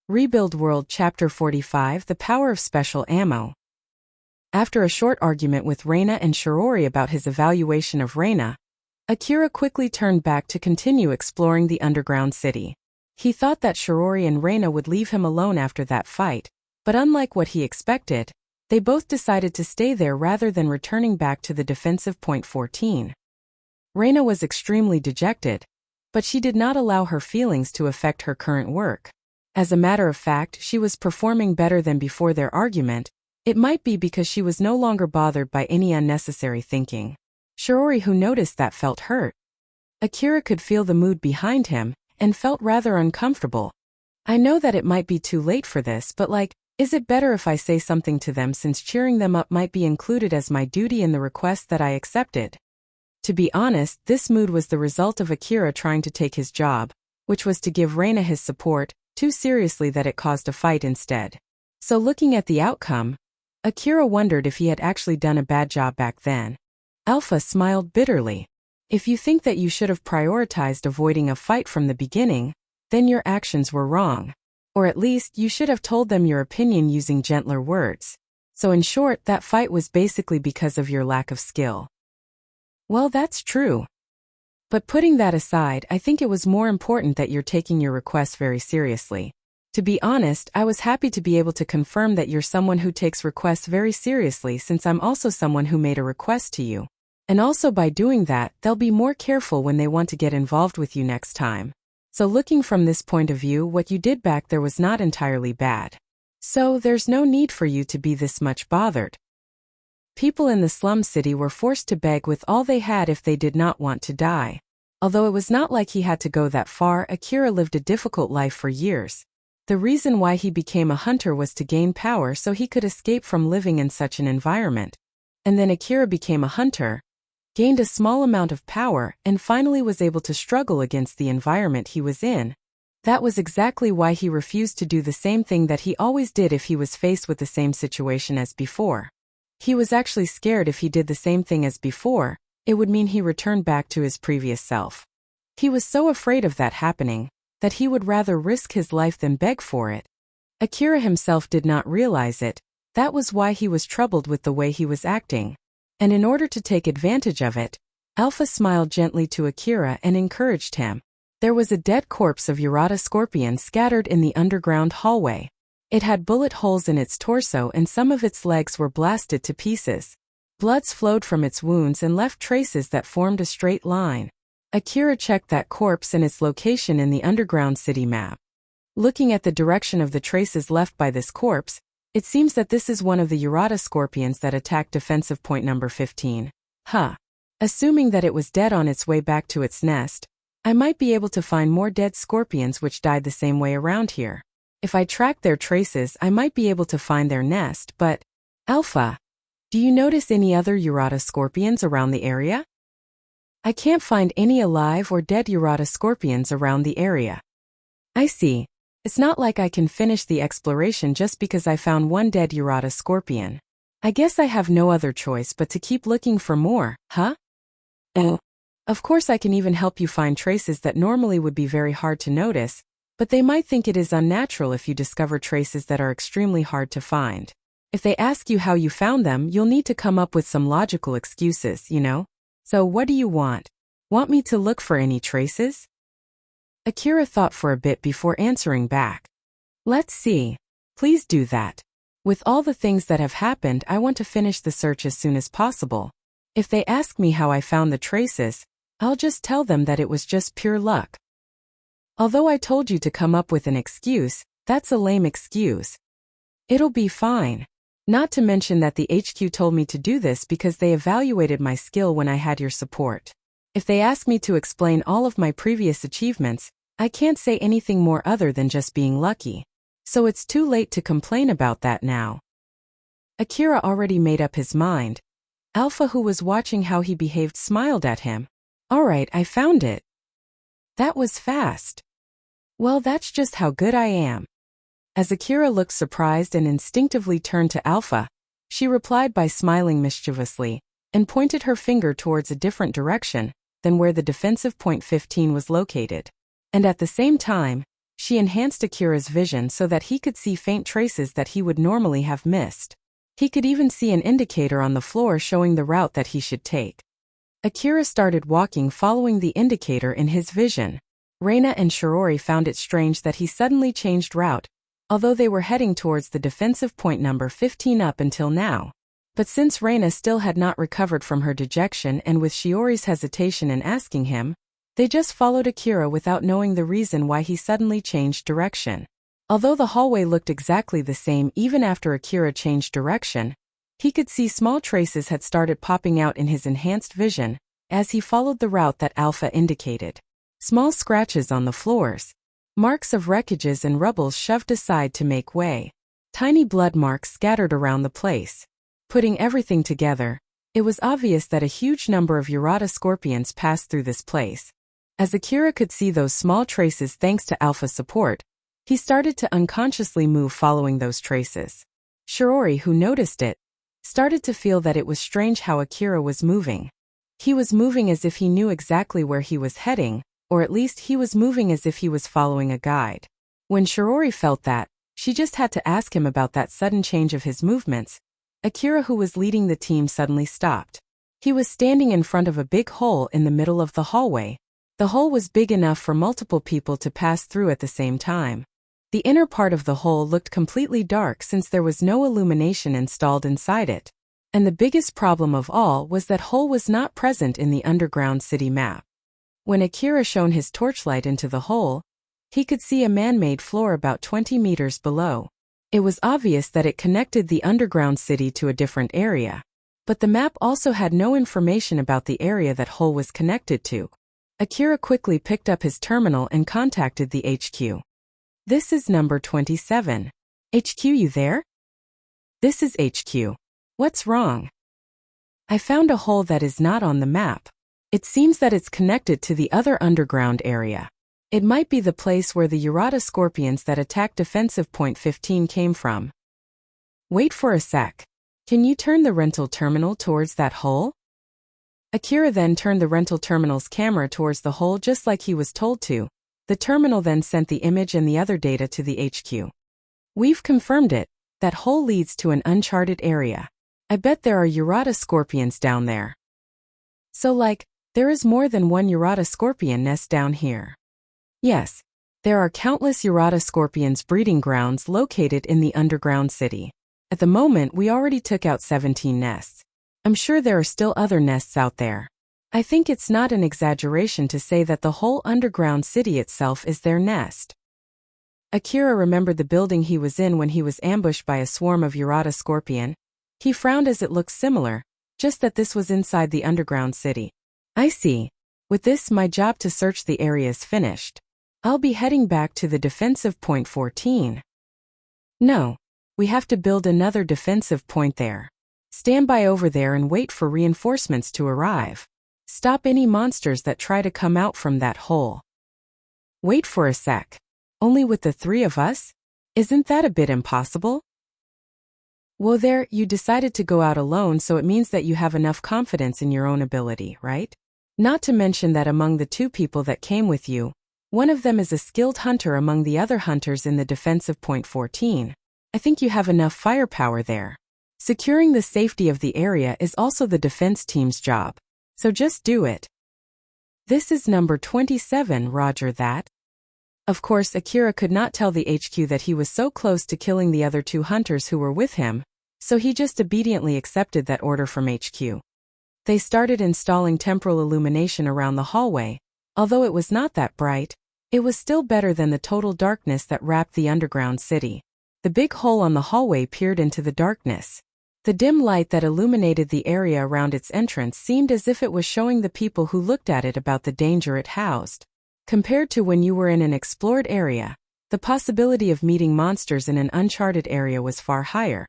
Rebuild World Chapter 45 The Power of Special Ammo. After a short argument with Reina and Shirori about his evaluation of Reina, Akira quickly turned back to continue exploring the underground city. He thought that Shirori and Reina would leave him alone after that fight, but unlike what he expected, they both decided to stay there rather than returning back to the defensive point 14. Reina was extremely dejected, but she did not allow her feelings to affect her current work. As a matter of fact, she was performing better than before their argument. It might be because she was no longer bothered by any unnecessary thinking. Shirori, who noticed that, felt hurt. Akira could feel the mood behind him and felt rather uncomfortable. I know that it might be too late for this, but is it better if I say something to them, since cheering them up might be included as my duty in the request that I accepted? To be honest, this mood was the result of Akira trying to take his job, which was to give Reina his support, too seriously that it caused a fight instead. So looking at the outcome, Akira wondered if he had actually done a bad job back then. Alpha smiled bitterly. If you think that you should have prioritized avoiding a fight from the beginning, then your actions were wrong. Or at least you should have told them your opinion using gentler words. So in short, that fight was basically because of your lack of skill. Well, that's true. But putting that aside, I think it was more important that you're taking your request very seriously. To be honest, I was happy to be able to confirm that you're someone who takes requests very seriously, since I'm also someone who made a request to you. And also by doing that, they'll be more careful when they want to get involved with you next time. So looking from this point of view, what you did back there was not entirely bad. So there's no need for you to be this much bothered. People in the slum city were forced to beg with all they had if they did not want to die. Although it was not like he had to go that far, Akira lived a difficult life for years. The reason why he became a hunter was to gain power so he could escape from living in such an environment. And then Akira became a hunter, gained a small amount of power, and finally was able to struggle against the environment he was in. That was exactly why he refused to do the same thing that he always did if he was faced with the same situation as before. He was actually scared if he did the same thing as before, it would mean he returned back to his previous self. He was so afraid of that happening, that he would rather risk his life than beg for it. Akira himself did not realize it. That was why he was troubled with the way he was acting. And in order to take advantage of it, Alpha smiled gently to Akira and encouraged him. There was a dead corpse of Urata scorpion scattered in the underground hallway. It had bullet holes in its torso and some of its legs were blasted to pieces. Bloods flowed from its wounds and left traces that formed a straight line. Akira checked that corpse and its location in the underground city map. Looking at the direction of the traces left by this corpse, it seems that this is one of the Urata scorpions that attacked defensive point number 15. Assuming that it was dead on its way back to its nest, I might be able to find more dead scorpions which died the same way around here. If I track their traces, I might be able to find their nest, but Alpha, do you notice any other Urata scorpions around the area? I can't find any alive or dead Urata scorpions around the area. I see. It's not like I can finish the exploration just because I found one dead Urata scorpion. I guess I have no other choice but to keep looking for more, huh? Of course I can even help you find traces that normally would be very hard to notice, but they might think it is unnatural if you discover traces that are extremely hard to find. If they ask you how you found them, you'll need to come up with some logical excuses, you know? So what do you want? Want me to look for any traces? Akira thought for a bit before answering back. Let's see. Please do that. With all the things that have happened, I want to finish the search as soon as possible. If they ask me how I found the traces, I'll just tell them that it was just pure luck. Although I told you to come up with an excuse, that's a lame excuse. It'll be fine. Not to mention that the HQ told me to do this because they evaluated my skill when I had your support. If they ask me to explain all of my previous achievements, I can't say anything more other than just being lucky. So it's too late to complain about that now. Akira already made up his mind. Alpha, who was watching how he behaved, smiled at him. Alright, I found it. That was fast. Well, that's just how good I am. As Akira looked surprised and instinctively turned to Alpha, she replied by smiling mischievously, and pointed her finger towards a different direction than where the defensive point 15 was located. And at the same time, She enhanced Akira's vision so that he could see faint traces that he would normally have missed. He could even see an indicator on the floor showing the route that he should take. Akira started walking following the indicator in his vision. Reina and Shiori found it strange that he suddenly changed route, although they were heading towards the defensive point number 15 up until now. But since Reina still had not recovered from her dejection and with Shiori's hesitation in asking him, they just followed Akira without knowing the reason why he suddenly changed direction. Although the hallway looked exactly the same even after Akira changed direction, he could see small traces had started popping out in his enhanced vision as he followed the route that Alpha indicated. Small scratches on the floors. Marks of wreckages and rubbles shoved aside to make way. Tiny blood marks scattered around the place. Putting everything together, it was obvious that a huge number of Urata scorpions passed through this place. As Akira could see those small traces thanks to Alpha's support, he started to unconsciously move following those traces. Shiori, who noticed it, started to feel that it was strange how Akira was moving. He was moving as if he knew exactly where he was heading, or at least he was moving as if he was following a guide. When Shiori felt that, she just had to ask him about that sudden change of his movements. Akira, who was leading the team, suddenly stopped. He was standing in front of a big hole in the middle of the hallway. The hole was big enough for multiple people to pass through at the same time. The inner part of the hole looked completely dark since there was no illumination installed inside it. And the biggest problem of all was that hole was not present in the underground city map. When Akira shone his torchlight into the hole, he could see a man-made floor about 20 meters below. It was obvious that it connected the underground city to a different area. But the map also had no information about the area that hole was connected to. Akira quickly picked up his terminal and contacted the HQ. This is number 27. HQ, you there? This is HQ. What's wrong? I found a hole that is not on the map. It seems that it's connected to the other underground area. It might be the place where the Urata scorpions that attacked defensive point 15 came from. Wait for a sec. Can you turn the rental terminal towards that hole? Akira then turned the rental terminal's camera towards the hole just like he was told to. The terminal then sent the image and the other data to the HQ. We've confirmed it. That hole leads to an uncharted area. I bet there are Urata scorpions down there. So there is more than one Urata scorpion nest down here. Yes, there are countless Urata scorpions breeding grounds located in the underground city. At the moment we already took out 17 nests. I'm sure there are still other nests out there. I think it's not an exaggeration to say that the whole underground city itself is their nest. Akira remembered the building he was in when he was ambushed by a swarm of Urata scorpion. He frowned as it looked similar, just that this was inside the underground city. I see. With this, my job to search the area is finished. I'll be heading back to the defensive point 14. No. We have to build another defensive point there. Stand by over there and wait for reinforcements to arrive. Stop any monsters that try to come out from that hole. Wait for a sec. Only with the three of us? Isn't that a bit impossible? Well, there, you decided to go out alone, so it means that you have enough confidence in your own ability, right? Not to mention that among the two people that came with you, one of them is a skilled hunter among the other hunters in the defensive point 14. I think you have enough firepower there. Securing the safety of the area is also the defense team's job. So just do it. This is number 27, roger that. Of course, Akira could not tell the HQ that he was so close to killing the other two hunters who were with him, so he just obediently accepted that order from HQ. They started installing temporal illumination around the hallway. Although it was not that bright, it was still better than the total darkness that wrapped the underground city. The big hole on the hallway peered into the darkness. The dim light that illuminated the area around its entrance seemed as if it was showing the people who looked at it about the danger it housed. Compared to when you were in an explored area, the possibility of meeting monsters in an uncharted area was far higher.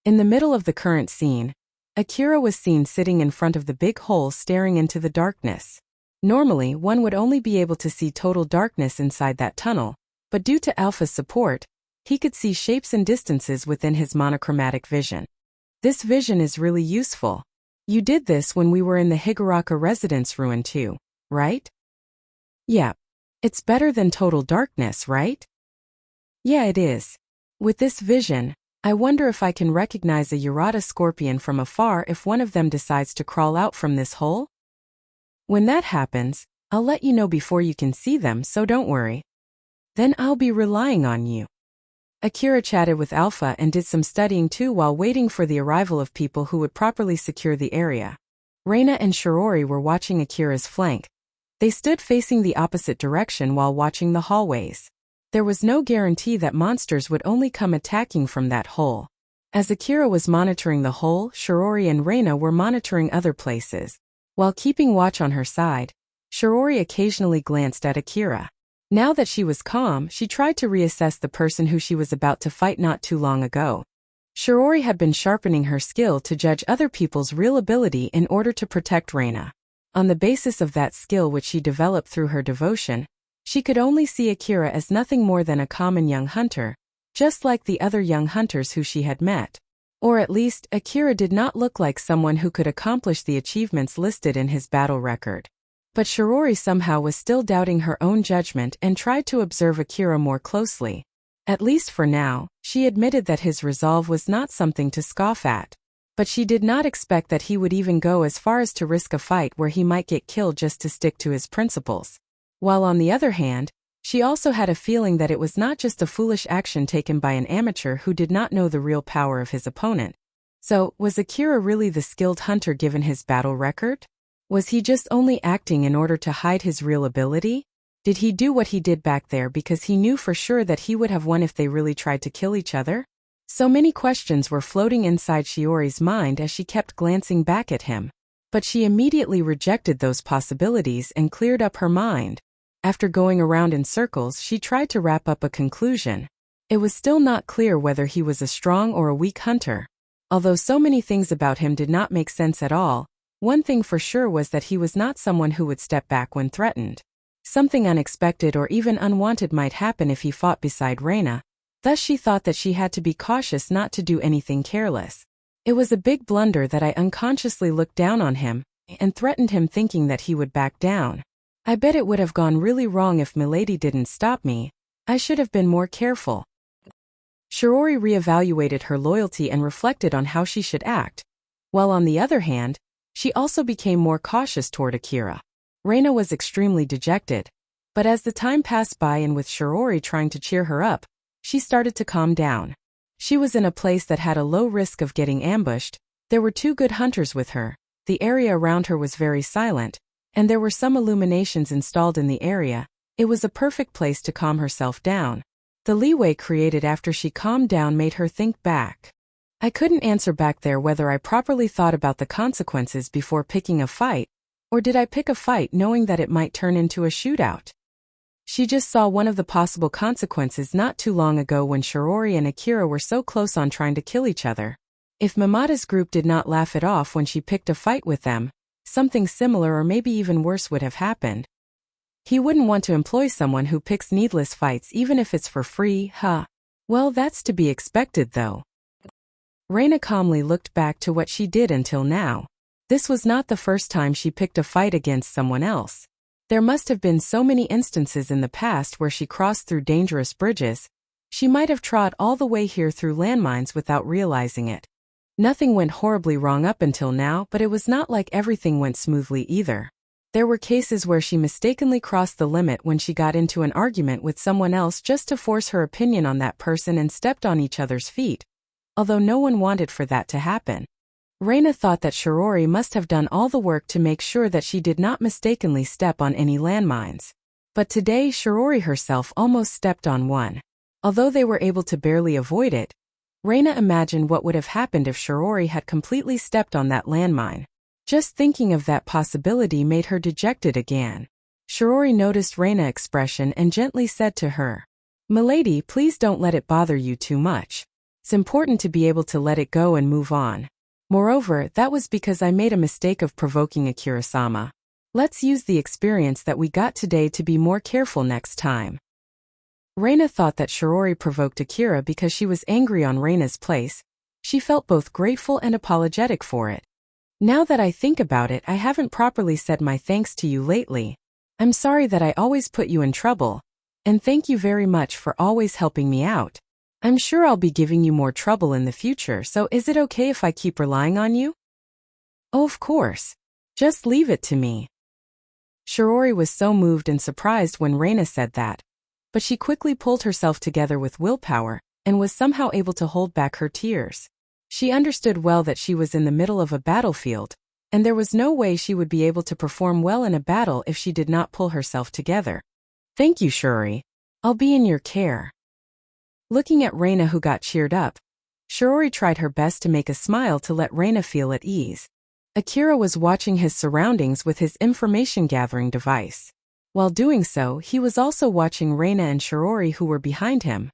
In the middle of the current scene, Akira was seen sitting in front of the big hole staring into the darkness. Normally, one would only be able to see total darkness inside that tunnel, but due to Alpha's support, he could see shapes and distances within his monochromatic vision. This vision is really useful. You did this when we were in the Higuraka residence ruin too, right? Yeah. It's better than total darkness, right? Yeah, it is. With this vision, I wonder if I can recognize a Urata scorpion from afar if one of them decides to crawl out from this hole. When that happens, I'll let you know before you can see them, so don't worry. Then I'll be relying on you. Akira chatted with Alpha and did some studying too while waiting for the arrival of people who would properly secure the area. Reina and Shirori were watching Akira's flank. They stood facing the opposite direction while watching the hallways. There was no guarantee that monsters would only come attacking from that hole. As Akira was monitoring the hole, Shirori and Reina were monitoring other places. While keeping watch on her side, Shirori occasionally glanced at Akira. Now that she was calm, she tried to reassess the person who she was about to fight not too long ago. Shirori had been sharpening her skill to judge other people's real ability in order to protect Reina. On the basis of that skill which she developed through her devotion, she could only see Akira as nothing more than a common young hunter, just like the other young hunters who she had met. Or at least, Akira did not look like someone who could accomplish the achievements listed in his battle record. But Shirori somehow was still doubting her own judgment and tried to observe Akira more closely. At least for now, she admitted that his resolve was not something to scoff at. But she did not expect that he would even go as far as to risk a fight where he might get killed just to stick to his principles. While on the other hand, she also had a feeling that it was not just a foolish action taken by an amateur who did not know the real power of his opponent. So, was Akira really the skilled hunter given his battle record? Was he just only acting in order to hide his real ability? Did he do what he did back there because he knew for sure that he would have won if they really tried to kill each other? So many questions were floating inside Shiori's mind as she kept glancing back at him. But she immediately rejected those possibilities and cleared up her mind. After going around in circles, she tried to wrap up a conclusion. It was still not clear whether he was a strong or a weak hunter. Although so many things about him did not make sense at all, one thing for sure was that he was not someone who would step back when threatened. Something unexpected or even unwanted might happen if he fought beside Reina. Thus she thought that she had to be cautious not to do anything careless. It was a big blunder that I unconsciously looked down on him and threatened him thinking that he would back down. I bet it would have gone really wrong if Milady didn't stop me. I should have been more careful. Shirori reevaluated her loyalty and reflected on how she should act. While on the other hand, she also became more cautious toward Akira. Reina was extremely dejected. But as the time passed by and with Shirori trying to cheer her up, she started to calm down. She was in a place that had a low risk of getting ambushed. There were 2 good hunters with her. The area around her was very silent, and there were some illuminations installed in the area. It was a perfect place to calm herself down. The leeway created after she calmed down made her think back. I couldn't answer back there whether I properly thought about the consequences before picking a fight, or did I pick a fight knowing that it might turn into a shootout? She just saw one of the possible consequences not too long ago when Shirori and Akira were so close on trying to kill each other. If Mamata's group did not laugh it off when she picked a fight with them, something similar or maybe even worse would have happened. He wouldn't want to employ someone who picks needless fights even if it's for free, huh? Well, that's to be expected though. Reina calmly looked back to what she did until now. This was not the first time she picked a fight against someone else. There must have been so many instances in the past where she crossed through dangerous bridges. She might have trod all the way here through landmines without realizing it. Nothing went horribly wrong up until now, but it was not like everything went smoothly either. There were cases where she mistakenly crossed the limit when she got into an argument with someone else just to force her opinion on that person and stepped on each other's feet. Although no one wanted for that to happen. Reina thought that Shirori must have done all the work to make sure that she did not mistakenly step on any landmines. But today Shirori herself almost stepped on one. Although they were able to barely avoid it, Reina imagined what would have happened if Shirori had completely stepped on that landmine. Just thinking of that possibility made her dejected again. Shirori noticed Reina's expression and gently said to her, "Milady, please don't let it bother you too much. It's important to be able to let it go and move on. Moreover, that was because I made a mistake of provoking Akira-sama. Let's use the experience that we got today to be more careful next time." Reina thought that Shirori provoked Akira because she was angry on Reina's place. She felt both grateful and apologetic for it. "Now that I think about it, I haven't properly said my thanks to you lately. I'm sorry that I always put you in trouble, and thank you very much for always helping me out. I'm sure I'll be giving you more trouble in the future, so is it okay if I keep relying on you? Oh, of course. Just leave it to me. Shiori was so moved and surprised when Reina said that, but she quickly pulled herself together with willpower and was somehow able to hold back her tears. She understood well that she was in the middle of a battlefield, and there was no way she would be able to perform well in a battle if she did not pull herself together. Thank you, Shiori. I'll be in your care. Looking at Reina, who got cheered up, Shiori tried her best to make a smile to let Reina feel at ease. Akira was watching his surroundings with his information-gathering device. While doing so, he was also watching Reina and Shiori, who were behind him.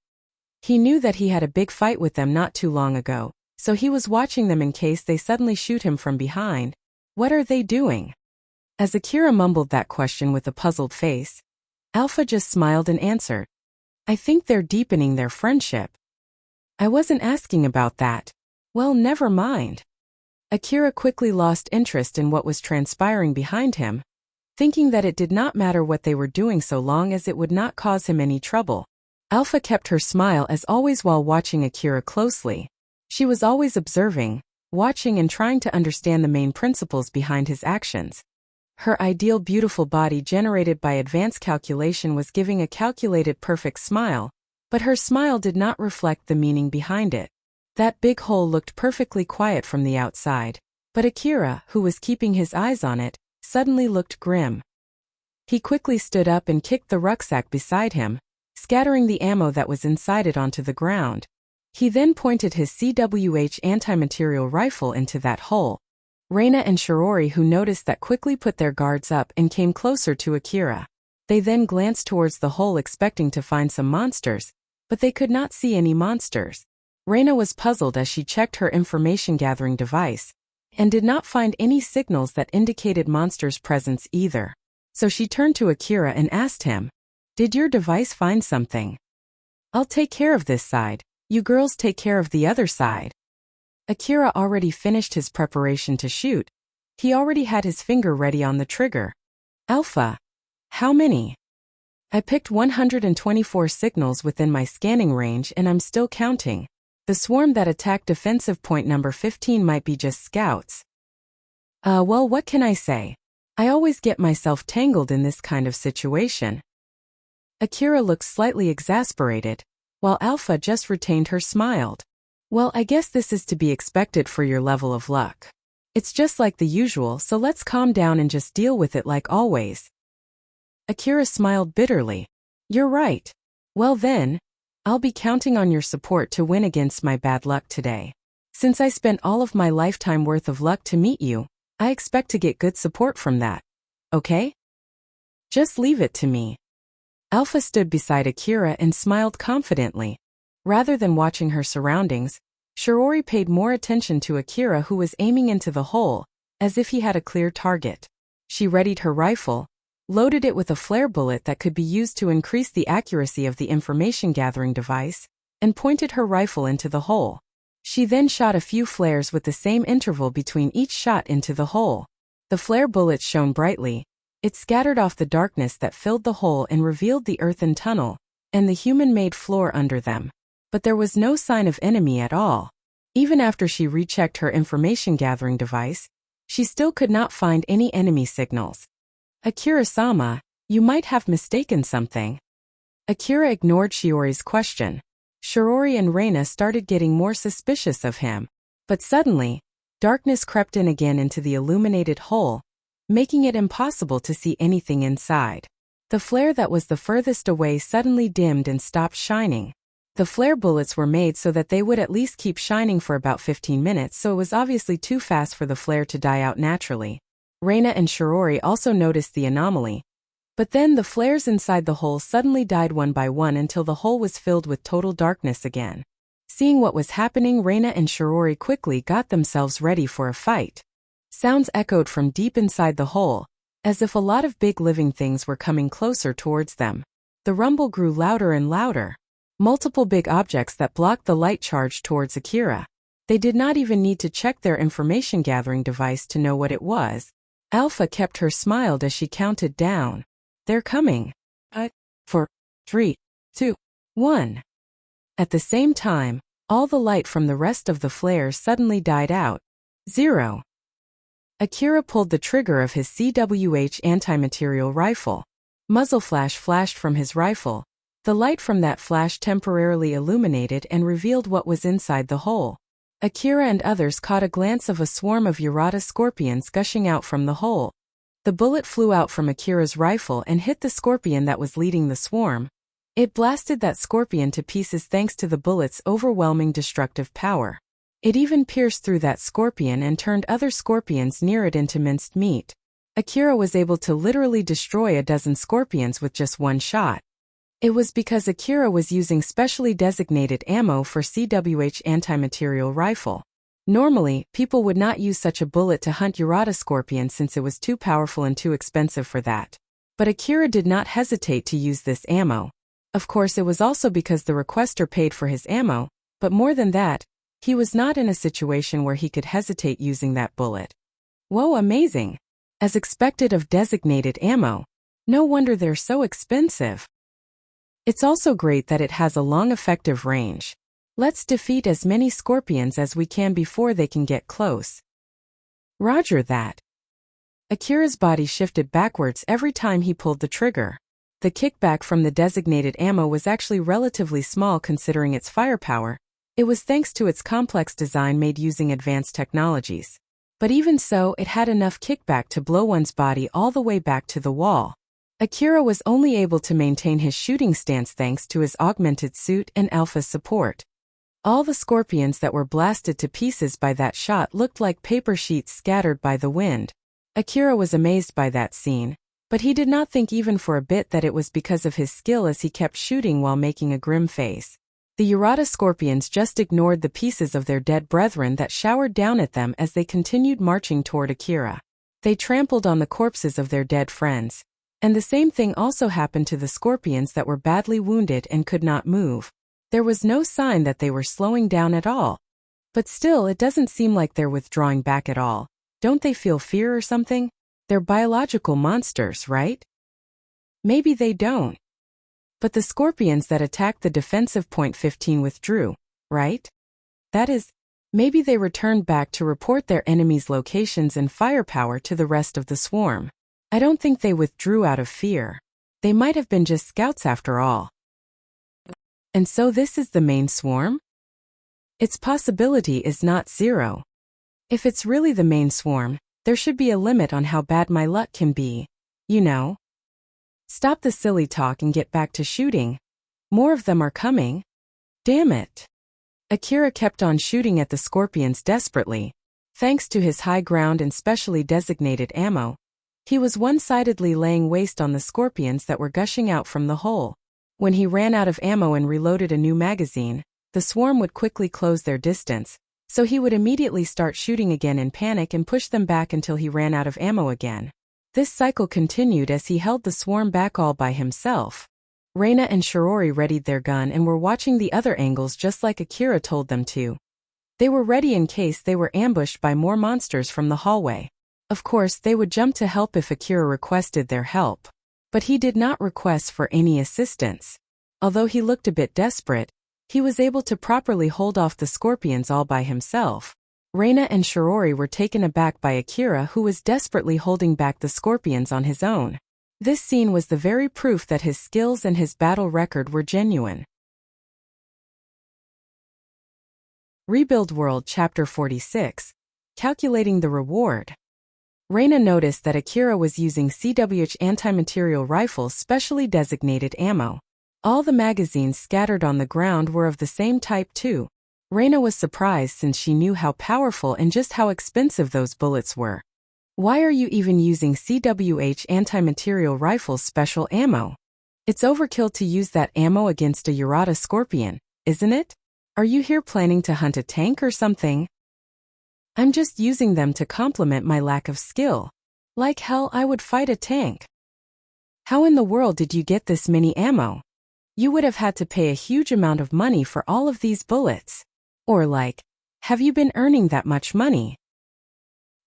He knew that he had a big fight with them not too long ago, so he was watching them in case they suddenly shoot him from behind. What are they doing? As Akira mumbled that question with a puzzled face, Alpha just smiled and answered, I think they're deepening their friendship. I wasn't asking about that. Well, never mind. Akira quickly lost interest in what was transpiring behind him, thinking that it did not matter what they were doing so long as it would not cause him any trouble. Alpha kept her smile as always while watching Akira closely. She was always observing, watching and trying to understand the main principles behind his actions. Her ideal beautiful body generated by advanced calculation was giving a calculated perfect smile, but her smile did not reflect the meaning behind it. That big hole looked perfectly quiet from the outside, but Akira, who was keeping his eyes on it, suddenly looked grim. He quickly stood up and kicked the rucksack beside him, scattering the ammo that was inside it onto the ground. He then pointed his CWH anti-material rifle into that hole. Reina and Shiori, who noticed that, quickly put their guards up and came closer to Akira. They then glanced towards the hole expecting to find some monsters, but they could not see any monsters. Reina was puzzled as she checked her information-gathering device, and did not find any signals that indicated monsters' presence either. So she turned to Akira and asked him, Did your device find something? I'll take care of this side. You girls take care of the other side. Akira already finished his preparation to shoot. He already had his finger ready on the trigger. Alpha. How many? I picked 124 signals within my scanning range and I'm still counting. The swarm that attacked defensive point number 15 might be just scouts. Well, what can I say? I always get myself tangled in this kind of situation. Akira looked slightly exasperated, while Alpha just retained her smiled. Well, I guess this is to be expected for your level of luck. It's just like the usual, so let's calm down and just deal with it like always. Akira smiled bitterly. You're right. Well then, I'll be counting on your support to win against my bad luck today. Since I spent all of my lifetime worth of luck to meet you, I expect to get good support from that. Okay? Just leave it to me. Alpha stood beside Akira and smiled confidently. Rather than watching her surroundings, Shiori paid more attention to Akira, who was aiming into the hole, as if he had a clear target. She readied her rifle, loaded it with a flare bullet that could be used to increase the accuracy of the information-gathering device, and pointed her rifle into the hole. She then shot a few flares with the same interval between each shot into the hole. The flare bullets shone brightly. It scattered off the darkness that filled the hole and revealed the earthen tunnel, and the human-made floor under them. But there was no sign of enemy at all. Even after she rechecked her information-gathering device, she still could not find any enemy signals. Akira-sama, you might have mistaken something. Akira ignored Shiori's question. Shiori and Reina started getting more suspicious of him. But suddenly, darkness crept in again into the illuminated hole, making it impossible to see anything inside. The flare that was the furthest away suddenly dimmed and stopped shining. The flare bullets were made so that they would at least keep shining for about 15 minutes, so it was obviously too fast for the flare to die out naturally. Reina and Shiori also noticed the anomaly. But then the flares inside the hole suddenly died one by one until the hole was filled with total darkness again. Seeing what was happening, Reina and Shiori quickly got themselves ready for a fight. Sounds echoed from deep inside the hole, as if a lot of big living things were coming closer towards them. The rumble grew louder and louder. Multiple big objects that blocked the light charged towards Akira. They did not even need to check their information-gathering device to know what it was. Alpha kept her smiled as she counted down. They're coming. But, 4, 3, 2, 1. At the same time, all the light from the rest of the flares suddenly died out. 0. Akira pulled the trigger of his CWH anti-material rifle. Muzzle flash flashed from his rifle. The light from that flash temporarily illuminated and revealed what was inside the hole. Akira and others caught a glance of a swarm of Yurata scorpions gushing out from the hole. The bullet flew out from Akira's rifle and hit the scorpion that was leading the swarm. It blasted that scorpion to pieces thanks to the bullet's overwhelming destructive power. It even pierced through that scorpion and turned other scorpions near it into minced meat. Akira was able to literally destroy a dozen scorpions with just one shot. It was because Akira was using specially designated ammo for CWH anti-material rifle. Normally, people would not use such a bullet to hunt Yurata scorpions since it was too powerful and too expensive for that. But Akira did not hesitate to use this ammo. Of course, it was also because the requester paid for his ammo, but more than that, he was not in a situation where he could hesitate using that bullet. Whoa, amazing! As expected of designated ammo. No wonder they're so expensive. It's also great that it has a long effective range. Let's defeat as many scorpions as we can before they can get close. Roger that. Akira's body shifted backwards every time he pulled the trigger. The kickback from the designated ammo was actually relatively small considering its firepower. It was thanks to its complex design made using advanced technologies. But even so, it had enough kickback to blow one's body all the way back to the wall. Akira was only able to maintain his shooting stance thanks to his augmented suit and alpha support. All the scorpions that were blasted to pieces by that shot looked like paper sheets scattered by the wind. Akira was amazed by that scene, but he did not think even for a bit that it was because of his skill as he kept shooting while making a grim face. The Yurata scorpions just ignored the pieces of their dead brethren that showered down at them as they continued marching toward Akira. They trampled on the corpses of their dead friends. And the same thing also happened to the scorpions that were badly wounded and could not move. There was no sign that they were slowing down at all. But still, it doesn't seem like they're withdrawing back at all. Don't they feel fear or something? They're biological monsters, right? Maybe they don't. But the scorpions that attacked the defensive point 15 withdrew, right? That is, maybe they returned back to report their enemies' locations and firepower to the rest of the swarm. I don't think they withdrew out of fear. They might have been just scouts after all. And so this is the main swarm? Its possibility is not 0. If it's really the main swarm, there should be a limit on how bad my luck can be. You know? Stop the silly talk and get back to shooting. More of them are coming. Damn it. Akira kept on shooting at the scorpions desperately. Thanks to his high ground and specially designated ammo, he was one-sidedly laying waste on the scorpions that were gushing out from the hole. When he ran out of ammo and reloaded a new magazine, the swarm would quickly close their distance, so he would immediately start shooting again in panic and push them back until he ran out of ammo again. This cycle continued as he held the swarm back all by himself. Reina and Shirori readied their gun and were watching the other angles just like Akira told them to. They were ready in case they were ambushed by more monsters from the hallway. Of course, they would jump to help if Akira requested their help. But he did not request for any assistance. Although he looked a bit desperate, he was able to properly hold off the scorpions all by himself. Reina and Shirori were taken aback by Akira, who was desperately holding back the scorpions on his own. This scene was the very proof that his skills and his battle record were genuine. Rebuild World Chapter 46. Calculating the Reward. Reina noticed that Akira was using CWH anti-material rifles specially designated ammo. All the magazines scattered on the ground were of the same type too. Reina was surprised since she knew how powerful and just how expensive those bullets were. Why are you even using CWH anti-material rifles special ammo? It's overkill to use that ammo against a Yurata scorpion, isn't it? Are you here planning to hunt a tank or something? I'm just using them to complement my lack of skill. Like hell, I would fight a tank. How in the world did you get this many ammo? You would have had to pay a huge amount of money for all of these bullets. Or like, have you been earning that much money?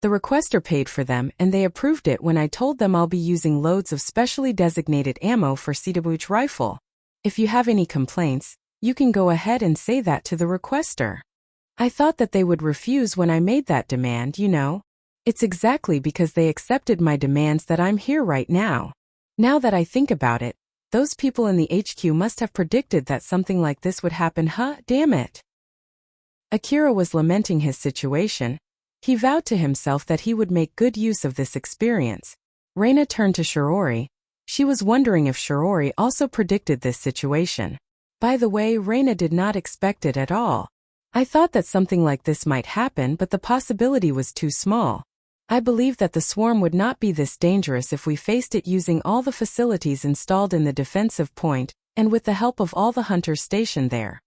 The requester paid for them and they approved it when I told them I'll be using loads of specially designated ammo for Swordsmanship rifle. If you have any complaints, you can go ahead and say that to the requester. I thought that they would refuse when I made that demand, you know. It's exactly because they accepted my demands that I'm here right now. Now that I think about it, those people in the HQ must have predicted that something like this would happen, huh? Damn it. Akira was lamenting his situation. He vowed to himself that he would make good use of this experience. Reina turned to Shiori. She was wondering if Shiori also predicted this situation. By the way, Reina did not expect it at all. I thought that something like this might happen, but the possibility was too small. I believe that the swarm would not be this dangerous if we faced it using all the facilities installed in the defensive point, and with the help of all the hunters stationed there.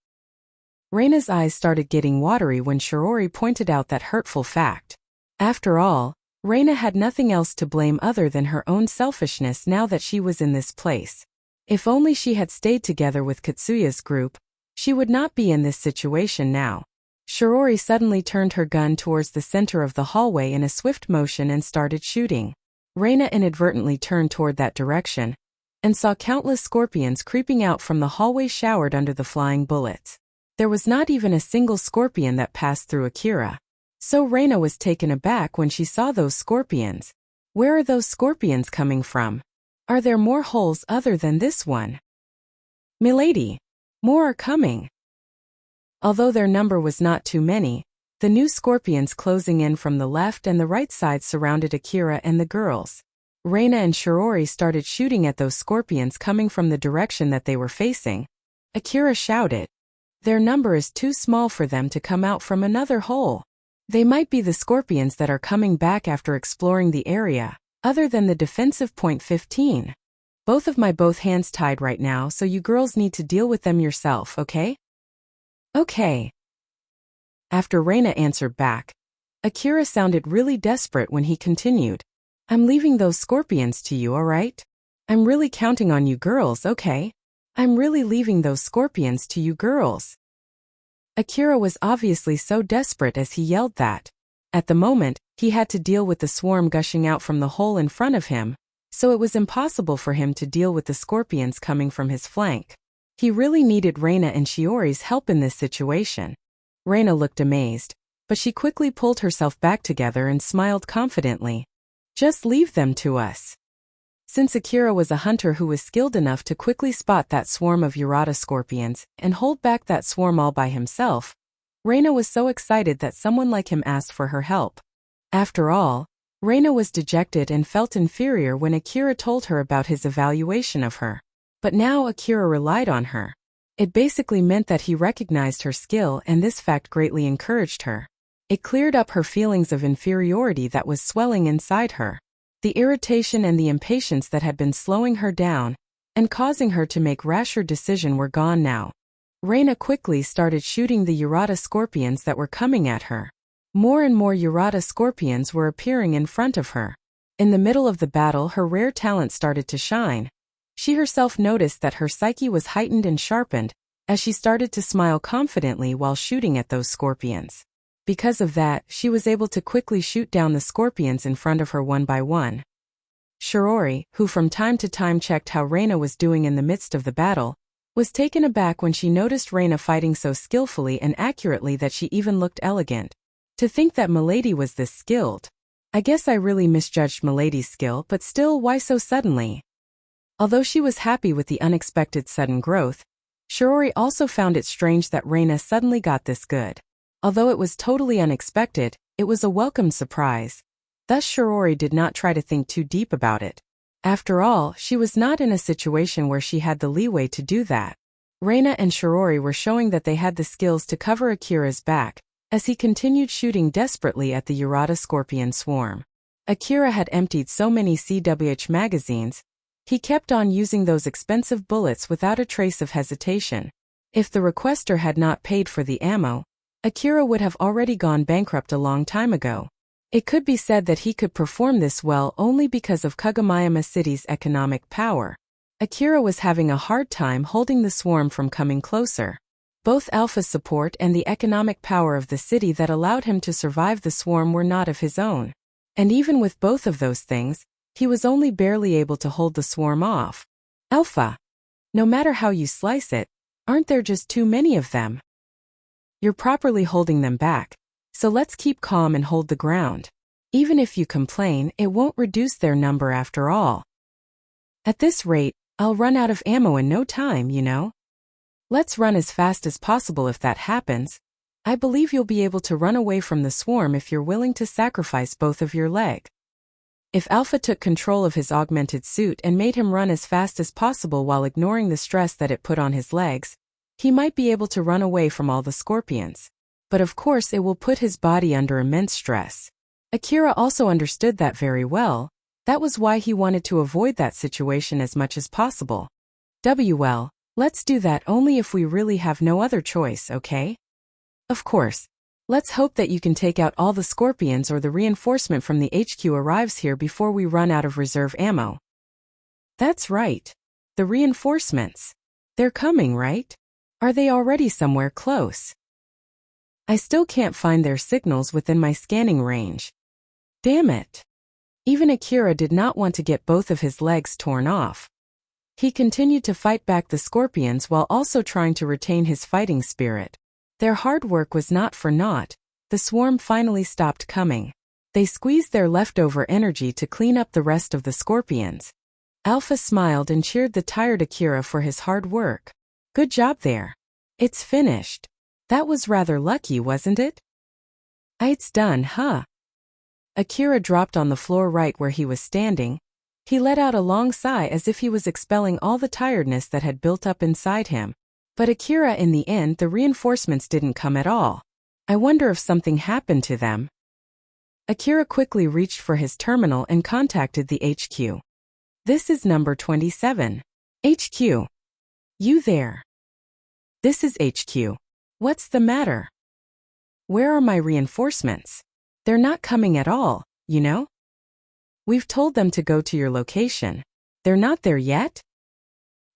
Reina's eyes started getting watery when Shiori pointed out that hurtful fact. After all, Reina had nothing else to blame other than her own selfishness now that she was in this place. If only she had stayed together with Katsuya's group, she would not be in this situation now. Shiori suddenly turned her gun towards the center of the hallway in a swift motion and started shooting. Reina inadvertently turned toward that direction and saw countless scorpions creeping out from the hallway showered under the flying bullets. There was not even a single scorpion that passed through Akira. So Reina was taken aback when she saw those scorpions. Where are those scorpions coming from? Are there more holes other than this one? Milady, more are coming. Although their number was not too many, the new scorpions closing in from the left and the right side surrounded Akira and the girls. Reina and Shiori started shooting at those scorpions coming from the direction that they were facing. Akira shouted, "Their number is too small for them to come out from another hole. They might be the scorpions that are coming back after exploring the area, other than the defensive point 15. Both hands tied right now, so you girls need to deal with them yourself, okay?" "Okay." After Reina answered back, Akira sounded really desperate when he continued, "I'm leaving those scorpions to you, alright? I'm really counting on you girls, okay? I'm really leaving those scorpions to you girls." Akira was obviously so desperate as he yelled that. At the moment, he had to deal with the swarm gushing out from the hole in front of him, so it was impossible for him to deal with the scorpions coming from his flank. He really needed Reina and Shiori's help in this situation. Reina looked amazed, but she quickly pulled herself back together and smiled confidently. "Just leave them to us." Since Akira was a hunter who was skilled enough to quickly spot that swarm of Urata scorpions and hold back that swarm all by himself, Reina was so excited that someone like him asked for her help. After all, Reina was dejected and felt inferior when Akira told her about his evaluation of her. But now Akira relied on her. It basically meant that he recognized her skill, and this fact greatly encouraged her. It cleared up her feelings of inferiority that was swelling inside her. The irritation and the impatience that had been slowing her down and causing her to make rasher decisions were gone now. Reina quickly started shooting the Urata scorpions that were coming at her. More and more Urata scorpions were appearing in front of her. In the middle of the battle, her rare talent started to shine. She herself noticed that her psyche was heightened and sharpened as she started to smile confidently while shooting at those scorpions. Because of that, she was able to quickly shoot down the scorpions in front of her one by one. Shiori, who from time to time checked how Reina was doing in the midst of the battle, was taken aback when she noticed Reina fighting so skillfully and accurately that she even looked elegant. To think that Milady was this skilled. I guess I really misjudged Milady's skill, but still, why so suddenly? Although she was happy with the unexpected sudden growth, Shiori also found it strange that Reina suddenly got this good. Although it was totally unexpected, it was a welcome surprise. Thus Shiori did not try to think too deep about it. After all, she was not in a situation where she had the leeway to do that. Reina and Shiori were showing that they had the skills to cover Akira's back, as he continued shooting desperately at the Urata scorpion swarm. Akira had emptied so many CWH magazines, he kept on using those expensive bullets without a trace of hesitation. If the requester had not paid for the ammo, Akira would have already gone bankrupt a long time ago. It could be said that he could perform this well only because of Kagomayama City's economic power. Akira was having a hard time holding the swarm from coming closer. Both Alpha's support and the economic power of the city that allowed him to survive the swarm were not of his own. And even with both of those things, he was only barely able to hold the swarm off. Alpha. No matter how you slice it, aren't there just too many of them? You're properly holding them back, so let's keep calm and hold the ground. Even if you complain, it won't reduce their number after all. At this rate, I'll run out of ammo in no time, you know. Let's run as fast as possible if that happens. I believe you'll be able to run away from the swarm if you're willing to sacrifice both of your legs. If Alpha took control of his augmented suit and made him run as fast as possible while ignoring the stress that it put on his legs, he might be able to run away from all the scorpions. But of course it will put his body under immense stress. Akira also understood that very well. That was why he wanted to avoid that situation as much as possible. Well, let's do that only if we really have no other choice, okay? Of course. Let's hope that you can take out all the scorpions or the reinforcement from the HQ arrives here before we run out of reserve ammo. That's right. The reinforcements. They're coming, right? Are they already somewhere close? I still can't find their signals within my scanning range. Damn it. Even Akira did not want to get both of his legs torn off. He continued to fight back the scorpions while also trying to retain his fighting spirit. Their hard work was not for naught. The swarm finally stopped coming. They squeezed their leftover energy to clean up the rest of the scorpions. Alpha smiled and cheered the tired Akira for his hard work. Good job there. It's finished. That was rather lucky, wasn't it? It's done, huh? Akira dropped on the floor right where he was standing. He let out a long sigh as if he was expelling all the tiredness that had built up inside him. But Akira, in the end, the reinforcements didn't come at all. I wonder if something happened to them. Akira quickly reached for his terminal and contacted the HQ. This is number 27. HQ. You there? This is HQ. What's the matter? Where are my reinforcements? They're not coming at all, you know? We've told them to go to your location. They're not there yet?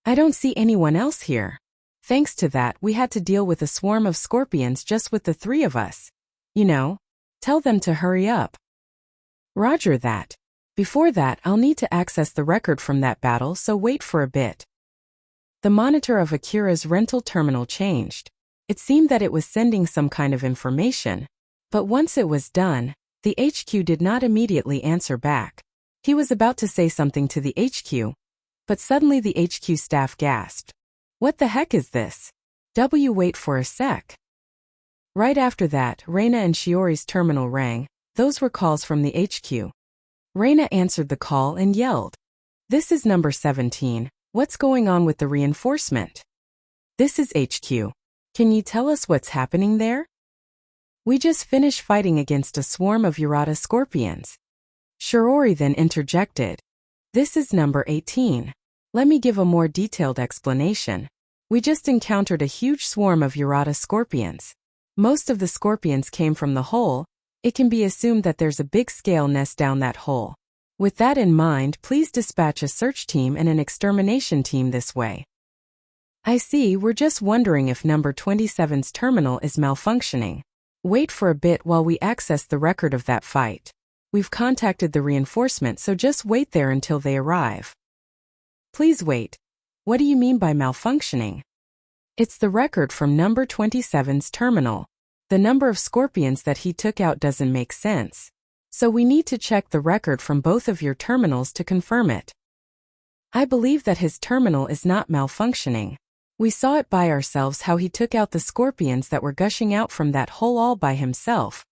I don't see anyone else here. Thanks to that, we had to deal with a swarm of scorpions just with the three of us. You know, tell them to hurry up. Roger that. Before that, I'll need to access the record from that battle, so wait for a bit. The monitor of Akira's rental terminal changed. It seemed that it was sending some kind of information. But once it was done, the HQ did not immediately answer back. He was about to say something to the HQ, but suddenly the HQ staff gasped. What the heck is this? Wait for a sec. Right after that, Reina and Shiori's terminal rang. Those were calls from the HQ. Reina answered the call and yelled. This is number 17. What's going on with the reinforcement? This is HQ. Can you tell us what's happening there? We just finished fighting against a swarm of Urata scorpions. Shiori then interjected. This is number 18. Let me give a more detailed explanation. We just encountered a huge swarm of Urata scorpions. Most of the scorpions came from the hole. It can be assumed that there's a big scale nest down that hole. With that in mind, please dispatch a search team and an extermination team this way. I see, we're just wondering if number 27's terminal is malfunctioning. Wait for a bit while we access the record of that fight. We've contacted the reinforcement, so just wait there until they arrive. Please wait. What do you mean by malfunctioning? It's the record from number 27's terminal. The number of scorpions that he took out doesn't make sense. So we need to check the record from both of your terminals to confirm it. I believe that his terminal is not malfunctioning. We saw it by ourselves how he took out the scorpions that were gushing out from that hole all by himself.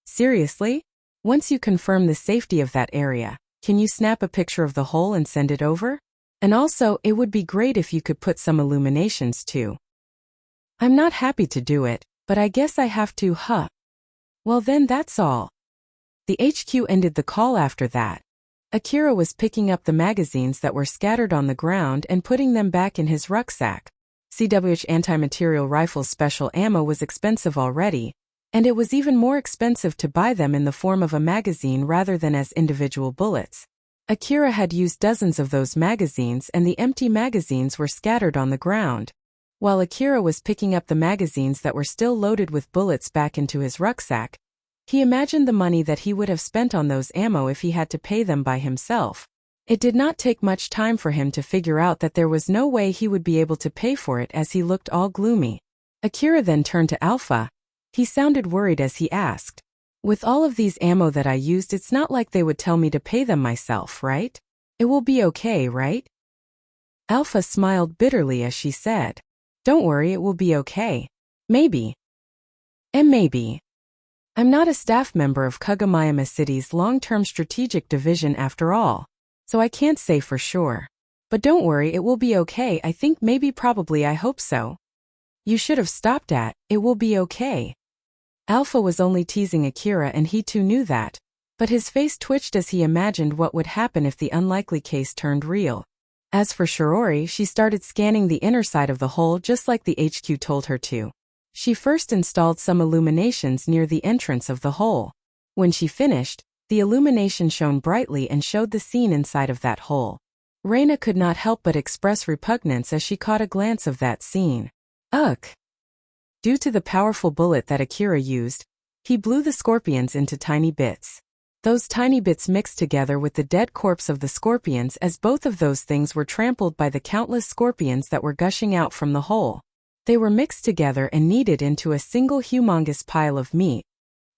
Seriously? Once you confirm the safety of that area, can you snap a picture of the hole and send it over? And also, it would be great if you could put some illuminations too. I'm not happy to do it, but I guess I have to, huh? Well then that's all. The HQ ended the call after that. Akira was picking up the magazines that were scattered on the ground and putting them back in his rucksack. CWH anti-material rifle's special ammo was expensive already, and it was even more expensive to buy them in the form of a magazine rather than as individual bullets. Akira had used dozens of those magazines and the empty magazines were scattered on the ground. While Akira was picking up the magazines that were still loaded with bullets back into his rucksack, he imagined the money that he would have spent on those ammo if he had to pay them by himself. It did not take much time for him to figure out that there was no way he would be able to pay for it as he looked all gloomy. Akira then turned to Alpha. He sounded worried as he asked, "With all of these ammo that I used, it's not like they would tell me to pay them myself, right? It will be okay, right?" Alpha smiled bitterly as she said, "Don't worry, it will be okay. Maybe. And maybe. I'm not a staff member of Kagamayama City's long-term strategic division after all, so I can't say for sure. But don't worry, it will be okay. I think maybe probably I hope so." You should have stopped at, "It will be okay." Alpha was only teasing Akira and he too knew that, but his face twitched as he imagined what would happen if the unlikely case turned real. As for Shiori, she started scanning the inner side of the hole just like the HQ told her to. She first installed some illuminations near the entrance of the hole. When she finished, the illumination shone brightly and showed the scene inside of that hole. Reina could not help but express repugnance as she caught a glance of that scene. Ugh! Due to the powerful bullet that Akira used, he blew the scorpions into tiny bits. Those tiny bits mixed together with the dead corpse of the scorpions as both of those things were trampled by the countless scorpions that were gushing out from the hole. They were mixed together and kneaded into a single humongous pile of meat.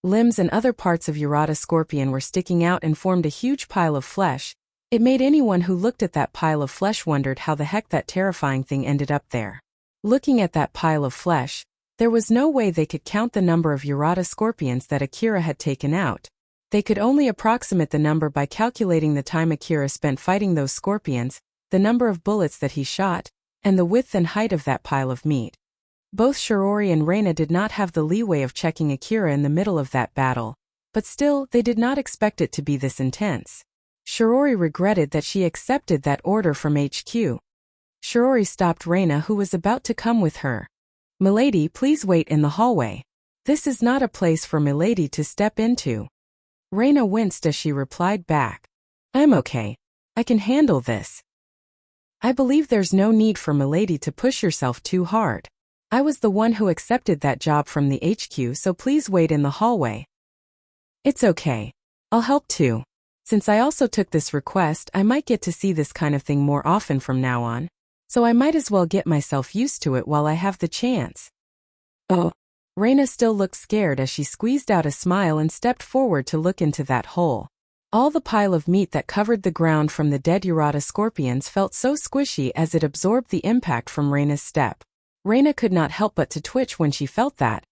Limbs and other parts of Urata scorpion were sticking out and formed a huge pile of flesh. It made anyone who looked at that pile of flesh wondered how the heck that terrifying thing ended up there. Looking at that pile of flesh, there was no way they could count the number of Urata scorpions that Akira had taken out. They could only approximate the number by calculating the time Akira spent fighting those scorpions, the number of bullets that he shot, and the width and height of that pile of meat. Both Shiori and Reina did not have the leeway of checking Akira in the middle of that battle, but still, they did not expect it to be this intense. Shiori regretted that she accepted that order from HQ. Shiori stopped Reina, who was about to come with her. "Milady, please wait in the hallway. This is not a place for Milady to step into." Reina winced as she replied back, "I'm okay. I can handle this. I believe there's no need for Milady to push yourself too hard. I was the one who accepted that job from the HQ, so please wait in the hallway." "It's okay. I'll help too. Since I also took this request, I might get to see this kind of thing more often from now on, so I might as well get myself used to it while I have the chance." "Oh." Reina still looked scared as she squeezed out a smile and stepped forward to look into that hole. All the pile of meat that covered the ground from the dead Urata scorpions felt so squishy as it absorbed the impact from Reina's step. Reina could not help but to twitch when she felt that,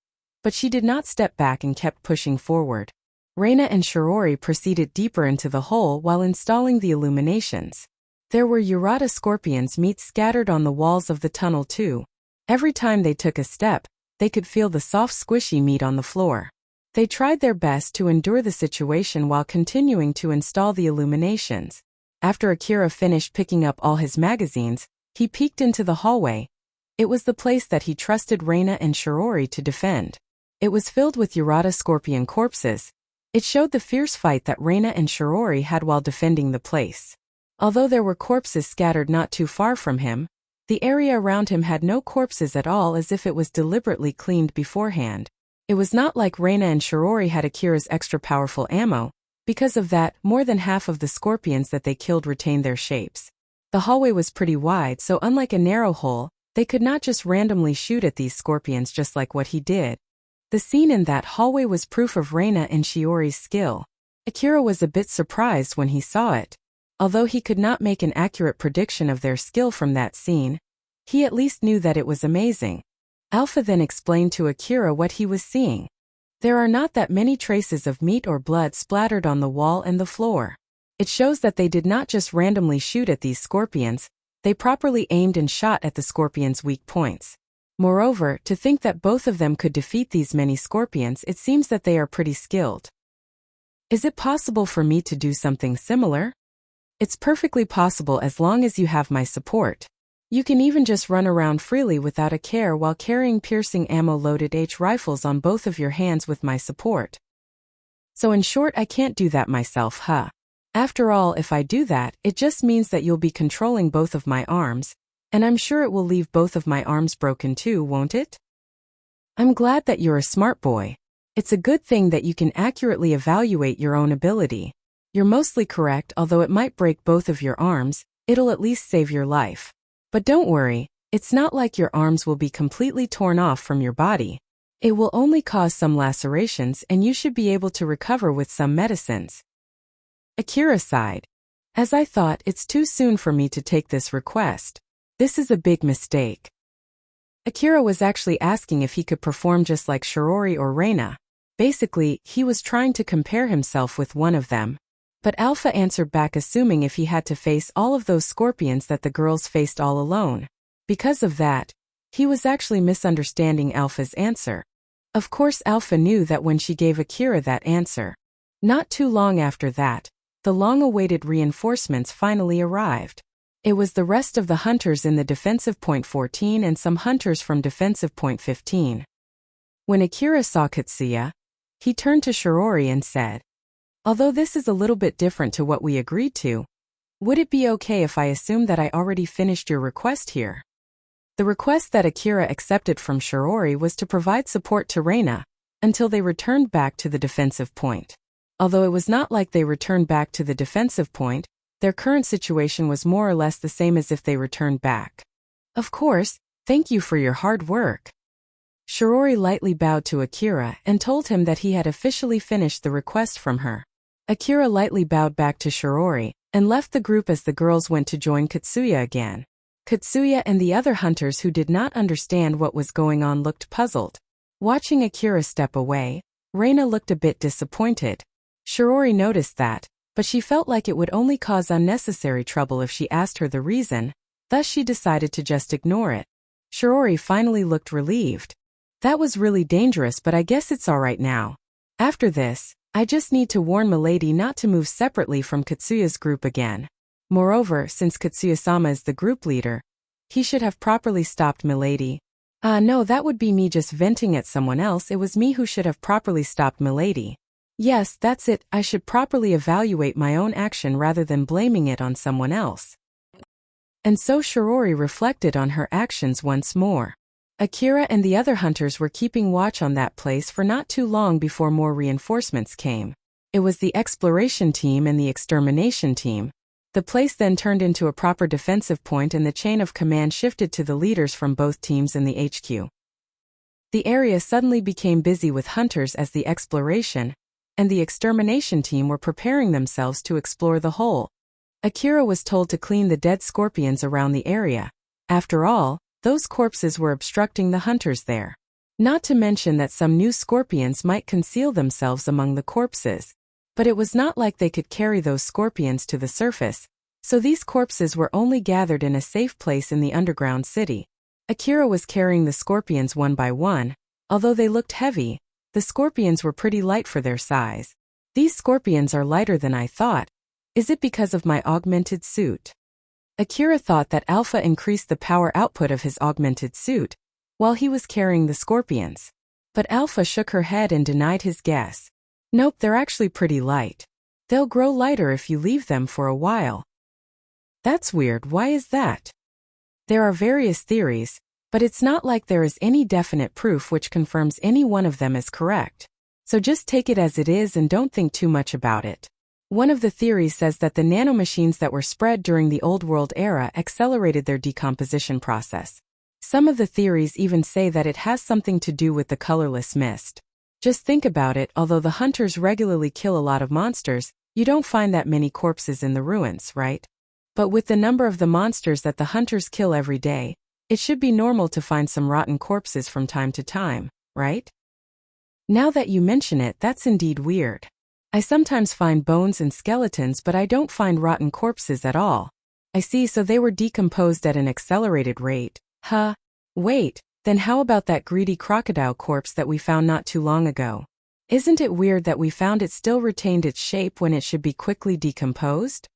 but she did not step back and kept pushing forward. Reina and Shiori proceeded deeper into the hole while installing the illuminations. There were Urata scorpions' meat scattered on the walls of the tunnel too. Every time they took a step, they could feel the soft squishy meat on the floor. They tried their best to endure the situation while continuing to install the illuminations. After Akira finished picking up all his magazines, he peeked into the hallway. It was the place that he trusted Reina and Shiori to defend. It was filled with Urata scorpion corpses. It showed the fierce fight that Reina and Shiori had while defending the place. Although there were corpses scattered not too far from him, the area around him had no corpses at all, as if it was deliberately cleaned beforehand. It was not like Reina and Shiori had Akira's extra powerful ammo. Because of that, more than half of the scorpions that they killed retained their shapes. The hallway was pretty wide, so unlike a narrow hole, they could not just randomly shoot at these scorpions just like what he did. The scene in that hallway was proof of Reina and Shiori's skill. Akira was a bit surprised when he saw it. Although he could not make an accurate prediction of their skill from that scene, he at least knew that it was amazing. Alpha then explained to Akira what he was seeing. There are not that many traces of meat or blood splattered on the wall and the floor. It shows that they did not just randomly shoot at these scorpions, they properly aimed and shot at the scorpions' weak points. Moreover, to think that both of them could defeat these many scorpions, it seems that they are pretty skilled. Is it possible for me to do something similar? It's perfectly possible as long as you have my support. You can even just run around freely without a care while carrying piercing ammo-loaded H rifles on both of your hands with my support. So in short, I can't do that myself, huh? After all, if I do that, it just means that you'll be controlling both of my arms. And I'm sure it will leave both of my arms broken too, won't it? I'm glad that you're a smart boy. It's a good thing that you can accurately evaluate your own ability. You're mostly correct, although it might break both of your arms, it'll at least save your life. But don't worry, it's not like your arms will be completely torn off from your body. It will only cause some lacerations and you should be able to recover with some medicines. Akira sighed. As I thought, it's too soon for me to take this request. This is a big mistake. Akira was actually asking if he could perform just like Shirori or Reina. Basically, he was trying to compare himself with one of them. But Alpha answered back assuming if he had to face all of those scorpions that the girls faced all alone. Because of that, he was actually misunderstanding Alpha's answer. Of course, Alpha knew that when she gave Akira that answer. Not too long after that, the long-awaited reinforcements finally arrived. It was the rest of the hunters in the defensive point 14 and some hunters from defensive point 15. When Akira saw Katsuya, he turned to Shirori and said, "Although this is a little bit different to what we agreed to, would it be okay if I assume that I already finished your request here?" The request that Akira accepted from Shirori was to provide support to Reina until they returned back to the defensive point. Although it was not like they returned back to the defensive point, their current situation was more or less the same as if they returned back. "Of course, thank you for your hard work." Shirori lightly bowed to Akira and told him that he had officially finished the request from her. Akira lightly bowed back to Shirori and left the group as the girls went to join Katsuya again. Katsuya and the other hunters who did not understand what was going on looked puzzled. Watching Akira step away, Reina looked a bit disappointed. Shirori noticed that, but she felt like it would only cause unnecessary trouble if she asked her the reason, thus she decided to just ignore it. Shirori finally looked relieved. "That was really dangerous, but I guess it's alright now. After this, I just need to warn Milady not to move separately from Katsuya's group again. Moreover, since Katsuya-sama is the group leader, he should have properly stopped Milady." No, that would be me just venting at someone else. It was me who should have properly stopped Milady. Yes, that's it, I should properly evaluate my own action rather than blaming it on someone else. And so Shirori reflected on her actions once more. Akira and the other hunters were keeping watch on that place for not too long before more reinforcements came. It was the exploration team and the extermination team. The place then turned into a proper defensive point and the chain of command shifted to the leaders from both teams in the HQ. The area suddenly became busy with hunters as the exploration and the extermination team were preparing themselves to explore the whole. Akira was told to clean the dead scorpions around the area. After all, those corpses were obstructing the hunters there. Not to mention that some new scorpions might conceal themselves among the corpses. But it was not like they could carry those scorpions to the surface, so these corpses were only gathered in a safe place in the underground city. Akira was carrying the scorpions one by one. Although they looked heavy, the scorpions were pretty light for their size. "These scorpions are lighter than I thought. Is it because of my augmented suit?" Akira thought that Alpha increased the power output of his augmented suit while he was carrying the scorpions. But Alpha shook her head and denied his guess. "Nope, they're actually pretty light. They'll grow lighter if you leave them for a while." "That's weird, why is that?" "There are various theories, but it's not like there is any definite proof which confirms any one of them is correct. So just take it as it is and don't think too much about it. One of the theories says that the nanomachines that were spread during the Old World era accelerated their decomposition process. Some of the theories even say that it has something to do with the colorless mist. Just think about it, although the hunters regularly kill a lot of monsters, you don't find that many corpses in the ruins, right? But with the number of the monsters that the hunters kill every day, it should be normal to find some rotten corpses from time to time, right? Now that you mention it, that's indeed weird. I sometimes find bones and skeletons, but I don't find rotten corpses at all. I see, so they were decomposed at an accelerated rate. Huh? Wait. Then how about that greedy crocodile corpse that we found not too long ago? Isn't it weird that we found it still retained its shape when it should be quickly decomposed?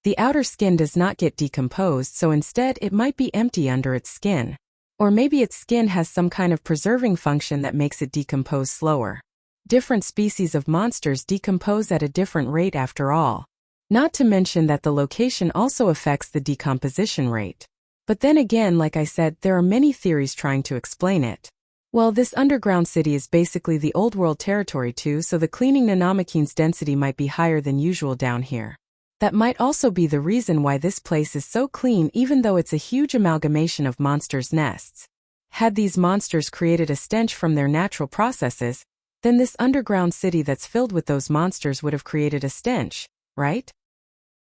The outer skin does not get decomposed, so instead it might be empty under its skin. Or maybe its skin has some kind of preserving function that makes it decompose slower. Different species of monsters decompose at a different rate after all. Not to mention that the location also affects the decomposition rate. But then again, like I said, there are many theories trying to explain it. Well, this underground city is basically the old world territory too, so the cleaning Nanamakine's density might be higher than usual down here. That might also be the reason why this place is so clean even though it's a huge amalgamation of monsters' nests. Had these monsters created a stench from their natural processes, then this underground city that's filled with those monsters would have created a stench, right?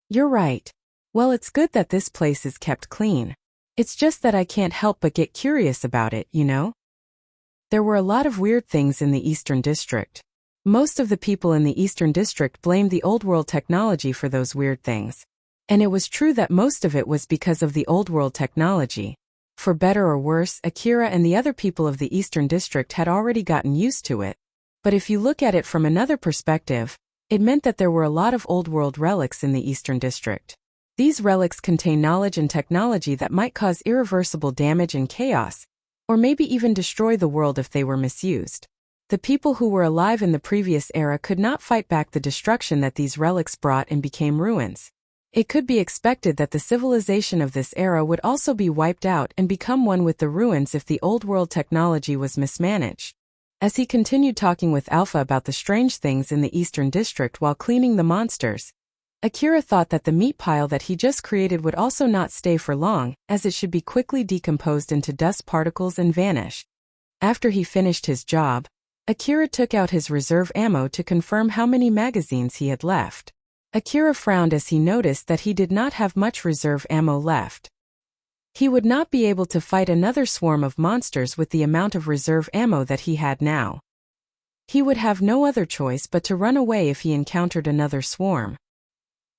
You're right. Well, it's good that this place is kept clean. It's just that I can't help but get curious about it, you know? There were a lot of weird things in the Eastern District. Most of the people in the Eastern District blamed the old world technology for those weird things. And it was true that most of it was because of the old world technology. For better or worse, Akira and the other people of the Eastern District had already gotten used to it. But if you look at it from another perspective, it meant that there were a lot of old world relics in the Eastern District. These relics contain knowledge and technology that might cause irreversible damage and chaos, or maybe even destroy the world if they were misused. The people who were alive in the previous era could not fight back the destruction that these relics brought and became ruins. It could be expected that the civilization of this era would also be wiped out and become one with the ruins if the old world technology was mismanaged. As he continued talking with Alpha about the strange things in the Eastern District while cleaning the monsters, Akira thought that the meat pile that he just created would also not stay for long, as it should be quickly decomposed into dust particles and vanish. After he finished his job, Akira took out his reserve ammo to confirm how many magazines he had left. Akira frowned as he noticed that he did not have much reserve ammo left. He would not be able to fight another swarm of monsters with the amount of reserve ammo that he had now. He would have no other choice but to run away if he encountered another swarm.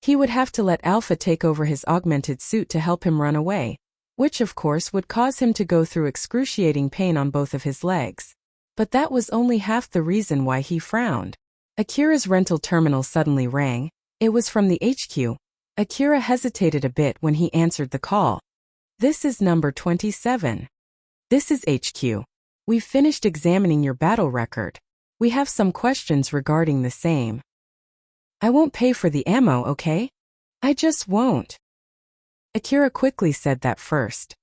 He would have to let Alpha take over his augmented suit to help him run away, which of course would cause him to go through excruciating pain on both of his legs. But that was only half the reason why he frowned. Akira's rental terminal suddenly rang. It was from the HQ. Akira hesitated a bit when he answered the call. This is number 27. This is HQ. We've finished examining your battle record. We have some questions regarding the same. I won't pay for the ammo, okay? I just won't. Akira quickly said that first.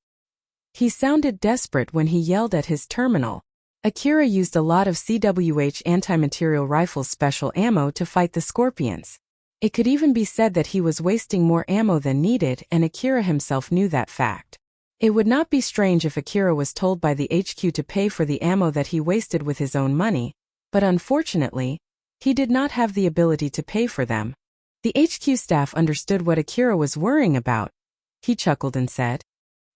He sounded desperate when he yelled at his terminal. Akira used a lot of CWH anti-material rifle special ammo to fight the scorpions. It could even be said that he was wasting more ammo than needed, and Akira himself knew that fact. It would not be strange if Akira was told by the HQ to pay for the ammo that he wasted with his own money, but unfortunately, he did not have the ability to pay for them. The HQ staff understood what Akira was worrying about. He chuckled and said,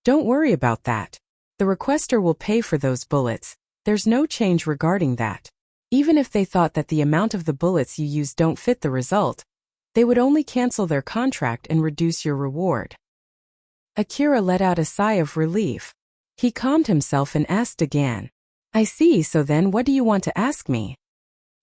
"Don't worry about that. The requester will pay for those bullets. There's no change regarding that. Even if they thought that the amount of the bullets you use don't fit the result, they would only cancel their contract and reduce your reward." Akira let out a sigh of relief. He calmed himself and asked again, "I see, so then what do you want to ask me?"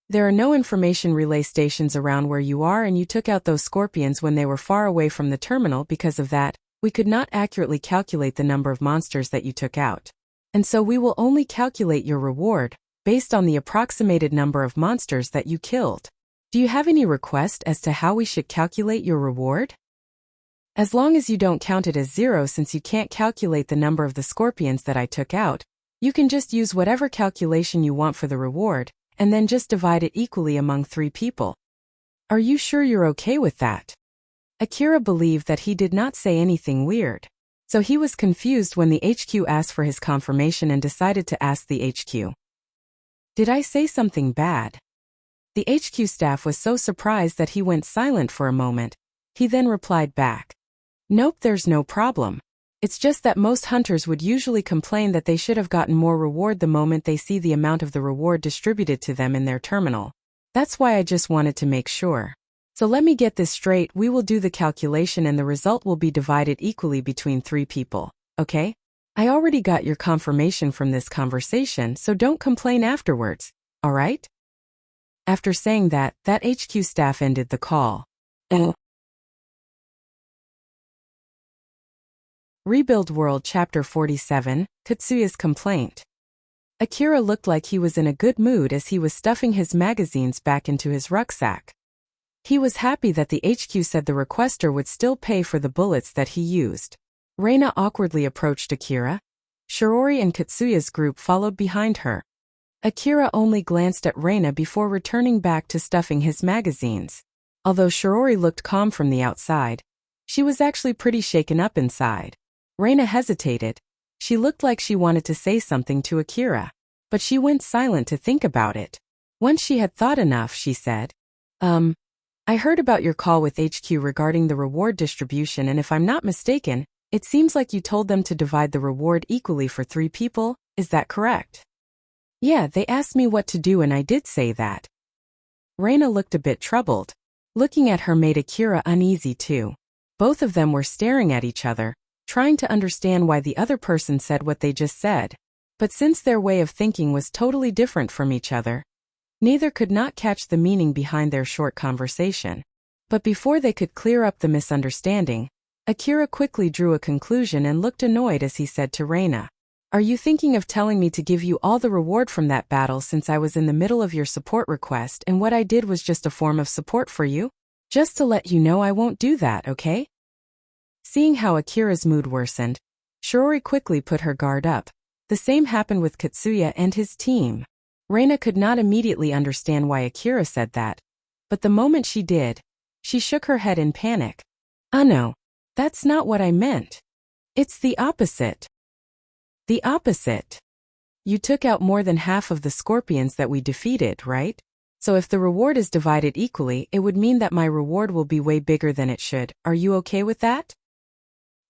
"There are no information relay stations around where you are, and you took out those scorpions when they were far away from the terminal. Because of that, we could not accurately calculate the number of monsters that you took out. And so we will only calculate your reward based on the approximated number of monsters that you killed. Do you have any request as to how we should calculate your reward?" "As long as you don't count it as 0, since you can't calculate the number of the scorpions that I took out, you can just use whatever calculation you want for the reward, and then just divide it equally among 3 people. Are you sure you're okay with that?" Akira believed that he did not say anything weird. So he was confused when the HQ asked for his confirmation and decided to ask the HQ. "Did I say something bad?" The HQ staff was so surprised that he went silent for a moment. He then replied back, "Nope, there's no problem. It's just that most hunters would usually complain that they should have gotten more reward the moment they see the amount of the reward distributed to them in their terminal. That's why I just wanted to make sure. So let me get this straight, we will do the calculation and the result will be divided equally between 3 people, okay? I already got your confirmation from this conversation, so don't complain afterwards, alright?" After saying that, HQ staff ended the call. Rebuild World Chapter 47, Tetsuya's Complaint. Akira looked like he was in a good mood as he was stuffing his magazines back into his rucksack. He was happy that the HQ said the requester would still pay for the bullets that he used. Reina awkwardly approached Akira. Shirori and Katsuya's group followed behind her. Akira only glanced at Reina before returning back to stuffing his magazines. Although Shirori looked calm from the outside, she was actually pretty shaken up inside. Reina hesitated. She looked like she wanted to say something to Akira, but she went silent to think about it. Once she had thought enough, she said, I heard about your call with HQ regarding the reward distribution, and if I'm not mistaken, it seems like you told them to divide the reward equally for 3 people, is that correct? Yeah, they asked me what to do and I did say that. Reina looked a bit troubled. Looking at her made Akira uneasy too. Both of them were staring at each other, trying to understand why the other person said what they just said. But since their way of thinking was totally different from each other, neither could not catch the meaning behind their short conversation. But before they could clear up the misunderstanding, Akira quickly drew a conclusion and looked annoyed as he said to Reina, "Are you thinking of telling me to give you all the reward from that battle since I was in the middle of your support request and what I did was just a form of support for you? Just to let you know I won't do that, okay?" Seeing how Akira's mood worsened, Shirori quickly put her guard up. The same happened with Katsuya and his team. Reina could not immediately understand why Akira said that, but the moment she did, she shook her head in panic. No, that's not what I meant. It's the opposite. The opposite. You took out more than half of the scorpions that we defeated, right? So if the reward is divided equally, it would mean that my reward will be way bigger than it should. Are you okay with that?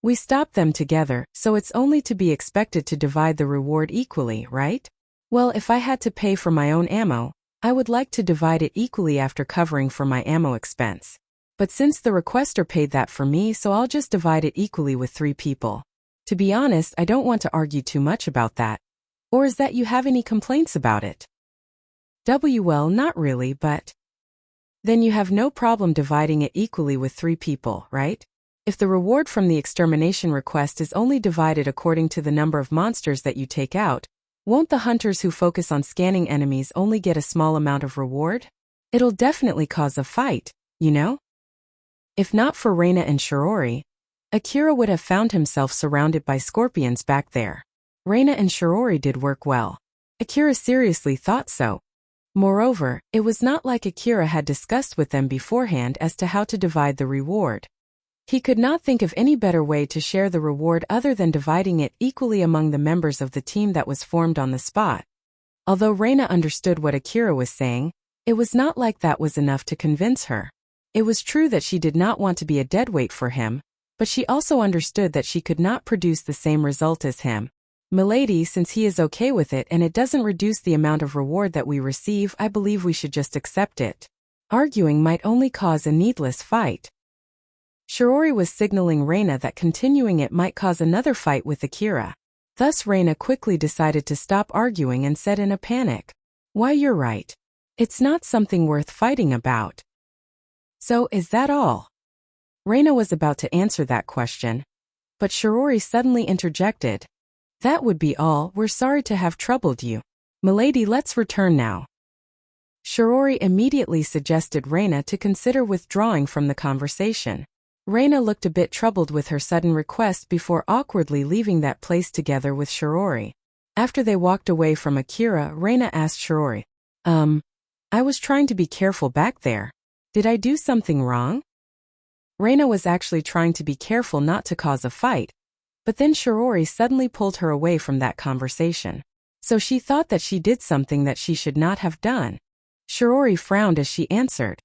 We stopped them together, so it's only to be expected to divide the reward equally, right? Well, if I had to pay for my own ammo, I would like to divide it equally after covering for my ammo expense. But since the requester paid that for me, so I'll just divide it equally with 3 people. To be honest, I don't want to argue too much about that. Or is that you have any complaints about it? Well, not really, but... Then you have no problem dividing it equally with 3 people, right? If the reward from the extermination request is only divided according to the number of monsters that you take out, won't the hunters who focus on scanning enemies only get a small amount of reward? It'll definitely cause a fight, you know? If not for Reina and Shirori, Akira would have found himself surrounded by scorpions back there. Reina and Shirori did work well. Akira seriously thought so. Moreover, it was not like Akira had discussed with them beforehand as to how to divide the reward. He could not think of any better way to share the reward other than dividing it equally among the members of the team that was formed on the spot. Although Reina understood what Akira was saying, it was not like that was enough to convince her. It was true that she did not want to be a deadweight for him, but she also understood that she could not produce the same result as him. "Milady, since he is okay with it and it doesn't reduce the amount of reward that we receive, I believe we should just accept it. Arguing might only cause a needless fight." Shirori was signaling Reina that continuing it might cause another fight with Akira. Thus Reina quickly decided to stop arguing and said in a panic, "Why, you're right. It's not something worth fighting about." "So, is that all?" Reina was about to answer that question, but Shirori suddenly interjected. "That would be all. We're sorry to have troubled you. Milady, let's return now." Shirori immediately suggested Reina to consider withdrawing from the conversation. Reina looked a bit troubled with her sudden request before awkwardly leaving that place together with Shirori. After they walked away from Akira, Reina asked Shirori, I was trying to be careful back there. Did I do something wrong?" Reina was actually trying to be careful not to cause a fight, but then Shirori suddenly pulled her away from that conversation. So she thought that she did something that she should not have done. Shirori frowned as she answered,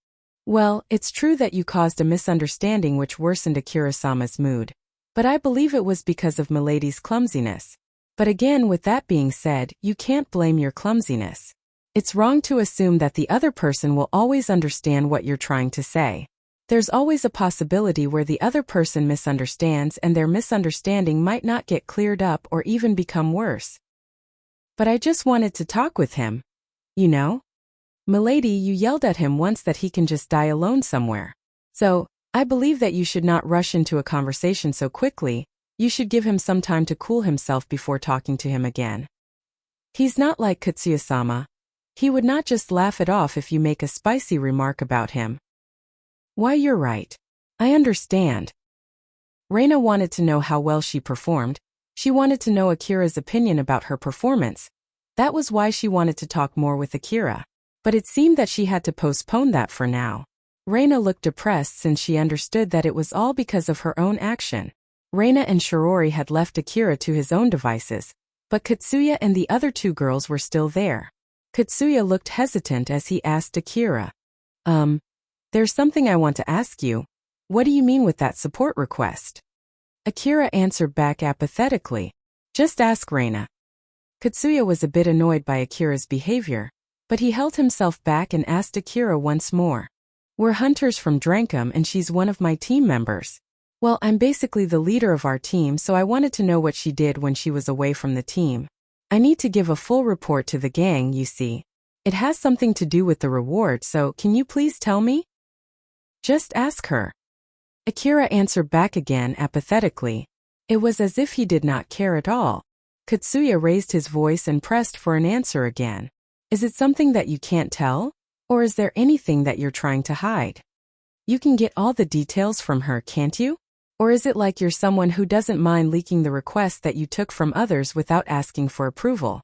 "Well, it's true that you caused a misunderstanding which worsened Akira-sama's mood, but I believe it was because of Milady's clumsiness. But again, with that being said, you can't blame your clumsiness. It's wrong to assume that the other person will always understand what you're trying to say. There's always a possibility where the other person misunderstands and their misunderstanding might not get cleared up or even become worse. But I just wanted to talk with him. You know? Milady, you yelled at him once that he can just die alone somewhere. So, I believe that you should not rush into a conversation so quickly. You should give him some time to cool himself before talking to him again. He's not like Katsuya-sama. He would not just laugh it off if you make a spicy remark about him." "Why, you're right. I understand." Reina wanted to know how well she performed. She wanted to know Akira's opinion about her performance. That was why she wanted to talk more with Akira. But it seemed that she had to postpone that for now. Reina looked depressed since she understood that it was all because of her own action. Reina and Shirori had left Akira to his own devices, but Katsuya and the other two girls were still there. Katsuya looked hesitant as he asked Akira. There's something I want to ask you. What do you mean with that support request? Akira answered back apathetically. Just ask Reina. Katsuya was a bit annoyed by Akira's behavior, but he held himself back and asked Akira once more. We're hunters from Drankum and she's one of my team members. Well, I'm basically the leader of our team, so I wanted to know what she did when she was away from the team. I need to give a full report to the gang, you see. It has something to do with the reward, so can you please tell me? Just ask her. Akira answered back again apathetically. It was as if he did not care at all. Katsuya raised his voice and pressed for an answer again. Is it something that you can't tell? Or is there anything that you're trying to hide? You can get all the details from her, can't you? Or is it like you're someone who doesn't mind leaking the request that you took from others without asking for approval?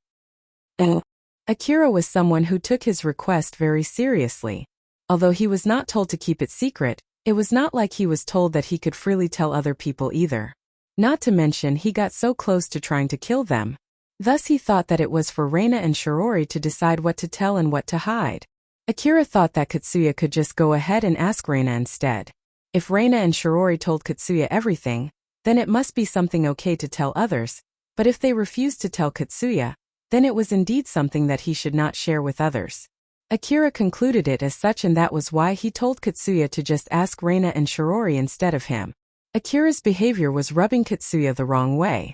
Akira was someone who took his request very seriously. Although he was not told to keep it secret, it was not like he was told that he could freely tell other people either. Not to mention he got so close to trying to kill them. Thus he thought that it was for Reina and Shirori to decide what to tell and what to hide. Akira thought that Katsuya could just go ahead and ask Reina instead. If Reina and Shirori told Katsuya everything, then it must be something okay to tell others, but if they refused to tell Katsuya, then it was indeed something that he should not share with others. Akira concluded it as such, and that was why he told Katsuya to just ask Reina and Shirori instead of him. Akira's behavior was rubbing Katsuya the wrong way.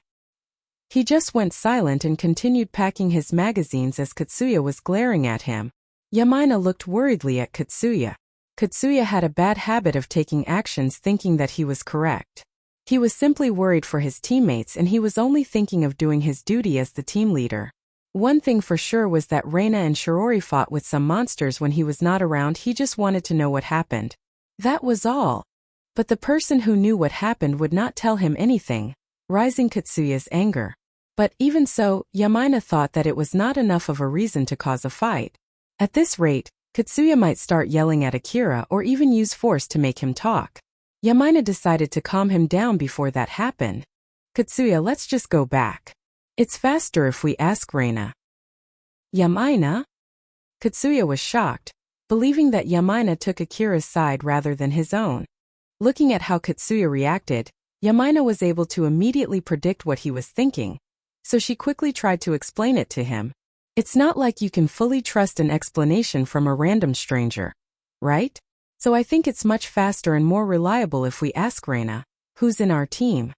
He just went silent and continued packing his magazines as Katsuya was glaring at him. Yamaina looked worriedly at Katsuya. Katsuya had a bad habit of taking actions thinking that he was correct. He was simply worried for his teammates and he was only thinking of doing his duty as the team leader. One thing for sure was that Reina and Shirori fought with some monsters when he was not around. He just wanted to know what happened. That was all. But the person who knew what happened would not tell him anything, rising Katsuya's anger. But even so, Yamaina thought that it was not enough of a reason to cause a fight. At this rate, Katsuya might start yelling at Akira or even use force to make him talk. Yamaina decided to calm him down before that happened. Katsuya, let's just go back. It's faster if we ask Reina. Yamaina? Katsuya was shocked, believing that Yamaina took Akira's side rather than his own. Looking at how Katsuya reacted, Yamaina was able to immediately predict what he was thinking, so she quickly tried to explain it to him. It's not like you can fully trust an explanation from a random stranger, right? So I think it's much faster and more reliable if we ask Reina, who's in our team.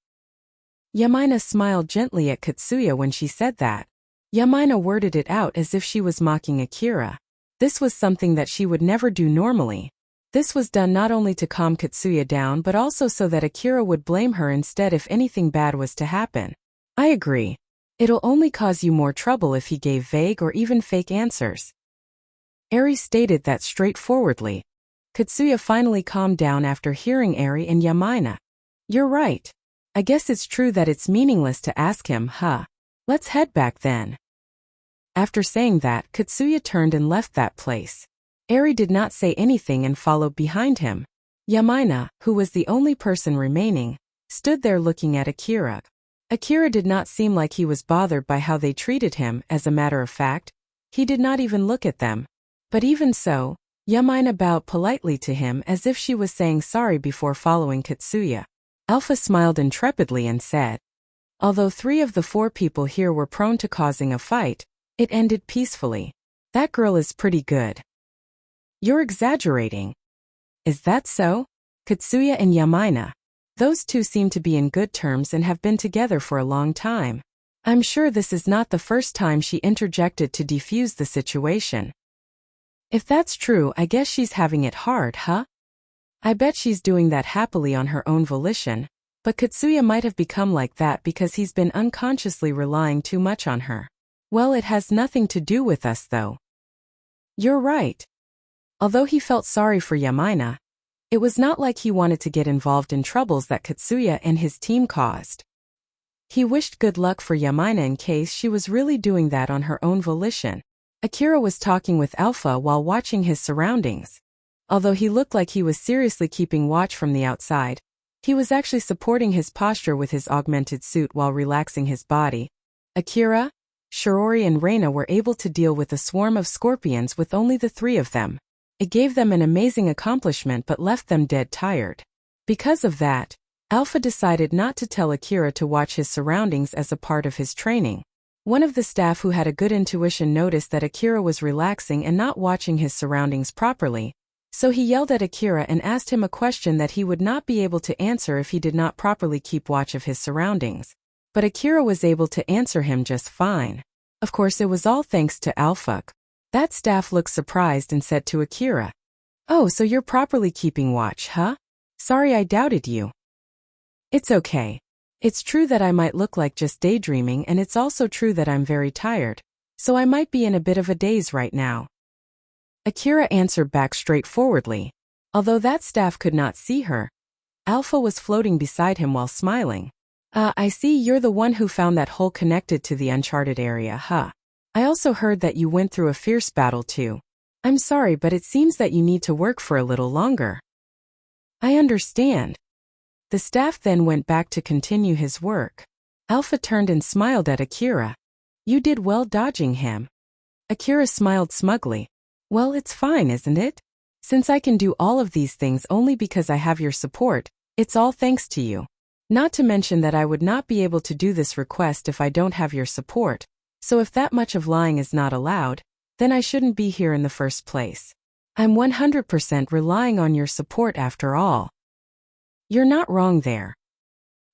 Yamaina smiled gently at Katsuya when she said that. Yamaina worded it out as if she was mocking Akira. This was something that she would never do normally. This was done not only to calm Katsuya down but also so that Akira would blame her instead if anything bad was to happen. I agree. It'll only cause you more trouble if he gave vague or even fake answers. Eri stated that straightforwardly. Katsuya finally calmed down after hearing Eri and Yamaina. You're right. I guess it's true that it's meaningless to ask him, huh? Let's head back then. After saying that, Katsuya turned and left that place. Eri did not say anything and followed behind him. Yamaina, who was the only person remaining, stood there looking at Akira. Akira did not seem like he was bothered by how they treated him. As a matter of fact, he did not even look at them. But even so, Yamaina bowed politely to him as if she was saying sorry before following Katsuya. Alpha smiled intrepidly and said, although 3 of the 4 people here were prone to causing a fight, it ended peacefully. That girl is pretty good. You're exaggerating. Is that so? Katsuya and Yamaina. Those two seem to be in good terms and have been together for a long time. I'm sure this is not the first time she interjected to defuse the situation. If that's true, I guess she's having it hard, huh? I bet she's doing that happily on her own volition, but Katsuya might have become like that because he's been unconsciously relying too much on her. Well, it has nothing to do with us though. You're right. Although he felt sorry for Yamaina, It was not like he wanted to get involved in troubles that Katsuya and his team caused. He wished good luck for Yamaina in case she was really doing that on her own volition. Akira was talking with Alpha while watching his surroundings. Although he looked like he was seriously keeping watch from the outside, he was actually supporting his posture with his augmented suit while relaxing his body. Akira, Shirori and Reina were able to deal with a swarm of scorpions with only the three of them. It gave them an amazing accomplishment but left them dead tired. Because of that, Alpha decided not to tell Akira to watch his surroundings as a part of his training. One of the staff who had a good intuition noticed that Akira was relaxing and not watching his surroundings properly, so he yelled at Akira and asked him a question that he would not be able to answer if he did not properly keep watch of his surroundings. But Akira was able to answer him just fine. Of course, it was all thanks to Alpha. That staff looked surprised and said to Akira, "Oh, so you're properly keeping watch, huh? Sorry I doubted you." "It's okay. It's true that I might look like just daydreaming, and it's also true that I'm very tired, so I might be in a bit of a daze right now." Akira answered back straightforwardly. Although that staff could not see her, Alpha was floating beside him while smiling. I see you're the one who found that hole connected to the uncharted area, huh? I also heard that you went through a fierce battle too. I'm sorry, but it seems that you need to work for a little longer." "I understand." The staff then went back to continue his work. Alpha turned and smiled at Akira. "You did well dodging him." Akira smiled smugly. "Well, it's fine, isn't it? Since I can do all of these things only because I have your support, it's all thanks to you. Not to mention that I would not be able to do this request if I don't have your support, so if that much of lying is not allowed, then I shouldn't be here in the first place. I'm 100% relying on your support after all." You're not wrong there.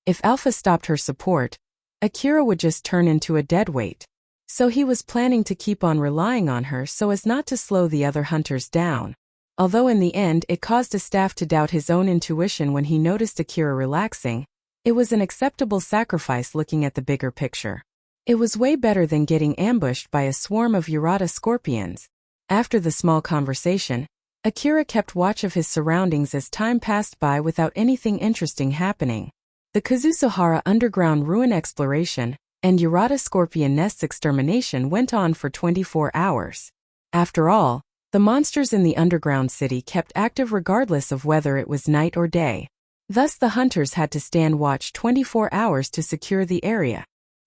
If Alpha stopped her support, Akira would just turn into a deadweight. So he was planning to keep on relying on her so as not to slow the other hunters down. Although in the end it caused a staff to doubt his own intuition when he noticed Akira relaxing, it was an acceptable sacrifice looking at the bigger picture. It was way better than getting ambushed by a swarm of Urata scorpions. After the small conversation, Akira kept watch of his surroundings as time passed by without anything interesting happening. The Kazusuhara underground ruin exploration and Urata scorpion nests extermination went on for 24 hours. After all, the monsters in the underground city kept active regardless of whether it was night or day. Thus the hunters had to stand watch 24 hours to secure the area.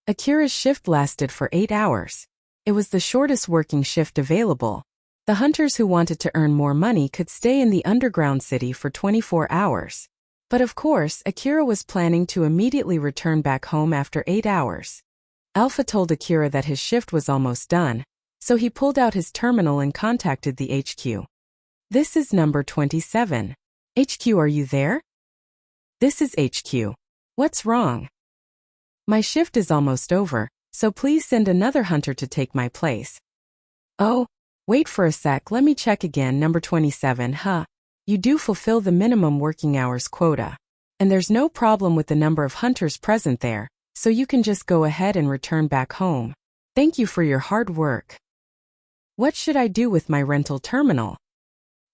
Akira's shift lasted for 8 hours. It was the shortest working shift available. The hunters who wanted to earn more money could stay in the underground city for 24 hours. But of course, Akira was planning to immediately return back home after 8 hours. Alpha told Akira that his shift was almost done, so he pulled out his terminal and contacted the HQ. "This is number 27. HQ, are you there?" "This is HQ. What's wrong?" "My shift is almost over, so please send another hunter to take my place." "Oh, wait for a sec, let me check again. Number 27, huh? You do fulfill the minimum working hours quota. And there's no problem with the number of hunters present there, so you can just go ahead and return back home. Thank you for your hard work." "What should I do with my rental terminal?"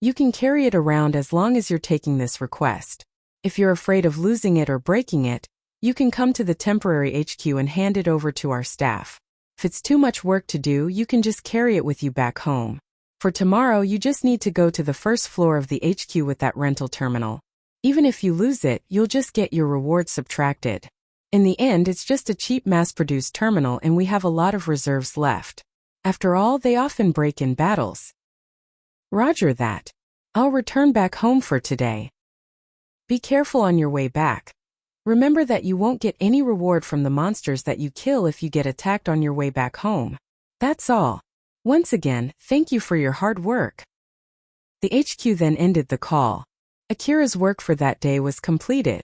"You can carry it around as long as you're taking this request. If you're afraid of losing it or breaking it, you can come to the temporary HQ and hand it over to our staff. If it's too much work to do, you can just carry it with you back home. For tomorrow, you just need to go to the first floor of the HQ with that rental terminal. Even if you lose it, you'll just get your reward subtracted. In the end, it's just a cheap mass-produced terminal and we have a lot of reserves left. After all, they often break in battles." "Roger that. I'll return back home for today. Be careful on your way back. Remember that you won't get any reward from the monsters that you kill if you get attacked on your way back home. That's all. Once again, thank you for your hard work." The HQ then ended the call. Akira's work for that day was completed.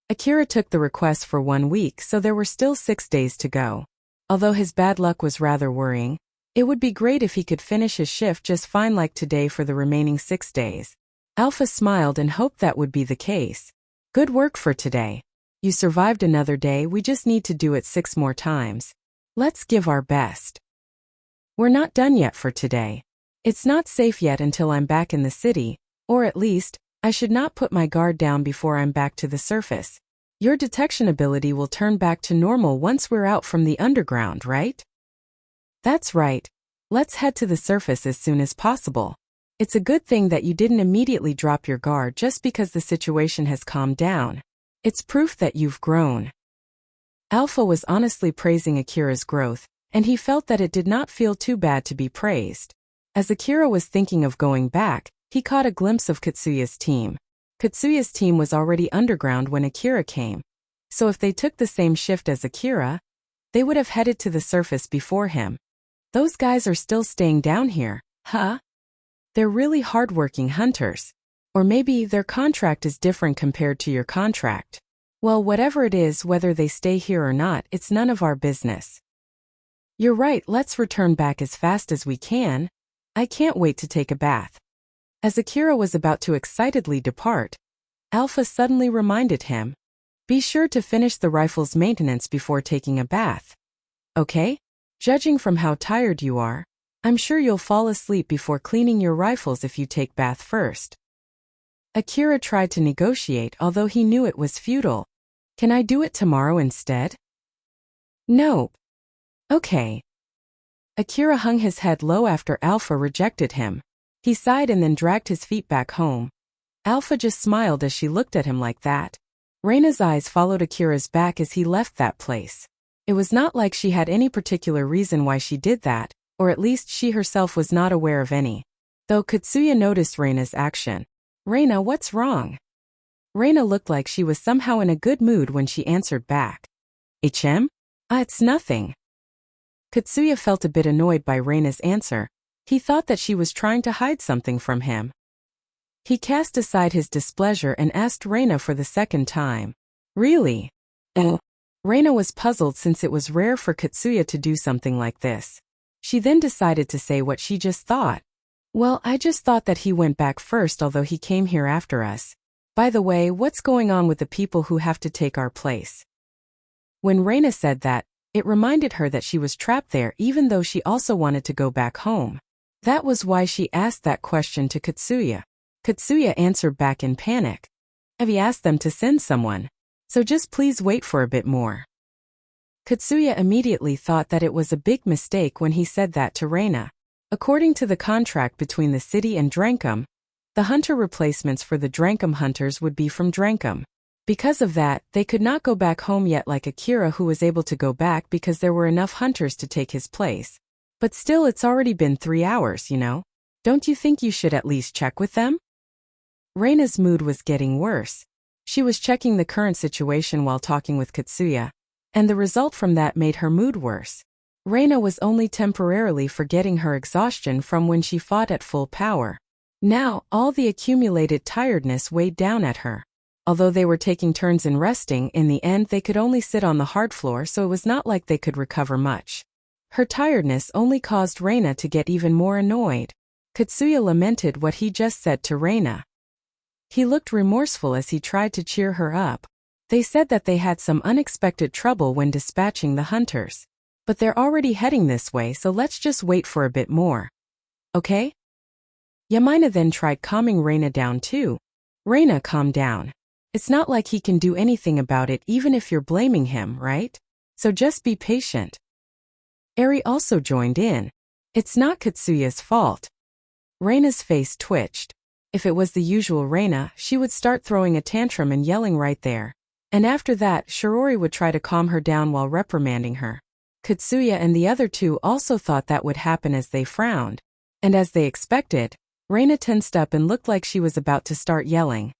Akira took the request for 1 week, so there were still 6 days to go. Although his bad luck was rather worrying, it would be great if he could finish his shift just fine like today for the remaining 6 days. Alpha smiled and hoped that would be the case. "Good work for today. You survived another day, we just need to do it 6 more times. Let's give our best. We're not done yet for today. It's not safe yet until I'm back in the city, or at least, I should not put my guard down before I'm back to the surface. Your detection ability will turn back to normal once we're out from the underground, right? That's right. Let's head to the surface as soon as possible. It's a good thing that you didn't immediately drop your guard just because the situation has calmed down. It's proof that you've grown. Alpha was honestly praising Akira's growth, and he felt that it did not feel too bad to be praised. As Akira was thinking of going back, he caught a glimpse of Katsuya's team. Katsuya's team was already underground when Akira came, so if they took the same shift as Akira, they would have headed to the surface before him. Those guys are still staying down here, huh? They're really hardworking hunters. Or maybe their contract is different compared to your contract. Well, whatever it is, whether they stay here or not, it's none of our business. You're right, let's return back as fast as we can. I can't wait to take a bath. As Akira was about to excitedly depart, Alpha suddenly reminded him, be sure to finish the rifle's maintenance before taking a bath. Okay? Judging from how tired you are, I'm sure you'll fall asleep before cleaning your rifles if you take bath first. Akira tried to negotiate, although he knew it was futile. Can I do it tomorrow instead? Nope. Okay. Akira hung his head low after Alpha rejected him. He sighed and then dragged his feet back home. Alpha just smiled as she looked at him like that. Reina's eyes followed Akira's back as he left that place. It was not like she had any particular reason why she did that, or at least she herself was not aware of any. Though Katsuya noticed Reina's action. Reina, what's wrong? Reina looked like she was somehow in a good mood when she answered back. HM? It's nothing. Katsuya felt a bit annoyed by Reina's answer. He thought that she was trying to hide something from him. He cast aside his displeasure and asked Reina for the second time. Really? Reina was puzzled since it was rare for Katsuya to do something like this. She then decided to say what she just thought. Well, I just thought that he went back first, although he came here after us. By the way, what's going on with the people who have to take our place? When Reina said that, it reminded her that she was trapped there even though she also wanted to go back home. That was why she asked that question to Katsuya. Katsuya answered back in panic. Have you asked them to send someone? So just please wait for a bit more. Katsuya immediately thought that it was a big mistake when he said that to Reina. According to the contract between the city and Drankum, the hunter replacements for the Drankum hunters would be from Drankum. Because of that, they could not go back home yet like Akira, who was able to go back because there were enough hunters to take his place. But still, it's already been 3 hours, you know? Don't you think you should at least check with them? Reina's mood was getting worse. She was checking the current situation while talking with Katsuya, and the result from that made her mood worse. Reina was only temporarily forgetting her exhaustion from when she fought at full power. Now, all the accumulated tiredness weighed down at her. Although they were taking turns in resting, in the end they could only sit on the hard floor, so it was not like they could recover much. Her tiredness only caused Reina to get even more annoyed. Katsuya lamented what he just said to Reina. He looked remorseful as he tried to cheer her up. They said that they had some unexpected trouble when dispatching the hunters. But they're already heading this way, so let's just wait for a bit more. Okay? Yamaina then tried calming Reina down too. Reina, calm down. It's not like he can do anything about it even if you're blaming him, right? So just be patient. Eri also joined in. It's not Katsuya's fault. Reina's face twitched. If it was the usual Reina, she would start throwing a tantrum and yelling right there. And after that, Shirori would try to calm her down while reprimanding her. Katsuya and the other two also thought that would happen as they frowned. And as they expected, Reina tensed up and looked like she was about to start yelling.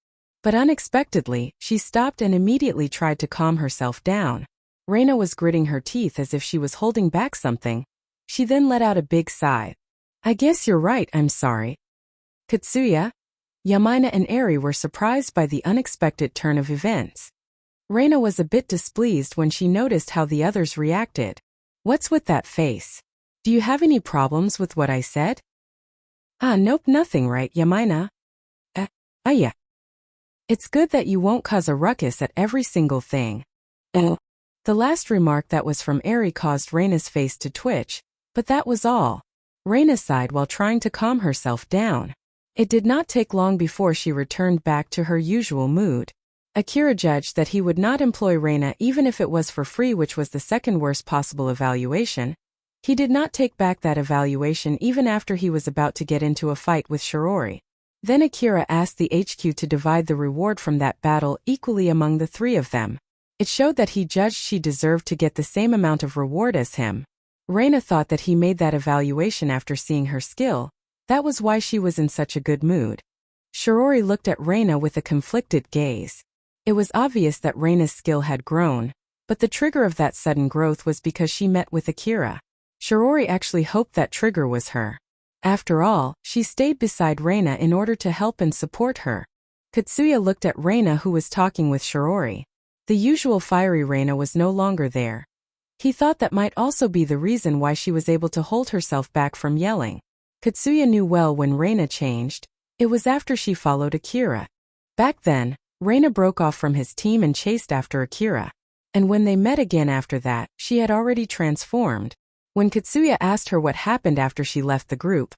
But unexpectedly, she stopped and immediately tried to calm herself down. Reina was gritting her teeth as if she was holding back something. She then let out a big sigh. I guess you're right, I'm sorry. Katsuya, Yamaina and Eri were surprised by the unexpected turn of events. Reina was a bit displeased when she noticed how the others reacted. What's with that face? Do you have any problems with what I said? Nope, nothing, right, Yamaina? Yeah. It's good that you won't cause a ruckus at every single thing. The last remark that was from Eri caused Reina's face to twitch, but that was all. Reina sighed while trying to calm herself down. It did not take long before she returned back to her usual mood. Akira judged that he would not employ Reina even if it was for free, which was the second worst possible evaluation. He did not take back that evaluation even after he was about to get into a fight with Shirori. Then Akira asked the HQ to divide the reward from that battle equally among the three of them. It showed that he judged she deserved to get the same amount of reward as him. Reina thought that he made that evaluation after seeing her skill. That was why she was in such a good mood. Shirori looked at Reina with a conflicted gaze. It was obvious that Reina's skill had grown, but the trigger of that sudden growth was because she met with Akira. Shirori actually hoped that trigger was her. After all, she stayed beside Reina in order to help and support her. Katsuya looked at Reina, who was talking with Shirori. The usual fiery Reina was no longer there. He thought that might also be the reason why she was able to hold herself back from yelling. Katsuya knew well when Reina changed. It was after she followed Akira. Back then, Reina broke off from his team and chased after Akira. And when they met again after that, she had already transformed. When Katsuya asked her what happened after she left the group,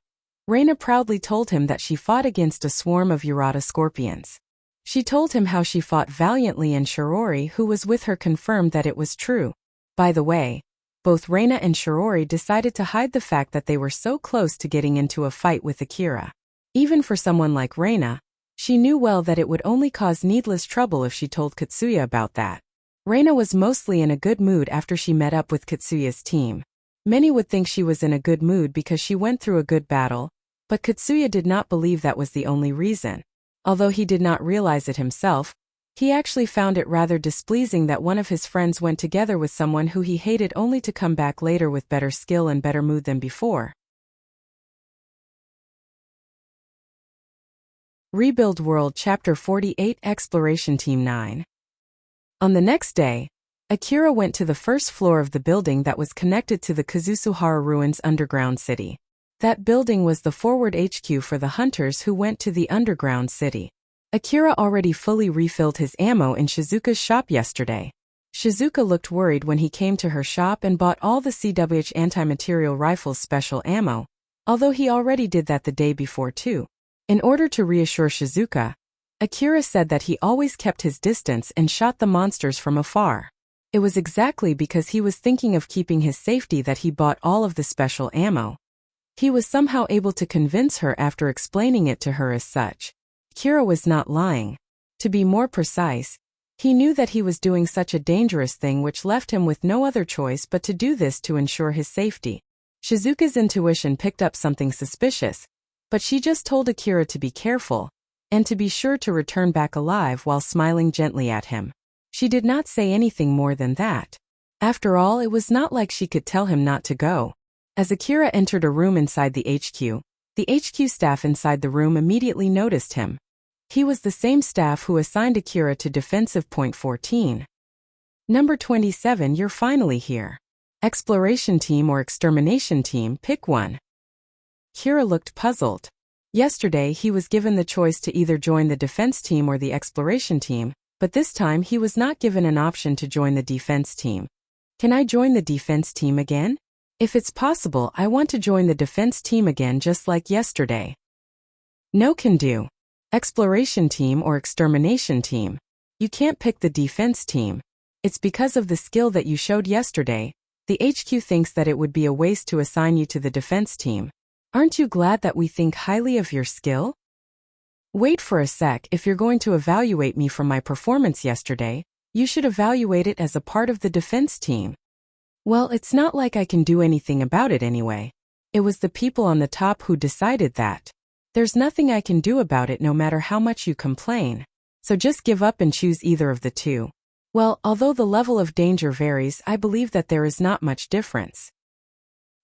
Reina proudly told him that she fought against a swarm of Urata scorpions. She told him how she fought valiantly, and Shirori, who was with her, confirmed that it was true. By the way, both Reina and Shirori decided to hide the fact that they were so close to getting into a fight with Akira. Even for someone like Reina, she knew well that it would only cause needless trouble if she told Katsuya about that. Reina was mostly in a good mood after she met up with Katsuya's team. Many would think she was in a good mood because she went through a good battle, but Katsuya did not believe that was the only reason. Although he did not realize it himself, he actually found it rather displeasing that one of his friends went together with someone who he hated only to come back later with better skill and better mood than before. Rebuild World Chapter 48 Exploration Team 9. On the next day, Akira went to the first floor of the building that was connected to the Kazusuhara Ruins underground city. That building was the forward HQ for the hunters who went to the underground city. Akira already fully refilled his ammo in Shizuka's shop yesterday. Shizuka looked worried when he came to her shop and bought all the CWH anti-material rifles special ammo, although he already did that the day before too. In order to reassure Shizuka, Akira said that he always kept his distance and shot the monsters from afar. It was exactly because he was thinking of keeping his safety that he bought all of the special ammo. He was somehow able to convince her after explaining it to her as such. Akira was not lying. To be more precise, he knew that he was doing such a dangerous thing, which left him with no other choice but to do this to ensure his safety. Shizuka's intuition picked up something suspicious, but she just told Akira to be careful, and to be sure to return back alive while smiling gently at him. She did not say anything more than that. After all, it was not like she could tell him not to go. As Akira entered a room inside the HQ staff inside the room immediately noticed him. He was the same staff who assigned Akira to Defensive Point 14. Number 27, you're finally here. Exploration Team or Extermination Team, pick one. Akira looked puzzled. Yesterday he was given the choice to either join the defense team or the exploration team, but this time he was not given an option to join the defense team. Can I join the defense team again? If it's possible, I want to join the defense team again just like yesterday. No, can do. Exploration team or extermination team. You can't pick the defense team. It's because of the skill that you showed yesterday. The HQ thinks that it would be a waste to assign you to the defense team. Aren't you glad that we think highly of your skill? Wait for a sec. If you're going to evaluate me from my performance yesterday, you should evaluate it as a part of the defense team. Well, it's not like I can do anything about it anyway. It was the people on the top who decided that. There's nothing I can do about it no matter how much you complain. So just give up and choose either of the two. Well, although the level of danger varies, I believe that there is not much difference.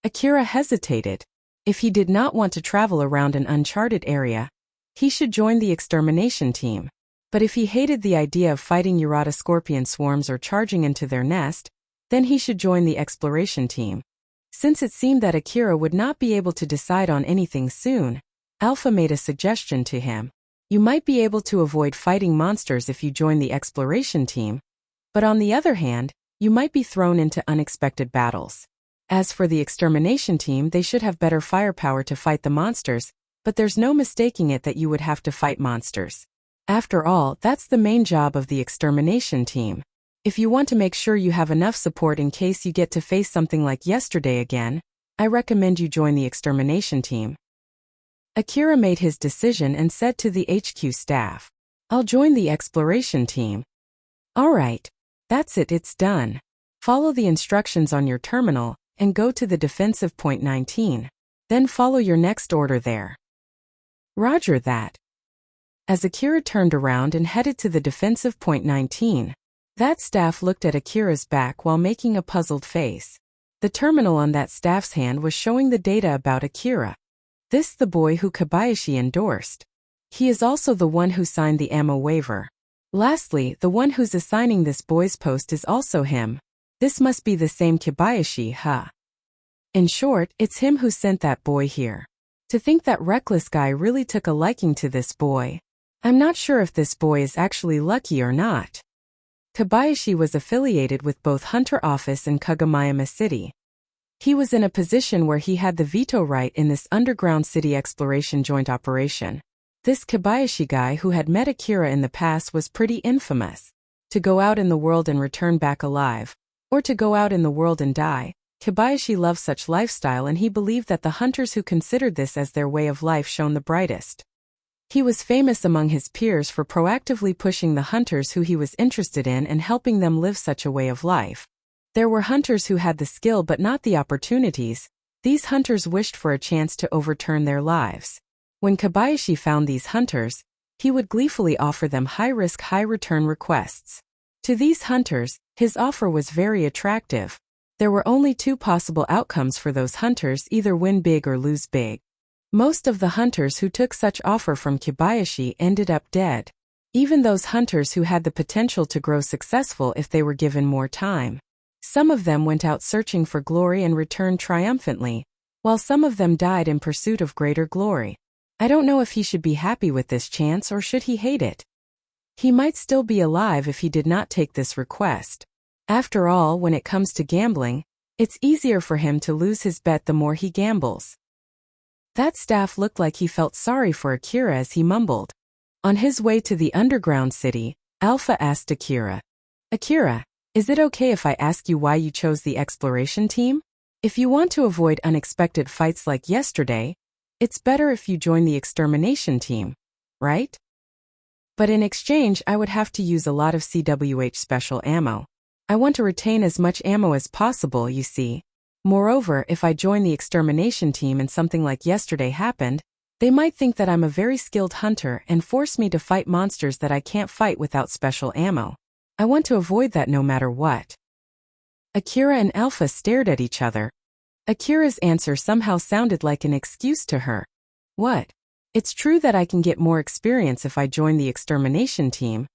Akira hesitated. If he did not want to travel around an uncharted area, he should join the extermination team. But if he hated the idea of fighting Urata scorpion swarms or charging into their nest, then he should join the exploration team. Since it seemed that Akira would not be able to decide on anything soon, Alpha made a suggestion to him. You might be able to avoid fighting monsters if you join the exploration team, but on the other hand, you might be thrown into unexpected battles. As for the extermination team, they should have better firepower to fight the monsters, but there's no mistaking it that you would have to fight monsters. After all, that's the main job of the extermination team. If you want to make sure you have enough support in case you get to face something like yesterday again, I recommend you join the extermination team. Akira made his decision and said to the HQ staff, "I'll join the exploration team." "Alright. That's it, it's done. Follow the instructions on your terminal and go to the defensive point 19. Then follow your next order there." Roger that. As Akira turned around and headed to the defensive point 19, that staff looked at Akira's back while making a puzzled face. The terminal on that staff's hand was showing the data about Akira. This the boy who Kobayashi endorsed. He is also the one who signed the ammo waiver. Lastly, the one who's assigning this boy's post is also him. This must be the same Kobayashi, huh? In short, it's him who sent that boy here. To think that reckless guy really took a liking to this boy. I'm not sure if this boy is actually lucky or not. Kobayashi was affiliated with both Hunter Office and Kagomayama City. He was in a position where he had the veto right in this underground city exploration joint operation. This Kobayashi guy who had met Akira in the past was pretty infamous. To go out in the world and return back alive, or to go out in the world and die, Kobayashi loved such lifestyle, and he believed that the hunters who considered this as their way of life shone the brightest. He was famous among his peers for proactively pushing the hunters who he was interested in and helping them live such a way of life. There were hunters who had the skill but not the opportunities. These hunters wished for a chance to overturn their lives. When Kobayashi found these hunters, he would gleefully offer them high-risk, high-return requests. To these hunters, his offer was very attractive. There were only two possible outcomes for those hunters: either win big or lose big. Most of the hunters who took such offer from Kobayashi ended up dead. Even those hunters who had the potential to grow successful if they were given more time. Some of them went out searching for glory and returned triumphantly, while some of them died in pursuit of greater glory. I don't know if he should be happy with this chance or should he hate it. He might still be alive if he did not take this request. After all, when it comes to gambling, it's easier for him to lose his bet the more he gambles. That staff looked like he felt sorry for Akira as he mumbled. On his way to the underground city, Alpha asked Akira, "Akira, is it okay if I ask you why you chose the exploration team? If you want to avoid unexpected fights like yesterday, it's better if you join the extermination team, right? But in exchange, I would have to use a lot of CWH special ammo. I want to retain as much ammo as possible, you see. Moreover, if I join the extermination team and something like yesterday happened, they might think that I'm a very skilled hunter and force me to fight monsters that I can't fight without special ammo. I want to avoid that no matter what." Akira and Alpha stared at each other. Akira's answer somehow sounded like an excuse to her. "What? It's true that I can get more experience if I join the extermination team,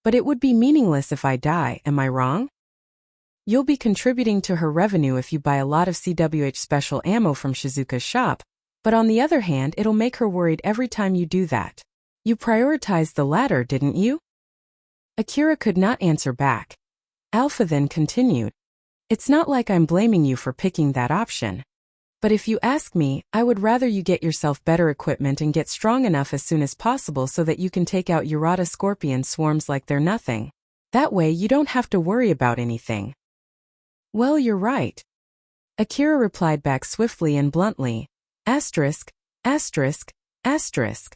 but it would be meaningless if I die, am I wrong? You'll be contributing to her revenue if you buy a lot of CWH special ammo from Shizuka's shop, but on the other hand, it'll make her worried every time you do that. You prioritized the latter, didn't you?" Akira could not answer back. Alpha then continued, "It's not like I'm blaming you for picking that option. But if you ask me, I would rather you get yourself better equipment and get strong enough as soon as possible so that you can take out Urata scorpion swarms like they're nothing. That way you don't have to worry about anything." "Well, you're right." Akira replied back swiftly and bluntly. Asterisk, asterisk, asterisk.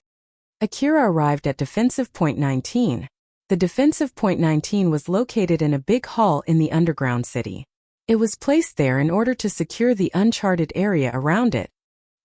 Akira arrived at defensive point 19. The defensive point 19 was located in a big hall in the underground city. It was placed there in order to secure the uncharted area around it.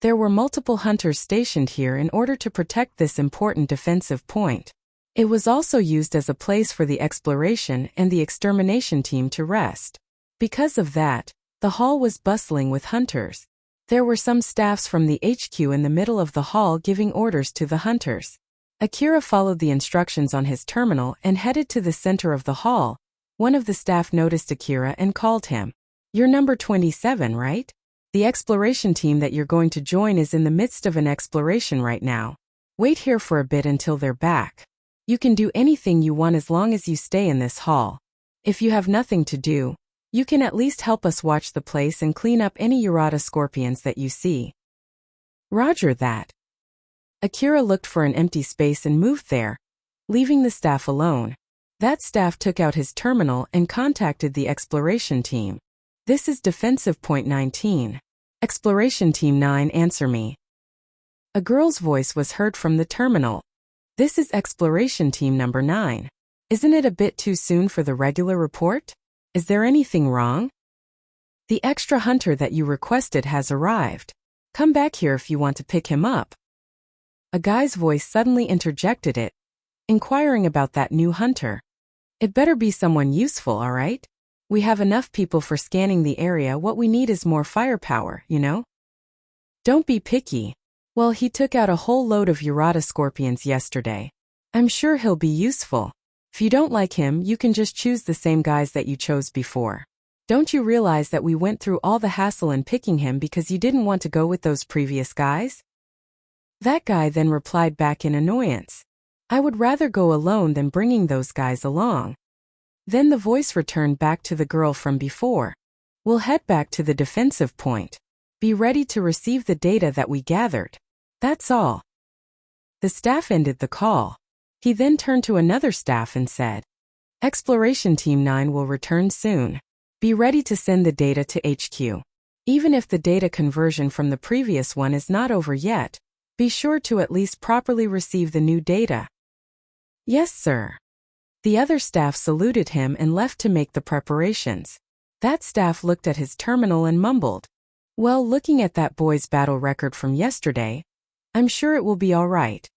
There were multiple hunters stationed here in order to protect this important defensive point. It was also used as a place for the exploration and the extermination team to rest. Because of that, the hall was bustling with hunters. There were some staffs from the HQ in the middle of the hall giving orders to the hunters. Akira followed the instructions on his terminal and headed to the center of the hall. One of the staff noticed Akira and called him. "You're number 27, right? The exploration team that you're going to join is in the midst of an exploration right now. Wait here for a bit until they're back. You can do anything you want as long as you stay in this hall. If you have nothing to do, you can at least help us watch the place and clean up any Urata scorpions that you see." Roger that. Akira looked for an empty space and moved there, leaving the staff alone. That staff took out his terminal and contacted the exploration team. This is defensive point 19. Exploration team 9, answer me. A girl's voice was heard from the terminal. This is exploration team number 9. Isn't it a bit too soon for the regular report? Is there anything wrong? The extra hunter that you requested has arrived. Come back here if you want to pick him up. A guy's voice suddenly interjected it, inquiring about that new hunter. It better be someone useful, all right? We have enough people for scanning the area. What we need is more firepower, you know? Don't be picky. Well, he took out a whole load of Urata scorpions yesterday. I'm sure he'll be useful. If you don't like him, you can just choose the same guys that you chose before. Don't you realize that we went through all the hassle in picking him because you didn't want to go with those previous guys? That guy then replied back in annoyance. I would rather go alone than bringing those guys along. Then the voice returned back to the girl from before. We'll head back to the defensive point. Be ready to receive the data that we gathered. That's all. The staff ended the call. He then turned to another staff and said, Exploration Team 9 will return soon. Be ready to send the data to HQ. Even if the data conversion from the previous one is not over yet, be sure to at least properly receive the new data. Yes, sir. The other staff saluted him and left to make the preparations. That staff looked at his terminal and mumbled, well, looking at that boy's battle record from yesterday, I'm sure it will be all right.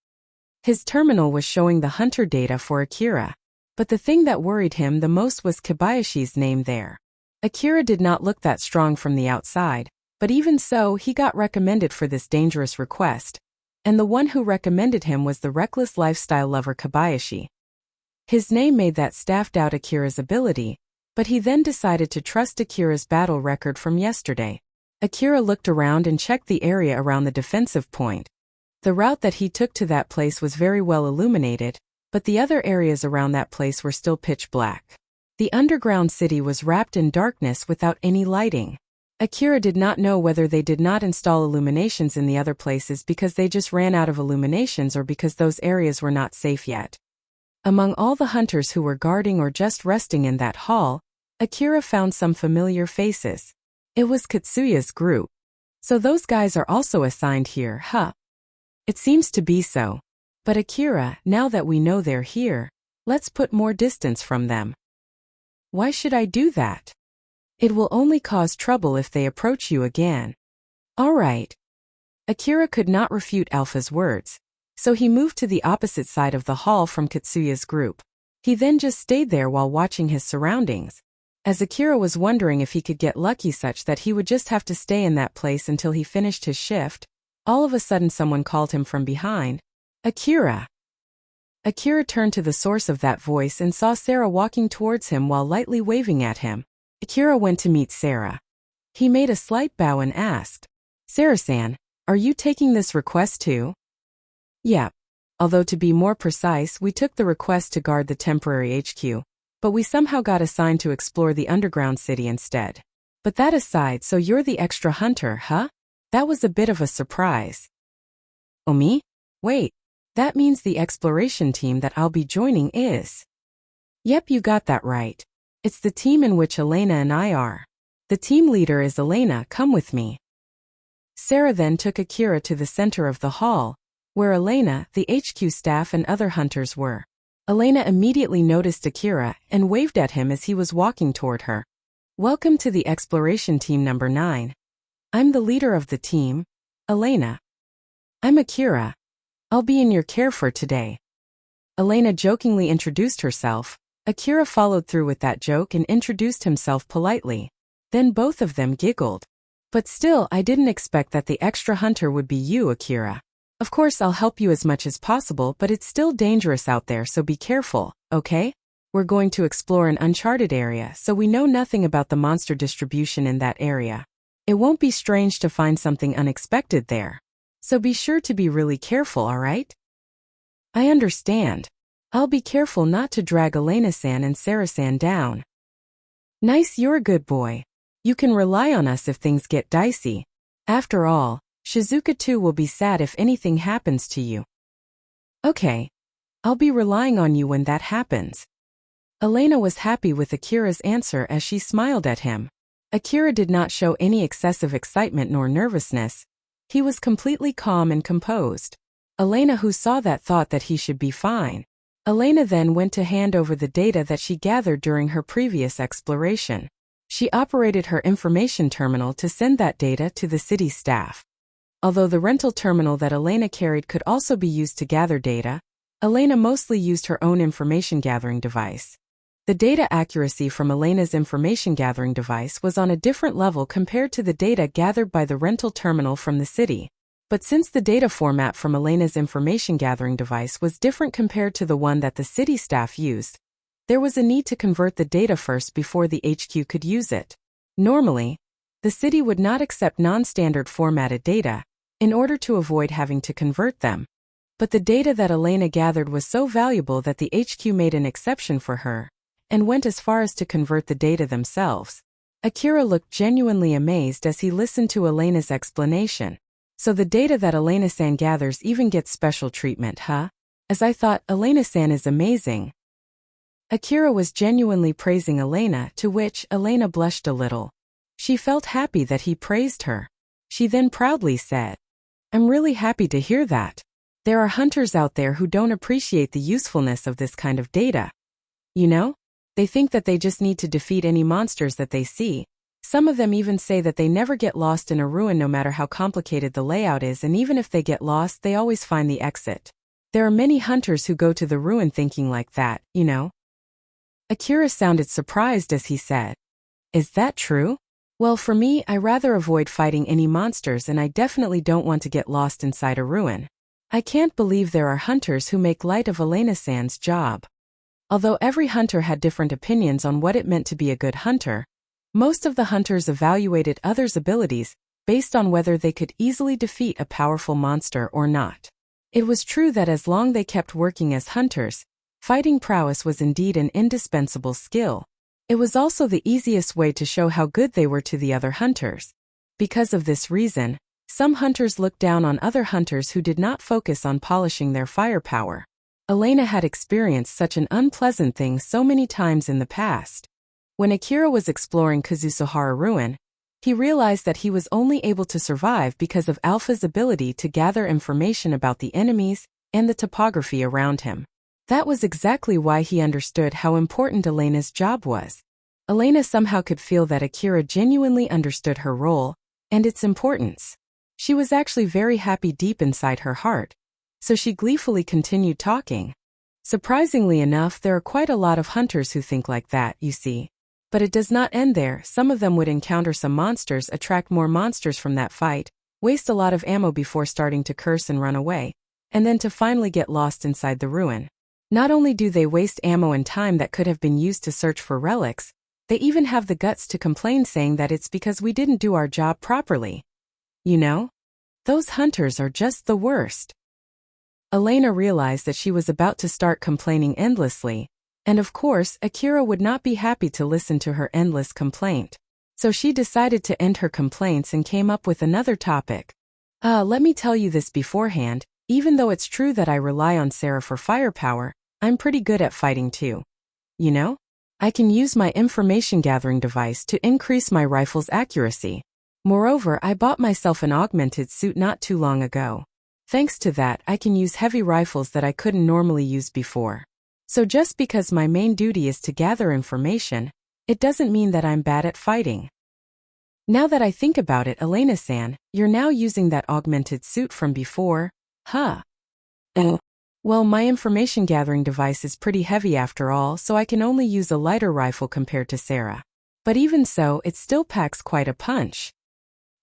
His terminal was showing the hunter data for Akira, but the thing that worried him the most was Kobayashi's name there. Akira did not look that strong from the outside, but even so, he got recommended for this dangerous request, and the one who recommended him was the reckless lifestyle lover Kobayashi. His name made that staff doubt Akira's ability, but he then decided to trust Akira's battle record from yesterday. Akira looked around and checked the area around the defensive point. The route that he took to that place was very well illuminated, but the other areas around that place were still pitch black. The underground city was wrapped in darkness without any lighting. Akira did not know whether they did not install illuminations in the other places because they just ran out of illuminations or because those areas were not safe yet. Among all the hunters who were guarding or just resting in that hall, Akira found some familiar faces. It was Katsuya's group. So those guys are also assigned here, huh? It seems to be so. But Akira, now that we know they're here, let's put more distance from them. Why should I do that? It will only cause trouble if they approach you again. All right. Akira could not refute Alpha's words, so he moved to the opposite side of the hall from Katsuya's group. He then just stayed there while watching his surroundings. As Akira was wondering if he could get lucky such that he would just have to stay in that place until he finished his shift, all of a sudden someone called him from behind. Akira! Akira turned to the source of that voice and saw Sarah walking towards him while lightly waving at him. Akira went to meet Sarah. He made a slight bow and asked, Sarah-san, are you taking this request too? Yeah. Although to be more precise, we took the request to guard the temporary HQ, but we somehow got assigned to explore the underground city instead. But that aside, so you're the extra hunter, huh? That was a bit of a surprise. Oh, me? Wait. That means the exploration team that I'll be joining is... Yep, you got that right. It's the team in which Elena and I are. The team leader is Elena, come with me. Sarah then took Akira to the center of the hall, where Elena, the HQ staff and other hunters were. Elena immediately noticed Akira and waved at him as he was walking toward her. Welcome to the exploration team number 9. I'm the leader of the team, Elena. I'm Akira. I'll be in your care for today. Elena jokingly introduced herself. Akira followed through with that joke and introduced himself politely. Then both of them giggled. But still, I didn't expect that the extra hunter would be you, Akira. Of course, I'll help you as much as possible, but it's still dangerous out there, so be careful, okay? We're going to explore an uncharted area, so we know nothing about the monster distribution in that area. It won't be strange to find something unexpected there. So be sure to be really careful, alright? I understand. I'll be careful not to drag Elena-san and Sarah-san down. Nice, you're a good boy. You can rely on us if things get dicey. After all, Shizuka too will be sad if anything happens to you. Okay. I'll be relying on you when that happens. Elena was happy with Akira's answer as she smiled at him. Akira did not show any excessive excitement nor nervousness. He was completely calm and composed. Elena, who saw that, thought that he should be fine. Elena then went to hand over the data that she gathered during her previous exploration. She operated her information terminal to send that data to the city staff. Although the rental terminal that Elena carried could also be used to gather data, Elena mostly used her own information gathering device. The data accuracy from Elena's information gathering device was on a different level compared to the data gathered by the rental terminal from the city. But since the data format from Elena's information gathering device was different compared to the one that the city staff used, there was a need to convert the data first before the HQ could use it. Normally, the city would not accept non-standard formatted data in order to avoid having to convert them. But the data that Elena gathered was so valuable that the HQ made an exception for her and went as far as to convert the data themselves. Akira looked genuinely amazed as he listened to Elena's explanation. So the data that Elena-san gathers even gets special treatment, huh? As I thought, Elena-san is amazing. Akira was genuinely praising Elena, to which Elena blushed a little. She felt happy that he praised her. She then proudly said, "I'm really happy to hear that. There are hunters out there who don't appreciate the usefulness of this kind of data. You know? They think that they just need to defeat any monsters that they see. Some of them even say that they never get lost in a ruin no matter how complicated the layout is, and even if they get lost, they always find the exit. There are many hunters who go to the ruin thinking like that, you know?" Akira sounded surprised as he said, "Is that true? Well, for me, I rather avoid fighting any monsters, and I definitely don't want to get lost inside a ruin. I can't believe there are hunters who make light of Elena-san's job." Although every hunter had different opinions on what it meant to be a good hunter, most of the hunters evaluated others' abilities based on whether they could easily defeat a powerful monster or not. It was true that as long as they kept working as hunters, fighting prowess was indeed an indispensable skill. It was also the easiest way to show how good they were to the other hunters. Because of this reason, some hunters looked down on other hunters who did not focus on polishing their firepower. Elena had experienced such an unpleasant thing so many times in the past. When Akira was exploring Kazusuhara Ruin, he realized that he was only able to survive because of Alpha's ability to gather information about the enemies and the topography around him. That was exactly why he understood how important Elena's job was. Elena somehow could feel that Akira genuinely understood her role and its importance. She was actually very happy deep inside her heart, so she gleefully continued talking. Surprisingly enough, there are quite a lot of hunters who think like that, you see. But it does not end there. Some of them would encounter some monsters, attract more monsters from that fight, waste a lot of ammo before starting to curse and run away, and then to finally get lost inside the ruin. Not only do they waste ammo and time that could have been used to search for relics, they even have the guts to complain, saying that it's because we didn't do our job properly. You know? Those hunters are just the worst. Elena realized that she was about to start complaining endlessly, and of course, Akira would not be happy to listen to her endless complaint. So she decided to end her complaints and came up with another topic. Let me tell you this beforehand, even though it's true that I rely on Sarah for firepower, I'm pretty good at fighting too. You know? I can use my information gathering device to increase my rifle's accuracy. Moreover, I bought myself an augmented suit not too long ago. Thanks to that, I can use heavy rifles that I couldn't normally use before. So just because my main duty is to gather information, it doesn't mean that I'm bad at fighting. Now that I think about it, Elena-san, you're now using that augmented suit from before, huh? Well, my information gathering device is pretty heavy after all, so I can only use a lighter rifle compared to Sarah. But even so, it still packs quite a punch.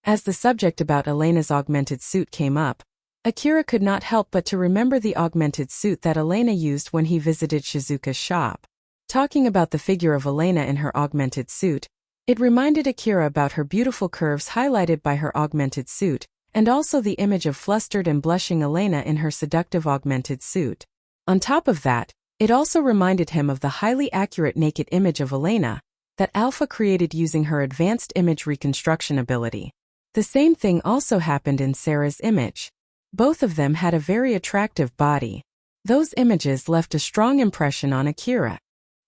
As the subject about Elena's augmented suit came up, Akira could not help but to remember the augmented suit that Elena used when he visited Shizuka's shop. Talking about the figure of Elena in her augmented suit, it reminded Akira about her beautiful curves highlighted by her augmented suit, and also the image of flustered and blushing Elena in her seductive augmented suit. On top of that, it also reminded him of the highly accurate naked image of Elena that Alpha created using her advanced image reconstruction ability. The same thing also happened in Sarah's image. Both of them had a very attractive body. Those images left a strong impression on Akira.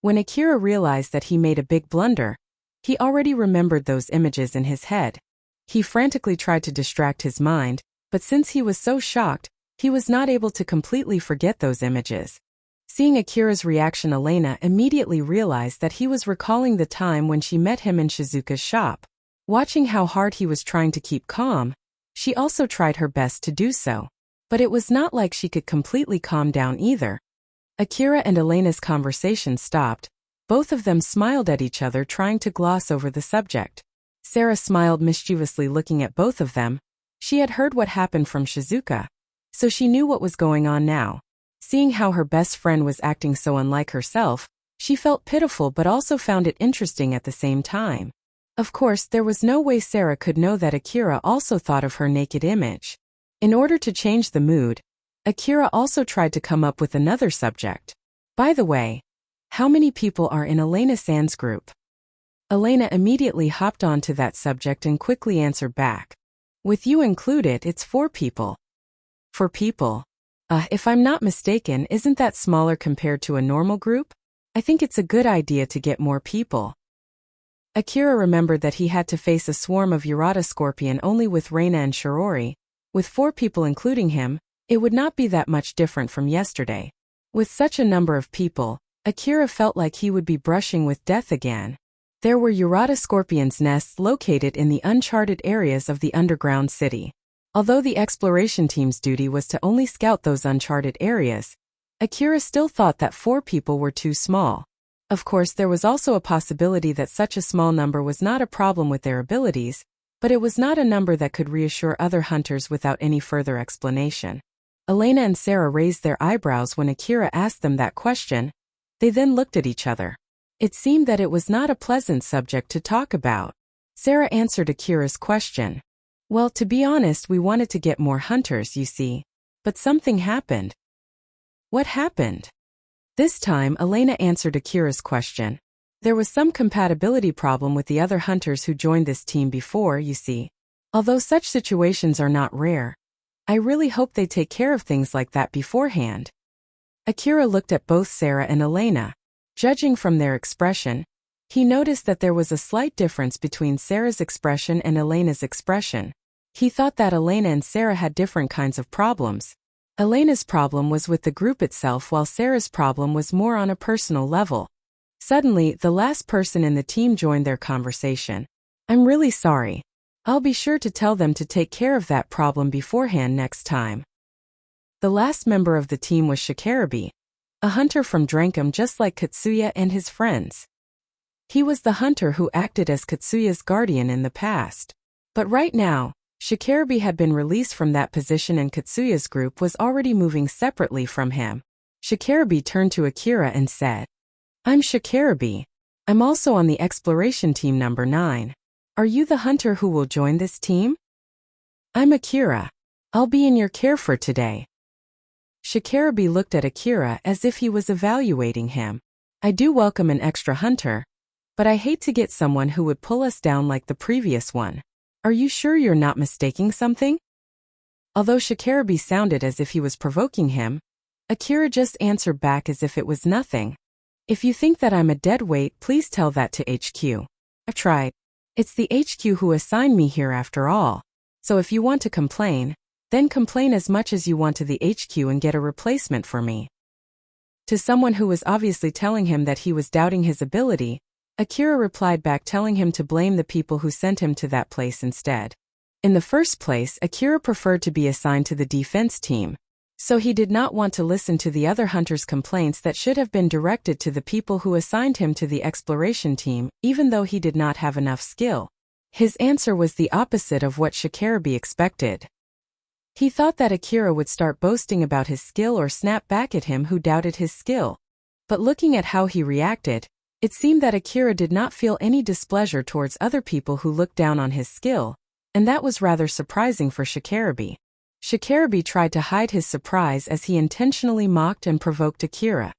When Akira realized that he made a big blunder, he already remembered those images in his head. He frantically tried to distract his mind, but since he was so shocked, he was not able to completely forget those images. Seeing Akira's reaction, Elena immediately realized that he was recalling the time when she met him in Shizuka's shop. Watching how hard he was trying to keep calm, she also tried her best to do so. But it was not like she could completely calm down either. Akira and Elena's conversation stopped. Both of them smiled at each other, trying to gloss over the subject. Sarah smiled mischievously, looking at both of them. She had heard what happened from Shizuka, so she knew what was going on now. Seeing how her best friend was acting so unlike herself, she felt pitiful but also found it interesting at the same time. Of course, there was no way Sarah could know that Akira also thought of her naked image. In order to change the mood, Akira also tried to come up with another subject. By the way, how many people are in Elena-san's group? Elena immediately hopped onto that subject and quickly answered back. With you included, it's 4 people. 4 people? If I'm not mistaken, isn't that smaller compared to a normal group? I think it's a good idea to get more people. Akira remembered that he had to face a swarm of Urata Scorpion only with Reina and Shirori. With 4 people including him, it would not be that much different from yesterday. With such a number of people, Akira felt like he would be brushing with death again. There were Urata Scorpion's nests located in the uncharted areas of the underground city. Although the exploration team's duty was to only scout those uncharted areas, Akira still thought that 4 people were too small. Of course, there was also a possibility that such a small number was not a problem with their abilities, but it was not a number that could reassure other hunters without any further explanation. Elena and Sarah raised their eyebrows when Akira asked them that question. They then looked at each other. It seemed that it was not a pleasant subject to talk about. Sarah answered Akira's question. Well, to be honest, we wanted to get more hunters, you see. But something happened. What happened? This time, Elena answered Akira's question. There was some compatibility problem with the other hunters who joined this team before, you see. Although such situations are not rare, I really hope they take care of things like that beforehand. Akira looked at both Sarah and Elena. Judging from their expression, he noticed that there was a slight difference between Sarah's expression and Elena's expression. He thought that Elena and Sarah had different kinds of problems. Elena's problem was with the group itself, while Sarah's problem was more on a personal level. Suddenly, the last person in the team joined their conversation. I'm really sorry. I'll be sure to tell them to take care of that problem beforehand next time. The last member of the team was Shikarabe, a hunter from Drankum just like Katsuya and his friends. He was the hunter who acted as Katsuya's guardian in the past. But right now, Shikarabe had been released from that position and Katsuya's group was already moving separately from him. Shikarabe turned to Akira and said, I'm Shikarabe. I'm also on the exploration team number 9. Are you the hunter who will join this team? I'm Akira. I'll be in your care for today. Shikarabe looked at Akira as if he was evaluating him. I do welcome an extra hunter, but I hate to get someone who would pull us down like the previous one. Are you sure you're not mistaking something? Although Shikarabe sounded as if he was provoking him, Akira just answered back as if it was nothing. If you think that I'm a dead weight, please tell that to HQ. I've tried. It's the HQ who assigned me here after all. So if you want to complain, then complain as much as you want to the HQ and get a replacement for me. To someone who was obviously telling him that he was doubting his ability, Akira replied back telling him to blame the people who sent him to that place instead. In the first place, Akira preferred to be assigned to the defense team, so he did not want to listen to the other hunters' complaints that should have been directed to the people who assigned him to the exploration team, even though he did not have enough skill. His answer was the opposite of what Shikarabe expected. He thought that Akira would start boasting about his skill or snap back at him who doubted his skill. But looking at how he reacted, it seemed that Akira did not feel any displeasure towards other people who looked down on his skill, and that was rather surprising for Shikarabe. Shikarabe tried to hide his surprise as he intentionally mocked and provoked Akira.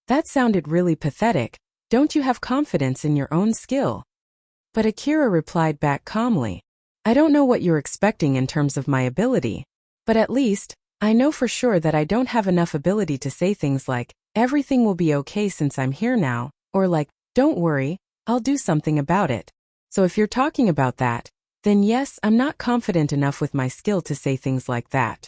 That sounded really pathetic. Don't you have confidence in your own skill? But Akira replied back calmly. I don't know what you're expecting in terms of my ability, but at least, I know for sure that I don't have enough ability to say things like, everything will be okay since I'm here now, or like, don't worry, I'll do something about it. So if you're talking about that, then yes, I'm not confident enough with my skill to say things like that.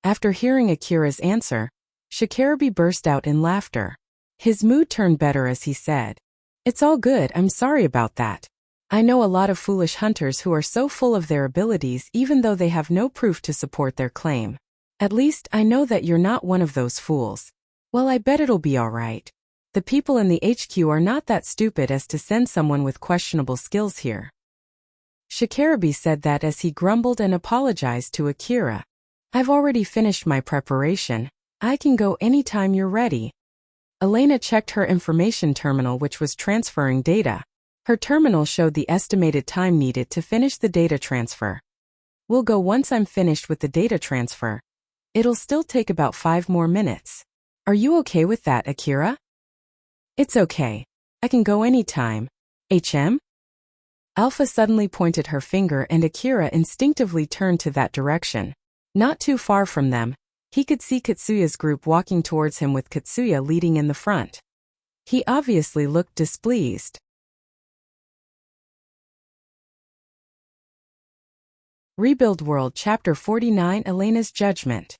After hearing Akira's answer, Shikarabe burst out in laughter. His mood turned better as he said, "It's all good, I'm sorry about that. I know a lot of foolish hunters who are so full of their abilities even though they have no proof to support their claim. At least I know that you're not one of those fools. Well, I bet it'll be alright. The people in the HQ are not that stupid as to send someone with questionable skills here." Shikarabe said that as he grumbled and apologized to Akira. "I've already finished my preparation. I can go anytime you're ready." Elena checked her information terminal, which was transferring data. Her terminal showed the estimated time needed to finish the data transfer. "We'll go once I'm finished with the data transfer. It'll still take about 5 more minutes. Are you okay with that, Akira?" "It's okay. I can go anytime. HM?" Alpha suddenly pointed her finger and Akira instinctively turned to that direction. Not too far from them, he could see Katsuya's group walking towards him with Katsuya leading in the front. He obviously looked displeased. Rebuild World Chapter 49 Elena's Judgment.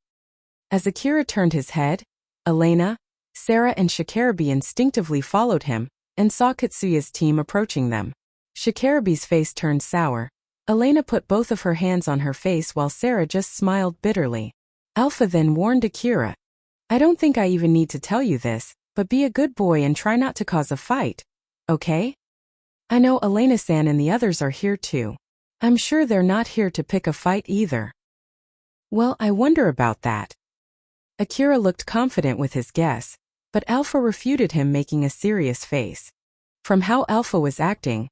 As Akira turned his head, Elena, Sarah and Shikarabe instinctively followed him and saw Katsuya's team approaching them. Shikarabe's face turned sour. Elena put both of her hands on her face while Sarah just smiled bitterly. Alpha then warned Akira, "I don't think I even need to tell you this, but be a good boy and try not to cause a fight. Okay? I know Elena-san and the others are here too. I'm sure they're not here to pick a fight either." "Well, I wonder about that." Akira looked confident with his guess, but Alpha refuted him, making a serious face. From how Alpha was acting,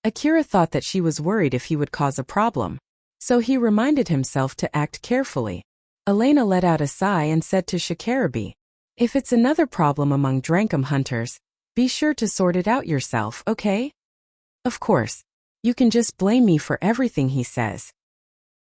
Akira thought that she was worried if he would cause a problem. So he reminded himself to act carefully. Elena let out a sigh and said to Shikarabe, "If it's another problem among Drankum hunters, be sure to sort it out yourself, okay?" "Of course. You can just blame me for everything he says."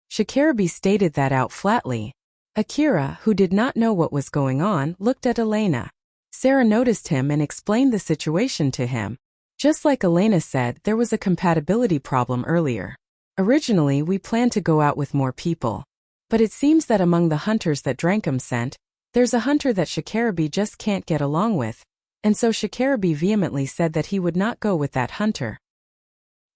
Shikarabe stated that out flatly. Akira, who did not know what was going on, looked at Elena. Sarah noticed him and explained the situation to him. Just like Elena said, there was a compatibility problem earlier. Originally, we planned to go out with more people. But it seems that among the hunters that Drankum sent, there's a hunter that Shikarabe just can't get along with, and so Shikarabe vehemently said that he would not go with that hunter.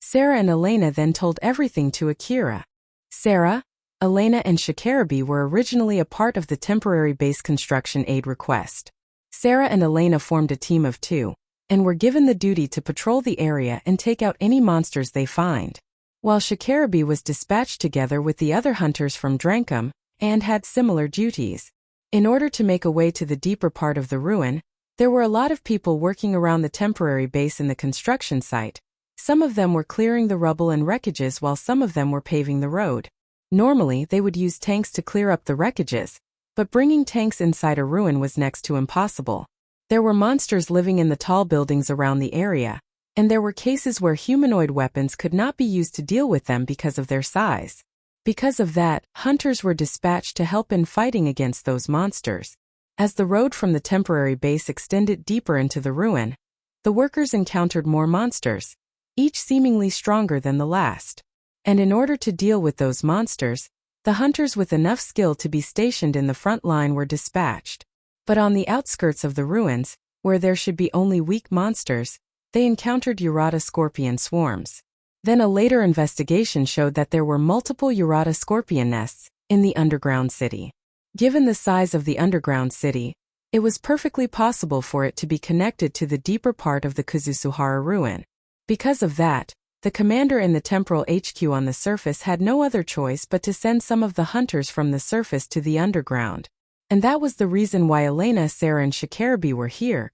Sarah and Elena then told everything to Akira. Sarah, Elena and Shikarabe were originally a part of the temporary base construction aid request. Sarah and Elena formed a team of 2, and were given the duty to patrol the area and take out any monsters they find, while Shikarabe was dispatched together with the other hunters from Drankum, and had similar duties. In order to make a way to the deeper part of the ruin, there were a lot of people working around the temporary base in the construction site. Some of them were clearing the rubble and wreckages while some of them were paving the road. Normally, they would use tanks to clear up the wreckages, but bringing tanks inside a ruin was next to impossible. There were monsters living in the tall buildings around the area, and there were cases where humanoid weapons could not be used to deal with them because of their size. Because of that, hunters were dispatched to help in fighting against those monsters. As the road from the temporary base extended deeper into the ruin, the workers encountered more monsters, each seemingly stronger than the last. And in order to deal with those monsters, the hunters with enough skill to be stationed in the front line were dispatched. But on the outskirts of the ruins, where there should be only weak monsters, they encountered Urata scorpion swarms. Then a later investigation showed that there were multiple Urata scorpion nests in the underground city. Given the size of the underground city, it was perfectly possible for it to be connected to the deeper part of the Kazusuhara ruin. Because of that, the commander in the temporal HQ on the surface had no other choice but to send some of the hunters from the surface to the underground. And that was the reason why Elena, Sarah and Shikarabe were here.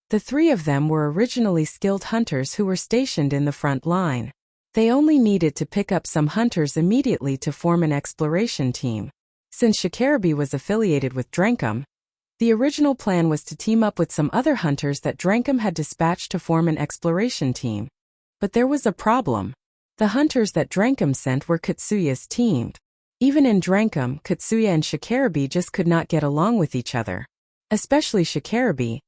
The 3 of them were originally skilled hunters who were stationed in the front line. They only needed to pick up some hunters immediately to form an exploration team. Since Shikarabe was affiliated with Drankum, the original plan was to team up with some other hunters that Drankum had dispatched to form an exploration team. But there was a problem. The hunters that Drankum sent were Katsuya's team. Even in Drankum, Katsuya and Shikarabe just could not get along with each other. Especially Shikarabe.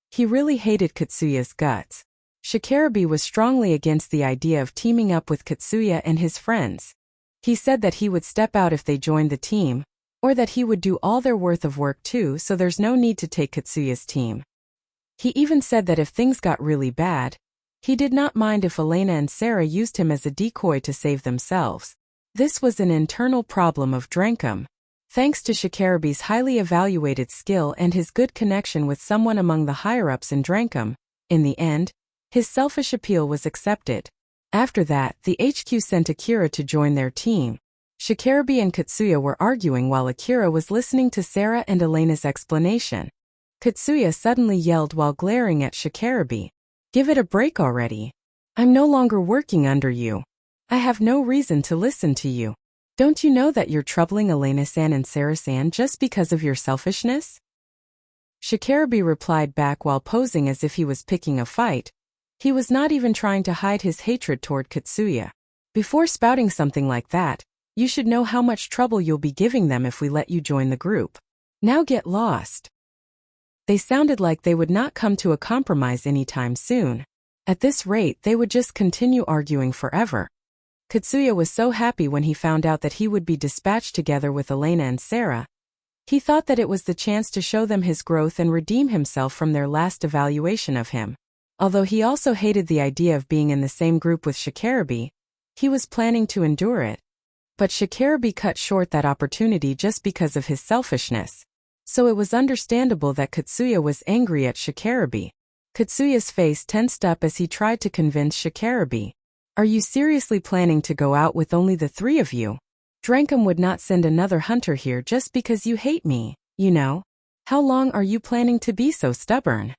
He really hated Katsuya's guts. Shikarabe was strongly against the idea of teaming up with Katsuya and his friends. He said that he would step out if they joined the team, or that he would do all their worth of work too, so there's no need to take Katsuya's team. He even said that if things got really bad, he did not mind if Elena and Sarah used him as a decoy to save themselves. This was an internal problem of Drankum. Thanks to Shikarabe's highly evaluated skill and his good connection with someone among the higher-ups in Drankum, in the end, his selfish appeal was accepted. After that, the HQ sent Akira to join their team. Shikarabe and Katsuya were arguing while Akira was listening to Sarah and Elena's explanation. Katsuya suddenly yelled while glaring at Shikarabe. "Give it a break already. I'm no longer working under you. I have no reason to listen to you. Don't you know that you're troubling Elena-san and Sarah-san just because of your selfishness?" Shikarabe replied back while posing as if he was picking a fight. He was not even trying to hide his hatred toward Katsuya. "Before spouting something like that, you should know how much trouble you'll be giving them if we let you join the group. Now get lost." They sounded like they would not come to a compromise anytime soon. At this rate, they would just continue arguing forever. Katsuya was so happy when he found out that he would be dispatched together with Elena and Sarah. He thought that it was the chance to show them his growth and redeem himself from their last evaluation of him. Although he also hated the idea of being in the same group with Shikarabe, he was planning to endure it. But Shikarabe cut short that opportunity just because of his selfishness. So it was understandable that Katsuya was angry at Shikarabe. Katsuya's face tensed up as he tried to convince Shikarabe. "Are you seriously planning to go out with only the three of you? Drankum would not send another hunter here just because you hate me, you know? How long are you planning to be so stubborn?"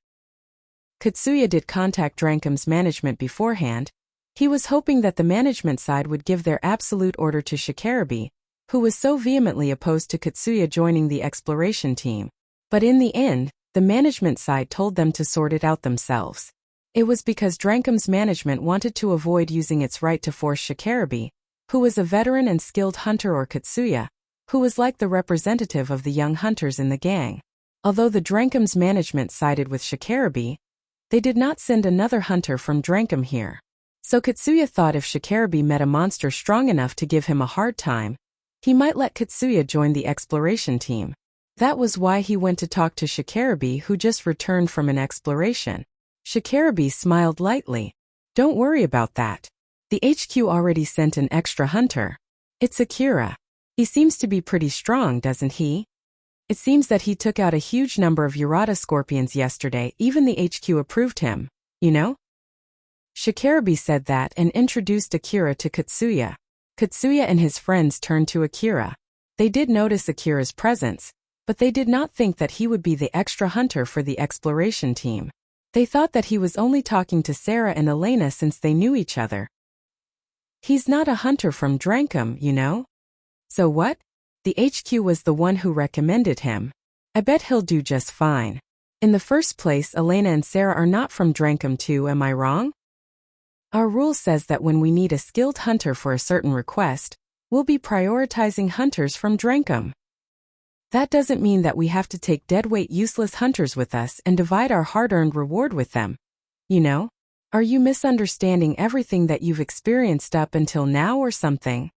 Katsuya did contact Drankum's management beforehand. He was hoping that the management side would give their absolute order to Shikarabe, who was so vehemently opposed to Katsuya joining the exploration team. But in the end, the management side told them to sort it out themselves. It was because Drankum's management wanted to avoid using its right to force Shikarabe, who was a veteran and skilled hunter, or Katsuya, who was like the representative of the young hunters in the gang. Although the Drankum's management sided with Shikarabe, they did not send another hunter from Drankum here. So Katsuya thought if Shikarabe met a monster strong enough to give him a hard time, he might let Katsuya join the exploration team. That was why he went to talk to Shikarabe, who just returned from an exploration. Shikarabe smiled lightly. "Don't worry about that. The HQ already sent an extra hunter. It's Akira. He seems to be pretty strong, doesn't he? It seems that he took out a huge number of Urata scorpions yesterday. Even the HQ approved him, you know?" Shikarabe said that and introduced Akira to Katsuya. Katsuya and his friends turned to Akira. They did notice Akira's presence, but they did not think that he would be the extra hunter for the exploration team. They thought that he was only talking to Sarah and Elena since they knew each other. "He's not a hunter from Drankum, you know?" "So what? The HQ was the one who recommended him. I bet he'll do just fine. In the first place, Elena and Sarah are not from Drankum too, am I wrong? Our rule says that when we need a skilled hunter for a certain request, we'll be prioritizing hunters from Drankum. That doesn't mean that we have to take deadweight useless hunters with us and divide our hard-earned reward with them. You know? Are you misunderstanding everything that you've experienced up until now or something?"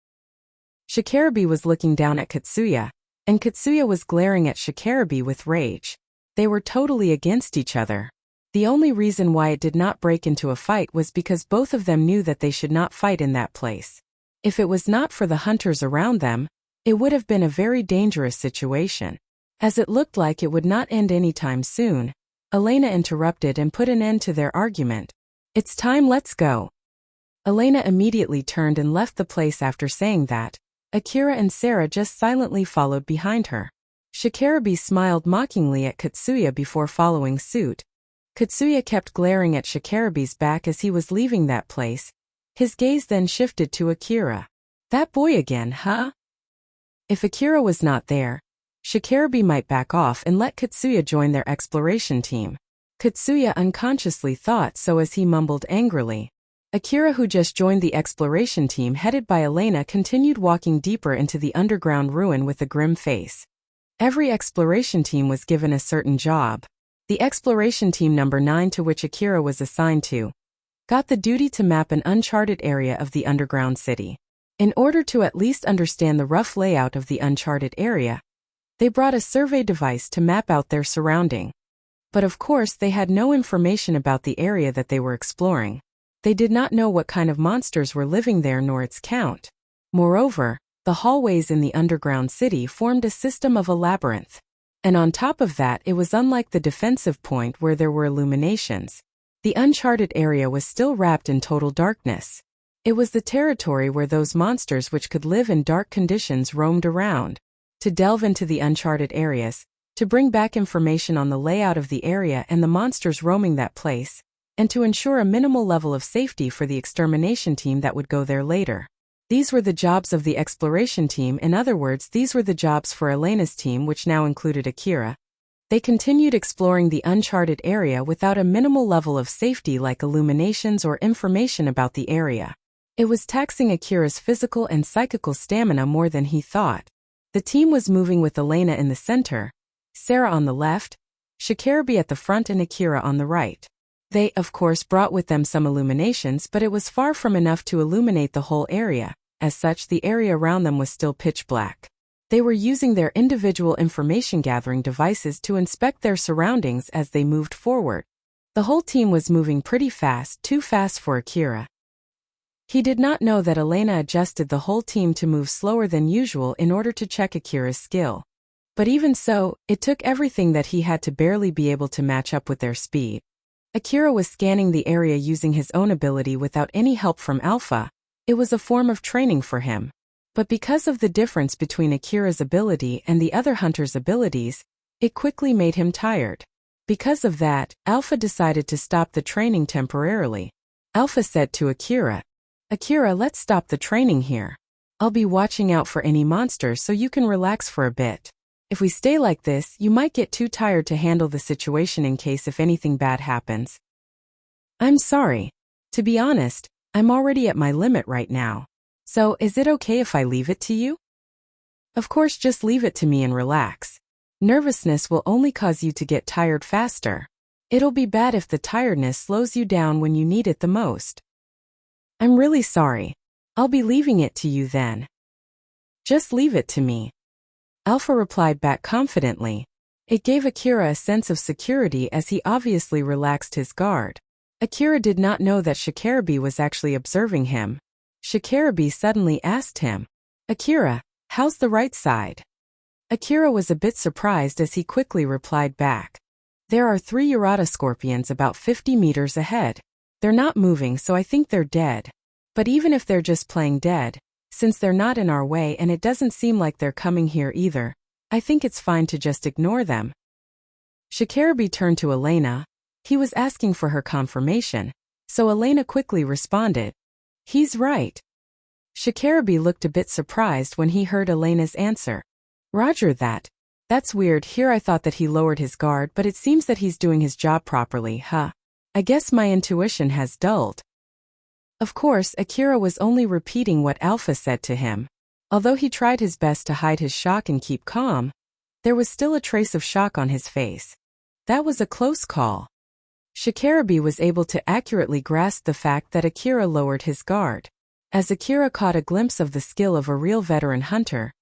Shikarabe was looking down at Katsuya, and Katsuya was glaring at Shikarabe with rage. They were totally against each other. The only reason why it did not break into a fight was because both of them knew that they should not fight in that place. If it was not for the hunters around them, it would have been a very dangerous situation. As it looked like it would not end anytime soon, Elena interrupted and put an end to their argument. "It's time, let's go." Elena immediately turned and left the place after saying that. Akira and Sarah just silently followed behind her. Shikarabe smiled mockingly at Katsuya before following suit. Katsuya kept glaring at Shikarabe's back as he was leaving that place. His gaze then shifted to Akira. "That boy again, huh?" If Akira was not there, Shikarabe might back off and let Katsuya join their exploration team. Katsuya unconsciously thought so as he mumbled angrily. Akira, who just joined the exploration team headed by Elena, continued walking deeper into the underground ruin with a grim face. Every exploration team was given a certain job. The exploration team number 9, to which Akira was assigned to, got the duty to map an uncharted area of the underground city. In order to at least understand the rough layout of the uncharted area, they brought a survey device to map out their surrounding. But of course they had no information about the area that they were exploring. They did not know what kind of monsters were living there nor its count. Moreover, the hallways in the underground city formed a system of a labyrinth. And on top of that, it was unlike the defensive point where there were illuminations. The uncharted area was still wrapped in total darkness. It was the territory where those monsters which could live in dark conditions roamed around. To delve into the uncharted areas, to bring back information on the layout of the area and the monsters roaming that place, and to ensure a minimal level of safety for the extermination team that would go there later. These were the jobs of the exploration team. In other words, these were the jobs for Elena's team, which now included Akira. They continued exploring the uncharted area without a minimal level of safety like illuminations or information about the area. It was taxing Akira's physical and psychical stamina more than he thought. The team was moving with Elena in the center, Sarah on the left, Shikarabe at the front and Akira on the right. They, of course, brought with them some illuminations, but it was far from enough to illuminate the whole area. As such, the area around them was still pitch black. They were using their individual information-gathering devices to inspect their surroundings as they moved forward. The whole team was moving pretty fast, too fast for Akira. He did not know that Elena adjusted the whole team to move slower than usual in order to check Akira's skill. But even so, it took everything that he had to barely be able to match up with their speed. Akira was scanning the area using his own ability without any help from Alpha. It was a form of training for him. But because of the difference between Akira's ability and the other hunter's abilities, it quickly made him tired. Because of that, Alpha decided to stop the training temporarily. Alpha said to Akira, "Akira, let's stop the training here. I'll be watching out for any monsters so you can relax for a bit. If we stay like this, you might get too tired to handle the situation in case if anything bad happens." "I'm sorry. To be honest, I'm already at my limit right now. So, is it okay if I leave it to you?" "Of course, just leave it to me and relax. Nervousness will only cause you to get tired faster. It'll be bad if the tiredness slows you down when you need it the most." "I'm really sorry. I'll be leaving it to you then." "Just leave it to me." Alpha replied back confidently. It gave Akira a sense of security as he obviously relaxed his guard. Akira did not know that Shikarabe was actually observing him. Shikarabe suddenly asked him, "Akira, how's the right side?" Akira was a bit surprised as he quickly replied back, "There are 3 Urata scorpions about 50 meters ahead. They're not moving, so I think they're dead. But even if they're just playing dead, since they're not in our way and it doesn't seem like they're coming here either, I think it's fine to just ignore them." Shikarabe turned to Elena. He was asking for her confirmation, so Elena quickly responded, "He's right." Shikarabe looked a bit surprised when he heard Elena's answer. "Roger that. That's weird. Here I thought that he lowered his guard, but it seems that he's doing his job properly, huh? I guess my intuition has dulled." Of course, Akira was only repeating what Alpha said to him. Although he tried his best to hide his shock and keep calm, there was still a trace of shock on his face. That was a close call. Shikarabe was able to accurately grasp the fact that Akira lowered his guard. As Akira caught a glimpse of the skill of a real veteran hunter,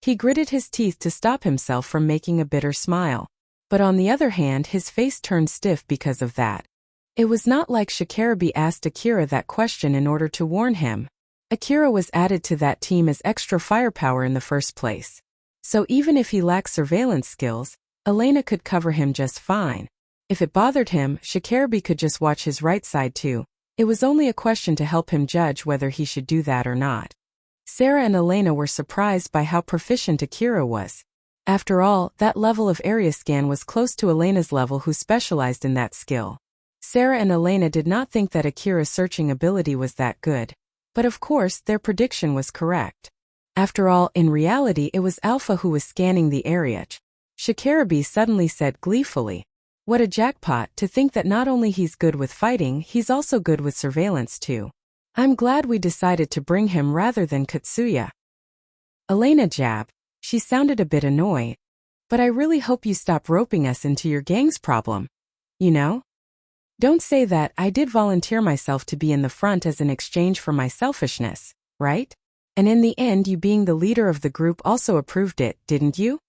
he gritted his teeth to stop himself from making a bitter smile. But on the other hand, his face turned stiff because of that. It was not like Shikarabe asked Akira that question in order to warn him. Akira was added to that team as extra firepower in the first place. So even if he lacked surveillance skills, Elena could cover him just fine. If it bothered him, Shikarabe could just watch his right side too. It was only a question to help him judge whether he should do that or not. Sarah and Elena were surprised by how proficient Akira was. After all, that level of area scan was close to Elena's level, who specialized in that skill. Sarah and Elena did not think that Akira's searching ability was that good. But of course, their prediction was correct. After all, in reality it was Alpha who was scanning the area. Shikarabe suddenly said gleefully, What a jackpot to think that not only he's good with fighting, he's also good with surveillance too. I'm glad we decided to bring him rather than Katsuya. Elena jabbed. She sounded a bit annoyed. But I really hope you stop roping us into your gang's problem. You know? Don't say that. I did volunteer myself to be in the front as an exchange for my selfishness, right? And in the end, you being the leader of the group also approved it, didn't you?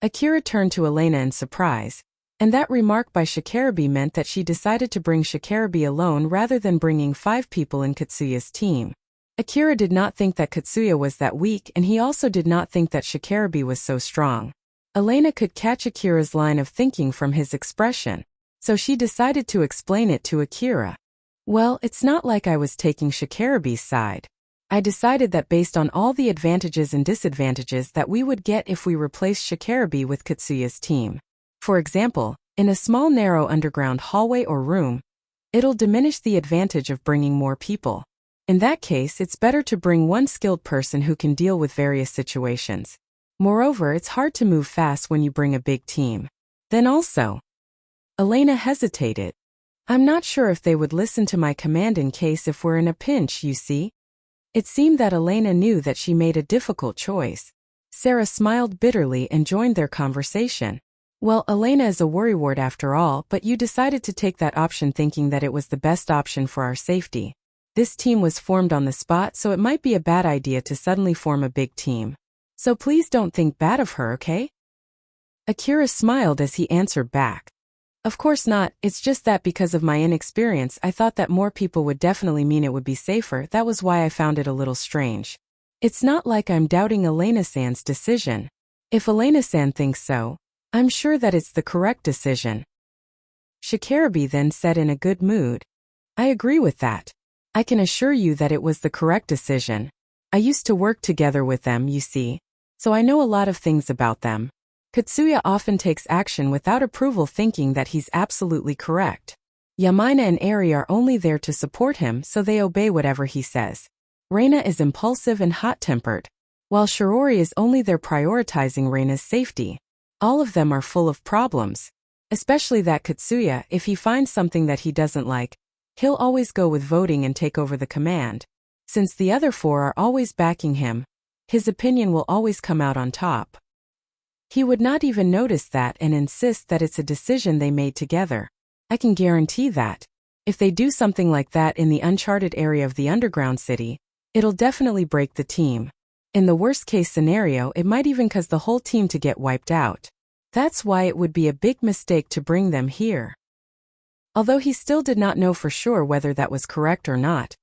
Akira turned to Elena in surprise, and that remark by Shikarabe meant that she decided to bring Shikarabe alone rather than bringing 5 people in Katsuya's team. Akira did not think that Katsuya was that weak, and he also did not think that Shikarabe was so strong. Elena could catch Akira's line of thinking from his expression, so she decided to explain it to Akira. Well, it's not like I was taking Shikarabe's side. I decided that based on all the advantages and disadvantages that we would get if we replaced Shikarabe with Katsuya's team. For example, in a small narrow underground hallway or room, it'll diminish the advantage of bringing more people. In that case, it's better to bring one skilled person who can deal with various situations. Moreover, it's hard to move fast when you bring a big team. Then also, Elena hesitated. I'm not sure if they would listen to my command in case if we're in a pinch, you see. It seemed that Elena knew that she made a difficult choice. Sarah smiled bitterly and joined their conversation. Well, Elena is a worrywart after all, but you decided to take that option thinking that it was the best option for our safety. This team was formed on the spot, so it might be a bad idea to suddenly form a big team. So please don't think bad of her, okay? Akira smiled as he answered back. Of course not, it's just that because of my inexperience I thought that more people would definitely mean it would be safer. That was why I found it a little strange. It's not like I'm doubting Elena-san's decision. If Elena-san thinks so, I'm sure that it's the correct decision. Shikarabe then said in a good mood. I agree with that. I can assure you that it was the correct decision. I used to work together with them, you see, so I know a lot of things about them. Katsuya often takes action without approval thinking that he's absolutely correct. Yamaina and Eri are only there to support him, so they obey whatever he says. Reina is impulsive and hot-tempered, while Shirori is only there prioritizing Reina's safety. All of them are full of problems. Especially that Katsuya, if he finds something that he doesn't like, he'll always go with voting and take over the command. Since the other 4 are always backing him, his opinion will always come out on top. He would not even notice that and insist that it's a decision they made together. I can guarantee that. If they do something like that in the uncharted area of the underground city, it'll definitely break the team. In the worst case scenario, it might even cause the whole team to get wiped out. That's why it would be a big mistake to bring them here. Although he still did not know for sure whether that was correct or not,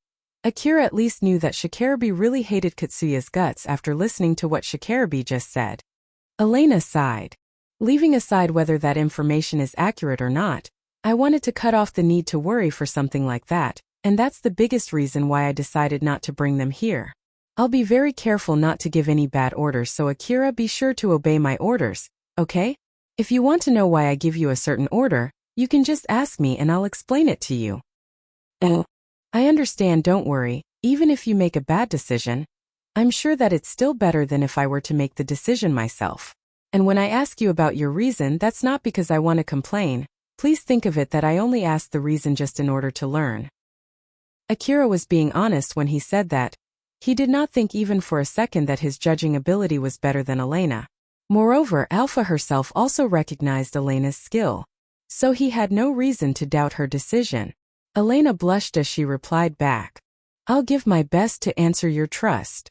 Akira at least knew that Shikarabe really hated Katsuya's guts after listening to what Shikarabe just said. Elena sighed. Leaving aside whether that information is accurate or not, I wanted to cut off the need to worry for something like that, and that's the biggest reason why I decided not to bring them here. I'll be very careful not to give any bad orders, so Akira, be sure to obey my orders, okay? If you want to know why I give you a certain order, you can just ask me and I'll explain it to you. I understand, don't worry, even if you make a bad decision, I'm sure that it's still better than if I were to make the decision myself. And when I ask you about your reason, that's not because I want to complain. Please think of it that I only asked the reason just in order to learn. Akira was being honest when he said that. He did not think even for a second that his judging ability was better than Elena. Moreover, Alpha herself also recognized Elena's skill, so he had no reason to doubt her decision. Elena blushed as she replied back. I'll give my best to answer your trust.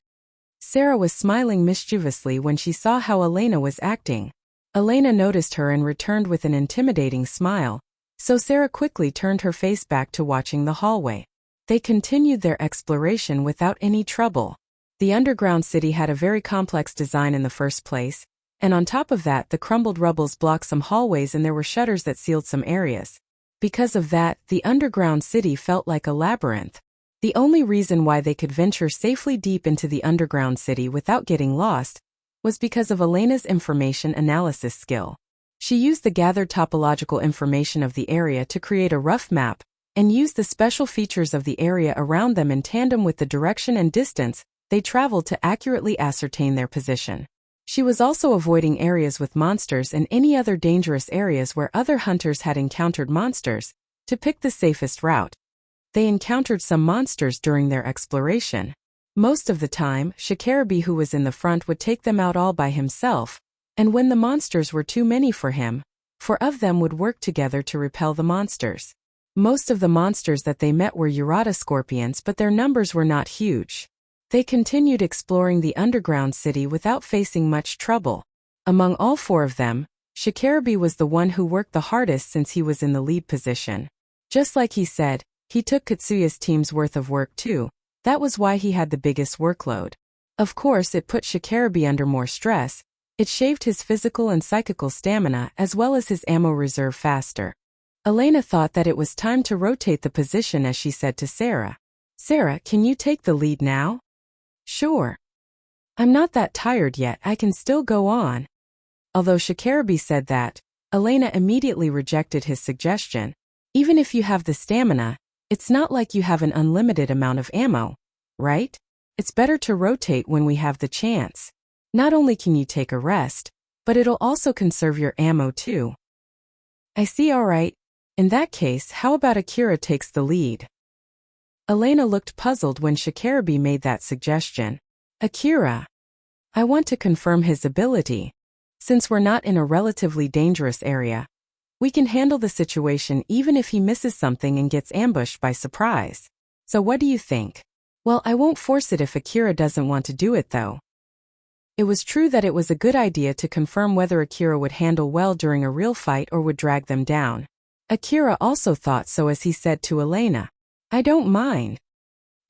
Sarah was smiling mischievously when she saw how Elena was acting. Elena noticed her and returned with an intimidating smile, so Sarah quickly turned her face back to watching the hallway. They continued their exploration without any trouble. The underground city had a very complex design in the first place, and on top of that the crumbled rubbles blocked some hallways and there were shutters that sealed some areas. Because of that, the underground city felt like a labyrinth. The only reason why they could venture safely deep into the underground city without getting lost was because of Elena's information analysis skill. She used the gathered topological information of the area to create a rough map, and used the special features of the area around them in tandem with the direction and distance they traveled to accurately ascertain their position. She was also avoiding areas with monsters and any other dangerous areas where other hunters had encountered monsters, to pick the safest route. They encountered some monsters during their exploration. Most of the time, Shikarabi, who was in the front, would take them out all by himself, and when the monsters were too many for him, 4 of them would work together to repel the monsters. Most of the monsters that they met were Urata scorpions, but their numbers were not huge. They continued exploring the underground city without facing much trouble. Among all 4 of them, Shikarabi was the one who worked the hardest since he was in the lead position. Just like he said, he took Katsuya's team's worth of work too. That was why he had the biggest workload. Of course, it put Shikarabi under more stress. It shaved his physical and psychical stamina as well as his ammo reserve faster. Elena thought that it was time to rotate the position as she said to Sarah, "Sarah, can you take the lead now?" "Sure. I'm not that tired yet, I can still go on." Although Shikarabi said that, Elena immediately rejected his suggestion. Even if you have the stamina, it's not like you have an unlimited amount of ammo, right? It's better to rotate when we have the chance. Not only can you take a rest, but it'll also conserve your ammo too. I see, alright. In that case, how about Akira takes the lead? Elena looked puzzled when Shikarabi made that suggestion. Akira? I want to confirm his ability. Since we're not in a relatively dangerous area, we can handle the situation even if he misses something and gets ambushed by surprise. So what do you think? Well, I won't force it if Akira doesn't want to do it though. It was true that it was a good idea to confirm whether Akira would handle well during a real fight or would drag them down. Akira also thought so as he said to Elena, "I don't mind."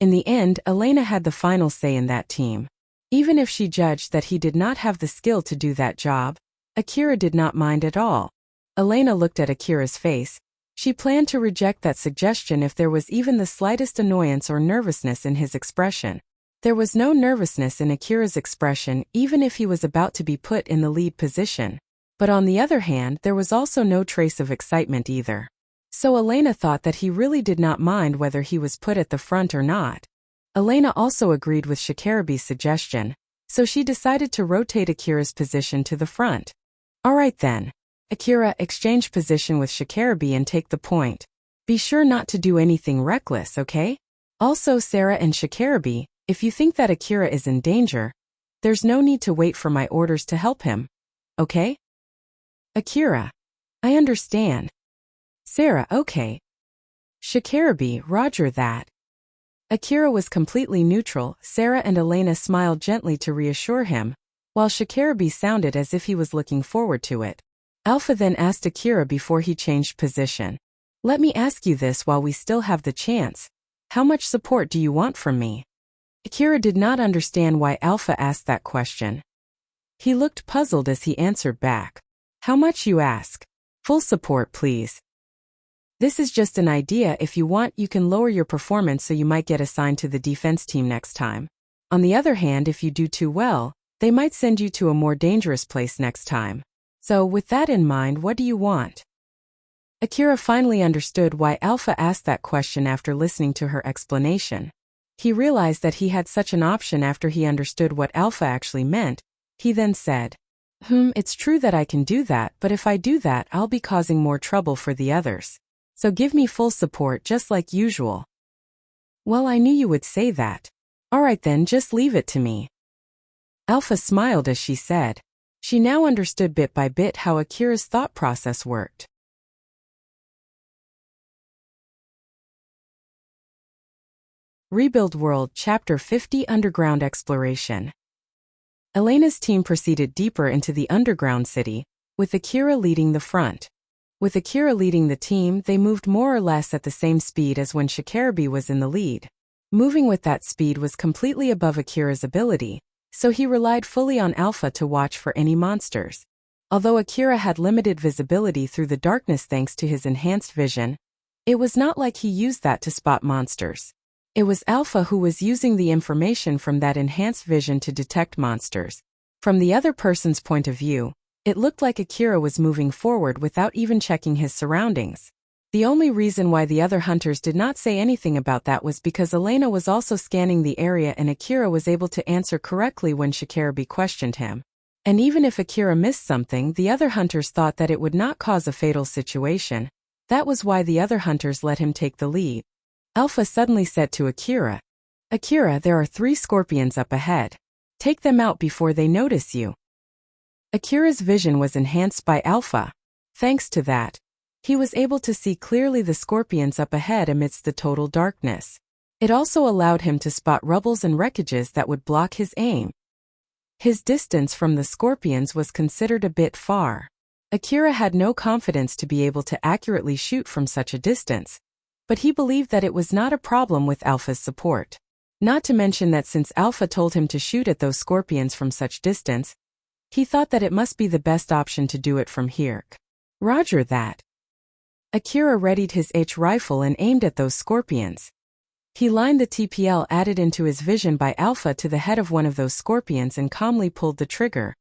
In the end, Elena had the final say in that team. Even if she judged that he did not have the skill to do that job, Akira did not mind at all. Elena looked at Akira's face. She planned to reject that suggestion if there was even the slightest annoyance or nervousness in his expression. There was no nervousness in Akira's expression even if he was about to be put in the lead position. But on the other hand, there was also no trace of excitement either. So Elena thought that he really did not mind whether he was put at the front or not. Elena also agreed with Shikarabi's suggestion, so she decided to rotate Akira's position to the front. Alright then. Akira, exchange position with Shikarabi and take the point. Be sure not to do anything reckless, okay? Also, Sarah and Shikarabi, if you think that Akira is in danger, there's no need to wait for my orders to help him. Okay? Akira. I understand. Sarah, okay. Shikarabi, roger that. Akira was completely neutral. Sarah and Elena smiled gently to reassure him, while Shikarabi sounded as if he was looking forward to it. Alpha then asked Akira before he changed position. Let me ask you this while we still have the chance. How much support do you want from me? Akira did not understand why Alpha asked that question. He looked puzzled as he answered back. How much, you ask? Full support, please. This is just an idea. If you want, you can lower your performance so you might get assigned to the defense team next time. On the other hand, if you do too well, they might send you to a more dangerous place next time. So, with that in mind, what do you want? Akira finally understood why Alpha asked that question after listening to her explanation. He realized that he had such an option after he understood what Alpha actually meant. He then said, It's true that I can do that, but if I do that, I'll be causing more trouble for the others. So give me full support just like usual. Well, I knew you would say that. Alright then, just leave it to me. Alpha smiled as she said. She now understood bit by bit how Akira's thought process worked. Rebuild World Chapter 50 Underground Exploration. Elena's team proceeded deeper into the underground city, with Akira leading the front. With Akira leading the team, they moved more or less at the same speed as when Shikarabi was in the lead. Moving with that speed was completely above Akira's ability, so he relied fully on Alpha to watch for any monsters. Although Akira had limited visibility through the darkness thanks to his enhanced vision, it was not like he used that to spot monsters. It was Alpha who was using the information from that enhanced vision to detect monsters. From the other person's point of view, it looked like Akira was moving forward without even checking his surroundings. The only reason why the other hunters did not say anything about that was because Elena was also scanning the area and Akira was able to answer correctly when Shikarabi questioned him. And even if Akira missed something, the other hunters thought that it would not cause a fatal situation. That was why the other hunters let him take the lead. Alpha suddenly said to Akira, "Akira, there are 3 scorpions up ahead. Take them out before they notice you." Akira's vision was enhanced by Alpha. Thanks to that, he was able to see clearly the scorpions up ahead amidst the total darkness. It also allowed him to spot rubbles and wreckages that would block his aim. His distance from the scorpions was considered a bit far. Akira had no confidence to be able to accurately shoot from such a distance, but he believed that it was not a problem with Alpha's support. Not to mention that since Alpha told him to shoot at those scorpions from such distance, he thought that it must be the best option to do it from here. Roger that. Akira readied his H rifle and aimed at those scorpions. He lined the TPL added into his vision by Alpha to the head of one of those scorpions and calmly pulled the trigger.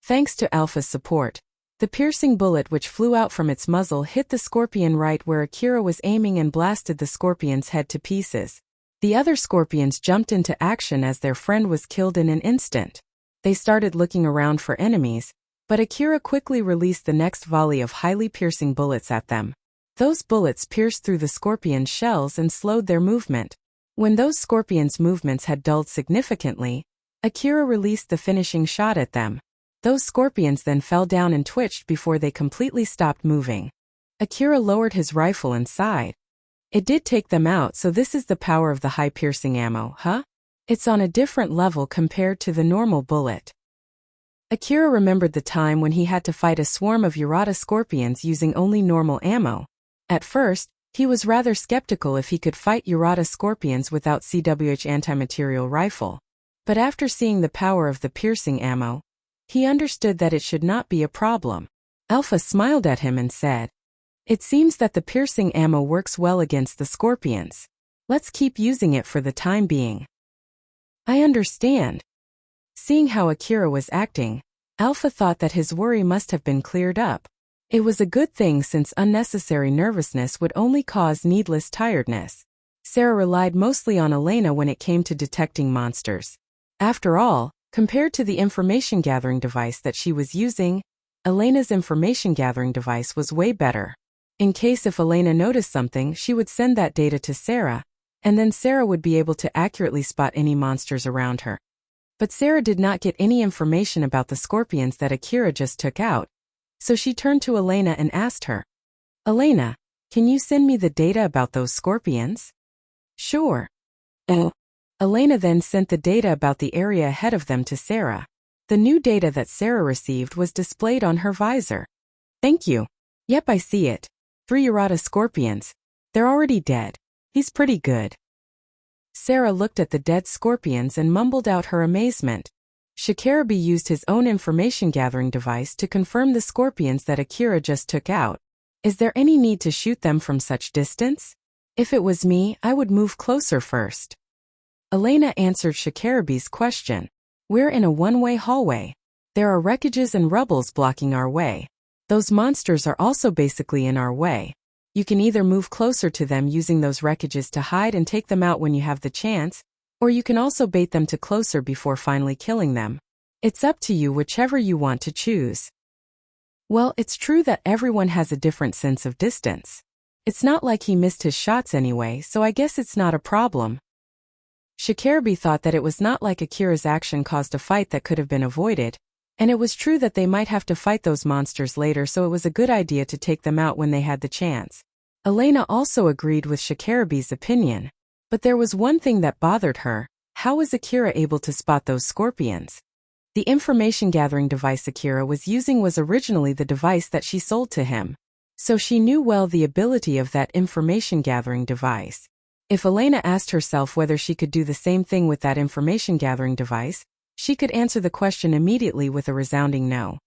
Thanks to Alpha's support, the piercing bullet which flew out from its muzzle hit the scorpion right where Akira was aiming and blasted the scorpion's head to pieces. The other scorpions jumped into action as their friend was killed in an instant. They started looking around for enemies, but Akira quickly released the next volley of highly piercing bullets at them. Those bullets pierced through the scorpion's shells and slowed their movement. When those scorpions' movements had dulled significantly, Akira released the finishing shot at them. Those scorpions then fell down and twitched before they completely stopped moving. Akira lowered his rifle and sighed. It did take them out, so this is the power of the high piercing ammo, huh? It's on a different level compared to the normal bullet. Akira remembered the time when he had to fight a swarm of Urata scorpions using only normal ammo. At first, he was rather skeptical if he could fight Urata scorpions without CWH anti-material rifle. But after seeing the power of the piercing ammo, he understood that it should not be a problem. Alpha smiled at him and said, "It seems that the piercing ammo works well against the scorpions. Let's keep using it for the time being." "I understand." Seeing how Akira was acting, Alpha thought that his worry must have been cleared up. It was a good thing since unnecessary nervousness would only cause needless tiredness. Sarah relied mostly on Elena when it came to detecting monsters. After all, compared to the information gathering device that she was using, Elena's information gathering device was way better. In case if Elena noticed something, she would send that data to Sarah, and then Sarah would be able to accurately spot any monsters around her. But Sarah did not get any information about the scorpions that Akira just took out, so she turned to Elena and asked her, "Elena, can you send me the data about those scorpions?" "Sure." Elena then sent the data about the area ahead of them to Sarah. The new data that Sarah received was displayed on her visor. "Thank you. Yep, I see it. 3 Urata scorpions. They're already dead. He's pretty good." Sarah looked at the dead scorpions and mumbled out her amazement. Shikarabe used his own information gathering device to confirm the scorpions that Akira just took out. Is there any need to shoot them from such distance? If it was me, I would move closer first. Elena answered Shikarabe's question. "We're in a one-way hallway. There are wreckages and rubbles blocking our way. Those monsters are also basically in our way. You can either move closer to them using those wreckages to hide and take them out when you have the chance, or you can also bait them to closer before finally killing them. It's up to you whichever you want to choose." Well, it's true that everyone has a different sense of distance. It's not like he missed his shots anyway, so I guess it's not a problem. Shikarabe thought that it was not like Akira's action caused a fight that could have been avoided, and it was true that they might have to fight those monsters later, so it was a good idea to take them out when they had the chance. Elena also agreed with Shikarabe's opinion. But there was one thing that bothered her. How was Akira able to spot those scorpions? The information gathering device Akira was using was originally the device that she sold to him. So she knew well the ability of that information gathering device. If Elena asked herself whether she could do the same thing with that information gathering device, she could answer the question immediately with a resounding no.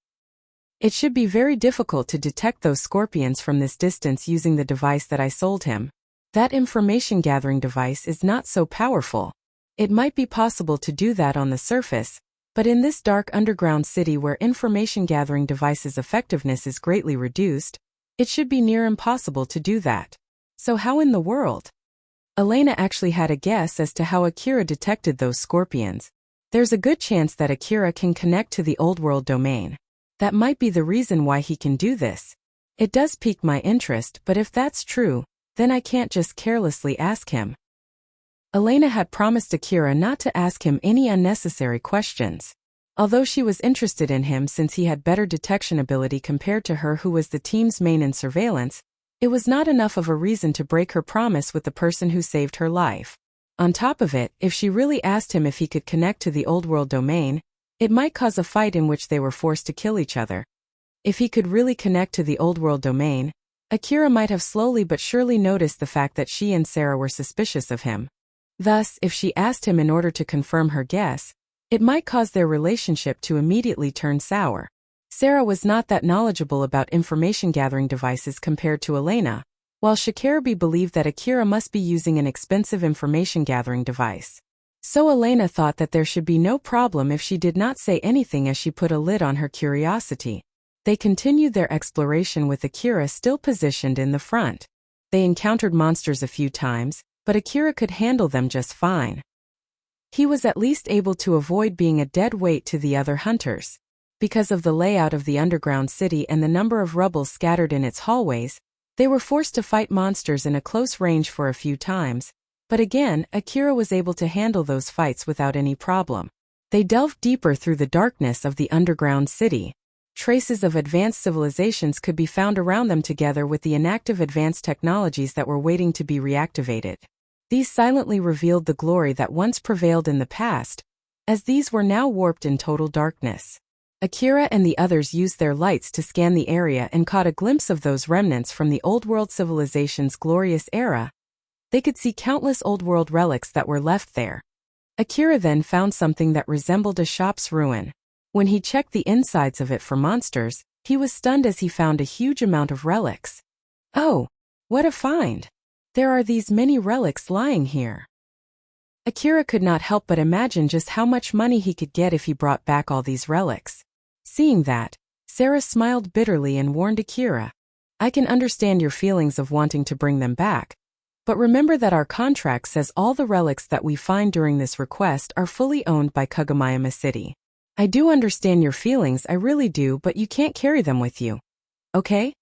It should be very difficult to detect those scorpions from this distance using the device that I sold him. That information gathering device is not so powerful. It might be possible to do that on the surface, but in this dark underground city where information gathering devices' effectiveness is greatly reduced, it should be near impossible to do that. So how in the world? Elena actually had a guess as to how Akira detected those scorpions, There's a good chance that Akira can connect to the old world domain. That might be the reason why he can do this. It does pique my interest, but if that's true, then I can't just carelessly ask him. Elena had promised Akira not to ask him any unnecessary questions. Although she was interested in him since he had better detection ability compared to her who was the team's main in surveillance, it was not enough of a reason to break her promise with the person who saved her life. On top of it, if she really asked him if he could connect to the old world domain, it might cause a fight in which they were forced to kill each other. If he could really connect to the old world domain, Akira might have slowly but surely noticed the fact that she and Sarah were suspicious of him. Thus, if she asked him in order to confirm her guess, it might cause their relationship to immediately turn sour. Sarah was not that knowledgeable about information-gathering devices compared to Elena, while Shikarabi believed that Akira must be using an expensive information-gathering device. So Elena thought that there should be no problem if she did not say anything as she put a lid on her curiosity. They continued their exploration with Akira still positioned in the front. They encountered monsters a few times, but Akira could handle them just fine. He was at least able to avoid being a dead weight to the other hunters. Because of the layout of the underground city and the number of rubble scattered in its hallways, they were forced to fight monsters in a close range for a few times, but again, Akira was able to handle those fights without any problem. They delved deeper through the darkness of the underground city. Traces of advanced civilizations could be found around them together with the inactive advanced technologies that were waiting to be reactivated. These silently revealed the glory that once prevailed in the past, as these were now warped in total darkness. Akira and the others used their lights to scan the area and caught a glimpse of those remnants from the Old World civilization's glorious era. They could see countless Old World relics that were left there. Akira then found something that resembled a shop's ruin. When he checked the insides of it for monsters, he was stunned as he found a huge amount of relics. Oh, what a find! There are these many relics lying here. Akira could not help but imagine just how much money he could get if he brought back all these relics. Seeing that, Sarah smiled bitterly and warned Akira, "I can understand your feelings of wanting to bring them back, but remember that our contract says all the relics that we find during this request are fully owned by Kagomayama City. I do understand your feelings, I really do, but you can't carry them with you. Okay?"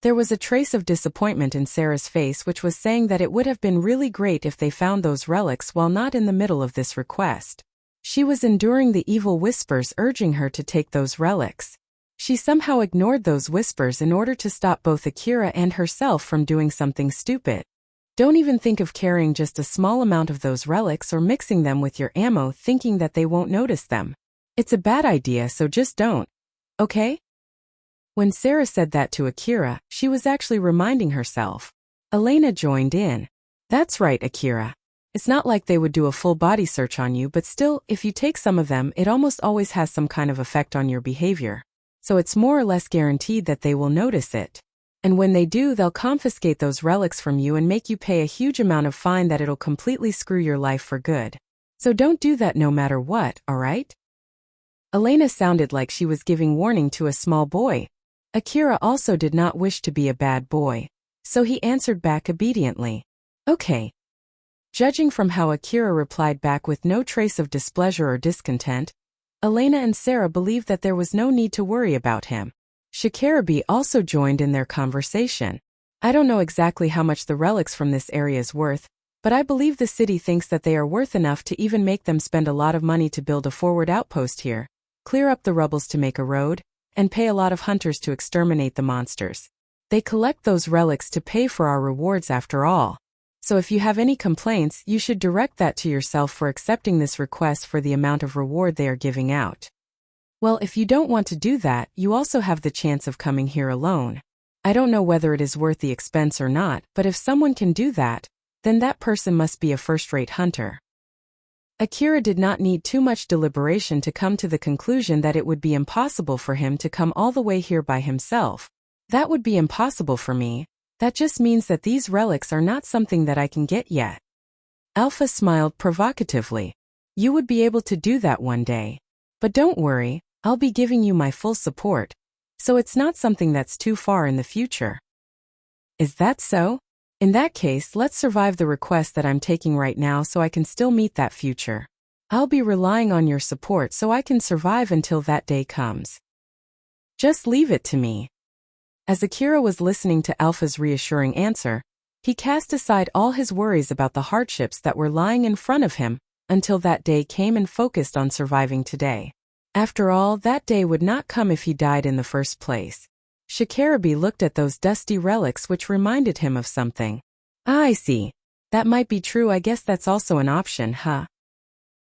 There was a trace of disappointment in Sarah's face, which was saying that it would have been really great if they found those relics while not in the middle of this request. She was enduring the evil whispers urging her to take those relics. She somehow ignored those whispers in order to stop both Akira and herself from doing something stupid. Don't even think of carrying just a small amount of those relics or mixing them with your ammo thinking that they won't notice them. It's a bad idea, so just don't. Okay? When Sarah said that to Akira, she was actually reminding herself. Elena joined in. That's right, Akira. It's not like they would do a full body search on you, but still, if you take some of them, it almost always has some kind of effect on your behavior. So it's more or less guaranteed that they will notice it. And when they do, they'll confiscate those relics from you and make you pay a huge amount of fine that it'll completely screw your life for good. So don't do that no matter what, alright? Elena sounded like she was giving warning to a small boy. Akira also did not wish to be a bad boy, so he answered back obediently. Okay. Judging from how Akira replied back with no trace of displeasure or discontent, Elena and Sarah believed that there was no need to worry about him. Shikarabi also joined in their conversation. I don't know exactly how much the relics from this area is worth, but I believe the city thinks that they are worth enough to even make them spend a lot of money to build a forward outpost here, clear up the rubbles to make a road, and pay a lot of hunters to exterminate the monsters. They collect those relics to pay for our rewards after all. So if you have any complaints, you should direct that to yourself for accepting this request for the amount of reward they are giving out. Well, if you don't want to do that, you also have the chance of coming here alone. I don't know whether it is worth the expense or not, but if someone can do that, then that person must be a first-rate hunter. Akira did not need too much deliberation to come to the conclusion that it would be impossible for him to come all the way here by himself. That would be impossible for me. That just means that these relics are not something that I can get yet. Alpha smiled provocatively. You would be able to do that one day. But don't worry, I'll be giving you my full support. So it's not something that's too far in the future. Is that so? In that case, let's survive the request that I'm taking right now so I can still meet that future. I'll be relying on your support so I can survive until that day comes. Just leave it to me. As Akira was listening to Alpha's reassuring answer, he cast aside all his worries about the hardships that were lying in front of him until that day came and focused on surviving today. After all, that day would not come if he died in the first place. Shikarabe looked at those dusty relics which reminded him of something. Ah, I see. That might be true. I guess that's also an option, huh?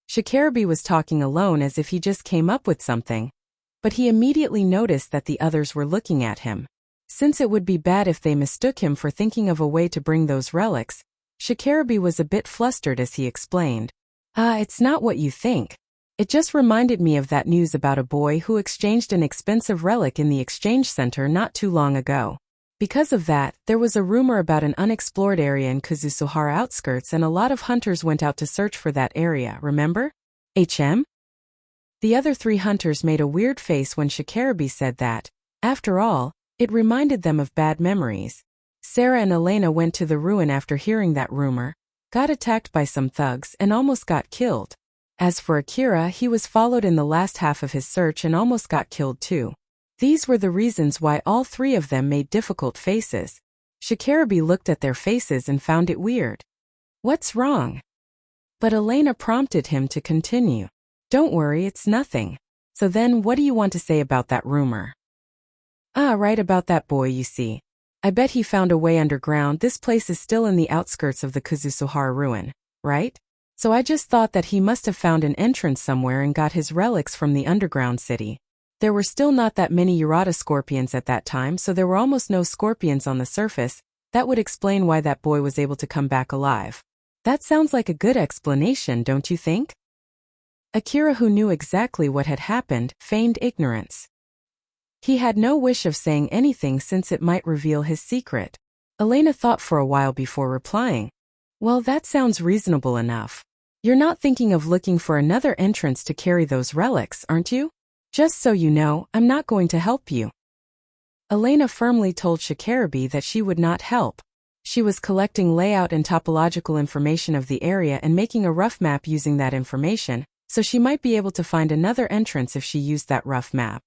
Shikarabe was talking alone as if he just came up with something, but he immediately noticed that the others were looking at him. Since it would be bad if they mistook him for thinking of a way to bring those relics, Shikarabe was a bit flustered as he explained. It's not what you think. It just reminded me of that news about a boy who exchanged an expensive relic in the exchange center not too long ago. Because of that, there was a rumor about an unexplored area in Kazusuhara outskirts and a lot of hunters went out to search for that area, remember? HM? The other 3 hunters made a weird face when Shikarabe said that. After all, it reminded them of bad memories. Sarah and Elena went to the ruin after hearing that rumor, got attacked by some thugs and almost got killed. As for Akira, he was followed in the last half of his search and almost got killed too. These were the reasons why all 3 of them made difficult faces. Shikarabe looked at their faces and found it weird. What's wrong? But Elena prompted him to continue. Don't worry, it's nothing. So then what do you want to say about that rumor? Right about that boy, you see. I bet he found a way underground. This place is still in the outskirts of the Kazusuhara ruin, right? So I just thought that he must have found an entrance somewhere and got his relics from the underground city. There were still not that many Urata scorpions at that time, so there were almost no scorpions on the surface. That would explain why that boy was able to come back alive. That sounds like a good explanation, don't you think? Akira, who knew exactly what had happened, feigned ignorance. He had no wish of saying anything since it might reveal his secret. Elena thought for a while before replying. Well, that sounds reasonable enough. You're not thinking of looking for another entrance to carry those relics, aren't you? Just so you know, I'm not going to help you. Elena firmly told Shikarabe that she would not help. She was collecting layout and topological information of the area and making a rough map using that information, so she might be able to find another entrance if she used that rough map.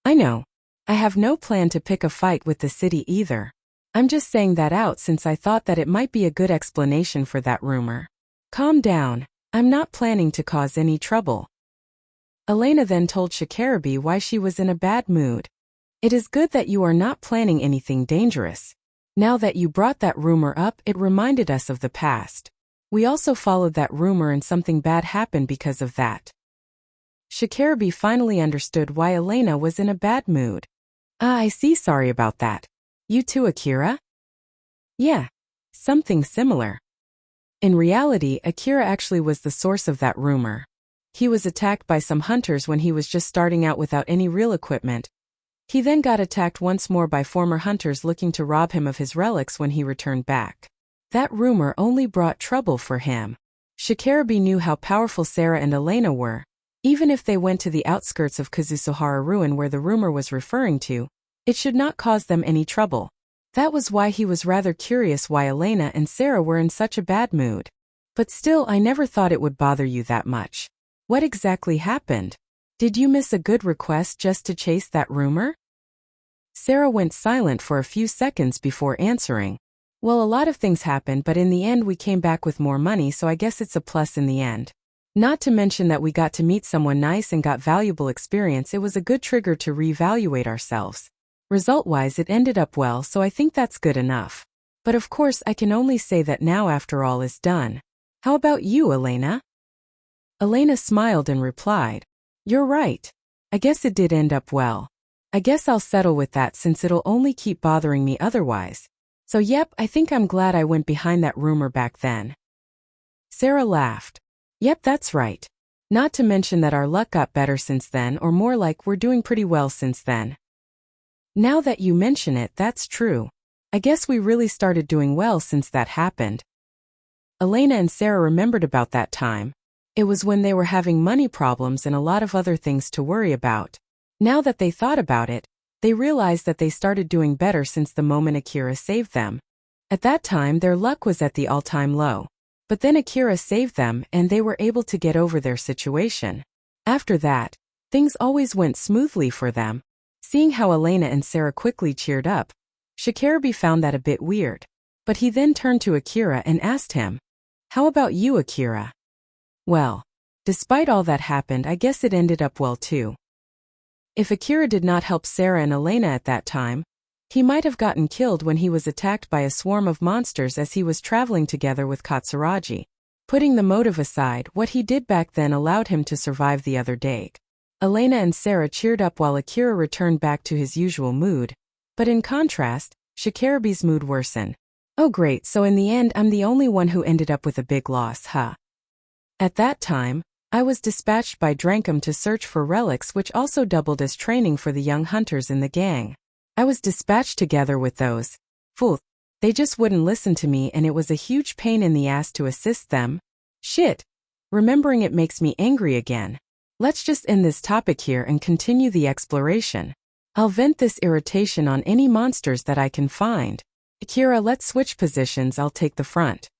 I know. I have no plan to pick a fight with the city either. I'm just saying that out since I thought that it might be a good explanation for that rumor. Calm down. I'm not planning to cause any trouble. Elena then told Shikarabe why she was in a bad mood. It is good that you are not planning anything dangerous. Now that you brought that rumor up, it reminded us of the past. We also followed that rumor and something bad happened because of that. Shikarabe finally understood why Elena was in a bad mood. I see. Sorry about that. You too, Akira? Yeah. Something similar. In reality, Akira actually was the source of that rumor. He was attacked by some hunters when he was just starting out without any real equipment. He then got attacked once more by former hunters looking to rob him of his relics when he returned back. That rumor only brought trouble for him. Shikarabe knew how powerful Sarah and Elena were. Even if they went to the outskirts of Kazusuhara ruin where the rumor was referring to, it should not cause them any trouble. That was why he was rather curious why Elena and Sarah were in such a bad mood. But still, I never thought it would bother you that much. What exactly happened? Did you miss a good request just to chase that rumor? Sarah went silent for a few seconds before answering. Well, a lot of things happened, but in the end we came back with more money, so I guess it's a plus in the end. Not to mention that we got to meet someone nice and got valuable experience. It was a good trigger to reevaluate ourselves. Result-wise, it ended up well, so I think that's good enough. But of course, I can only say that now after all is done. How about you, Elena? Elena smiled and replied, You're right. I guess it did end up well. I guess I'll settle with that since it'll only keep bothering me otherwise. So yep, I think I'm glad I went behind that rumor back then. Sarah laughed. Yep, that's right. Not to mention that our luck got better since then, or more like we're doing pretty well since then. Now that you mention it, that's true. I guess we really started doing well since that happened. Elena and Sarah remembered about that time. It was when they were having money problems and a lot of other things to worry about. Now that they thought about it, they realized that they started doing better since the moment Akira saved them. At that time, their luck was at the all-time low. But then Akira saved them and they were able to get over their situation. After that, things always went smoothly for them. Seeing how Elena and Sarah quickly cheered up, Shikarabe found that a bit weird. But he then turned to Akira and asked him, "How about you, Akira?" Well, despite all that happened, I guess it ended up well too. If Akira did not help Sarah and Elena at that time, he might have gotten killed when he was attacked by a swarm of monsters as he was traveling together with Katsuragi. Putting the motive aside, what he did back then allowed him to survive the other day. Elena and Sarah cheered up while Akira returned back to his usual mood, but in contrast, Shikarabe's mood worsened. "Oh great, so in the end I'm the only one who ended up with a big loss, huh?" At that time, I was dispatched by Drankum to search for relics, which also doubled as training for the young hunters in the gang. I was dispatched together with those fools. They just wouldn't listen to me and it was a huge pain in the ass to assist them. Shit. Remembering it makes me angry again. Let's just end this topic here and continue the exploration. I'll vent this irritation on any monsters that I can find. Akira, let's switch positions, I'll take the front.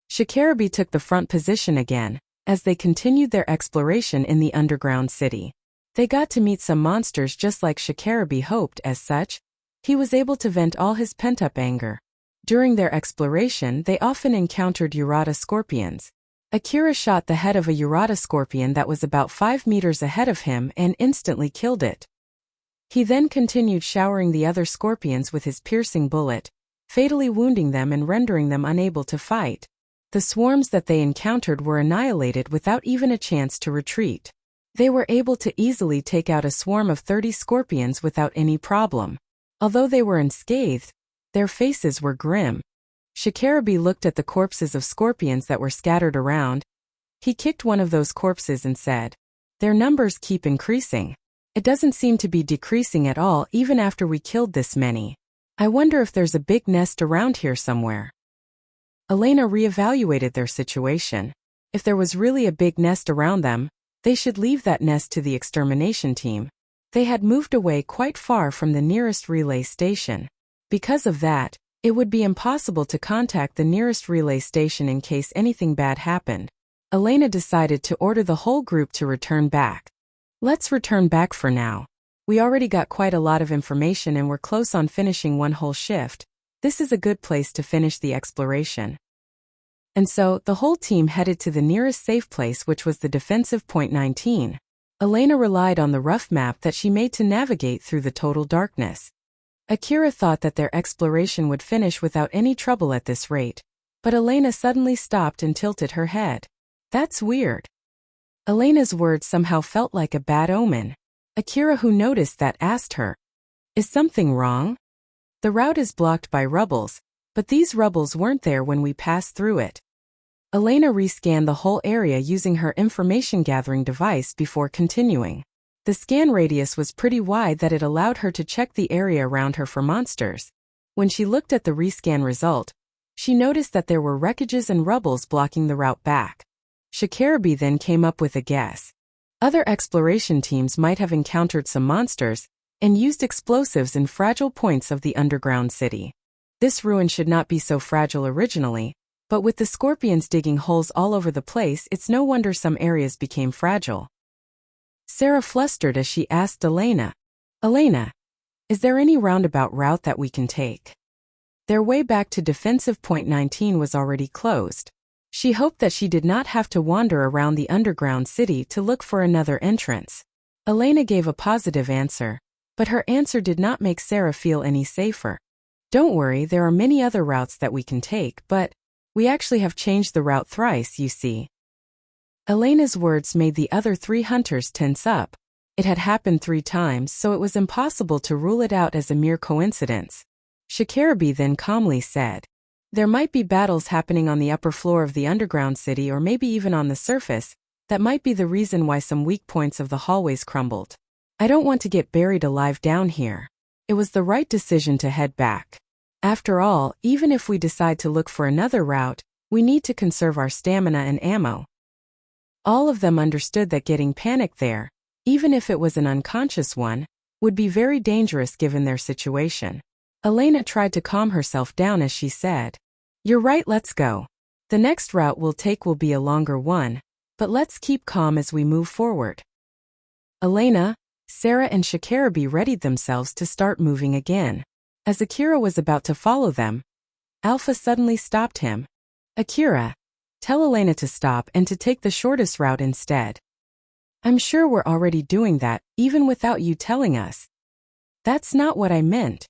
Shikarabe took the front position again, as they continued their exploration in the underground city. They got to meet some monsters just like Shikarabe hoped. As such, he was able to vent all his pent-up anger. During their exploration, they often encountered Urata scorpions. Akira shot the head of a Urata scorpion that was about 5 meters ahead of him and instantly killed it. He then continued showering the other scorpions with his piercing bullet, fatally wounding them and rendering them unable to fight. The swarms that they encountered were annihilated without even a chance to retreat. They were able to easily take out a swarm of 30 scorpions without any problem. Although they were unscathed, their faces were grim. Shikarabe looked at the corpses of scorpions that were scattered around. He kicked one of those corpses and said, "Their numbers keep increasing. It doesn't seem to be decreasing at all even after we killed this many. I wonder if there's a big nest around here somewhere." Elena reevaluated their situation. If there was really a big nest around them, they should leave that nest to the extermination team. They had moved away quite far from the nearest relay station. Because of that, it would be impossible to contact the nearest relay station in case anything bad happened. Elena decided to order the whole group to return back. "Let's return back for now. We already got quite a lot of information and we're close on finishing one whole shift. This is a good place to finish the exploration." And so, the whole team headed to the nearest safe place, which was the defensive point 19. Elena relied on the rough map that she made to navigate through the total darkness. Akira thought that their exploration would finish without any trouble at this rate, but Elena suddenly stopped and tilted her head. "That's weird." Elena's words somehow felt like a bad omen. Akira, who noticed that, asked her, "Is something wrong? The route is blocked by rubbles, but these rubbles weren't there when we passed through it." Elena rescanned the whole area using her information-gathering device before continuing. The scan radius was pretty wide that it allowed her to check the area around her for monsters. When she looked at the rescan result, she noticed that there were wreckages and rubbles blocking the route back. Shikarabe then came up with a guess. Other exploration teams might have encountered some monsters and used explosives in fragile points of the underground city. This ruin should not be so fragile originally, but with the scorpions digging holes all over the place, it's no wonder some areas became fragile. Sarah flustered as she asked Elena, "Elena, is there any roundabout route that we can take?" Their way back to defensive point 19 was already closed. She hoped that she did not have to wander around the underground city to look for another entrance. Elena gave a positive answer, but her answer did not make Sarah feel any safer. "Don't worry, there are many other routes that we can take, but we actually have changed the route thrice, you see." Elena's words made the other 3 hunters tense up. It had happened 3 times, so it was impossible to rule it out as a mere coincidence. Shikarabe then calmly said, "There might be battles happening on the upper floor of the underground city or maybe even on the surface. That might be the reason why some weak points of the hallways crumbled. I don't want to get buried alive down here. It was the right decision to head back. After all, even if we decide to look for another route, we need to conserve our stamina and ammo." All of them understood that getting panicked there, even if it was an unconscious one, would be very dangerous given their situation. Elena tried to calm herself down as she said, "You're right, let's go. The next route we'll take will be a longer one, but let's keep calm as we move forward. Elena, Sarah and Shikarabi readied themselves to start moving again. As Akira was about to follow them, Alpha suddenly stopped him. Akira, tell Elena to stop and to take the shortest route instead. I'm sure we're already doing that, even without you telling us. That's not what I meant.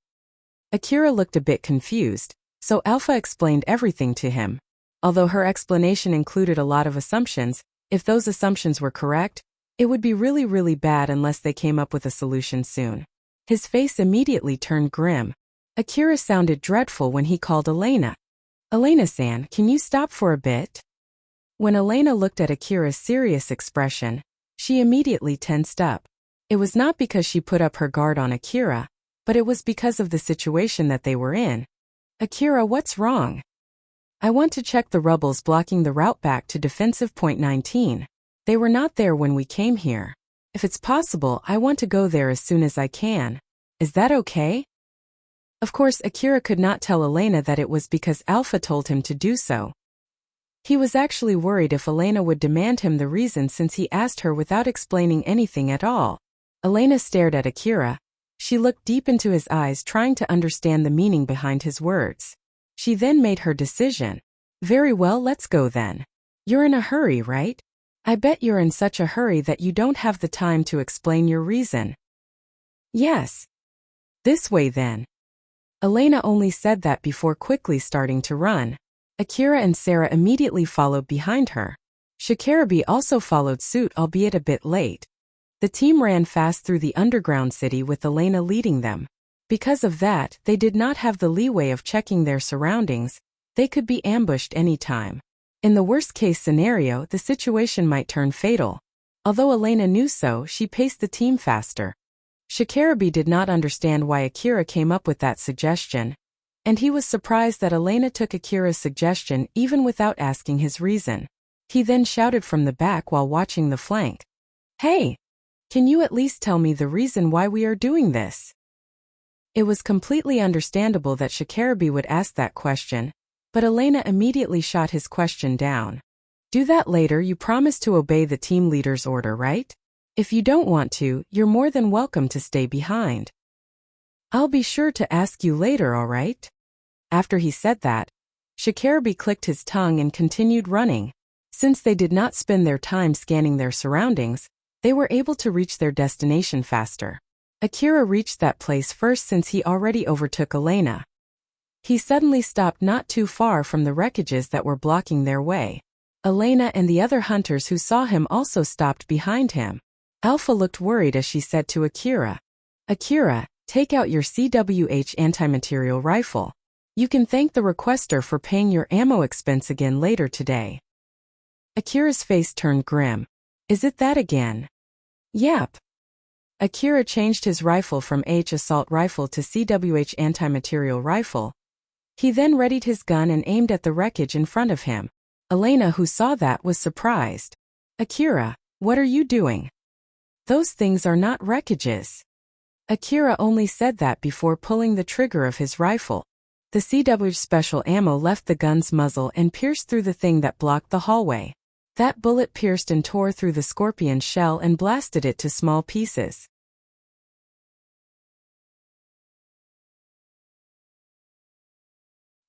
Akira looked a bit confused, so Alpha explained everything to him. Although her explanation included a lot of assumptions, if those assumptions were correct, it would be really bad unless they came up with a solution soon. His face immediately turned grim. Akira sounded dreadful when he called Elena. Elena-san, can you stop for a bit? When Elena looked at Akira's serious expression, she immediately tensed up. It was not because she put up her guard on Akira, but it was because of the situation that they were in. Akira, what's wrong? I want to check the rebels blocking the route back to defensive point 19. They were not there when we came here. If it's possible, I want to go there as soon as I can. Is that okay? Of course, Akira could not tell Elena that it was because Alpha told him to do so. He was actually worried if Elena would demand him the reason since he asked her without explaining anything at all. Elena stared at Akira. She looked deep into his eyes trying to understand the meaning behind his words. She then made her decision. Very well, let's go then. You're in a hurry, right? I bet you're in such a hurry that you don't have the time to explain your reason. Yes. This way then. Elena only said that before quickly starting to run. Akira and Sarah immediately followed behind her. Shikarabi also followed suit, albeit a bit late. The team ran fast through the underground city with Elena leading them. Because of that, they did not have the leeway of checking their surroundings. They could be ambushed any time. In the worst-case scenario, the situation might turn fatal. Although Elena knew so, she paced the team faster. Shikarabi did not understand why Akira came up with that suggestion, and he was surprised that Elena took Akira's suggestion even without asking his reason. He then shouted from the back while watching the flank. Hey! Can you at least tell me the reason why we are doing this? It was completely understandable that Shikarabi would ask that question, but Elena immediately shot his question down. Do that later. You promise to obey the team leader's order, right? If you don't want to, you're more than welcome to stay behind. I'll be sure to ask you later, all right? After he said that, Shikarabi clicked his tongue and continued running. Since they did not spend their time scanning their surroundings, they were able to reach their destination faster. Akira reached that place first since he already overtook Elena. He suddenly stopped not too far from the wreckages that were blocking their way. Elena and the other hunters who saw him also stopped behind him. Alpha looked worried as she said to Akira, Akira, take out your CWH anti-material rifle. You can thank the requester for paying your ammo expense again later today. Akira's face turned grim. Is it that again? Yep. Akira changed his rifle from H assault rifle to CWH anti-material rifle. He then readied his gun and aimed at the wreckage in front of him. Elena, who saw that, was surprised. Akira, what are you doing? Those things are not wreckages. Akira only said that before pulling the trigger of his rifle. The CWH special ammo left the gun's muzzle and pierced through the thing that blocked the hallway. That bullet pierced and tore through the scorpion shell and blasted it to small pieces.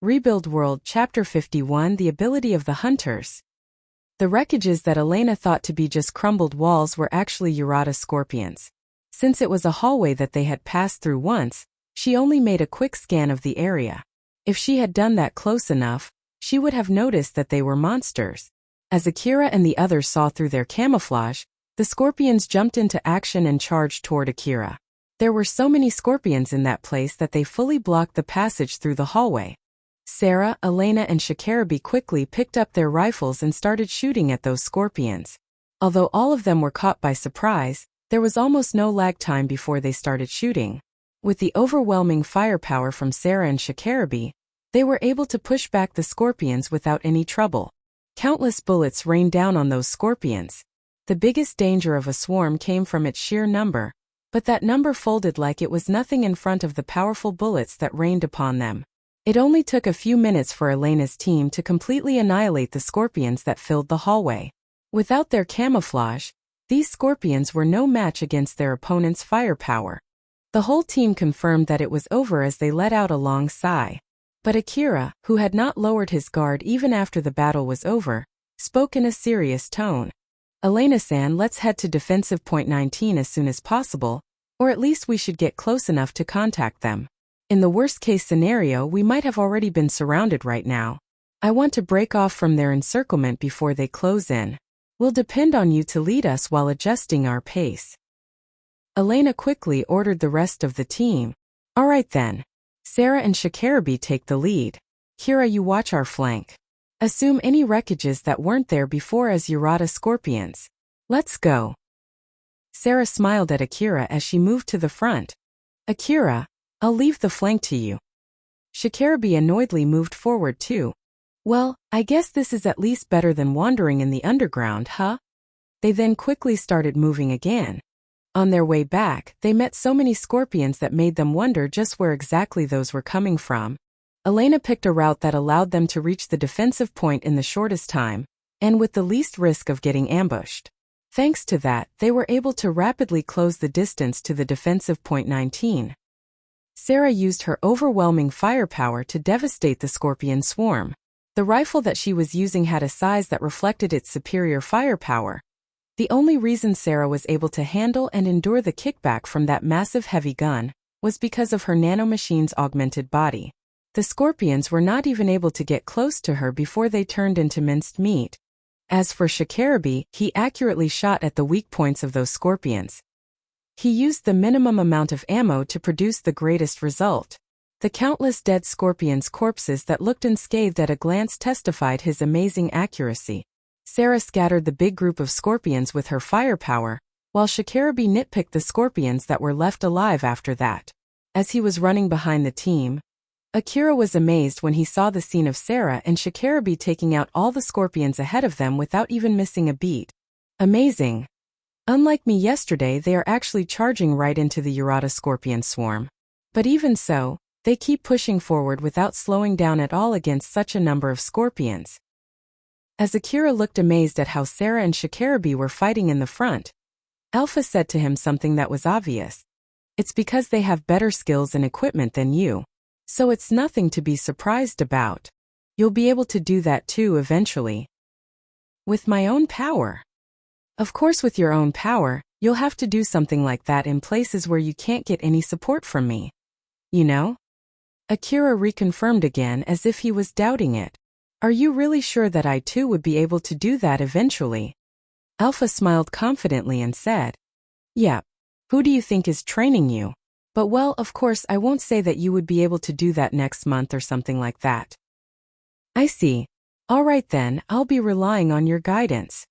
Rebuild World Chapter 51 The Ability of the Hunters. The wreckages that Elena thought to be just crumbled walls were actually Urata scorpions. Since it was a hallway that they had passed through once, she only made a quick scan of the area. If she had done that close enough, she would have noticed that they were monsters. As Akira and the others saw through their camouflage, the scorpions jumped into action and charged toward Akira. There were so many scorpions in that place that they fully blocked the passage through the hallway. Sarah, Elena and Shikarabi quickly picked up their rifles and started shooting at those scorpions. Although all of them were caught by surprise, there was almost no lag time before they started shooting. With the overwhelming firepower from Sarah and Shikarabi, they were able to push back the scorpions without any trouble. Countless bullets rained down on those scorpions. The biggest danger of a swarm came from its sheer number, but that number folded like it was nothing in front of the powerful bullets that rained upon them. It only took a few minutes for Elena's team to completely annihilate the scorpions that filled the hallway. Without their camouflage, these scorpions were no match against their opponent's firepower. The whole team confirmed that it was over as they let out a long sigh. But Akira, who had not lowered his guard even after the battle was over, spoke in a serious tone. Elena-san, let's head to defensive point 19 as soon as possible, or at least we should get close enough to contact them. In the worst-case scenario, we might have already been surrounded right now. I want to break off from their encirclement before they close in. We'll depend on you to lead us while adjusting our pace. Elena quickly ordered the rest of the team. All right then. Sarah and Shikarabi take the lead. Kira, you watch our flank. Assume any wreckages that weren't there before as Urata scorpions. Let's go. Sarah smiled at Akira as she moved to the front. Akira, I'll leave the flank to you. Shikarabi annoyedly moved forward too. Well, I guess this is at least better than wandering in the underground, huh? They then quickly started moving again. On their way back, they met so many scorpions that made them wonder just where exactly those were coming from. Elena picked a route that allowed them to reach the defensive point in the shortest time, and with the least risk of getting ambushed. Thanks to that, they were able to rapidly close the distance to the defensive point 19. Sarah used her overwhelming firepower to devastate the scorpion swarm. The rifle that she was using had a size that reflected its superior firepower. The only reason Sarah was able to handle and endure the kickback from that massive heavy gun was because of her nanomachine's augmented body. The scorpions were not even able to get close to her before they turned into minced meat. As for Shikarabi, he accurately shot at the weak points of those scorpions. He used the minimum amount of ammo to produce the greatest result. The countless dead scorpions' corpses that looked unscathed at a glance testified his amazing accuracy. Sarah scattered the big group of scorpions with her firepower, while Shikarabi nitpicked the scorpions that were left alive after that. As he was running behind the team, Akira was amazed when he saw the scene of Sarah and Shikarabi taking out all the scorpions ahead of them without even missing a beat. Amazing. Unlike me yesterday, they are actually charging right into the Urata scorpion swarm. But even so, they keep pushing forward without slowing down at all against such a number of scorpions. As Akira looked amazed at how Sarah and Shikarabi were fighting in the front, Alpha said to him something that was obvious. It's because they have better skills and equipment than you. So it's nothing to be surprised about. You'll be able to do that too eventually. With my own power. Of course, with your own power, you'll have to do something like that in places where you can't get any support from me. You know? Akira reconfirmed again as if he was doubting it. Are you really sure that I too would be able to do that eventually? Alpha smiled confidently and said, Yep. Who do you think is training you? But well, of course, I won't say that you would be able to do that next month or something like that. I see. All right then, I'll be relying on your guidance.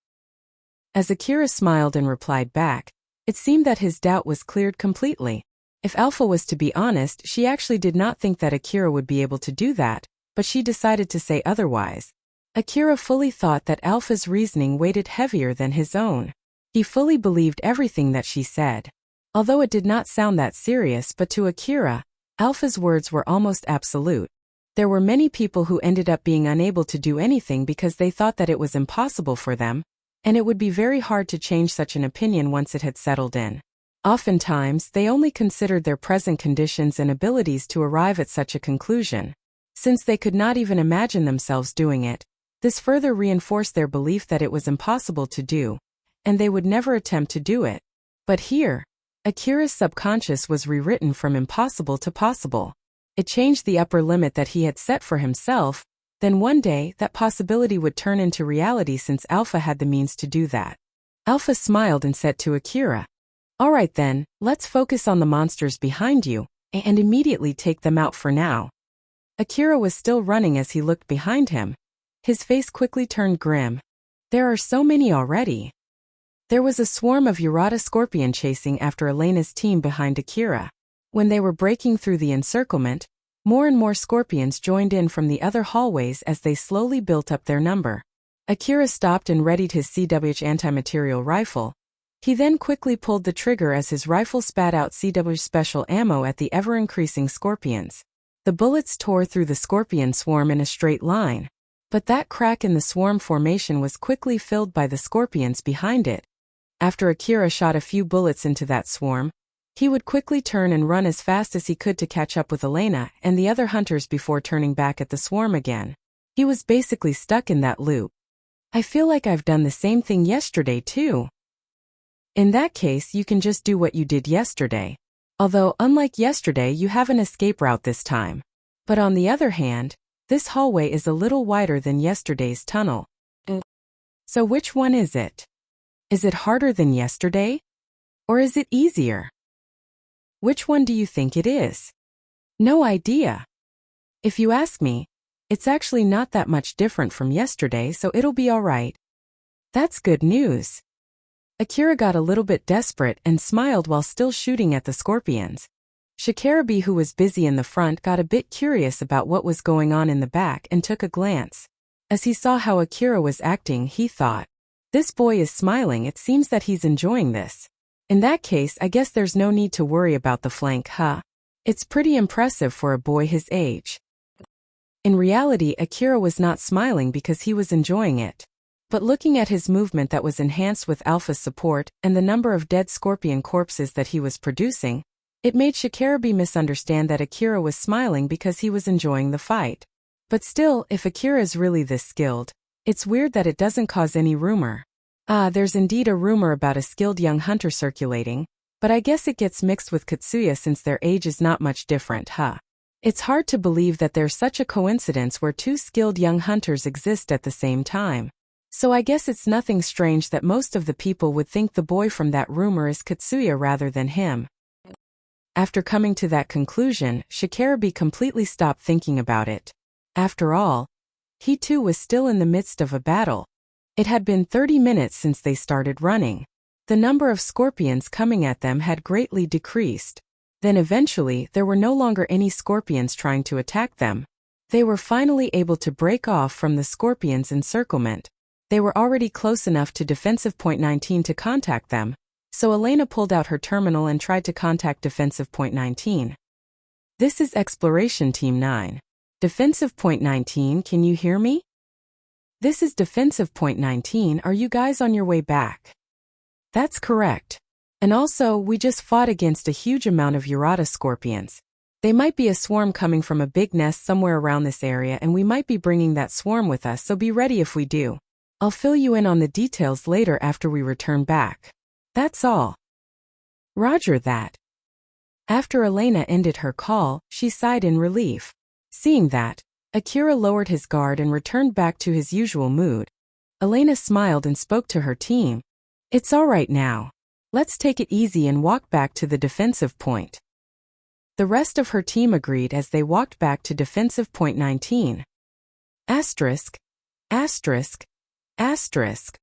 As Akira smiled and replied back, it seemed that his doubt was cleared completely. If Alpha was to be honest, she actually did not think that Akira would be able to do that, but she decided to say otherwise. Akira fully thought that Alpha's reasoning weighted heavier than his own. He fully believed everything that she said. Although it did not sound that serious, but to Akira, Alpha's words were almost absolute. There were many people who ended up being unable to do anything because they thought that it was impossible for them, and it would be very hard to change such an opinion once it had settled in. Oftentimes, they only considered their present conditions and abilities to arrive at such a conclusion. Since they could not even imagine themselves doing it, this further reinforced their belief that it was impossible to do, and they would never attempt to do it. But here, Akira's subconscious was rewritten from impossible to possible. It changed the upper limit that he had set for himself, then one day that possibility would turn into reality since Alpha had the means to do that. Alpha smiled and said to Akira, All right then, let's focus on the monsters behind you, and immediately take them out for now. Akira was still running as he looked behind him. His face quickly turned grim. There are so many already. There was a swarm of Urata scorpion chasing after Elena's team behind Akira. When they were breaking through the encirclement, more and more scorpions joined in from the other hallways as they slowly built up their number. Akira stopped and readied his CWH anti-material rifle. He then quickly pulled the trigger as his rifle spat out CWH special ammo at the ever-increasing scorpions. The bullets tore through the scorpion swarm in a straight line. But that crack in the swarm formation was quickly filled by the scorpions behind it. After Akira shot a few bullets into that swarm, he would quickly turn and run as fast as he could to catch up with Elena and the other hunters before turning back at the swarm again. He was basically stuck in that loop. I feel like I've done the same thing yesterday too. In that case, you can just do what you did yesterday. Although, unlike yesterday, you have an escape route this time. But on the other hand, this hallway is a little wider than yesterday's tunnel. So which one is it? Is it harder than yesterday? Or is it easier? Which one do you think it is? No idea. If you ask me, it's actually not that much different from yesterday, so it'll be alright. That's good news. Akira got a little bit desperate and smiled while still shooting at the scorpions. Shikarabe, who was busy in the front, got a bit curious about what was going on in the back and took a glance. As he saw how Akira was acting, he thought, "This boy is smiling, it seems that he's enjoying this. In that case, I guess there's no need to worry about the flank, huh? It's pretty impressive for a boy his age." In reality, Akira was not smiling because he was enjoying it. But looking at his movement that was enhanced with Alpha's support and the number of dead scorpion corpses that he was producing, it made Shikarabe misunderstand that Akira was smiling because he was enjoying the fight. But still, if Akira is really this skilled, it's weird that it doesn't cause any rumor. There's indeed a rumor about a skilled young hunter circulating, but I guess it gets mixed with Katsuya since their age is not much different, huh? It's hard to believe that there's such a coincidence where two skilled young hunters exist at the same time. So I guess it's nothing strange that most of the people would think the boy from that rumor is Katsuya rather than him. After coming to that conclusion, Shikarabe completely stopped thinking about it. After all, he too was still in the midst of a battle. It had been 30 minutes since they started running. The number of scorpions coming at them had greatly decreased. Then eventually, there were no longer any scorpions trying to attack them. They were finally able to break off from the scorpions' encirclement. They were already close enough to defensive point 19 to contact them, so Elena pulled out her terminal and tried to contact defensive point 19. "This is Exploration Team 9. Defensive point 19, can you hear me? This is defensive point 19, are you guys on your way back?" "That's correct. And also, we just fought against a huge amount of Urata scorpions. They might be a swarm coming from a big nest somewhere around this area, and we might be bringing that swarm with us, so be ready if we do. I'll fill you in on the details later after we return back. That's all." Roger that. After Elena ended her call, she sighed in relief. Seeing that, Akira lowered his guard and returned back to his usual mood. Elena smiled and spoke to her team. "It's all right now. Let's take it easy and walk back to the defensive point." The rest of her team agreed as they walked back to defensive point 19. Asterisk. Asterisk. Asterisk.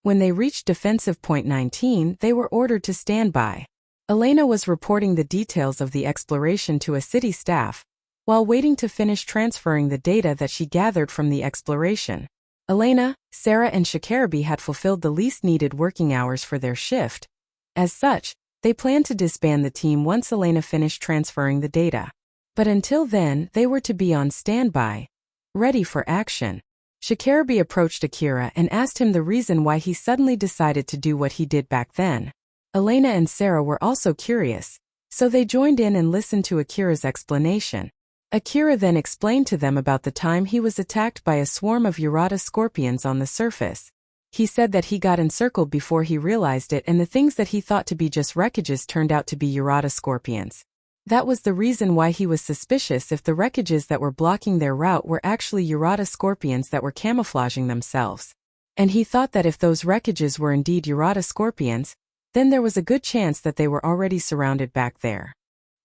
When they reached defensive point 19, they were ordered to stand by. Elena was reporting the details of the exploration to a city staff, while waiting to finish transferring the data that she gathered from the exploration. Elena, Sarah and Shikarabe had fulfilled the least needed working hours for their shift. As such, they planned to disband the team once Elena finished transferring the data. But until then, they were to be on standby, ready for action. Shikarabe approached Akira and asked him the reason why he suddenly decided to do what he did back then. Elena and Sarah were also curious, so they joined in and listened to Akira's explanation. Akira then explained to them about the time he was attacked by a swarm of Urata scorpions on the surface. He said that he got encircled before he realized it, and the things that he thought to be just wreckages turned out to be Urata scorpions. That was the reason why he was suspicious if the wreckages that were blocking their route were actually Urata scorpions that were camouflaging themselves. And he thought that if those wreckages were indeed Urata scorpions, then there was a good chance that they were already surrounded back there.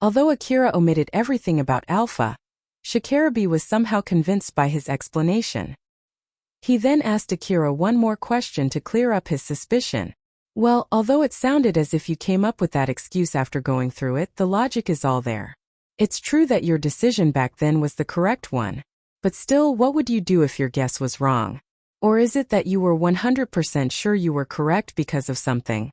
Although Akira omitted everything about Alpha, Shikarabe was somehow convinced by his explanation. He then asked Akira one more question to clear up his suspicion. "Well, although it sounded as if you came up with that excuse after going through it, the logic is all there. It's true that your decision back then was the correct one. But still, what would you do if your guess was wrong? Or is it that you were 100% sure you were correct because of something?"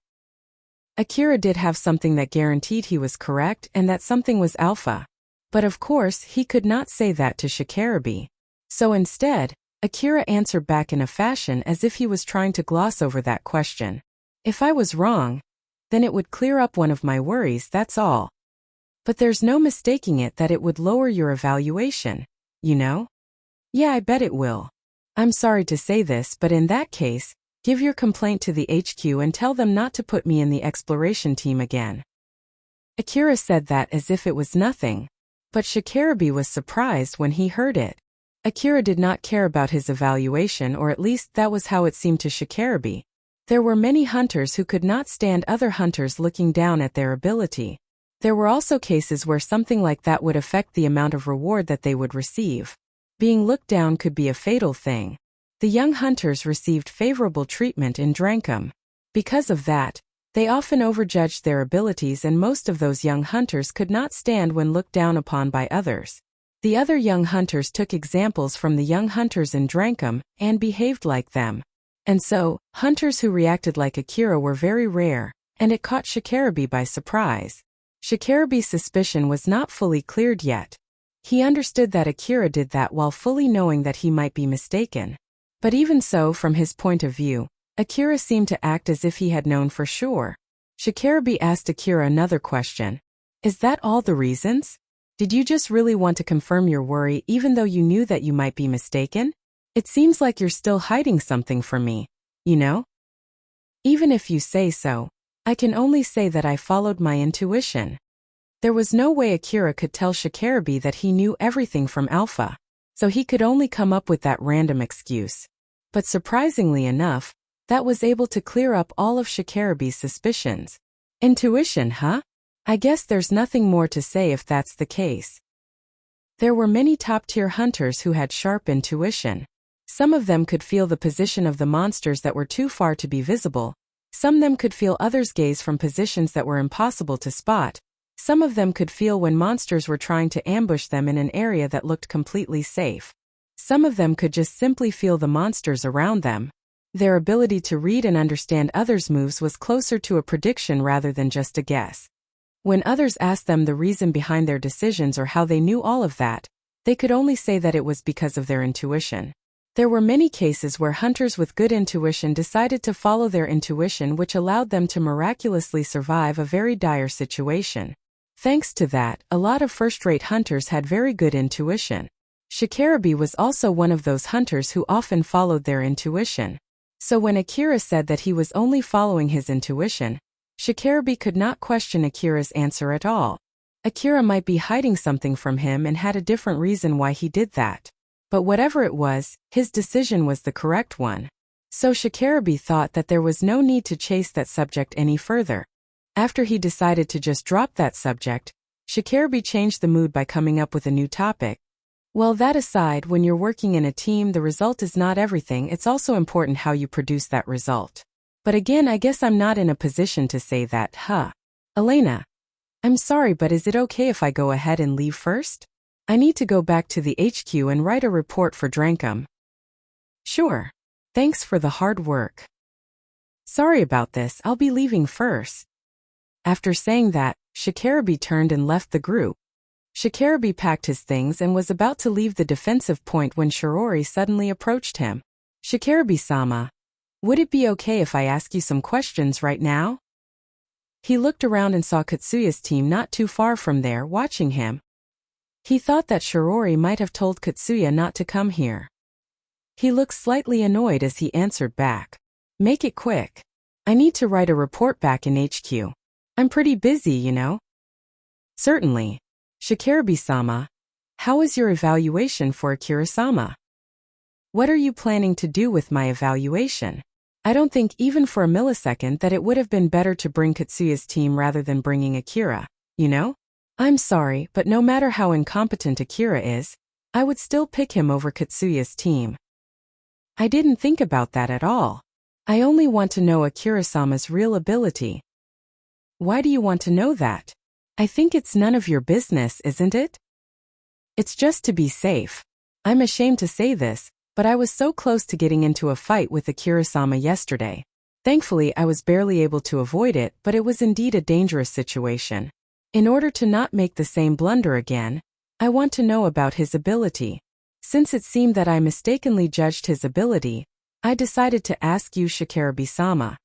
Akira did have something that guaranteed he was correct, and that something was Alpha. But of course, he could not say that to Shikarabe. So instead, Akira answered back in a fashion as if he was trying to gloss over that question. If I was wrong, then it would clear up one of my worries, that's all. But there's no mistaking it that it would lower your evaluation, you know? Yeah, I bet it will. I'm sorry to say this, but in that case, give your complaint to the HQ and tell them not to put me in the exploration team again. Akira said that as if it was nothing, but Shikarabe was surprised when he heard it. Akira did not care about his evaluation, or at least that was how it seemed to Shikarabe. There were many hunters who could not stand other hunters looking down at their ability. There were also cases where something like that would affect the amount of reward that they would receive. Being looked down could be a fatal thing. The young hunters received favorable treatment in Drankum. Because of that, they often overjudged their abilities, and most of those young hunters could not stand when looked down upon by others. The other young hunters took examples from the young hunters in Drankum and behaved like them. And so, hunters who reacted like Akira were very rare, and it caught Shikarabe by surprise. Shikarabe's suspicion was not fully cleared yet. He understood that Akira did that while fully knowing that he might be mistaken. But even so, from his point of view, Akira seemed to act as if he had known for sure. Shikarabe asked Akira another question. Is that all the reasons? Did you just really want to confirm your worry even though you knew that you might be mistaken? It seems like you're still hiding something from me, you know? Even if you say so, I can only say that I followed my intuition. There was no way Akira could tell Shikarabe that he knew everything from Alpha, so he could only come up with that random excuse. But surprisingly enough, that was able to clear up all of Shikarabe's suspicions. Intuition, huh? I guess there's nothing more to say if that's the case. There were many top-tier hunters who had sharp intuition. Some of them could feel the position of the monsters that were too far to be visible. Some of them could feel others' gaze from positions that were impossible to spot. Some of them could feel when monsters were trying to ambush them in an area that looked completely safe. Some of them could just simply feel the monsters around them. Their ability to read and understand others' moves was closer to a prediction rather than just a guess. When others asked them the reason behind their decisions or how they knew all of that, they could only say that it was because of their intuition. There were many cases where hunters with good intuition decided to follow their intuition, which allowed them to miraculously survive a very dire situation. Thanks to that, a lot of first-rate hunters had very good intuition. Shikarabe was also one of those hunters who often followed their intuition. So when Akira said that he was only following his intuition, Shikarabe could not question Akira's answer at all. Akira might be hiding something from him and had a different reason why he did that. But whatever it was, his decision was the correct one. So Shikarabe thought that there was no need to chase that subject any further. After he decided to just drop that subject, Shikarabe changed the mood by coming up with a new topic. Well, that aside, when you're working in a team, the result is not everything. It's also important how you produce that result. But again, I guess I'm not in a position to say that, huh? Elena, I'm sorry, but is it okay if I go ahead and leave first? I need to go back to the HQ and write a report for Drankum. Sure. Thanks for the hard work. Sorry about this, I'll be leaving first. After saying that, Shikarabe turned and left the group. Shikarabe packed his things and was about to leave the defensive point when Shirori suddenly approached him. Shikarabe-sama, would it be okay if I ask you some questions right now? He looked around and saw Katsuya's team not too far from there watching him. He thought that Shirori might have told Katsuya not to come here. He looked slightly annoyed as he answered back. Make it quick. I need to write a report back in HQ. I'm pretty busy, you know. Certainly. Shikarabe-sama, how is your evaluation for Akira-sama? What are you planning to do with my evaluation? I don't think even for a millisecond that it would have been better to bring Katsuya's team rather than bringing Akira, you know? I'm sorry, but no matter how incompetent Akira is, I would still pick him over Katsuya's team. I didn't think about that at all. I only want to know Akira-sama's real ability. Why do you want to know that? I think it's none of your business, isn't it? It's just to be safe. I'm ashamed to say this, but I was so close to getting into a fight with Akira-sama yesterday. Thankfully, I was barely able to avoid it, but it was indeed a dangerous situation. In order to not make the same blunder again, I want to know about his ability. Since it seemed that I mistakenly judged his ability, I decided to ask you, Shikarabe-sama.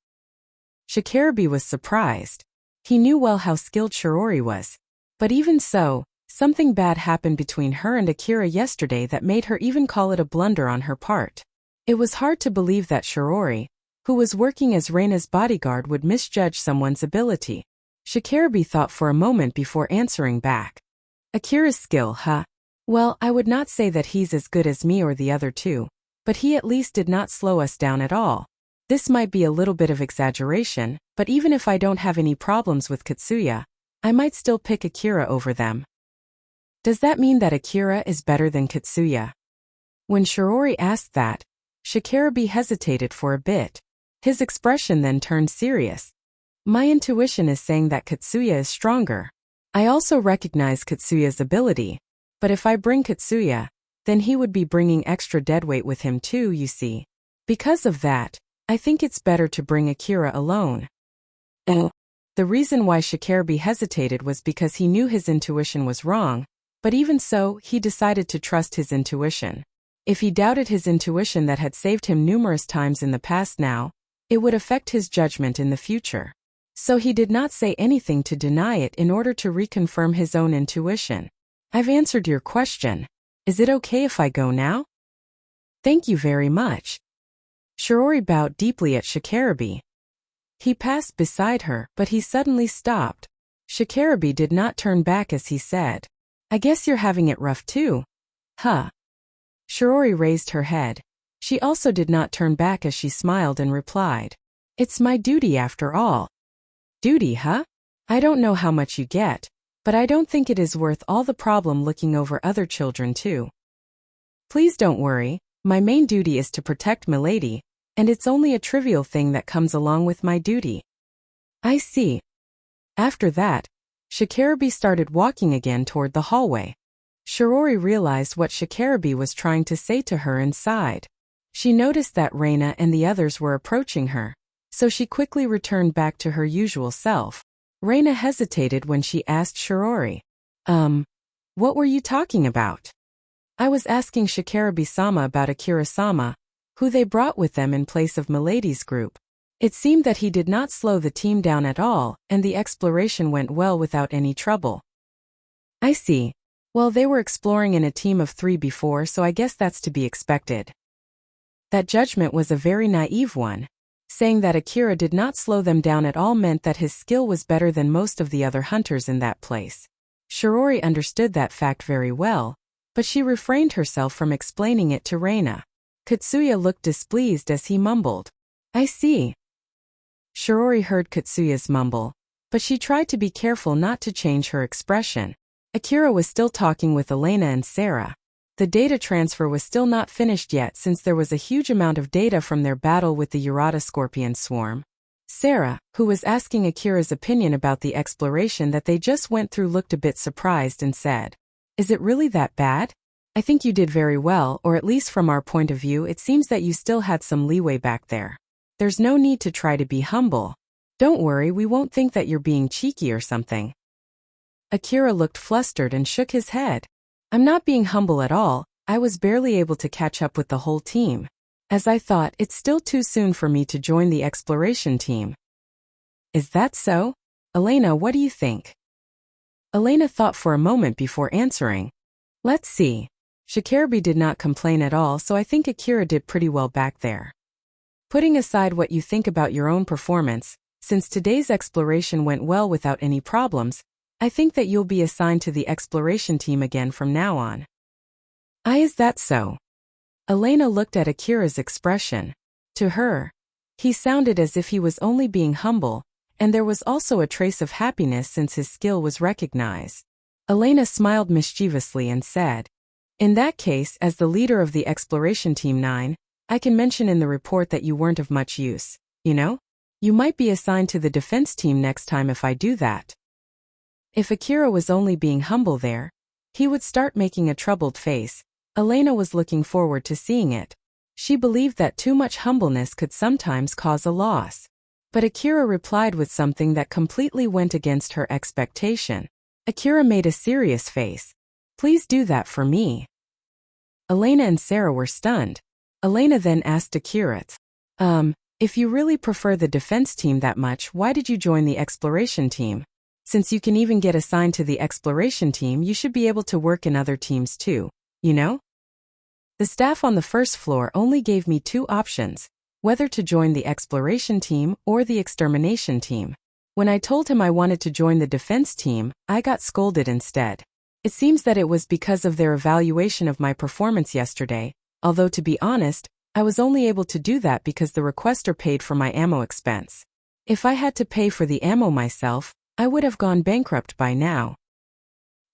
Shikarabe was surprised. He knew well how skilled Shirori was. But even so, something bad happened between her and Akira yesterday that made her even call it a blunder on her part. It was hard to believe that Shirori, who was working as Reina's bodyguard, would misjudge someone's ability. Shikarabe thought for a moment before answering back. Akira's skill, huh? Well, I would not say that he's as good as me or the other two, but he at least did not slow us down at all. This might be a little bit of exaggeration, but even if I don't have any problems with Katsuya, I might still pick Akira over them. Does that mean that Akira is better than Katsuya? When Shirori asked that, Shikarabe hesitated for a bit. His expression then turned serious. My intuition is saying that Katsuya is stronger. I also recognize Katsuya's ability, but if I bring Katsuya, then he would be bringing extra deadweight with him too, you see. Because of that, I think it's better to bring Akira alone. The reason why Shikarabe hesitated was because he knew his intuition was wrong, but even so, he decided to trust his intuition. If he doubted his intuition that had saved him numerous times in the past now, it would affect his judgment in the future. So he did not say anything to deny it in order to reconfirm his own intuition. I've answered your question. Is it okay if I go now? Thank you very much. Shirori bowed deeply at Shikarabe. He passed beside her, but he suddenly stopped. Shikarabe did not turn back as he said, I guess you're having it rough too. Huh? Shirori raised her head. She also did not turn back as she smiled and replied, It's my duty after all. Duty, huh? I don't know how much you get, but I don't think it is worth all the problem looking over other children too. Please don't worry, my main duty is to protect Milady, and it's only a trivial thing that comes along with my duty. I see. After that, Shikarabe started walking again toward the hallway. Shirori realized what Shikarabe was trying to say to her and sighed. She noticed that Reina and the others were approaching her, so she quickly returned back to her usual self. Reina hesitated when she asked Shirori, what were you talking about? I was asking Shikarabe-sama about Akira-sama, who they brought with them in place of Milady's group. It seemed that he did not slow the team down at all, and the exploration went well without any trouble. I see. Well, they were exploring in a team of 3 before, so I guess that's to be expected. That judgment was a very naive one. Saying that Akira did not slow them down at all meant that his skill was better than most of the other hunters in that place. Shirori understood that fact very well, but she refrained herself from explaining it to Reina. Katsuya looked displeased as he mumbled, I see. Shirori heard Katsuya's mumble, but she tried to be careful not to change her expression. Akira was still talking with Elena and Sarah. The data transfer was still not finished yet since there was a huge amount of data from their battle with the Urata scorpion swarm. Sarah, who was asking Akira's opinion about the exploration that they just went through, looked a bit surprised and said, Is it really that bad? I think you did very well, or at least from our point of view it seems that you still had some leeway back there. There's no need to try to be humble. Don't worry, we won't think that you're being cheeky or something. Akira looked flustered and shook his head. I'm not being humble at all, I was barely able to catch up with the whole team. As I thought, it's still too soon for me to join the exploration team. Is that so? Elena, what do you think? Elena thought for a moment before answering. Let's see. Shikarabe did not complain at all, so I think Akira did pretty well back there. Putting aside what you think about your own performance, since today's exploration went well without any problems, I think that you'll be assigned to the exploration team again from now on. Is that so? Elena looked at Akira's expression. To her, he sounded as if he was only being humble, and there was also a trace of happiness since his skill was recognized. Elena smiled mischievously and said, In that case, as the leader of the exploration team 9, I can mention in the report that you weren't of much use, you know? You might be assigned to the defense team next time if I do that. If Akira was only being humble there, he would start making a troubled face. Elena was looking forward to seeing it. She believed that too much humbleness could sometimes cause a loss. But Akira replied with something that completely went against her expectation. Akira made a serious face. Please do that for me. Elena and Sarah were stunned. Elena then asked Akira, if you really prefer the defense team that much, why did you join the exploration team? Since you can even get assigned to the exploration team, you should be able to work in other teams too, you know? The staff on the first floor only gave me 2 options, whether to join the exploration team or the extermination team. When I told him I wanted to join the defense team, I got scolded instead. It seems that it was because of their evaluation of my performance yesterday, although to be honest, I was only able to do that because the requester paid for my ammo expense. If I had to pay for the ammo myself, I would have gone bankrupt by now.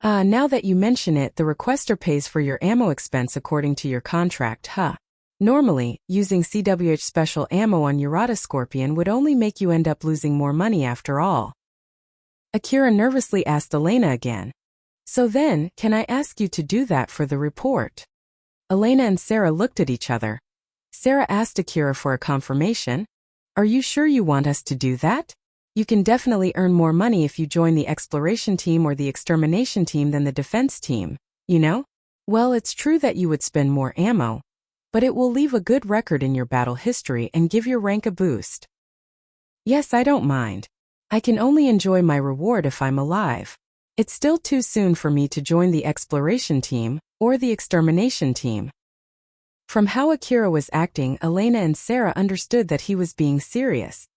Now that you mention it, the requester pays for your ammo expense according to your contract, huh? Normally, using CWH special ammo on Urata Scorpion would only make you end up losing more money after all. Akira nervously asked Elena again. So then, can I ask you to do that for the report? Elena and Sarah looked at each other. Sarah asked Akira for a confirmation. Are you sure you want us to do that? You can definitely earn more money if you join the exploration team or the extermination team than the defense team, you know? Well, it's true that you would spend more ammo, but it will leave a good record in your battle history and give your rank a boost. Yes, I don't mind. I can only enjoy my reward if I'm alive. It's still too soon for me to join the exploration team or the extermination team. From how Akira was acting, Elena and Sarah understood that he was being serious.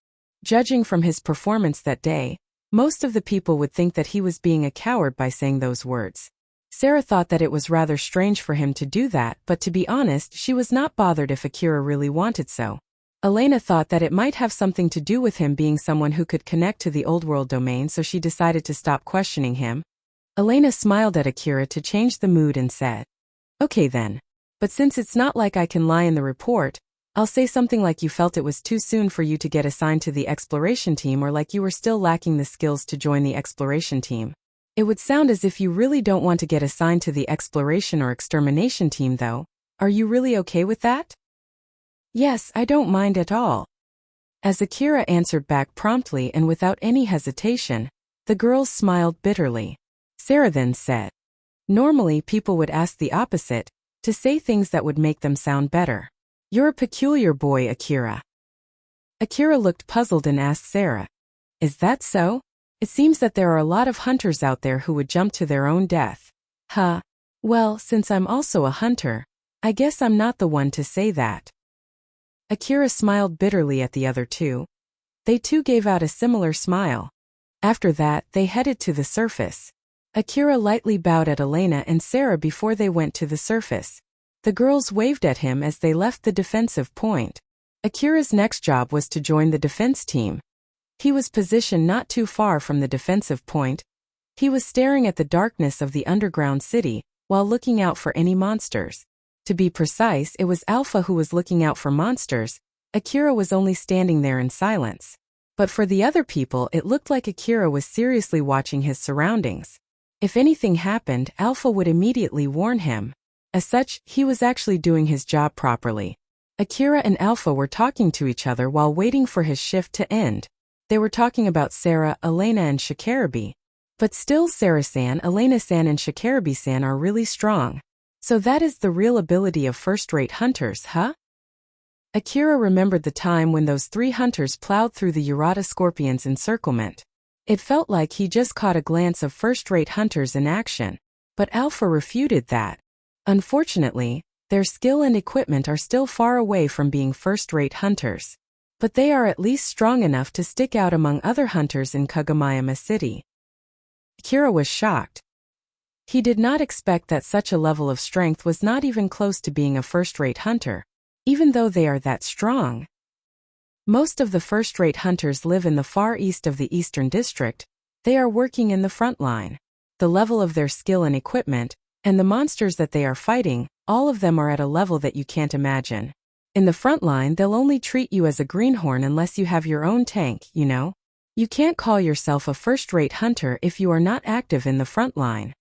Judging from his performance that day, most of the people would think that he was being a coward by saying those words. Sarah thought that it was rather strange for him to do that, but to be honest, she was not bothered if Akira really wanted so. Elena thought that it might have something to do with him being someone who could connect to the old world domain, so she decided to stop questioning him. Elena smiled at Akira to change the mood and said, "Okay then. But since it's not like I can lie in the report, I'll say something like you felt it was too soon for you to get assigned to the exploration team, or like you were still lacking the skills to join the exploration team. It would sound as if you really don't want to get assigned to the exploration or extermination team though. Are you really okay with that?" "Yes, I don't mind at all." As Akira answered back promptly and without any hesitation, the girls smiled bitterly. Sarah then said, "Normally people would ask the opposite, to say things that would make them sound better. You're a peculiar boy, Akira." Akira looked puzzled and asked Sarah, "Is that so? It seems that there are a lot of hunters out there who would jump to their own death." "Huh. Well, since I'm also a hunter, I guess I'm not the one to say that." Akira smiled bitterly at the other two. They too gave out a similar smile. After that, they headed to the surface. Akira lightly bowed at Elena and Sarah before they went to the surface. The girls waved at him as they left the defensive point. Akira's next job was to join the defense team. He was positioned not too far from the defensive point. He was staring at the darkness of the underground city, while looking out for any monsters. To be precise, it was Alpha who was looking out for monsters. Akira was only standing there in silence. But for the other people, it looked like Akira was seriously watching his surroundings. If anything happened, Alpha would immediately warn him. As such, he was actually doing his job properly. Akira and Alpha were talking to each other while waiting for his shift to end. They were talking about Sarah, Elena and Shikarabi. But still, Sarah-san, Elena-san and Shikarabi-san are really strong. So that is the real ability of first-rate hunters, huh? Akira remembered the time when those 3 hunters plowed through the Urata Scorpion's encirclement. It felt like he just caught a glance of first-rate hunters in action. But Alpha refuted that. Unfortunately, their skill and equipment are still far away from being first-rate hunters. But they are at least strong enough to stick out among other hunters in Kagomayama City. Akira was shocked. He did not expect that such a level of strength was not even close to being a first-rate hunter, even though they are that strong. Most of the first-rate hunters live in the far east of the Eastern District. They are working in the front line. The level of their skill and equipment, and the monsters that they are fighting, all of them are at a level that you can't imagine. In the front line, they'll only treat you as a greenhorn unless you have your own tank, you know? You can't call yourself a first-rate hunter if you are not active in the front line.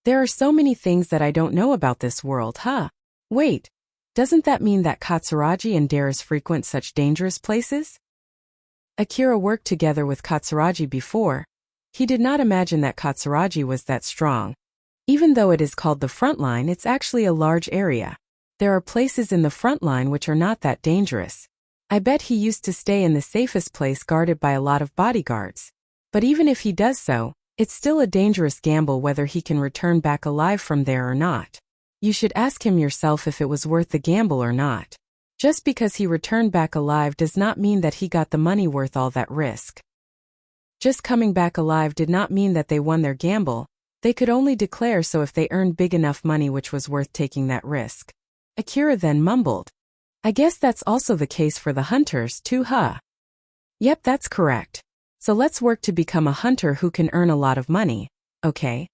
There are so many things that I don't know about this world, huh? Wait, doesn't that mean that Katsuragi and Darius frequent such dangerous places? Akira worked together with Katsuragi before. He did not imagine that Katsuragi was that strong. Even though it is called the front line, it's actually a large area. There are places in the front line which are not that dangerous. I bet he used to stay in the safest place guarded by a lot of bodyguards. But even if he does so, it's still a dangerous gamble whether he can return back alive from there or not. You should ask him yourself if it was worth the gamble or not. Just because he returned back alive does not mean that he got the money worth all that risk. Just coming back alive did not mean that they won their gamble. They could only declare so if they earned big enough money which was worth taking that risk. Akira then mumbled. I guess that's also the case for the hunters too, huh? Yep, that's correct. So let's work to become a hunter who can earn a lot of money, okay?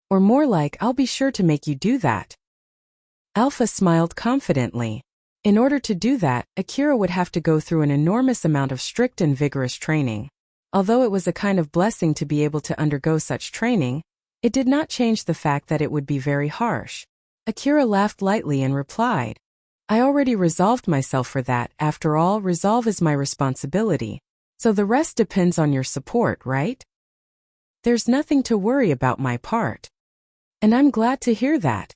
Or more like, I'll be sure to make you do that. Alpha smiled confidently. In order to do that, Akira would have to go through an enormous amount of strict and vigorous training. Although it was a kind of blessing to be able to undergo such training, it did not change the fact that it would be very harsh. Akira laughed lightly and replied, I already resolved myself for that. After all, resolve is my responsibility. So the rest depends on your support, right? There's nothing to worry about my part. And I'm glad to hear that.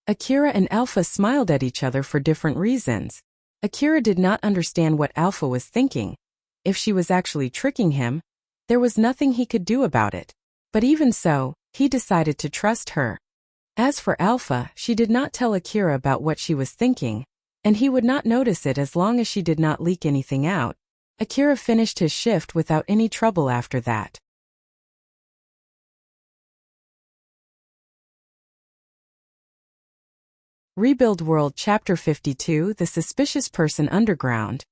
Akira and Alpha smiled at each other for different reasons. Akira did not understand what Alpha was thinking. If she was actually tricking him, there was nothing he could do about it. But even so, he decided to trust her. As for Alpha, she did not tell Akira about what she was thinking, and he would not notice it as long as she did not leak anything out. Akira finished his shift without any trouble after that. Rebuild World Chapter 52 The Suspicious Person Underground.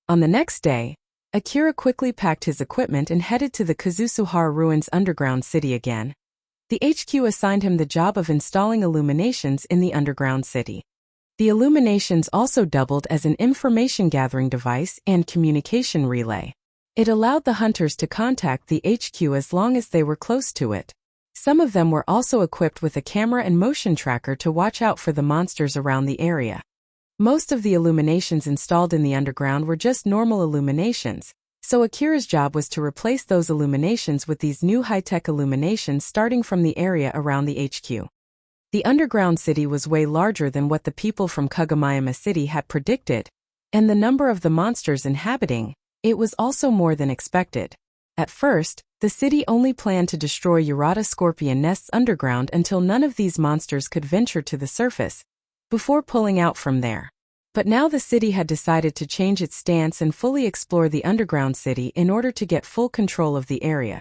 On the next day, Akira quickly packed his equipment and headed to the Kazusuhara Ruins underground city again. The HQ assigned him the job of installing illuminations in the underground city. The illuminations also doubled as an information-gathering device and communication relay. It allowed the hunters to contact the HQ as long as they were close to it. Some of them were also equipped with a camera and motion tracker to watch out for the monsters around the area. Most of the illuminations installed in the underground were just normal illuminations, so Akira's job was to replace those illuminations with these new high-tech illuminations starting from the area around the HQ. The underground city was way larger than what the people from Kagomayama City had predicted, and the number of the monsters inhabiting it was also more than expected. At first, the city only planned to destroy Urata scorpion nests underground until none of these monsters could venture to the surface, before pulling out from there. But now the city had decided to change its stance and fully explore the underground city in order to get full control of the area.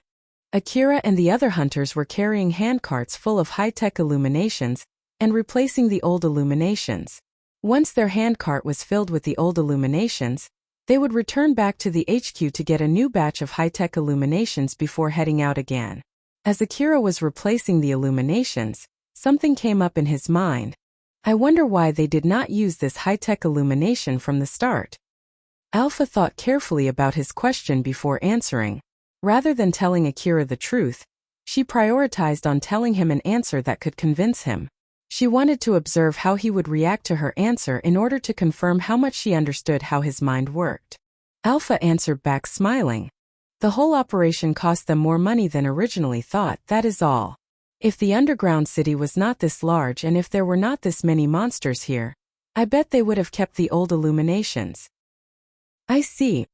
Akira and the other hunters were carrying handcarts full of high-tech illuminations and replacing the old illuminations. Once their handcart was filled with the old illuminations, they would return back to the HQ to get a new batch of high-tech illuminations before heading out again. As Akira was replacing the illuminations, something came up in his mind. I wonder why they did not use this high-tech illumination from the start. Alpha thought carefully about his question before answering. Rather than telling Akira the truth, she prioritized on telling him an answer that could convince him. She wanted to observe how he would react to her answer in order to confirm how much she understood how his mind worked. Alpha answered back smiling. The whole operation cost them more money than originally thought, that is all. If the underground city was not this large and if there were not this many monsters here, I bet they would have kept the old illuminations. I see.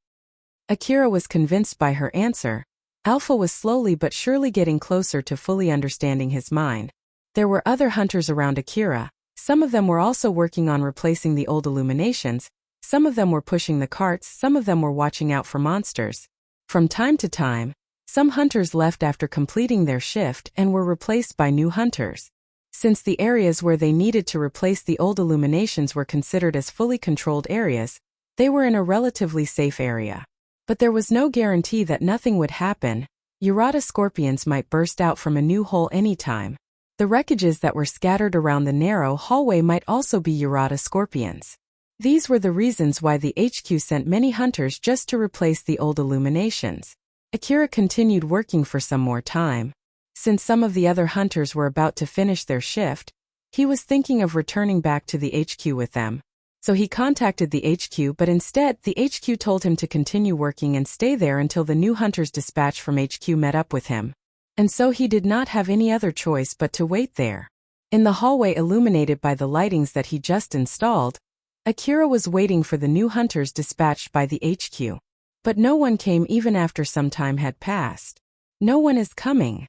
Akira was convinced by her answer. Alpha was slowly but surely getting closer to fully understanding his mind. There were other hunters around Akira. Some of them were also working on replacing the old illuminations. Some of them were pushing the carts, some of them were watching out for monsters. From time to time, some hunters left after completing their shift and were replaced by new hunters. Since the areas where they needed to replace the old illuminations were considered as fully controlled areas, they were in a relatively safe area. But there was no guarantee that nothing would happen. Urata scorpions might burst out from a new hole anytime. The wreckages that were scattered around the narrow hallway might also be Urata scorpions. These were the reasons why the HQ sent many hunters just to replace the old illuminations. Akira continued working for some more time. Since some of the other hunters were about to finish their shift, he was thinking of returning back to the HQ with them. So he contacted the HQ, but instead the HQ told him to continue working and stay there until the new hunters dispatched from HQ met up with him. and so he did not have any other choice but to wait there. In the hallway illuminated by the lightings that he just installed, Akira was waiting for the new hunters dispatched by the HQ. But no one came even after some time had passed. No one is coming.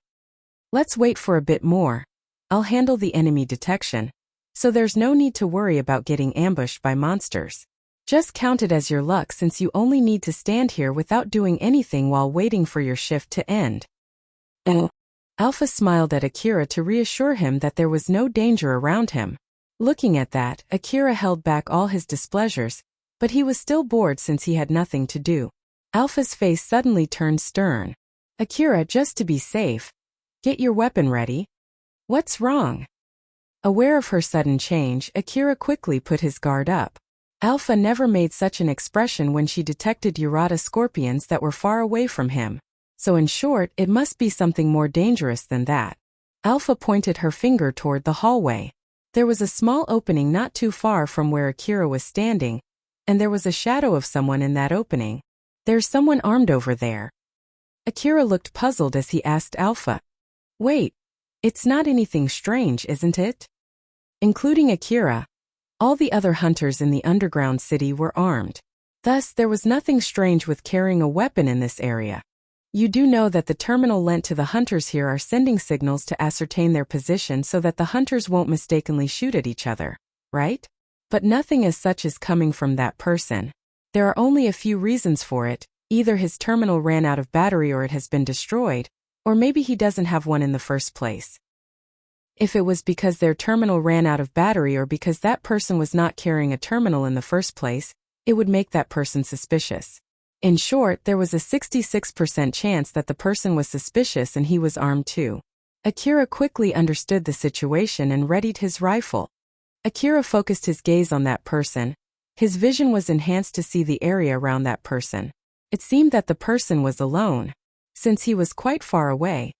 Let's wait for a bit more. I'll handle the enemy detection, so there's no need to worry about getting ambushed by monsters. Just count it as your luck since you only need to stand here without doing anything while waiting for your shift to end. Alpha smiled at Akira to reassure him that there was no danger around him. Looking at that, Akira held back all his displeasures, but he was still bored since he had nothing to do. Alpha's face suddenly turned stern. Akira, just to be safe, get your weapon ready. What's wrong? Aware of her sudden change, Akira quickly put his guard up. Alpha never made such an expression when she detected Urata scorpions that were far away from him. So in short, it must be something more dangerous than that. Alpha pointed her finger toward the hallway. There was a small opening not too far from where Akira was standing, and there was a shadow of someone in that opening. There's someone armed over there. Akira looked puzzled as he asked Alpha. Wait, it's not anything strange, isn't it? Including Akira, all the other hunters in the underground city were armed. Thus, there was nothing strange with carrying a weapon in this area. You do know that the terminal lent to the hunters here are sending signals to ascertain their position so that the hunters won't mistakenly shoot at each other, right? But nothing as such is coming from that person. There are only a few reasons for it. Either his terminal ran out of battery or it has been destroyed, or maybe he doesn't have one in the first place. If it was because their terminal ran out of battery or because that person was not carrying a terminal in the first place, it would make that person suspicious. In short, there was a 66% chance that the person was suspicious and he was armed too. Akira quickly understood the situation and readied his rifle. Akira focused his gaze on that person. His vision was enhanced to see the area around that person. It seemed that the person was alone. Since he was quite far away,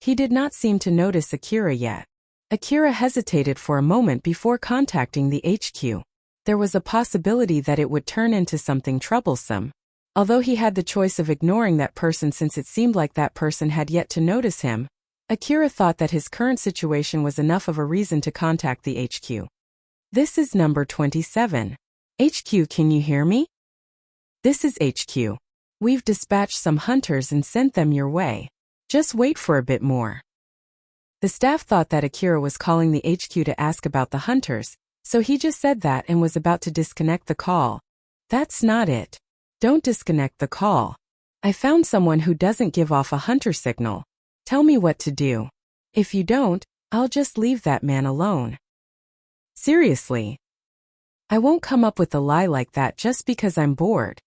he did not seem to notice Akira yet. Akira hesitated for a moment before contacting the HQ. There was a possibility that it would turn into something troublesome. Although he had the choice of ignoring that person since it seemed like that person had yet to notice him, Akira thought that his current situation was enough of a reason to contact the HQ. This is number 27. HQ, can you hear me? This is HQ. We've dispatched some hunters and sent them your way. Just wait for a bit more. The staff thought that Akira was calling the HQ to ask about the hunters, so he just said that and was about to disconnect the call. That's not it. Don't disconnect the call. I found someone who doesn't give off a hunter signal. Tell me what to do. If you don't, I'll just leave that man alone. Seriously. I won't come up with a lie like that just because I'm bored.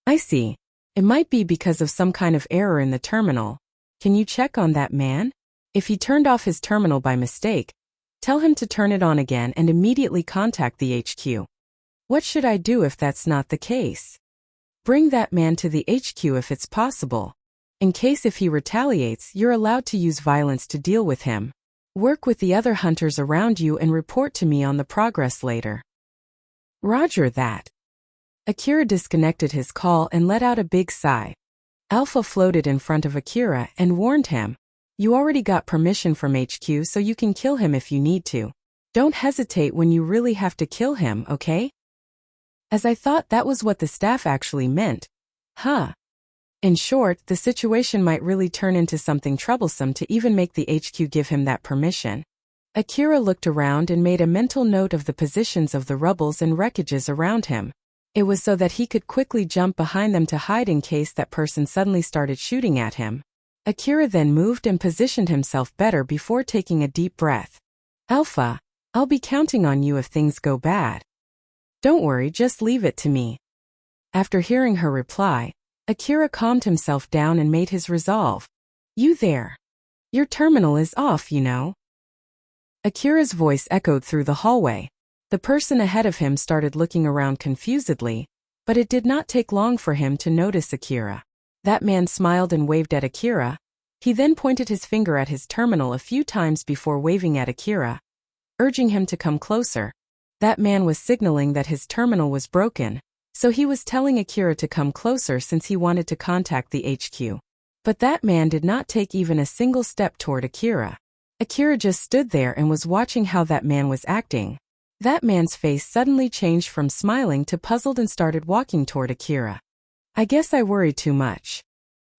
I see. It might be because of some kind of error in the terminal. Can you check on that man? If he turned off his terminal by mistake, tell him to turn it on again and immediately contact the HQ. What should I do if that's not the case? Bring that man to the HQ if it's possible. In case if he retaliates, you're allowed to use violence to deal with him. Work with the other hunters around you and report to me on the progress later. Roger that. Akira disconnected his call and let out a big sigh. Alpha floated in front of Akira and warned him. You already got permission from HQ so you can kill him if you need to. Don't hesitate when you really have to kill him, okay? As I thought that was what the staff actually meant. Huh. In short, the situation might really turn into something troublesome to even make the HQ give him that permission. Akira looked around and made a mental note of the positions of the rubbles and wreckages around him. It was so that he could quickly jump behind them to hide in case that person suddenly started shooting at him. Akira then moved and positioned himself better before taking a deep breath. Alpha, I'll be counting on you if things go bad. Don't worry, just leave it to me. After hearing her reply, Akira calmed himself down and made his resolve. You there. Your terminal is off, you know. Akira's voice echoed through the hallway. The person ahead of him started looking around confusedly, but it did not take long for him to notice Akira. That man smiled and waved at Akira. He then pointed his finger at his terminal a few times before waving at Akira, urging him to come closer. That man was signaling that his terminal was broken, so he was telling Akira to come closer since he wanted to contact the HQ. But that man did not take even a single step toward Akira. Akira just stood there and was watching how that man was acting. That man's face suddenly changed from smiling to puzzled and started walking toward Akira. I guess I worried too much.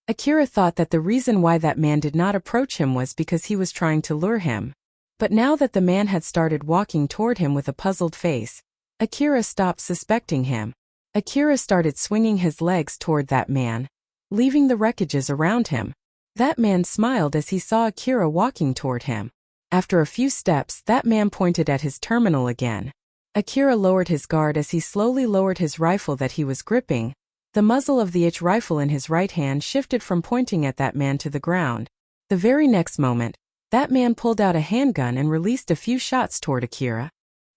Akira thought that the reason why that man did not approach him was because he was trying to lure him. But now that the man had started walking toward him with a puzzled face, Akira stopped suspecting him. Akira started swinging his legs toward that man, leaving the wreckages around him. That man smiled as he saw Akira walking toward him. After a few steps, that man pointed at his terminal again. Akira lowered his guard as he slowly lowered his rifle that he was gripping. The muzzle of the rifle in his right hand shifted from pointing at that man to the ground. The very next moment, that man pulled out a handgun and released a few shots toward Akira.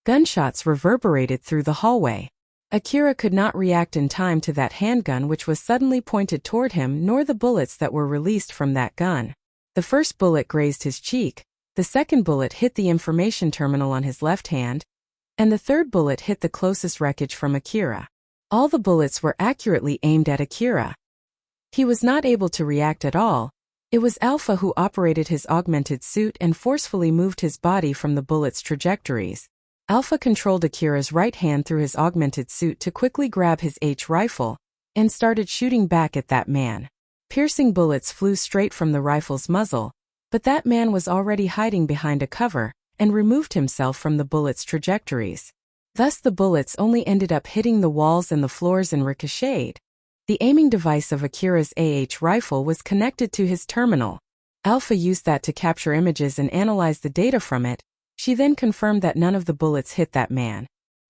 Gunshots reverberated through the hallway. Akira could not react in time to that handgun which was suddenly pointed toward him nor the bullets that were released from that gun. The first bullet grazed his cheek, the second bullet hit the information terminal on his left hand, and the third bullet hit the closest wreckage from Akira. All the bullets were accurately aimed at Akira. He was not able to react at all. It was Alpha who operated his augmented suit and forcefully moved his body from the bullets' trajectories. Alpha controlled Akira's right hand through his augmented suit to quickly grab his rifle and started shooting back at that man. Piercing bullets flew straight from the rifle's muzzle, but that man was already hiding behind a cover and removed himself from the bullets' trajectories. Thus the bullets only ended up hitting the walls and the floors and ricocheted. The aiming device of Akira's rifle was connected to his terminal. Alpha used that to capture images and analyze the data from it. She then confirmed that none of the bullets hit that man.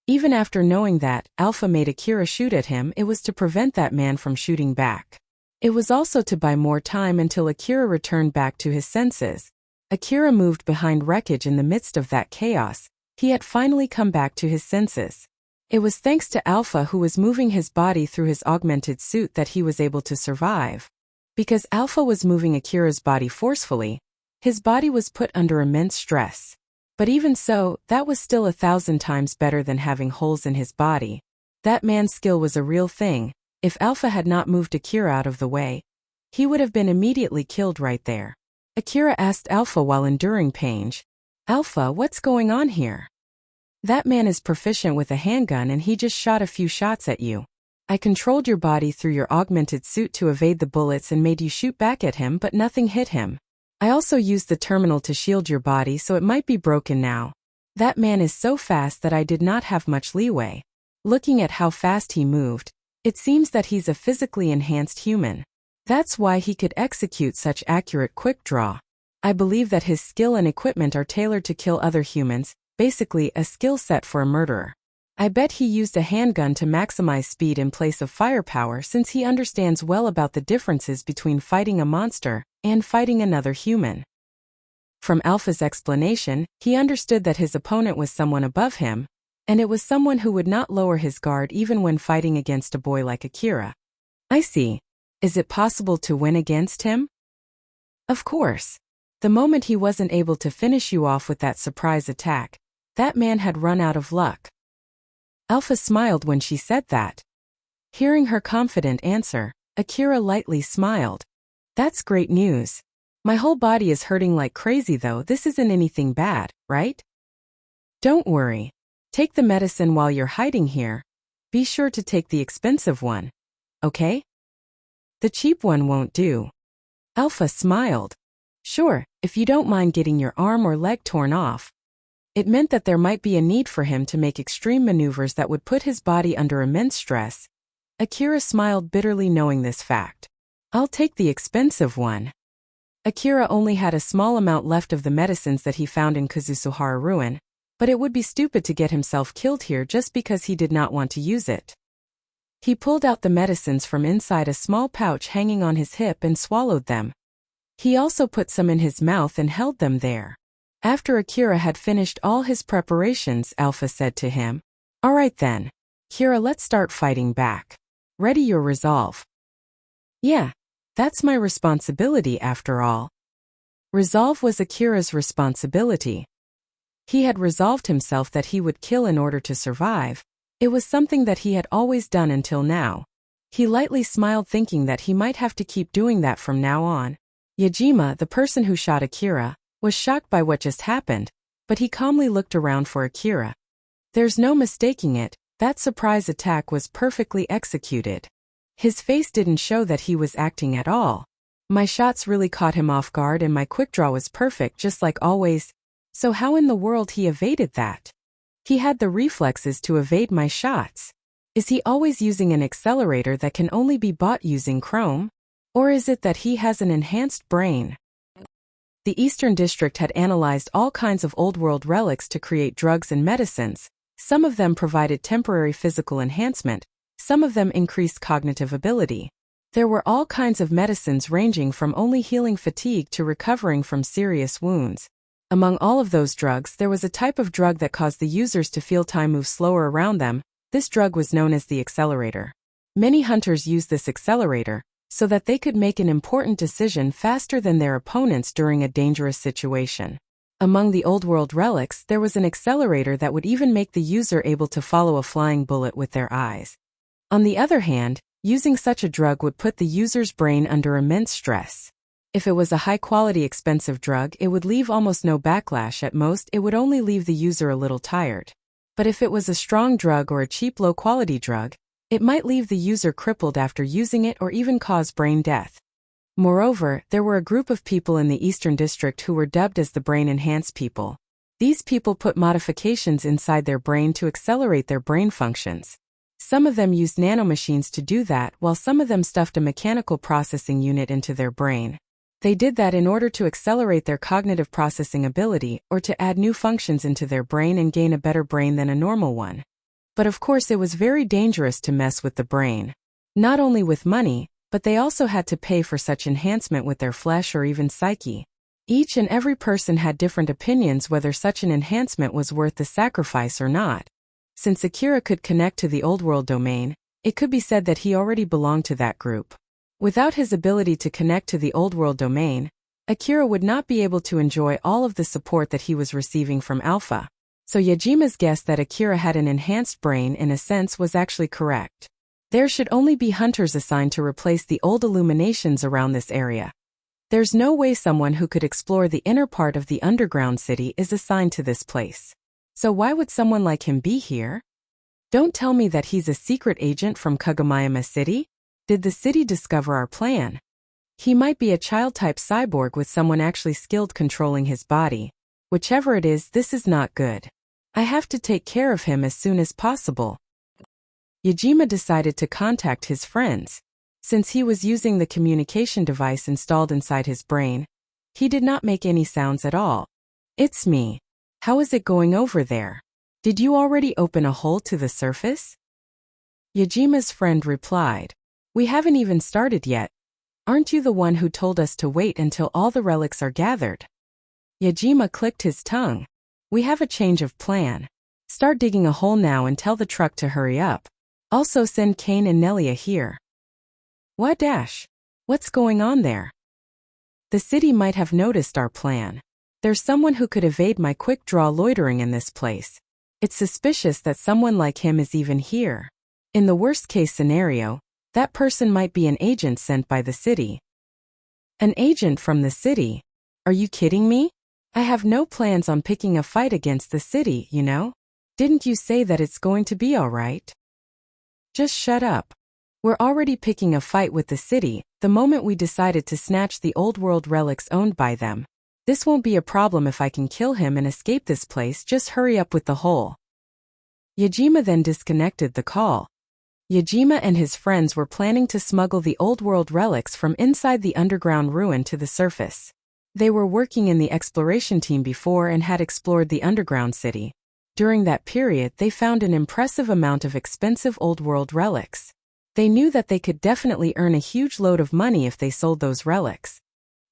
Even after knowing that, Alpha made Akira shoot at him, it was to prevent that man from shooting back. It was also to buy more time until Akira returned back to his senses. Akira moved behind wreckage in the midst of that chaos. He had finally come back to his senses. It was thanks to Alpha who was moving his body through his augmented suit that he was able to survive. Because Alpha was moving Akira's body forcefully, his body was put under immense stress. But even so, that was still 1,000 times better than having holes in his body. That man's skill was a real thing. If Alpha had not moved Akira out of the way, he would have been immediately killed right there. Akira asked Alpha while enduring pain, "Alpha, what's going on here? That man is proficient with a handgun and he just shot a few shots at you. I controlled your body through your augmented suit to evade the bullets and made you shoot back at him, but nothing hit him. I also used the terminal to shield your body so it might be broken now. That man is so fast that I did not have much leeway. Looking at how fast he moved, it seems that he's a physically enhanced human. That's why he could execute such accurate quick draw. I believe that his skill and equipment are tailored to kill other humans, basically a skill set for a murderer. I bet he used a handgun to maximize speed in place of firepower since he understands well about the differences between fighting a monster and fighting another human." From Alpha's explanation, he understood that his opponent was someone above him, and it was someone who would not lower his guard even when fighting against a boy like Akira. "I see. Is it possible to win against him?" "Of course. The moment he wasn't able to finish you off with that surprise attack, that man had run out of luck." Alpha smiled when she said that. Hearing her confident answer, Akira lightly smiled. "That's great news. My whole body is hurting like crazy though. This isn't anything bad, right?" "Don't worry. Take the medicine while you're hiding here. Be sure to take the expensive one. Okay? The cheap one won't do." Alpha smiled. "Sure, if you don't mind getting your arm or leg torn off." It meant that there might be a need for him to make extreme maneuvers that would put his body under immense stress. Akira smiled bitterly knowing this fact. "I'll take the expensive one." Akira only had a small amount left of the medicines that he found in Kazusuhara Ruin, but it would be stupid to get himself killed here just because he did not want to use it. He pulled out the medicines from inside a small pouch hanging on his hip and swallowed them. He also put some in his mouth and held them there. After Akira had finished all his preparations, Alpha said to him, "All right then. Akira, let's start fighting back. Ready your resolve." "Yeah, that's my responsibility after all." Resolve was Akira's responsibility. He had resolved himself that he would kill in order to survive. It was something that he had always done until now. He lightly smiled, thinking that he might have to keep doing that from now on. Yajima, the person who shot Akira, was shocked by what just happened, but he calmly looked around for Akira. There's no mistaking it, that surprise attack was perfectly executed. His face didn't show that he was acting at all. My shots really caught him off guard and my quick draw was perfect just like always. So how in the world he evaded that? He had the reflexes to evade my shots. Is he always using an accelerator that can only be bought using Chrome? Or is it that he has an enhanced brain? The Eastern District had analyzed all kinds of old world relics to create drugs and medicines. Some of them provided temporary physical enhancement, some of them increased cognitive ability. There were all kinds of medicines ranging from only healing fatigue to recovering from serious wounds. Among all of those drugs, there was a type of drug that caused the users to feel time move slower around them. This drug was known as the accelerator. Many hunters used this accelerator so that they could make an important decision faster than their opponents during a dangerous situation. Among the old world relics, there was an accelerator that would even make the user able to follow a flying bullet with their eyes. On the other hand, using such a drug would put the user's brain under immense stress. If it was a high-quality expensive drug, it would leave almost no backlash. At most, it would only leave the user a little tired. But if it was a strong drug or a cheap low-quality drug, it might leave the user crippled after using it or even cause brain death. Moreover, there were a group of people in the Eastern District who were dubbed as the brain-enhanced people. These people put modifications inside their brain to accelerate their brain functions. Some of them used nanomachines to do that, while some of them stuffed a mechanical processing unit into their brain. They did that in order to accelerate their cognitive processing ability or to add new functions into their brain and gain a better brain than a normal one. But of course it was very dangerous to mess with the brain. Not only with money, but they also had to pay for such enhancement with their flesh or even psyche. Each and every person had different opinions whether such an enhancement was worth the sacrifice or not. Since Akira could connect to the old world domain, it could be said that he already belonged to that group. Without his ability to connect to the old world domain, Akira would not be able to enjoy all of the support that he was receiving from Alpha. So Yajima's guess that Akira had an enhanced brain in a sense was actually correct. There should only be hunters assigned to replace the old illuminations around this area. There's no way someone who could explore the inner part of the underground city is assigned to this place. So why would someone like him be here? Don't tell me that he's a secret agent from Kagomayama City? Did the city discover our plan? He might be a child-type cyborg with someone actually skilled controlling his body. Whichever it is, this is not good. I have to take care of him as soon as possible. Yajima decided to contact his friends. Since he was using the communication device installed inside his brain, he did not make any sounds at all. It's me. How is it going over there? Did you already open a hole to the surface? Yajima's friend replied, We haven't even started yet. Aren't you the one who told us to wait until all the relics are gathered? Yajima clicked his tongue. We have a change of plan. Start digging a hole now and tell the truck to hurry up. Also send Kane and Nelia here. What dash? What's going on there? The city might have noticed our plan. There's someone who could evade my quick draw loitering in this place. It's suspicious that someone like him is even here. In the worst case scenario, that person might be an agent sent by the city. An agent from the city? Are you kidding me? I have no plans on picking a fight against the city, you know? Didn't you say that it's going to be all right? Just shut up. We're already picking a fight with the city the moment we decided to snatch the old world relics owned by them. This won't be a problem if I can kill him and escape this place. Just hurry up with the hole. Yajima then disconnected the call. Yajima and his friends were planning to smuggle the old world relics from inside the underground ruin to the surface. They were working in the exploration team before and had explored the underground city. During that period, they found an impressive amount of expensive old world relics. They knew that they could definitely earn a huge load of money if they sold those relics.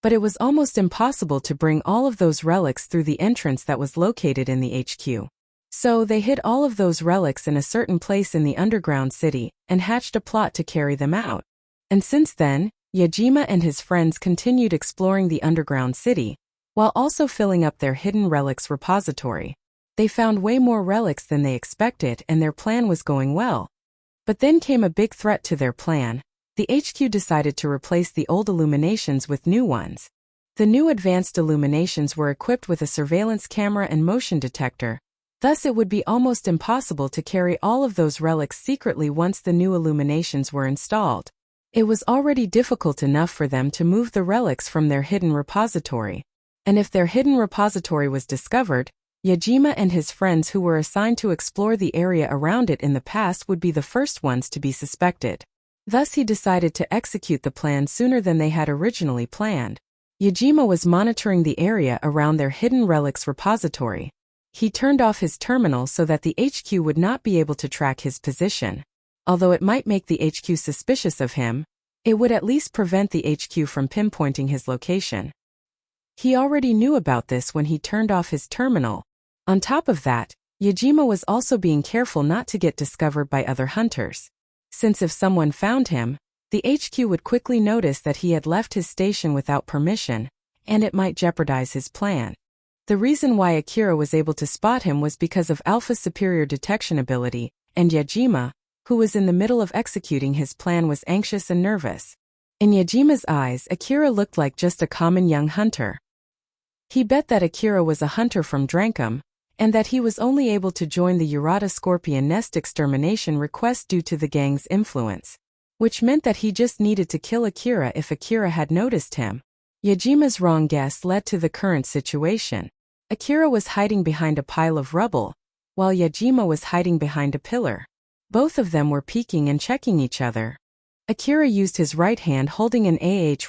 But it was almost impossible to bring all of those relics through the entrance that was located in the HQ. So they hid all of those relics in a certain place in the underground city and hatched a plot to carry them out. And since then, Yajima and his friends continued exploring the underground city, while also filling up their hidden relics repository. They found way more relics than they expected and their plan was going well. But then came a big threat to their plan. The HQ decided to replace the old illuminations with new ones. The new advanced illuminations were equipped with a surveillance camera and motion detector. Thus it would be almost impossible to carry all of those relics secretly once the new illuminations were installed. It was already difficult enough for them to move the relics from their hidden repository. And if their hidden repository was discovered, Yajima and his friends who were assigned to explore the area around it in the past would be the first ones to be suspected. Thus he decided to execute the plan sooner than they had originally planned. Yajima was monitoring the area around their hidden relics repository. He turned off his terminal so that the HQ would not be able to track his position. Although it might make the HQ suspicious of him, it would at least prevent the HQ from pinpointing his location. He already knew about this when he turned off his terminal. On top of that, Yajima was also being careful not to get discovered by other hunters. Since if someone found him, the HQ would quickly notice that he had left his station without permission, and it might jeopardize his plan. The reason why Akira was able to spot him was because of Alpha's superior detection ability, and Yajima, who was in the middle of executing his plan, was anxious and nervous. In Yajima's eyes, Akira looked like just a common young hunter. He bet that Akira was a hunter from Drankum, and that he was only able to join the Urata Scorpion Nest extermination request due to the gang's influence, which meant that he just needed to kill Akira if Akira had noticed him. Yajima's wrong guess led to the current situation. Akira was hiding behind a pile of rubble, while Yajima was hiding behind a pillar. Both of them were peeking and checking each other. Akira used his right hand holding an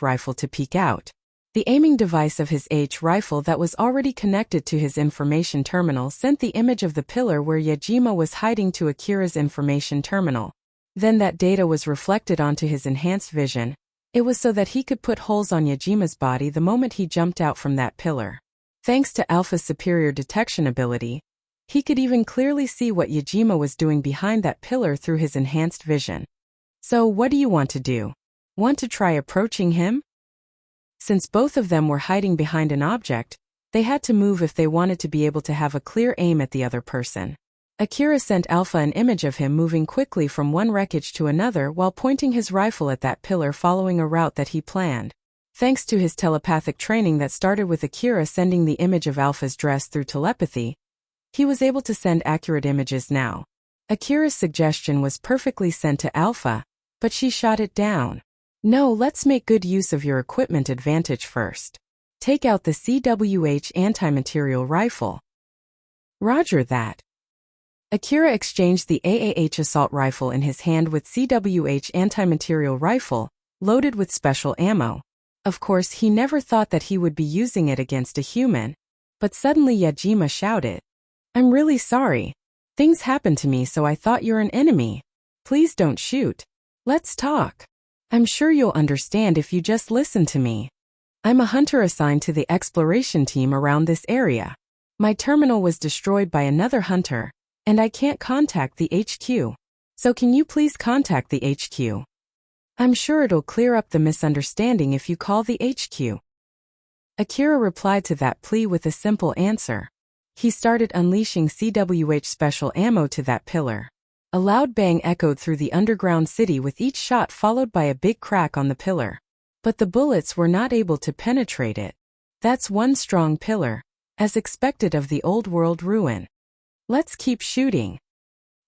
rifle to peek out. The aiming device of his rifle that was already connected to his information terminal sent the image of the pillar where Yajima was hiding to Akira's information terminal. Then that data was reflected onto his enhanced vision. It was so that he could put holes on Yajima's body the moment he jumped out from that pillar. Thanks to Alpha's superior detection ability, he could even clearly see what Yajima was doing behind that pillar through his enhanced vision. So what do you want to do? Want to try approaching him? Since both of them were hiding behind an object, they had to move if they wanted to be able to have a clear aim at the other person. Akira sent Alpha an image of him moving quickly from one wreckage to another while pointing his rifle at that pillar, following a route that he planned. Thanks to his telepathic training that started with Akira sending the image of Alpha's dress through telepathy, he was able to send accurate images now. Akira's suggestion was perfectly sent to Alpha, but she shot it down. No, let's make good use of your equipment advantage first. Take out the CWH anti-material rifle. Roger that. Akira exchanged the AAH assault rifle in his hand with CWH anti-material rifle, loaded with special ammo. Of course, he never thought that he would be using it against a human, but suddenly Yajima shouted, "I'm really sorry. Things happened to me, so I thought you're an enemy. Please don't shoot. Let's talk. I'm sure you'll understand if you just listen to me. I'm a hunter assigned to the exploration team around this area. My terminal was destroyed by another hunter, and I can't contact the HQ. So can you please contact the HQ? I'm sure it'll clear up the misunderstanding if you call the HQ." Akira replied to that plea with a simple answer. He started unleashing CWH special ammo to that pillar. A loud bang echoed through the underground city with each shot followed by a big crack on the pillar. But the bullets were not able to penetrate it. That's one strong pillar, as expected of the old world ruin. Let's keep shooting.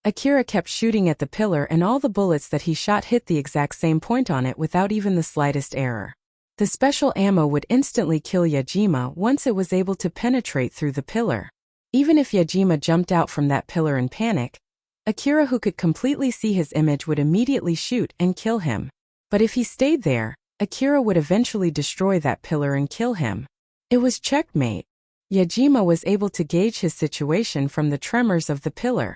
Akira kept shooting at the pillar, and all the bullets that he shot hit the exact same point on it without even the slightest error. The special ammo would instantly kill Yajima once it was able to penetrate through the pillar. Even if Yajima jumped out from that pillar in panic, Akira, who could completely see his image, would immediately shoot and kill him. But if he stayed there, Akira would eventually destroy that pillar and kill him. It was checkmate. Yajima was able to gauge his situation from the tremors of the pillar.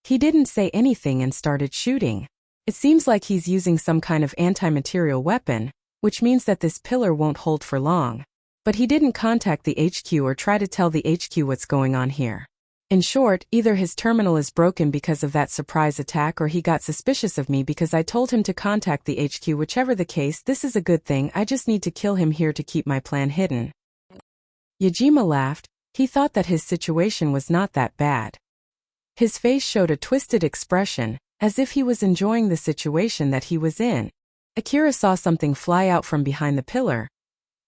He didn't say anything and started shooting. It seems like he's using some kind of anti-material weapon, which means that this pillar won't hold for long. But he didn't contact the HQ or try to tell the HQ what's going on here. In short, either his terminal is broken because of that surprise attack, or he got suspicious of me because I told him to contact the HQ. Whichever the case, this is a good thing. I just need to kill him here to keep my plan hidden. Yajima laughed. He thought that his situation was not that bad. His face showed a twisted expression, As if he was enjoying the situation that he was in. Akira saw something fly out from behind the pillar.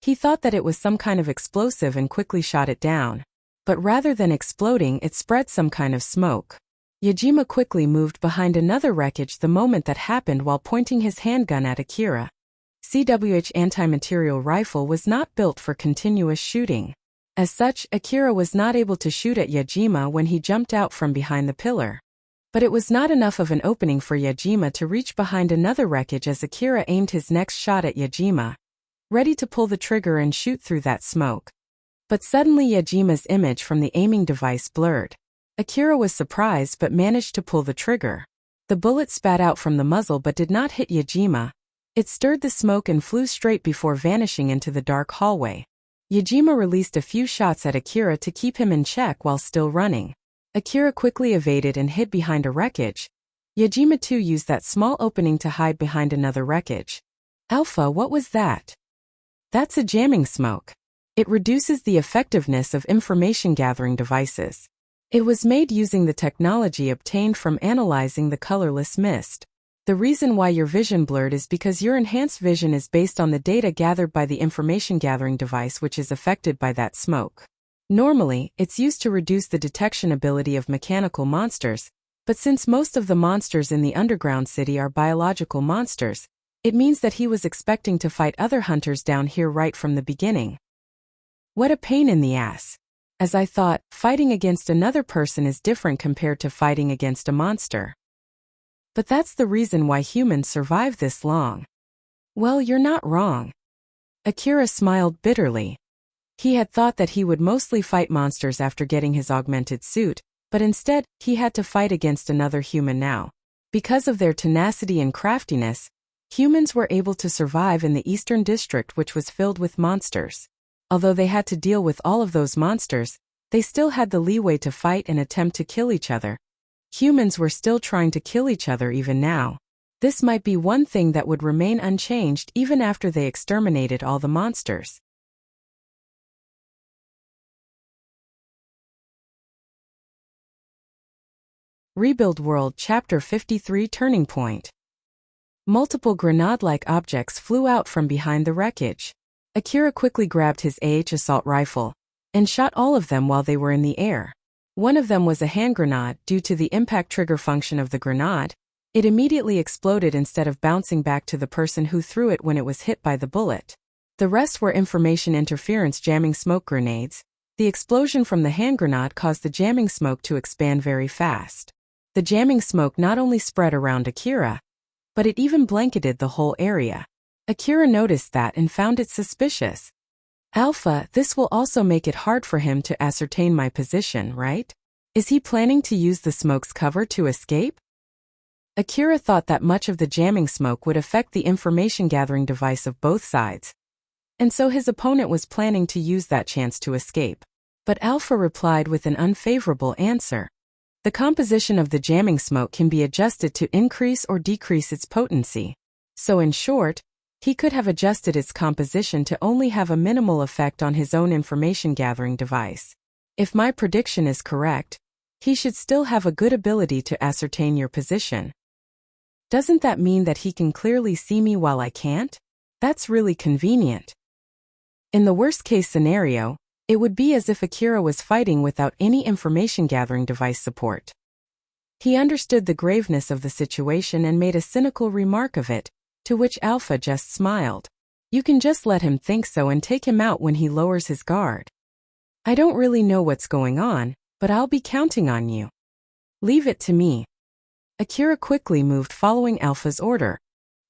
He thought that it was some kind of explosive and quickly shot it down. But rather than exploding, it spread some kind of smoke. Yajima quickly moved behind another wreckage the moment that happened while pointing his handgun at Akira. CWH anti-material rifle was not built for continuous shooting. As such, Akira was not able to shoot at Yajima when he jumped out from behind the pillar. But it was not enough of an opening for Yajima to reach behind another wreckage as Akira aimed his next shot at Yajima, ready to pull the trigger and shoot through that smoke. But suddenly Yajima's image from the aiming device blurred. Akira was surprised but managed to pull the trigger. The bullet spat out from the muzzle but did not hit Yajima. It stirred the smoke and flew straight before vanishing into the dark hallway. Yajima released a few shots at Akira to keep him in check while still running. Akira quickly evaded and hid behind a wreckage. Yajima too used that small opening to hide behind another wreckage. Alpha, what was that? That's a jamming smoke. It reduces the effectiveness of information gathering devices. It was made using the technology obtained from analyzing the colorless mist. The reason why your vision blurred is because your enhanced vision is based on the data gathered by the information gathering device which is affected by that smoke. Normally, it's used to reduce the detection ability of mechanical monsters, but since most of the monsters in the underground city are biological monsters, it means that he was expecting to fight other hunters down here right from the beginning. What a pain in the ass. As I thought, fighting against another person is different compared to fighting against a monster. But that's the reason why humans survive this long. Well, you're not wrong. Akira smiled bitterly. He had thought that he would mostly fight monsters after getting his augmented suit, but instead, he had to fight against another human now. Because of their tenacity and craftiness, humans were able to survive in the Eastern District which was filled with monsters. Although they had to deal with all of those monsters, they still had the leeway to fight and attempt to kill each other. Humans were still trying to kill each other even now. This might be one thing that would remain unchanged even after they exterminated all the monsters. Rebuild World Chapter 53 Turning Point. Multiple grenade-like objects flew out from behind the wreckage. Akira quickly grabbed his assault rifle and shot all of them while they were in the air. One of them was a hand grenade. Due to the impact trigger function of the grenade, it immediately exploded instead of bouncing back to the person who threw it when it was hit by the bullet. The rest were information interference jamming smoke grenades. The explosion from the hand grenade caused the jamming smoke to expand very fast. The jamming smoke not only spread around Akira, but it even blanketed the whole area. Akira noticed that and found it suspicious. Alpha, this will also make it hard for him to ascertain my position, right? Is he planning to use the smoke's cover to escape? Akira thought that much of the jamming smoke would affect the information gathering device of both sides, and so his opponent was planning to use that chance to escape. But Alpha replied with an unfavorable answer. The composition of the jamming smoke can be adjusted to increase or decrease its potency. So in short, he could have adjusted its composition to only have a minimal effect on his own information gathering device. If my prediction is correct, he should still have a good ability to ascertain your position. Doesn't that mean that he can clearly see me while I can't? That's really convenient. In the worst-case scenario, it would be as if Akira was fighting without any information gathering device support. He understood the graveness of the situation and made a cynical remark of it, to which Alpha just smiled. You can just let him think so and take him out when he lowers his guard. I don't really know what's going on, but I'll be counting on you. Leave it to me. Akira quickly moved following Alpha's order.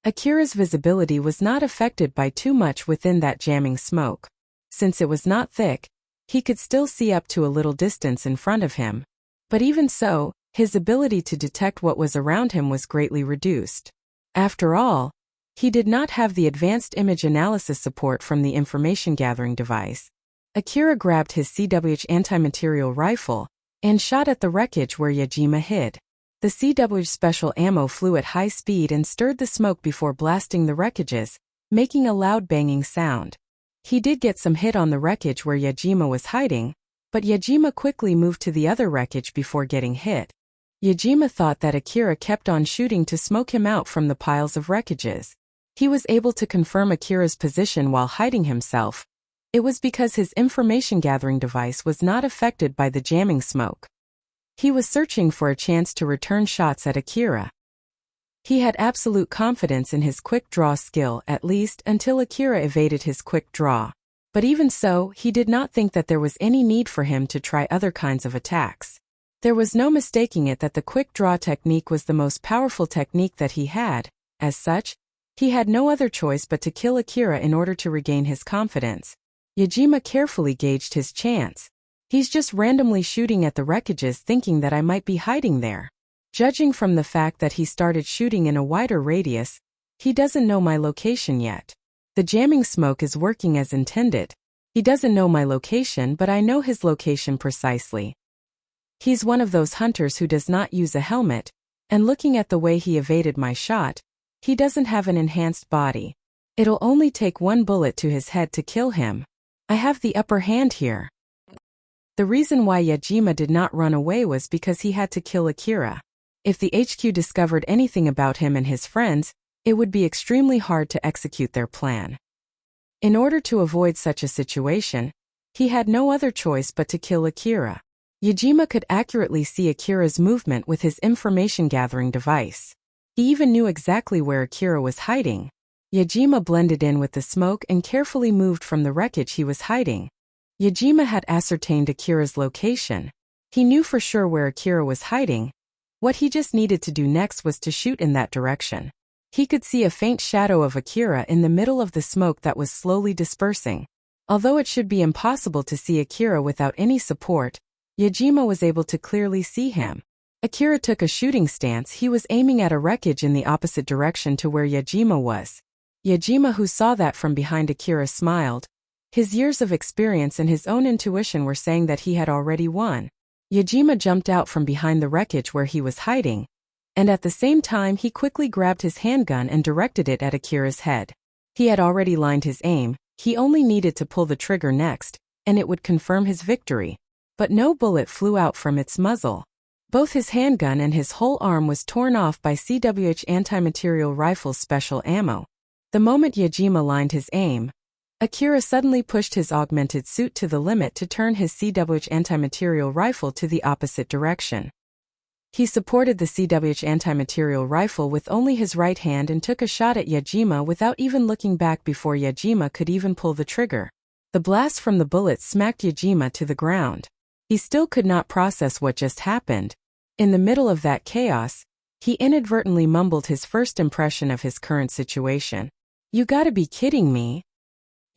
Akira's visibility was not affected by too much within that jamming smoke. Since it was not thick, he could still see up to a little distance in front of him. But even so, his ability to detect what was around him was greatly reduced. After all, he did not have the advanced image analysis support from the information gathering device. Akira grabbed his CWH anti-material rifle and shot at the wreckage where Yajima hid. The CWH special ammo flew at high speed and stirred the smoke before blasting the wreckages, making a loud banging sound. He did get some hit on the wreckage where Yajima was hiding, but Yajima quickly moved to the other wreckage before getting hit. Yajima thought that Akira kept on shooting to smoke him out from the piles of wreckages. He was able to confirm Akira's position while hiding himself. It was because his information-gathering device was not affected by the jamming smoke. He was searching for a chance to return shots at Akira. He had absolute confidence in his quick draw skill, at least until Akira evaded his quick draw. But even so, he did not think that there was any need for him to try other kinds of attacks. There was no mistaking it that the quick draw technique was the most powerful technique that he had. As such, he had no other choice but to kill Akira in order to regain his confidence. Yajima carefully gauged his chance. He's just randomly shooting at the wreckages thinking that I might be hiding there. Judging from the fact that he started shooting in a wider radius, he doesn't know my location yet. The jamming smoke is working as intended. He doesn't know my location, but I know his location precisely. He's one of those hunters who does not use a helmet, and looking at the way he evaded my shot, he doesn't have an enhanced body. It'll only take one bullet to his head to kill him. I have the upper hand here. The reason why Yajima did not run away was because he had to kill Akira. If the HQ discovered anything about him and his friends, it would be extremely hard to execute their plan. In order to avoid such a situation, he had no other choice but to kill Akira. Yajima could accurately see Akira's movement with his information-gathering device. He even knew exactly where Akira was hiding. Yajima blended in with the smoke and carefully moved from the wreckage he was hiding. Yajima had ascertained Akira's location. He knew for sure where Akira was hiding. What he just needed to do next was to shoot in that direction. He could see a faint shadow of Akira in the middle of the smoke that was slowly dispersing. Although it should be impossible to see Akira without any support, Yajima was able to clearly see him. Akira took a shooting stance. He was aiming at a wreckage in the opposite direction to where Yajima was. Yajima, who saw that from behind Akira, smiled. His years of experience and his own intuition were saying that he had already won. Yajima jumped out from behind the wreckage where he was hiding, and at the same time he quickly grabbed his handgun and directed it at Akira's head. He had already lined his aim. He only needed to pull the trigger next, and it would confirm his victory. But no bullet flew out from its muzzle. Both his handgun and his whole arm was torn off by CWH anti-material rifle's special ammo. The moment Yajima lined his aim, Akira suddenly pushed his augmented suit to the limit to turn his CWH anti-material rifle to the opposite direction. He supported the CWH anti-material rifle with only his right hand and took a shot at Yajima without even looking back before Yajima could even pull the trigger. The blast from the bullet smacked Yajima to the ground. He still could not process what just happened. In the middle of that chaos, he inadvertently mumbled his first impression of his current situation. "You gotta be kidding me."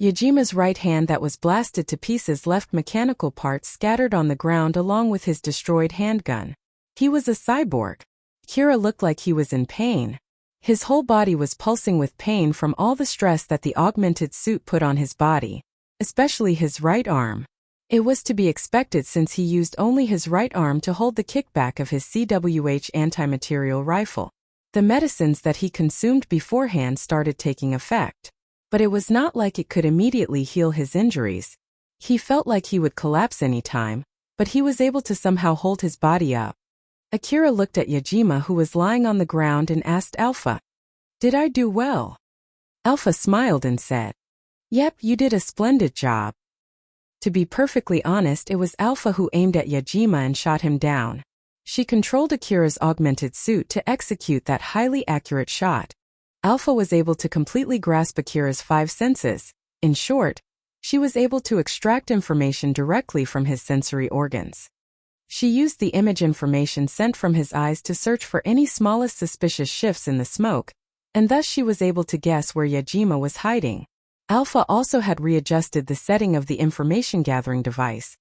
Yajima's right hand that was blasted to pieces left mechanical parts scattered on the ground along with his destroyed handgun. He was a cyborg. Akira looked like he was in pain. His whole body was pulsing with pain from all the stress that the augmented suit put on his body, especially his right arm. It was to be expected since he used only his right arm to hold the kickback of his CWH anti-material rifle. The medicines that he consumed beforehand started taking effect. But it was not like it could immediately heal his injuries. He felt like he would collapse any time, but he was able to somehow hold his body up. Akira looked at Yajima, who was lying on the ground, and asked Alpha, "Did I do well?" Alpha smiled and said, "Yep, you did a splendid job." To be perfectly honest, it was Alpha who aimed at Yajima and shot him down. She controlled Akira's augmented suit to execute that highly accurate shot. Alpha was able to completely grasp Akira's 5 senses. In short, she was able to extract information directly from his sensory organs. She used the image information sent from his eyes to search for any smallest suspicious shifts in the smoke, and thus she was able to guess where Yajima was hiding. Alpha also had readjusted the setting of the information-gathering device,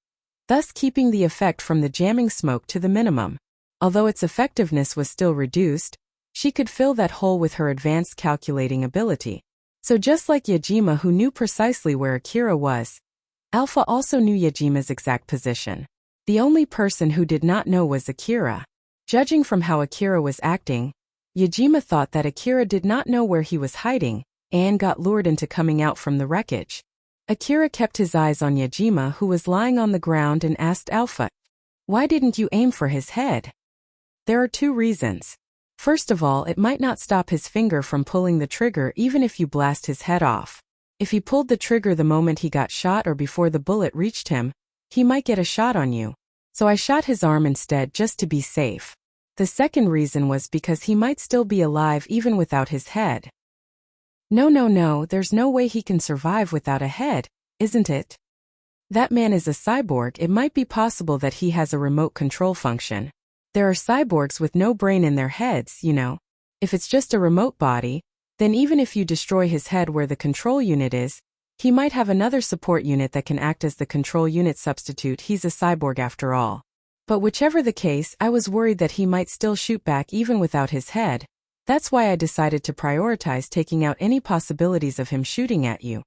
thus keeping the effect from the jamming smoke to the minimum. Although its effectiveness was still reduced, she could fill that hole with her advanced calculating ability. So just like Yajima, who knew precisely where Akira was, Alpha also knew Yajima's exact position. The only person who did not know was Akira. Judging from how Akira was acting, Yajima thought that Akira did not know where he was hiding, and got lured into coming out from the wreckage. Akira kept his eyes on Yajima, who was lying on the ground, and asked Alpha, "Why didn't you aim for his head?" There are two reasons. First of all, it might not stop his finger from pulling the trigger even if you blast his head off. If he pulled the trigger the moment he got shot or before the bullet reached him, he might get a shot on you. So I shot his arm instead just to be safe. The second reason was because he might still be alive even without his head. No, there's no way he can survive without a head, isn't it? That man is a cyborg. It might be possible that he has a remote control function. There are cyborgs with no brain in their heads, you know. If it's just a remote body, then even if you destroy his head where the control unit is, he might have another support unit that can act as the control unit substitute. He's a cyborg after all. But whichever the case, I was worried that he might still shoot back even without his head. That's why I decided to prioritize taking out any possibilities of him shooting at you.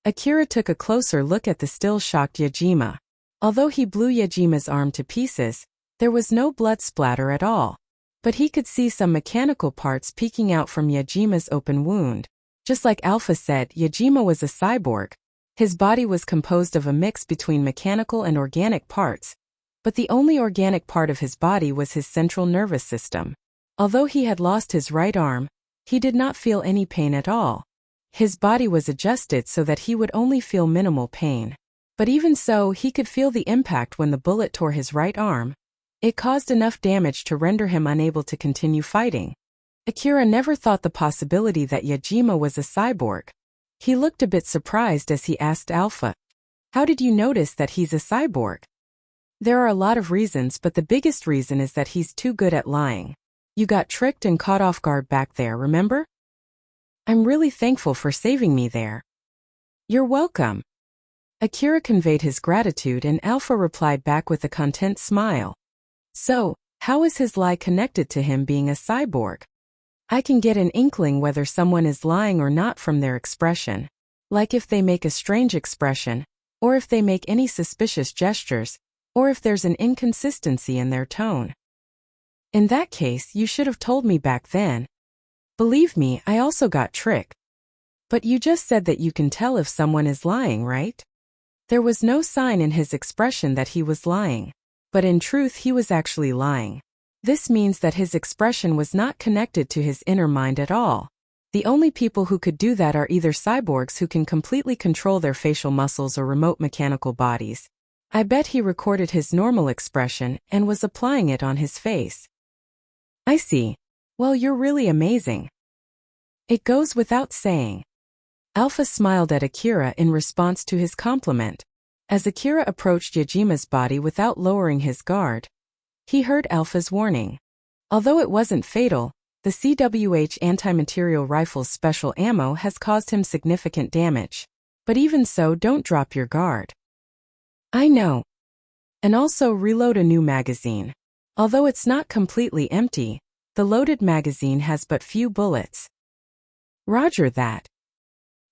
Akira took a closer look at the still shocked Yajima. Although he blew Yajima's arm to pieces, there was no blood splatter at all. But he could see some mechanical parts peeking out from Yajima's open wound. Just like Alpha said, Yajima was a cyborg. His body was composed of a mix between mechanical and organic parts, but the only organic part of his body was his central nervous system. Although he had lost his right arm, he did not feel any pain at all. His body was adjusted so that he would only feel minimal pain. But even so, he could feel the impact when the bullet tore his right arm. It caused enough damage to render him unable to continue fighting. Akira never thought the possibility that Yajima was a cyborg. He looked a bit surprised as he asked Alpha, "How did you notice that he's a cyborg?" There are a lot of reasons, but the biggest reason is that he's too good at lying. You got tricked and caught off guard back there, remember? I'm really thankful for saving me there. You're welcome. Akira conveyed his gratitude and Alpha replied back with a content smile. So, how is his lie connected to him being a cyborg? I can get an inkling whether someone is lying or not from their expression. Like if they make a strange expression, or if they make any suspicious gestures, or if there's an inconsistency in their tone. In that case, you should have told me back then. Believe me, I also got tricked. But you just said that you can tell if someone is lying, right? There was no sign in his expression that he was lying. But in truth he was actually lying. This means that his expression was not connected to his inner mind at all. The only people who could do that are either cyborgs who can completely control their facial muscles or remote mechanical bodies. I bet he recorded his normal expression and was applying it on his face. I see. Well, you're really amazing. It goes without saying. Alpha smiled at Akira in response to his compliment. As Akira approached Yajima's body without lowering his guard, he heard Alpha's warning. Although it wasn't fatal, the CWH anti-material rifle's special ammo has caused him significant damage. But even so, don't drop your guard. I know. And also reload a new magazine. Although it's not completely empty, the loaded magazine has but few bullets. Roger that.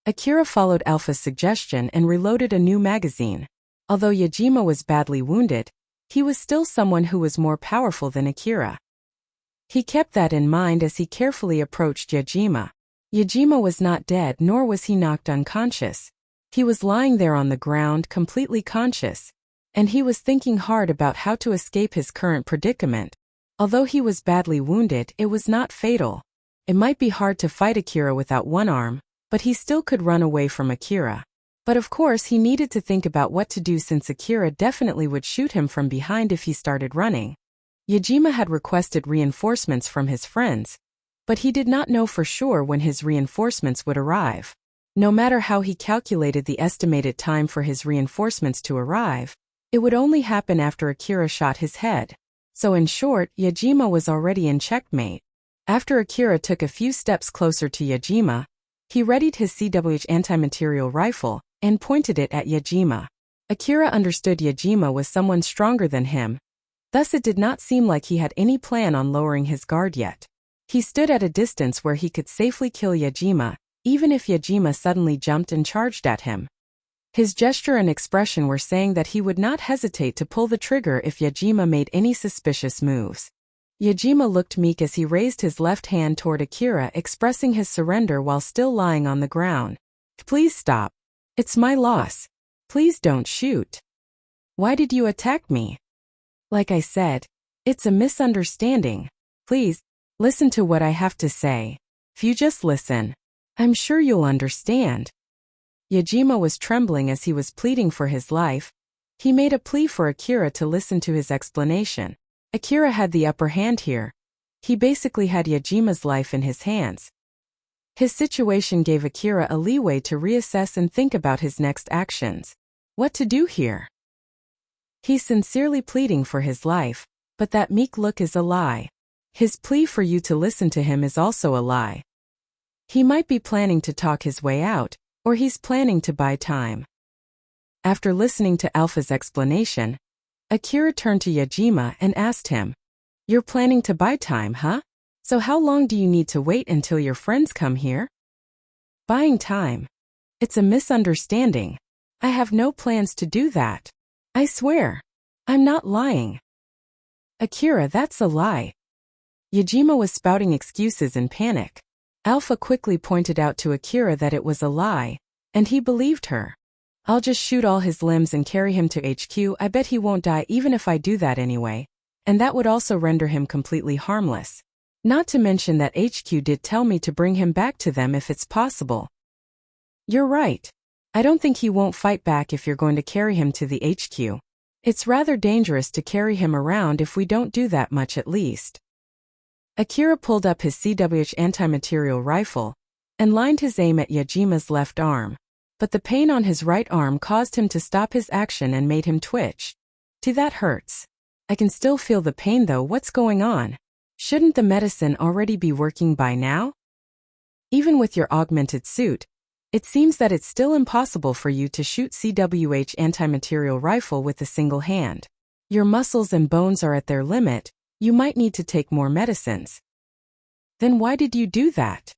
Akira followed Alpha's suggestion and reloaded a new magazine. Although Yajima was badly wounded, he was still someone who was more powerful than Akira. He kept that in mind as he carefully approached Yajima. Yajima was not dead, nor was he knocked unconscious. He was lying there on the ground, completely conscious, and he was thinking hard about how to escape his current predicament. Although he was badly wounded, it was not fatal. It might be hard to fight Akira without one arm, but he still could run away from Akira. But of course he needed to think about what to do since Akira definitely would shoot him from behind if he started running. Yajima had requested reinforcements from his friends, but he did not know for sure when his reinforcements would arrive. No matter how he calculated the estimated time for his reinforcements to arrive, it would only happen after Akira shot his head. So in short, Yajima was already in checkmate. After Akira took a few steps closer to Yajima, he readied his CWH anti-material rifle and pointed it at Yajima. Akira understood Yajima was someone stronger than him, thus it did not seem like he had any plan on lowering his guard yet. He stood at a distance where he could safely kill Yajima, even if Yajima suddenly jumped and charged at him. His gesture and expression were saying that he would not hesitate to pull the trigger if Yajima made any suspicious moves. Yajima looked meek as he raised his left hand toward Akira, expressing his surrender while still lying on the ground. Please stop. It's my loss. Please don't shoot. Why did you attack me? Like I said, It's a misunderstanding. Please, listen to what I have to say. If you just listen, I'm sure you'll understand. Yajima was trembling as he was pleading for his life. He made a plea for Akira to listen to his explanation. Akira had the upper hand here. He basically had Yajima's life in his hands. His situation gave Akira a leeway to reassess and think about his next actions. What to do here? He's sincerely pleading for his life, but that meek look is a lie. His plea for you to listen to him is also a lie. He might be planning to talk his way out, or he's planning to buy time. After listening to Alpha's explanation, Akira turned to Yajima and asked him, "You're planning to buy time, huh? So how long do you need to wait until your friends come here?" Buying time. It's a misunderstanding. I have no plans to do that. I swear. I'm not lying. Akira, that's a lie. Yajima was spouting excuses in panic. Alpha quickly pointed out to Akira that it was a lie, and he believed her. I'll just shoot all his limbs and carry him to HQ. I bet he won't die even if I do that anyway. And that would also render him completely harmless. Not to mention that HQ did tell me to bring him back to them if it's possible. You're right. I don't think he won't fight back if you're going to carry him to the HQ. It's rather dangerous to carry him around if we don't do that much at least. Akira pulled up his CWH anti-material rifle and lined his aim at Yajima's left arm, but the pain on his right arm caused him to stop his action and made him twitch. That hurts. I can still feel the pain though. What's going on? Shouldn't the medicine already be working by now? Even with your augmented suit, it seems that it's still impossible for you to shoot CWH anti-material rifle with a single hand. Your muscles and bones are at their limit. You might need to take more medicines. Then why did you do that?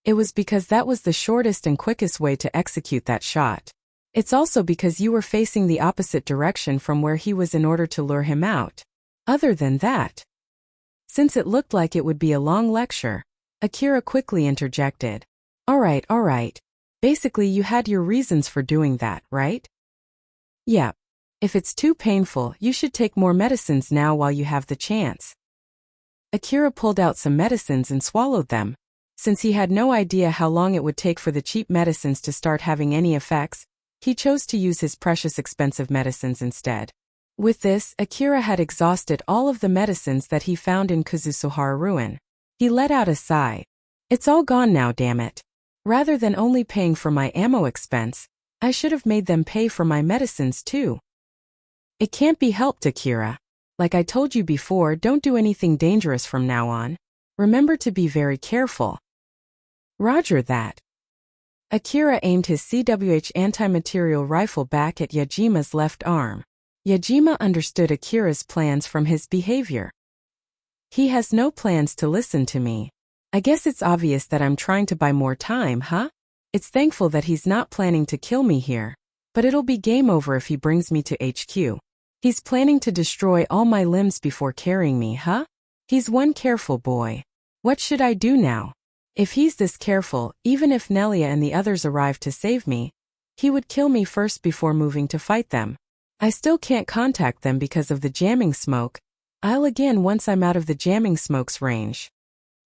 It was because that was the shortest and quickest way to execute that shot. It's also because you were facing the opposite direction from where he was in order to lure him out. Other than that, since it looked like it would be a long lecture, Akira quickly interjected. All right. Basically you had your reasons for doing that, right? Yeah. If it's too painful, you should take more medicines now while you have the chance. Akira pulled out some medicines and swallowed them. Since he had no idea how long it would take for the cheap medicines to start having any effects, he chose to use his precious expensive medicines instead. With this, Akira had exhausted all of the medicines that he found in Kazusuhara Ruin. He let out a sigh. It's all gone now, damn it. Rather than only paying for my ammo expense, I should have made them pay for my medicines too. It can't be helped, Akira. Like I told you before, don't do anything dangerous from now on. Remember to be very careful. Roger that. Akira aimed his CWH anti-material rifle back at Yajima's left arm. Yajima understood Akira's plans from his behavior. He has no plans to listen to me. I guess it's obvious that I'm trying to buy more time, huh? It's thankful that he's not planning to kill me here, but it'll be game over if he brings me to HQ. He's planning to destroy all my limbs before carrying me, huh? He's one careful boy. What should I do now? If he's this careful, even if Nelia and the others arrive to save me, he would kill me first before moving to fight them. I still can't contact them because of the jamming smoke. I'll again once I'm out of the jamming smoke's range.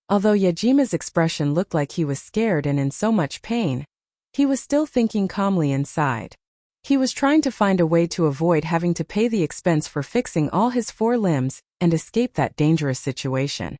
Although Yajima's expression looked like he was scared and in so much pain, he was still thinking calmly inside. He was trying to find a way to avoid having to pay the expense for fixing all his 4 limbs and escape that dangerous situation.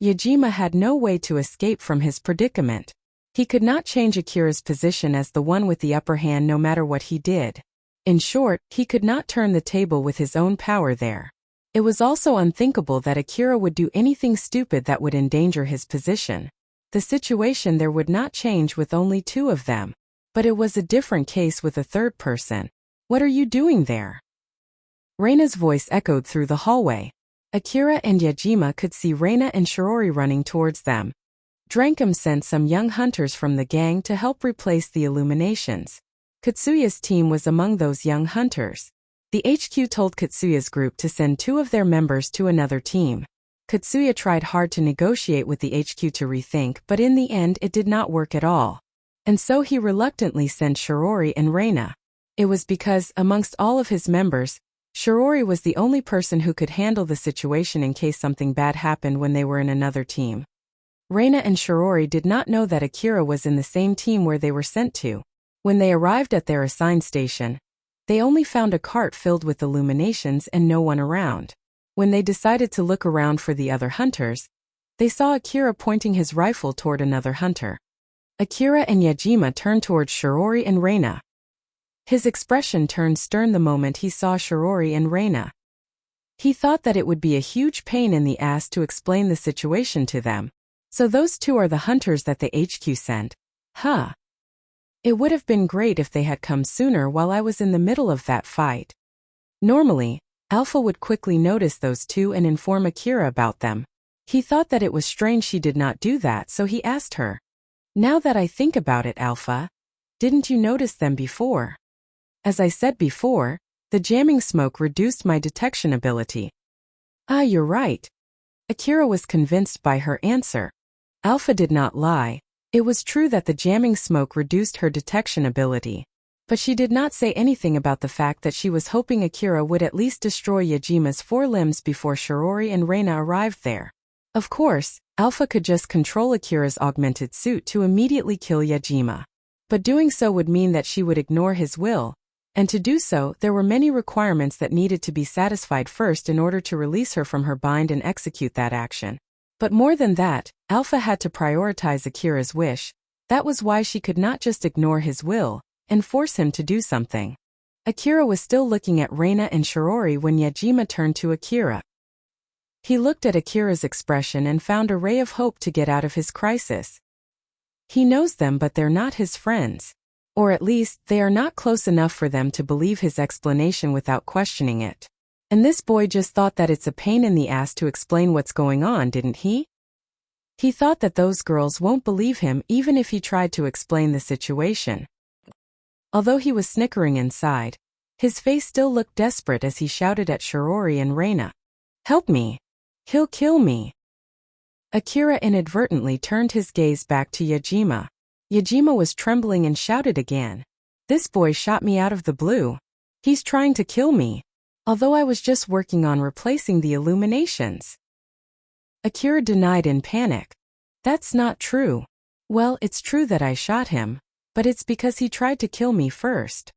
Yajima had no way to escape from his predicament. He could not change Akira's position as the one with the upper hand no matter what he did. In short, he could not turn the table with his own power there. It was also unthinkable that Akira would do anything stupid that would endanger his position. The situation there would not change with only 2 of them. But it was a different case with a third person. What are you doing there? Reina's voice echoed through the hallway. Akira and Yajima could see Reina and Shirori running towards them. Drankum sent some young hunters from the gang to help replace the illuminations. Katsuya's team was among those young hunters. The HQ told Katsuya's group to send 2 of their members to another team. Katsuya tried hard to negotiate with the HQ to rethink, but in the end it did not work at all. And so he reluctantly sent Shirori and Reina. It was because, amongst all of his members, Shirori was the only person who could handle the situation in case something bad happened when they were in another team. Reina and Shirori did not know that Akira was in the same team where they were sent to. When they arrived at their assigned station, they only found a cart filled with illuminations and no one around. When they decided to look around for the other hunters, they saw Akira pointing his rifle toward another hunter. Akira and Yajima turned towards Shirori and Reina. His expression turned stern the moment he saw Shirori and Reina. He thought that it would be a huge pain in the ass to explain the situation to them. So those two are the hunters that the HQ sent. Huh. It would have been great if they had come sooner while I was in the middle of that fight. Normally, Alpha would quickly notice those two and inform Akira about them. He thought that it was strange she did not do that, so he asked her. Now that I think about it, Alpha, didn't you notice them before? As I said before, the jamming smoke reduced my detection ability. Ah, you're right. Akira was convinced by her answer. Alpha did not lie. It was true that the jamming smoke reduced her detection ability. But she did not say anything about the fact that she was hoping Akira would at least destroy Yajima's 4 limbs before Shirori and Reina arrived there. Of course, Alpha could just control Akira's augmented suit to immediately kill Yajima. But doing so would mean that she would ignore his will, and to do so, there were many requirements that needed to be satisfied first in order to release her from her bind and execute that action. But more than that, Alpha had to prioritize Akira's wish. That was why she could not just ignore his will and force him to do something. Akira was still looking at Reina and Shirori when Yajima turned to Akira. He looked at Akira's expression and found a ray of hope to get out of his crisis. He knows them, but they're not his friends. Or at least, they are not close enough for them to believe his explanation without questioning it. And this boy just thought that it's a pain in the ass to explain what's going on, didn't he? He thought that those girls won't believe him even if he tried to explain the situation. Although he was snickering inside, his face still looked desperate as he shouted at Shirori and Reina. Help me! He'll kill me! Akira inadvertently turned his gaze back to Yajima. Yajima was trembling and shouted again. This boy shot me out of the blue. He's trying to kill me. Although I was just working on replacing the illuminations. Akira denied in panic. That's not true. Well, it's true that I shot him, but it's because he tried to kill me first.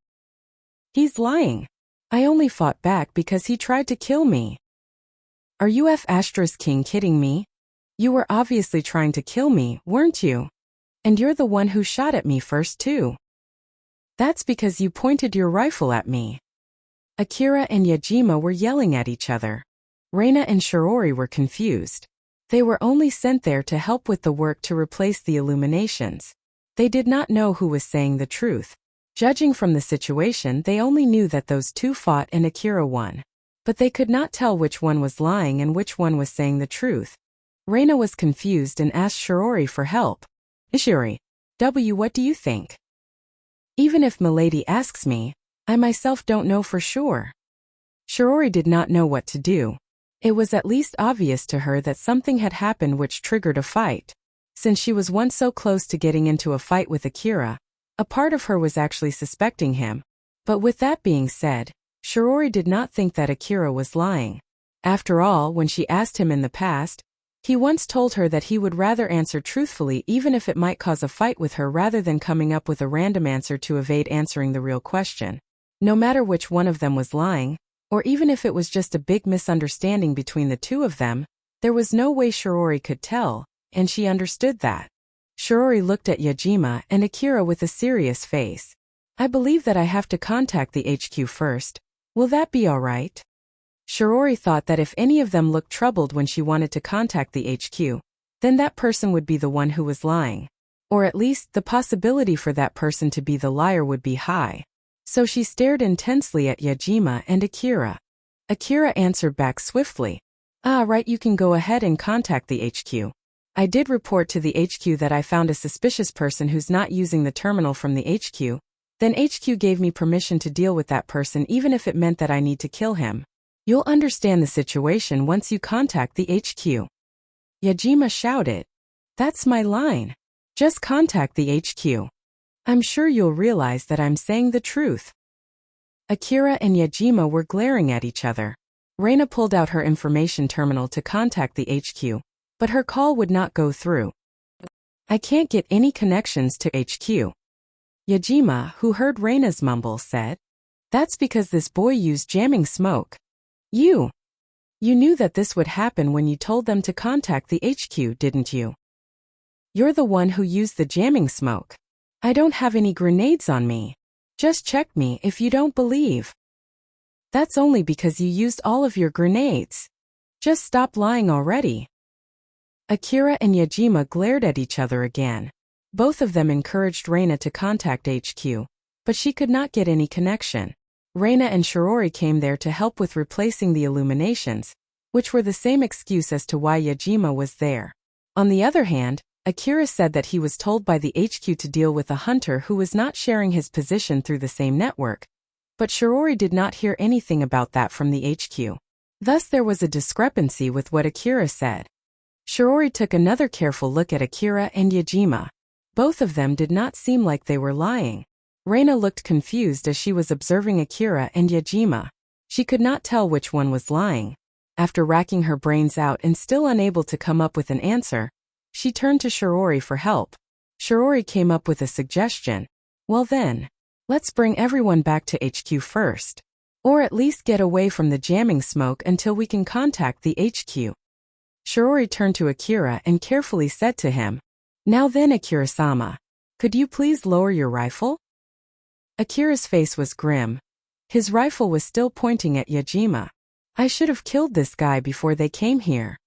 He's lying. I only fought back because he tried to kill me. Are you King kidding me? You were obviously trying to kill me, weren't you? And you're the one who shot at me first too. That's because you pointed your rifle at me. Akira and Yajima were yelling at each other. Reina and Shirori were confused. They were only sent there to help with the work to replace the illuminations. They did not know who was saying the truth. Judging from the situation, they only knew that those two fought and Akira won. But they could not tell which one was lying and which one was saying the truth. Reina was confused and asked Shirori for help. Shirori, what do you think? Even if Milady asks me, I myself don't know for sure. Shirori did not know what to do. It was at least obvious to her that something had happened which triggered a fight. Since she was once so close to getting into a fight with Akira, a part of her was actually suspecting him. But with that being said, Shirori did not think that Akira was lying. After all, when she asked him in the past, he once told her that he would rather answer truthfully even if it might cause a fight with her rather than coming up with a random answer to evade answering the real question. No matter which one of them was lying, or even if it was just a big misunderstanding between the two of them, there was no way Shirori could tell, and she understood that. Shirori looked at Yajima and Akira with a serious face. I believe that I have to contact the HQ first. Will that be all right? Shirori thought that if any of them looked troubled when she wanted to contact the HQ, then that person would be the one who was lying. Or at least, the possibility for that person to be the liar would be high. So she stared intensely at Yajima and Akira. Akira answered back swiftly. Ah, right, you can go ahead and contact the HQ. I did report to the HQ that I found a suspicious person who's not using the terminal from the HQ. Then HQ gave me permission to deal with that person even if it meant that I need to kill him. You'll understand the situation once you contact the HQ. Yajima shouted. That's my line. Just contact the HQ. I'm sure you'll realize that I'm saying the truth. Akira and Yajima were glaring at each other. Reina pulled out her information terminal to contact the HQ, but her call would not go through. I can't get any connections to HQ. Yajima, who heard Reina's mumble, said. That's because this boy used jamming smoke. You knew that this would happen when you told them to contact the HQ, didn't you? You're the one who used the jamming smoke. I don't have any grenades on me. Just check me if you don't believe. That's only because you used all of your grenades. Just stop lying already. Akira and Yajima glared at each other again. Both of them encouraged Reina to contact HQ, but she could not get any connection. Reina and Shirori came there to help with replacing the illuminations, which were the same excuse as to why Yajima was there. On the other hand, Akira said that he was told by the HQ to deal with a hunter who was not sharing his position through the same network, but Shirori did not hear anything about that from the HQ. Thus there was a discrepancy with what Akira said. Shirori took another careful look at Akira and Yajima. Both of them did not seem like they were lying. Reina looked confused as she was observing Akira and Yajima. She could not tell which one was lying. After racking her brains out and still unable to come up with an answer, she turned to Shirori for help. Shirori came up with a suggestion. Well then, let's bring everyone back to HQ first. Or at least get away from the jamming smoke until we can contact the HQ. Shirori turned to Akira and carefully said to him, Now then, Akira-sama, could you please lower your rifle? Akira's face was grim. His rifle was still pointing at Yajima. I should have killed this guy before they came here.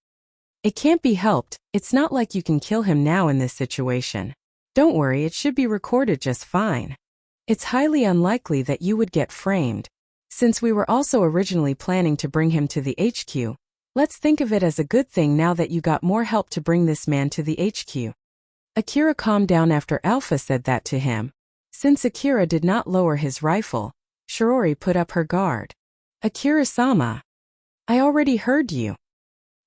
It can't be helped, it's not like you can kill him now in this situation. Don't worry, it should be recorded just fine. It's highly unlikely that you would get framed. Since we were also originally planning to bring him to the HQ, let's think of it as a good thing now that you got more help to bring this man to the HQ. Akira calmed down after Alpha said that to him. Since Akira did not lower his rifle, Shirori put up her guard. Akira-sama, I already heard you.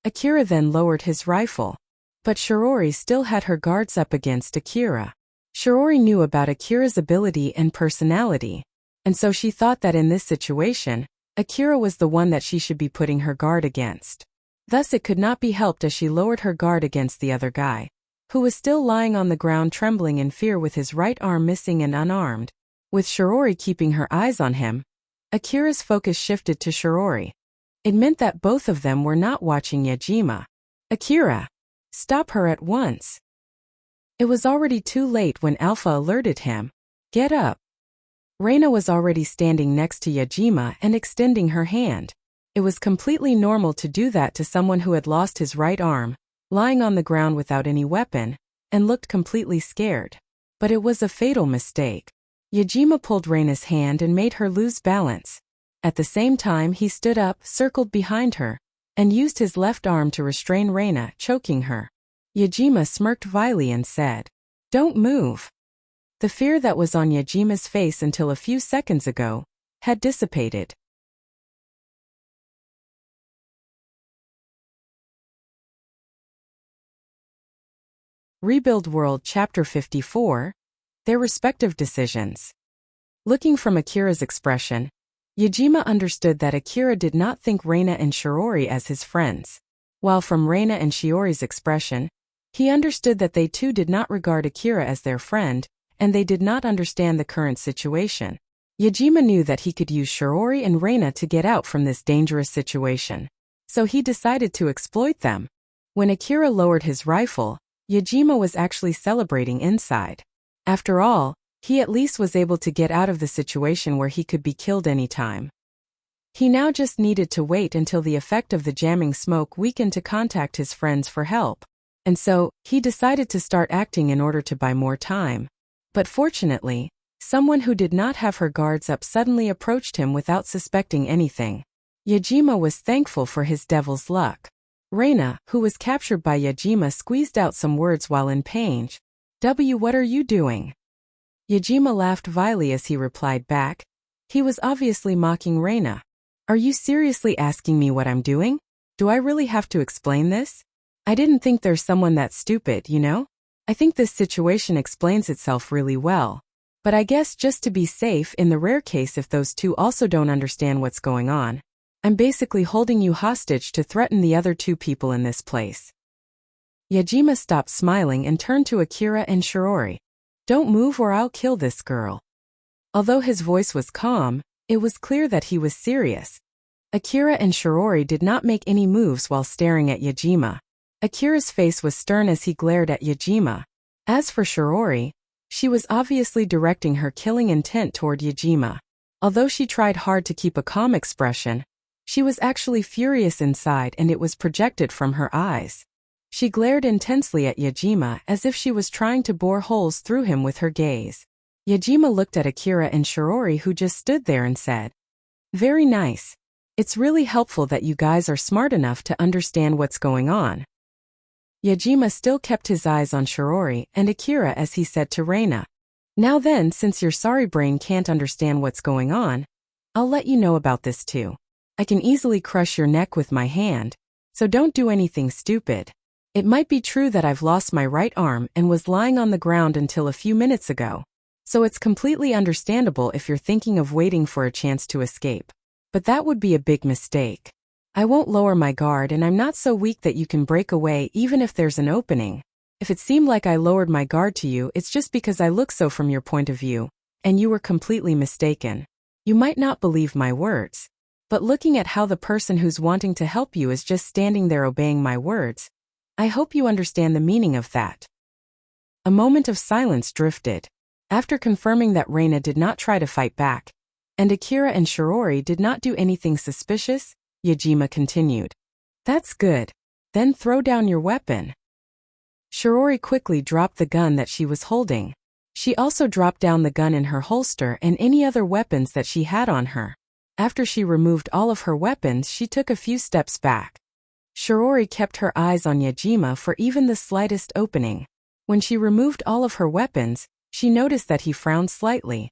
Akira then lowered his rifle. But Shirori still had her guards up against Akira. Shirori knew about Akira's ability and personality, and so she thought that in this situation, Akira was the one that she should be putting her guard against. Thus it could not be helped as she lowered her guard against the other guy, who was still lying on the ground trembling in fear with his right arm missing and unarmed. With Shirori keeping her eyes on him, Akira's focus shifted to Shirori. It meant that both of them were not watching Yajima. Akira, stop her at once. It was already too late when Alpha alerted him. Get up. Reina was already standing next to Yajima and extending her hand. It was completely normal to do that to someone who had lost his right arm, lying on the ground without any weapon, and looked completely scared. But it was a fatal mistake. Yajima pulled Reina's hand and made her lose balance. At the same time he stood up, circled behind her, and used his left arm to restrain Reina, choking her. Yajima smirked vilely and said, Don't move. The fear that was on Yajima's face until a few seconds ago had dissipated. Rebuild World Chapter 54. Their respective decisions. Looking from Akira's expression, Yajima understood that Akira did not think Reina and Shirori as his friends, while from Reina and Shiori's expression, he understood that they too did not regard Akira as their friend, and they did not understand the current situation. Yajima knew that he could use Shirori and Reina to get out from this dangerous situation, so he decided to exploit them. When Akira lowered his rifle, Yajima was actually celebrating inside. After all, he at least was able to get out of the situation where he could be killed anytime. He now just needed to wait until the effect of the jamming smoke weakened to contact his friends for help. And so, he decided to start acting in order to buy more time. But fortunately, someone who did not have her guards up suddenly approached him without suspecting anything. Yajima was thankful for his devil's luck. Reina, who was captured by Yajima, squeezed out some words while in pain. What are you doing? Yajima laughed vilely as he replied back. He was obviously mocking Reina. Are you seriously asking me what I'm doing? Do I really have to explain this? I didn't think there's someone that stupid, you know? I think this situation explains itself really well. But I guess just to be safe in the rare case if those two also don't understand what's going on, I'm basically holding you hostage to threaten the other two people in this place. Yajima stopped smiling and turned to Akira and Shirori. Don't move or I'll kill this girl. Although his voice was calm, it was clear that he was serious. Akira and Shirori did not make any moves while staring at Yajima. Akira's face was stern as he glared at Yajima. As for Shirori, she was obviously directing her killing intent toward Yajima. Although she tried hard to keep a calm expression, she was actually furious inside and it was projected from her eyes. She glared intensely at Yajima as if she was trying to bore holes through him with her gaze. Yajima looked at Akira and Shirori who just stood there and said, "Very nice. It's really helpful that you guys are smart enough to understand what's going on." Yajima still kept his eyes on Shirori and Akira as he said to Reina, "Now then, since your sorry brain can't understand what's going on, I'll let you know about this too. I can easily crush your neck with my hand, so don't do anything stupid. It might be true that I've lost my right arm and was lying on the ground until a few minutes ago, so it's completely understandable if you're thinking of waiting for a chance to escape. But that would be a big mistake. I won't lower my guard and I'm not so weak that you can break away even if there's an opening. If it seemed like I lowered my guard to you, it's just because I look so from your point of view, and you were completely mistaken. You might not believe my words, but looking at how the person who's wanting to help you is just standing there obeying my words, I hope you understand the meaning of that." A moment of silence drifted. After confirming that Reina did not try to fight back, and Akira and Shirori did not do anything suspicious, Yajima continued. "That's good. Then throw down your weapon." Shirori quickly dropped the gun that she was holding. She also dropped down the gun in her holster and any other weapons that she had on her. After she removed all of her weapons, she took a few steps back. Shirori kept her eyes on Yajima for even the slightest opening. When she removed all of her weapons, she noticed that he frowned slightly.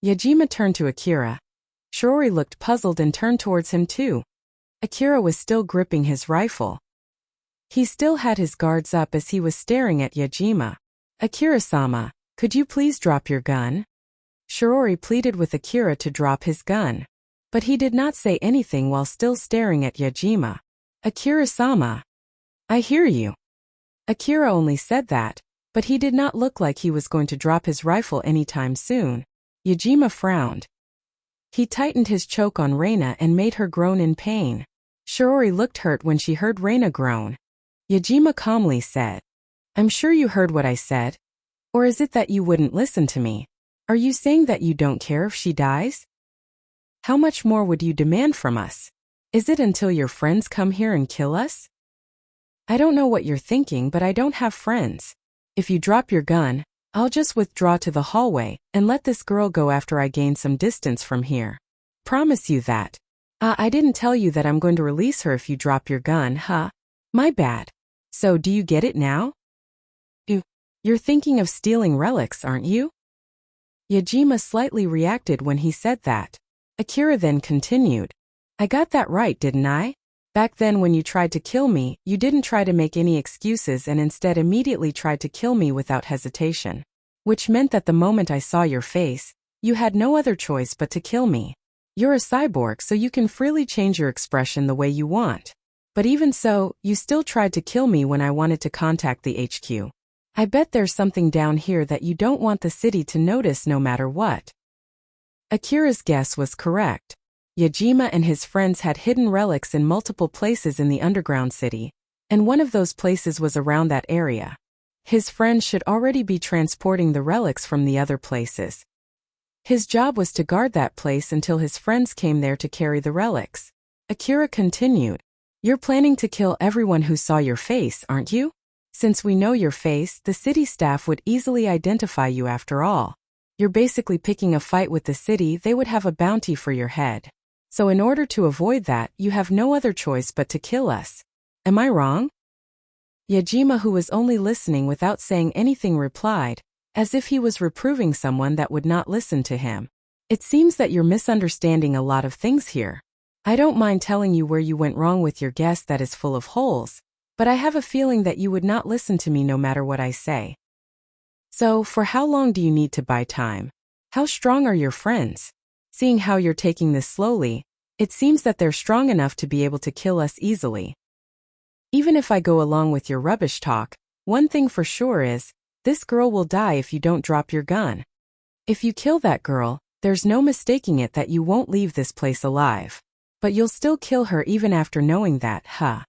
Yajima turned to Akira. Shirori looked puzzled and turned towards him too. Akira was still gripping his rifle. He still had his guards up as he was staring at Yajima. "Akira-sama, could you please drop your gun?" Shirori pleaded with Akira to drop his gun. But he did not say anything while still staring at Yajima. "Akira-sama, I hear you." Akira only said that, but he did not look like he was going to drop his rifle anytime soon. Yajima frowned. He tightened his choke on Reina and made her groan in pain. Shirori looked hurt when she heard Reina groan. Yajima calmly said, "I'm sure you heard what I said. Or is it that you wouldn't listen to me? Are you saying that you don't care if she dies? How much more would you demand from us? Is it until your friends come here and kill us? I don't know what you're thinking, but I don't have friends. If you drop your gun, I'll just withdraw to the hallway and let this girl go after I gain some distance from here. Promise you that. I didn't tell you that I'm going to release her if you drop your gun, huh? My bad. So do you get it now? You're thinking of stealing relics, aren't you?" Yajima slightly reacted when he said that. Akira then continued, "I got that right, didn't I? Back then when you tried to kill me, you didn't try to make any excuses and instead immediately tried to kill me without hesitation. Which meant that the moment I saw your face, you had no other choice but to kill me. You're a cyborg, so you can freely change your expression the way you want. But even so, you still tried to kill me when I wanted to contact the HQ. I bet there's something down here that you don't want the city to notice no matter what." Akira's guess was correct. Yajima and his friends had hidden relics in multiple places in the underground city, and one of those places was around that area. His friends should already be transporting the relics from the other places. His job was to guard that place until his friends came there to carry the relics. Akira continued, "You're planning to kill everyone who saw your face, aren't you? Since we know your face, the city staff would easily identify you after all. You're basically picking a fight with the city. They would have a bounty for your head. So in order to avoid that, you have no other choice but to kill us. Am I wrong?" Yajima, who was only listening without saying anything, replied, as if he was reproving someone that would not listen to him. "It seems that you're misunderstanding a lot of things here. I don't mind telling you where you went wrong with your guess that is full of holes, but I have a feeling that you would not listen to me no matter what I say. So, for how long do you need to buy time? How strong are your friends? Seeing how you're taking this slowly, it seems that they're strong enough to be able to kill us easily. Even if I go along with your rubbish talk, one thing for sure is, this girl will die if you don't drop your gun. If you kill that girl, there's no mistaking it that you won't leave this place alive. But you'll still kill her even after knowing that, huh?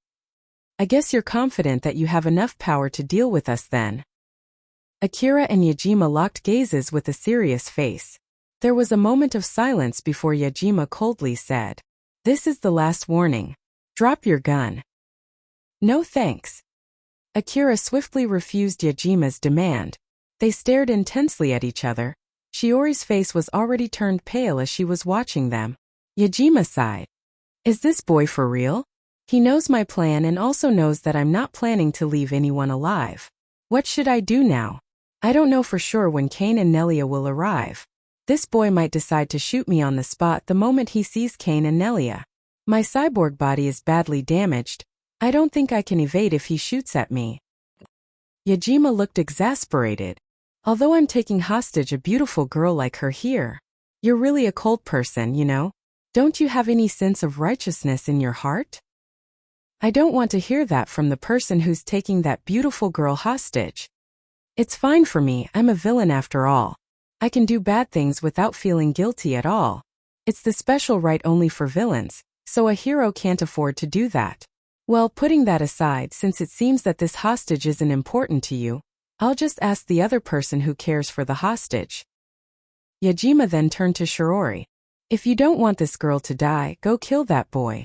I guess you're confident that you have enough power to deal with us then. Akira and Yajima locked gazes with a serious face. There was a moment of silence before Yajima coldly said, "This is the last warning. Drop your gun." "No thanks." Akira swiftly refused Yajima's demand. They stared intensely at each other. Shiori's face was already turned pale as she was watching them. Yajima sighed. "Is this boy for real? He knows my plan and also knows that I'm not planning to leave anyone alive. What should I do now? I don't know for sure when Kane and Nelia will arrive. This boy might decide to shoot me on the spot the moment he sees Kane and Nelia. My cyborg body is badly damaged. I don't think I can evade if he shoots at me." Yajima looked exasperated. "Although I'm taking hostage a beautiful girl like her here, you're really a cold person, you know? Don't you have any sense of righteousness in your heart?" "I don't want to hear that from the person who's taking that beautiful girl hostage. It's fine for me, I'm a villain after all. I can do bad things without feeling guilty at all. It's the special right only for villains, so a hero can't afford to do that. Well, putting that aside, since it seems that this hostage isn't important to you, I'll just ask the other person who cares for the hostage." Yajima then turned to Shiori. "If you don't want this girl to die, go kill that boy."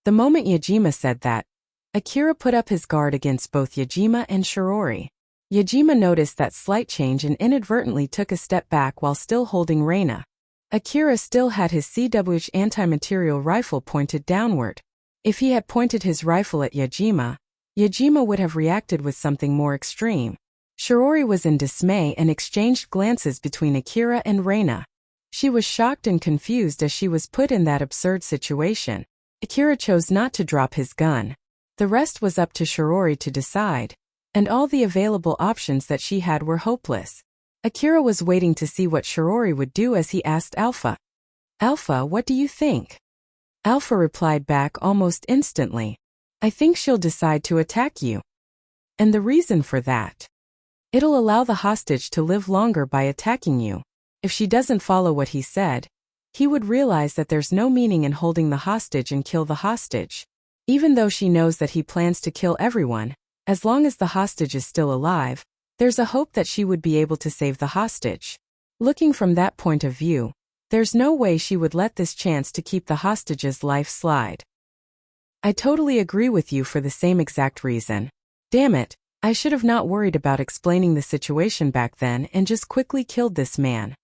The moment Yajima said that, Akira put up his guard against both Yajima and Shiori. Yajima noticed that slight change and inadvertently took a step back while still holding Reina. Akira still had his CWH anti-material rifle pointed downward. If he had pointed his rifle at Yajima, Yajima would have reacted with something more extreme. Shiori was in dismay and exchanged glances between Akira and Reina. She was shocked and confused as she was put in that absurd situation. Akira chose not to drop his gun. The rest was up to Shiori to decide, and all the available options that she had were hopeless. Akira was waiting to see what Shiori would do as he asked Alpha. "Alpha, what do you think?" Alpha replied back almost instantly, "I think she'll decide to attack you. And the reason for that? It'll allow the hostage to live longer by attacking you. If she doesn't follow what he said, he would realize that there's no meaning in holding the hostage and kill the hostage. Even though she knows that he plans to kill everyone, as long as the hostage is still alive, there's a hope that she would be able to save the hostage. Looking from that point of view, there's no way she would let this chance to keep the hostage's life slide." "I totally agree with you for the same exact reason. Damn it, I should have not worried about explaining the situation back then and just quickly killed this man.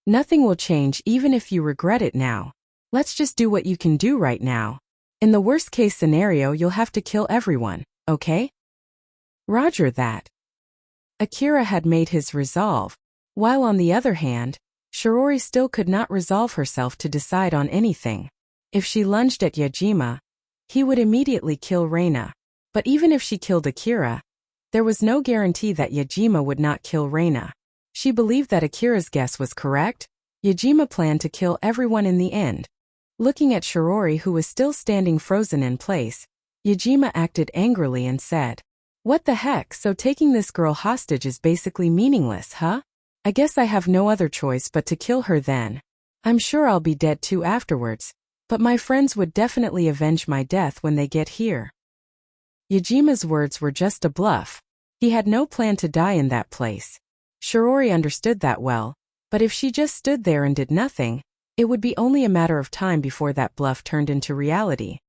Nothing will change even if you regret it now. Let's just do what you can do right now. In the worst case scenario, you'll have to kill everyone, okay?" "Roger that." Akira had made his resolve, while on the other hand, Shiori still could not resolve herself to decide on anything. If she lunged at Yajima, he would immediately kill Reina. But even if she killed Akira, there was no guarantee that Yajima would not kill Reina. She believed that Akira's guess was correct. Yajima planned to kill everyone in the end. Looking at Shiori, who was still standing frozen in place, Yajima acted angrily and said, "What the heck, so taking this girl hostage is basically meaningless, huh? I guess I have no other choice but to kill her then. I'm sure I'll be dead too afterwards, but my friends would definitely avenge my death when they get here." Yajima's words were just a bluff. He had no plan to die in that place. Shiori understood that well, but if she just stood there and did nothing, it would be only a matter of time before that bluff turned into reality.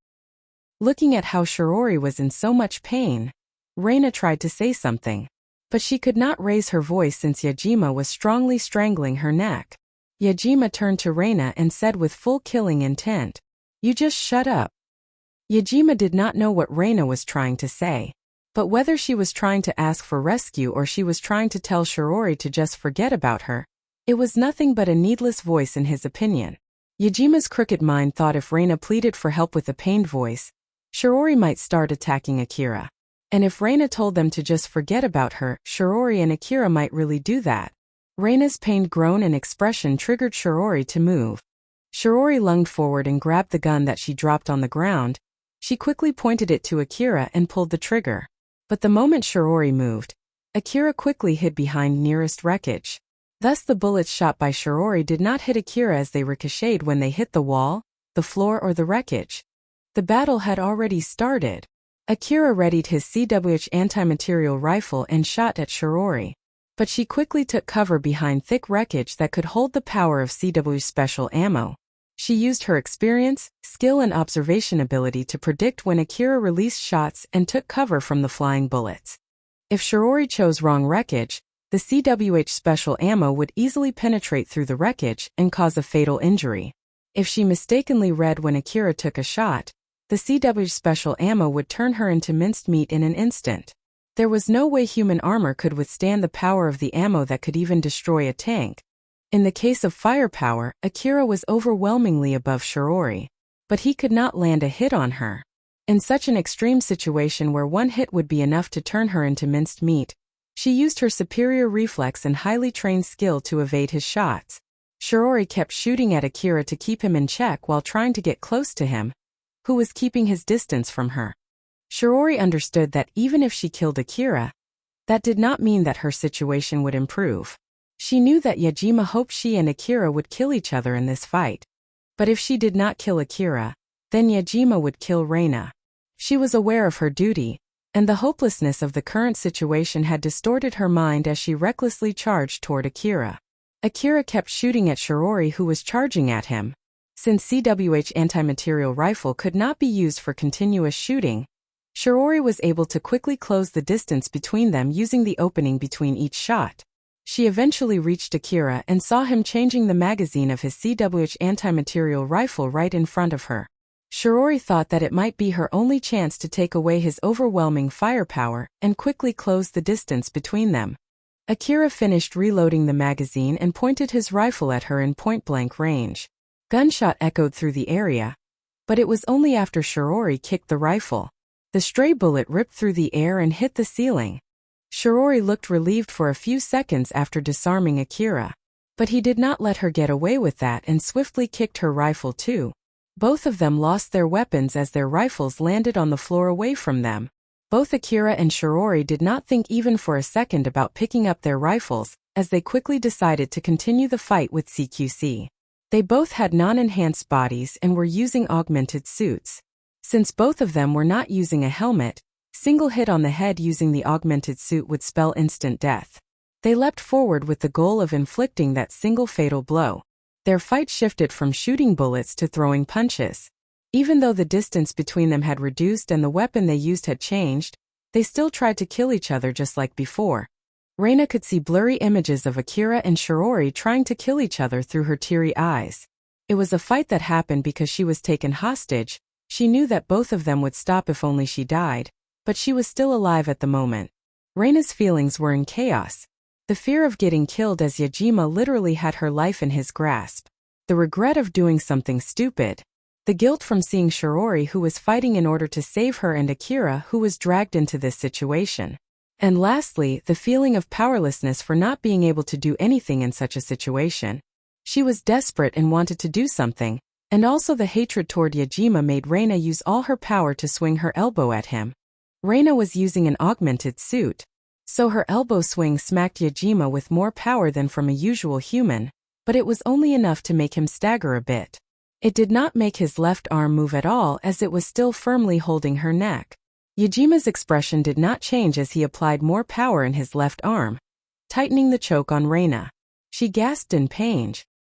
Looking at how Shiori was in so much pain, Reina tried to say something, but she could not raise her voice since Yajima was strongly strangling her neck. Yajima turned to Reina and said with full killing intent, "You just shut up." Yajima did not know what Reina was trying to say, but whether she was trying to ask for rescue or she was trying to tell Shiori to just forget about her, it was nothing but a needless voice in his opinion. Yajima's crooked mind thought if Reina pleaded for help with a pained voice, Shiori might start attacking Akira. And if Reina told them to just forget about her, Shiori and Akira might really do that. Reina's pained groan and expression triggered Shirori to move. Shirori lunged forward and grabbed the gun that she dropped on the ground. She quickly pointed it to Akira and pulled the trigger. But the moment Shirori moved, Akira quickly hid behind nearest wreckage. Thus the bullets shot by Shirori did not hit Akira as they ricocheted when they hit the wall, the floor or the wreckage. The battle had already started. Akira readied his CWH anti-material rifle and shot at Shirori. But she quickly took cover behind thick wreckage that could hold the power of CW's special ammo. She used her experience, skill and observation ability to predict when Akira released shots and took cover from the flying bullets. If Shirori chose wrong wreckage, the CWH special ammo would easily penetrate through the wreckage and cause a fatal injury. If she mistakenly read when Akira took a shot, the CWH special ammo would turn her into minced meat in an instant. There was no way human armor could withstand the power of the ammo that could even destroy a tank. In the case of firepower, Akira was overwhelmingly above Shirori. But he could not land a hit on her. In such an extreme situation where one hit would be enough to turn her into minced meat, she used her superior reflex and highly trained skill to evade his shots. Shirori kept shooting at Akira to keep him in check while trying to get close to him, who was keeping his distance from her. Shirori understood that even if she killed Akira, that did not mean that her situation would improve. She knew that Yajima hoped she and Akira would kill each other in this fight. But if she did not kill Akira, then Yajima would kill Reina. She was aware of her duty, and the hopelessness of the current situation had distorted her mind as she recklessly charged toward Akira. Akira kept shooting at Shirori, who was charging at him. Since CWH anti-material rifle could not be used for continuous shooting, Shirori was able to quickly close the distance between them using the opening between each shot. She eventually reached Akira and saw him changing the magazine of his CWH anti-material rifle right in front of her. Shirori thought that it might be her only chance to take away his overwhelming firepower and quickly close the distance between them. Akira finished reloading the magazine and pointed his rifle at her in point-blank range. Gunshot echoed through the area, but it was only after Shirori kicked the rifle. The stray bullet ripped through the air and hit the ceiling. Shirori looked relieved for a few seconds after disarming Akira. But he did not let her get away with that and swiftly kicked her rifle too. Both of them lost their weapons as their rifles landed on the floor away from them. Both Akira and Shirori did not think even for a second about picking up their rifles, as they quickly decided to continue the fight with CQC. They both had non-enhanced bodies and were using augmented suits. Since both of them were not using a helmet, single hit on the head using the augmented suit would spell instant death. They leapt forward with the goal of inflicting that single fatal blow. Their fight shifted from shooting bullets to throwing punches. Even though the distance between them had reduced and the weapon they used had changed, they still tried to kill each other just like before. Reina could see blurry images of Akira and Shirori trying to kill each other through her teary eyes. It was a fight that happened because she was taken hostage. She knew that both of them would stop if only she died, but she was still alive at the moment. Reina's feelings were in chaos. The fear of getting killed as Yajima literally had her life in his grasp. The regret of doing something stupid. The guilt from seeing Shirori, who was fighting in order to save her, and Akira, who was dragged into this situation. And lastly, the feeling of powerlessness for not being able to do anything in such a situation. She was desperate and wanted to do something, and also the hatred toward Yajima made Reina use all her power to swing her elbow at him. Reina was using an augmented suit, so her elbow swing smacked Yajima with more power than from a usual human, but it was only enough to make him stagger a bit. It did not make his left arm move at all as it was still firmly holding her neck. Yajima's expression did not change as he applied more power in his left arm, tightening the choke on Reina. She gasped in pain.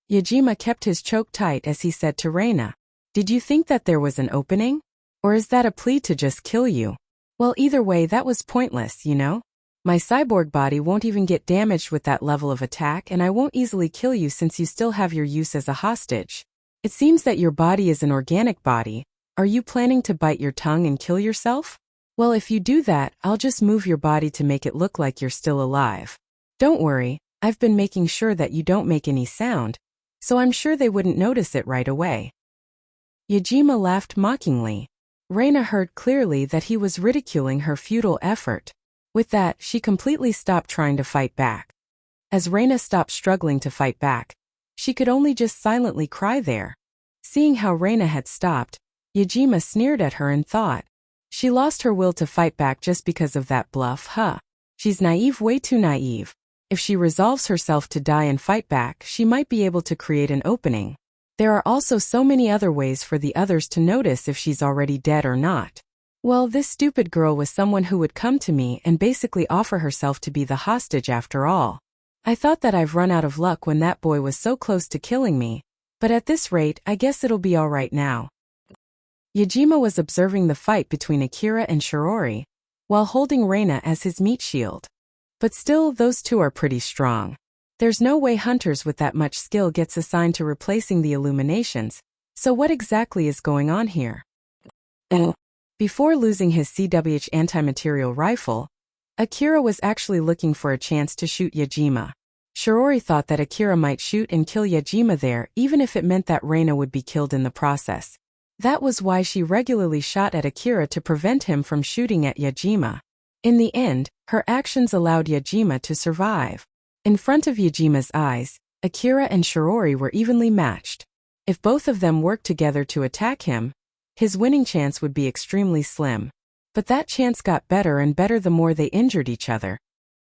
Yajima kept his choke tight as he said to Reina, "Did you think that there was an opening? Or is that a plea to just kill you? Well, either way, that was pointless, you know? My cyborg body won't even get damaged with that level of attack, and I won't easily kill you since you still have your use as a hostage. It seems that your body is an organic body. Are you planning to bite your tongue and kill yourself? Well, if you do that, I'll just move your body to make it look like you're still alive. Don't worry, I've been making sure that you don't make any sound, so I'm sure they wouldn't notice it right away." Yajima laughed mockingly. Reina heard clearly that he was ridiculing her futile effort. With that, she completely stopped trying to fight back. As Reina stopped struggling to fight back, she could only just silently cry there. Seeing how Reina had stopped, Yajima sneered at her and thought, she lost her will to fight back just because of that bluff, huh? She's naive, way too naive. If she resolves herself to die and fight back, she might be able to create an opening. There are also so many other ways for the others to notice if she's already dead or not. Well, this stupid girl was someone who would come to me and basically offer herself to be the hostage after all. I thought that I've run out of luck when that boy was so close to killing me, but at this rate, I guess it'll be alright now. Yajima was observing the fight between Akira and Shirori, while holding Reina as his meat shield. But still, those two are pretty strong. There's no way hunters with that much skill gets assigned to replacing the illuminations, so what exactly is going on here? Before losing his CWH anti-material rifle, Akira was actually looking for a chance to shoot Yajima. Shirori thought that Akira might shoot and kill Yajima there, even if it meant that Reina would be killed in the process. That was why she regularly shot at Akira to prevent him from shooting at Yajima. In the end, her actions allowed Yajima to survive. In front of Yajima's eyes, Akira and Shirori were evenly matched. If both of them worked together to attack him, his winning chance would be extremely slim. But that chance got better and better the more they injured each other.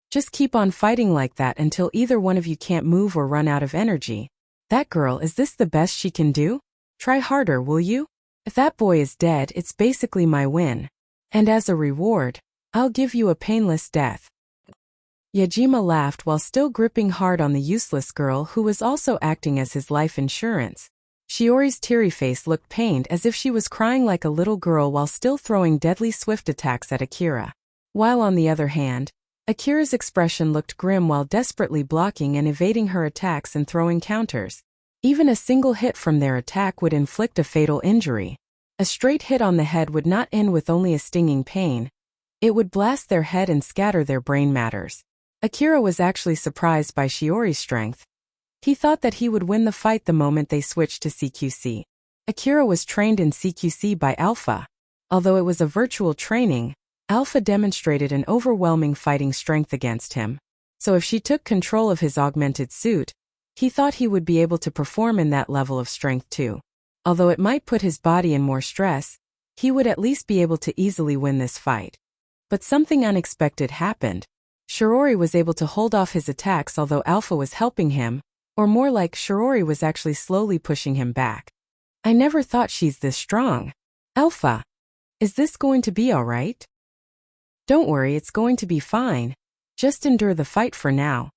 Just keep on fighting like that until either one of you can't move or run out of energy. That girl, is this the best she can do? Try harder, will you? If that boy is dead, it's basically my win. And as a reward, I'll give you a painless death. Yajima laughed while still gripping hard on the useless girl who was also acting as his life insurance. Shiori's teary face looked pained as if she was crying like a little girl while still throwing deadly swift attacks at Akira. While on the other hand, Akira's expression looked grim while desperately blocking and evading her attacks and throwing counters. Even a single hit from their attack would inflict a fatal injury. A straight hit on the head would not end with only a stinging pain. It would blast their head and scatter their brain matters. Akira was actually surprised by Shiori's strength. He thought that he would win the fight the moment they switched to CQC. Akira was trained in CQC by Alpha. Although it was a virtual training, Alpha demonstrated an overwhelming fighting strength against him. So if she took control of his augmented suit, he thought he would be able to perform in that level of strength too. Although it might put his body in more stress, he would at least be able to easily win this fight. But something unexpected happened. Shirori was able to hold off his attacks although Alpha was helping him, or more like Shirori was actually slowly pushing him back. I never thought she's this strong. Alpha, is this going to be alright? Don't worry, it's going to be fine. Just endure the fight for now.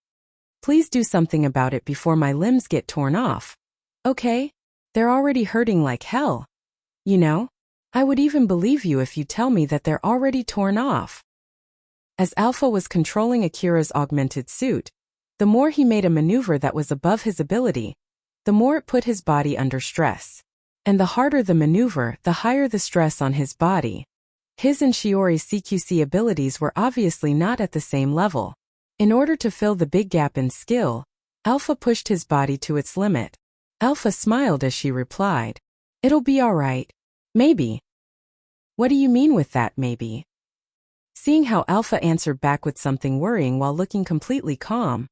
Please do something about it before my limbs get torn off. Okay? They're already hurting like hell. You know, I would even believe you if you tell me that they're already torn off. As Alpha was controlling Akira's augmented suit, the more he made a maneuver that was above his ability, the more it put his body under stress. And the harder the maneuver, the higher the stress on his body. His and Shiori's CQC abilities were obviously not at the same level. In order to fill the big gap in skill, Alpha pushed his body to its limit. Alpha smiled as she replied, "It'll be alright. Maybe." "What do you mean with that, maybe?" Seeing how Alpha answered back with something worrying while looking completely calm,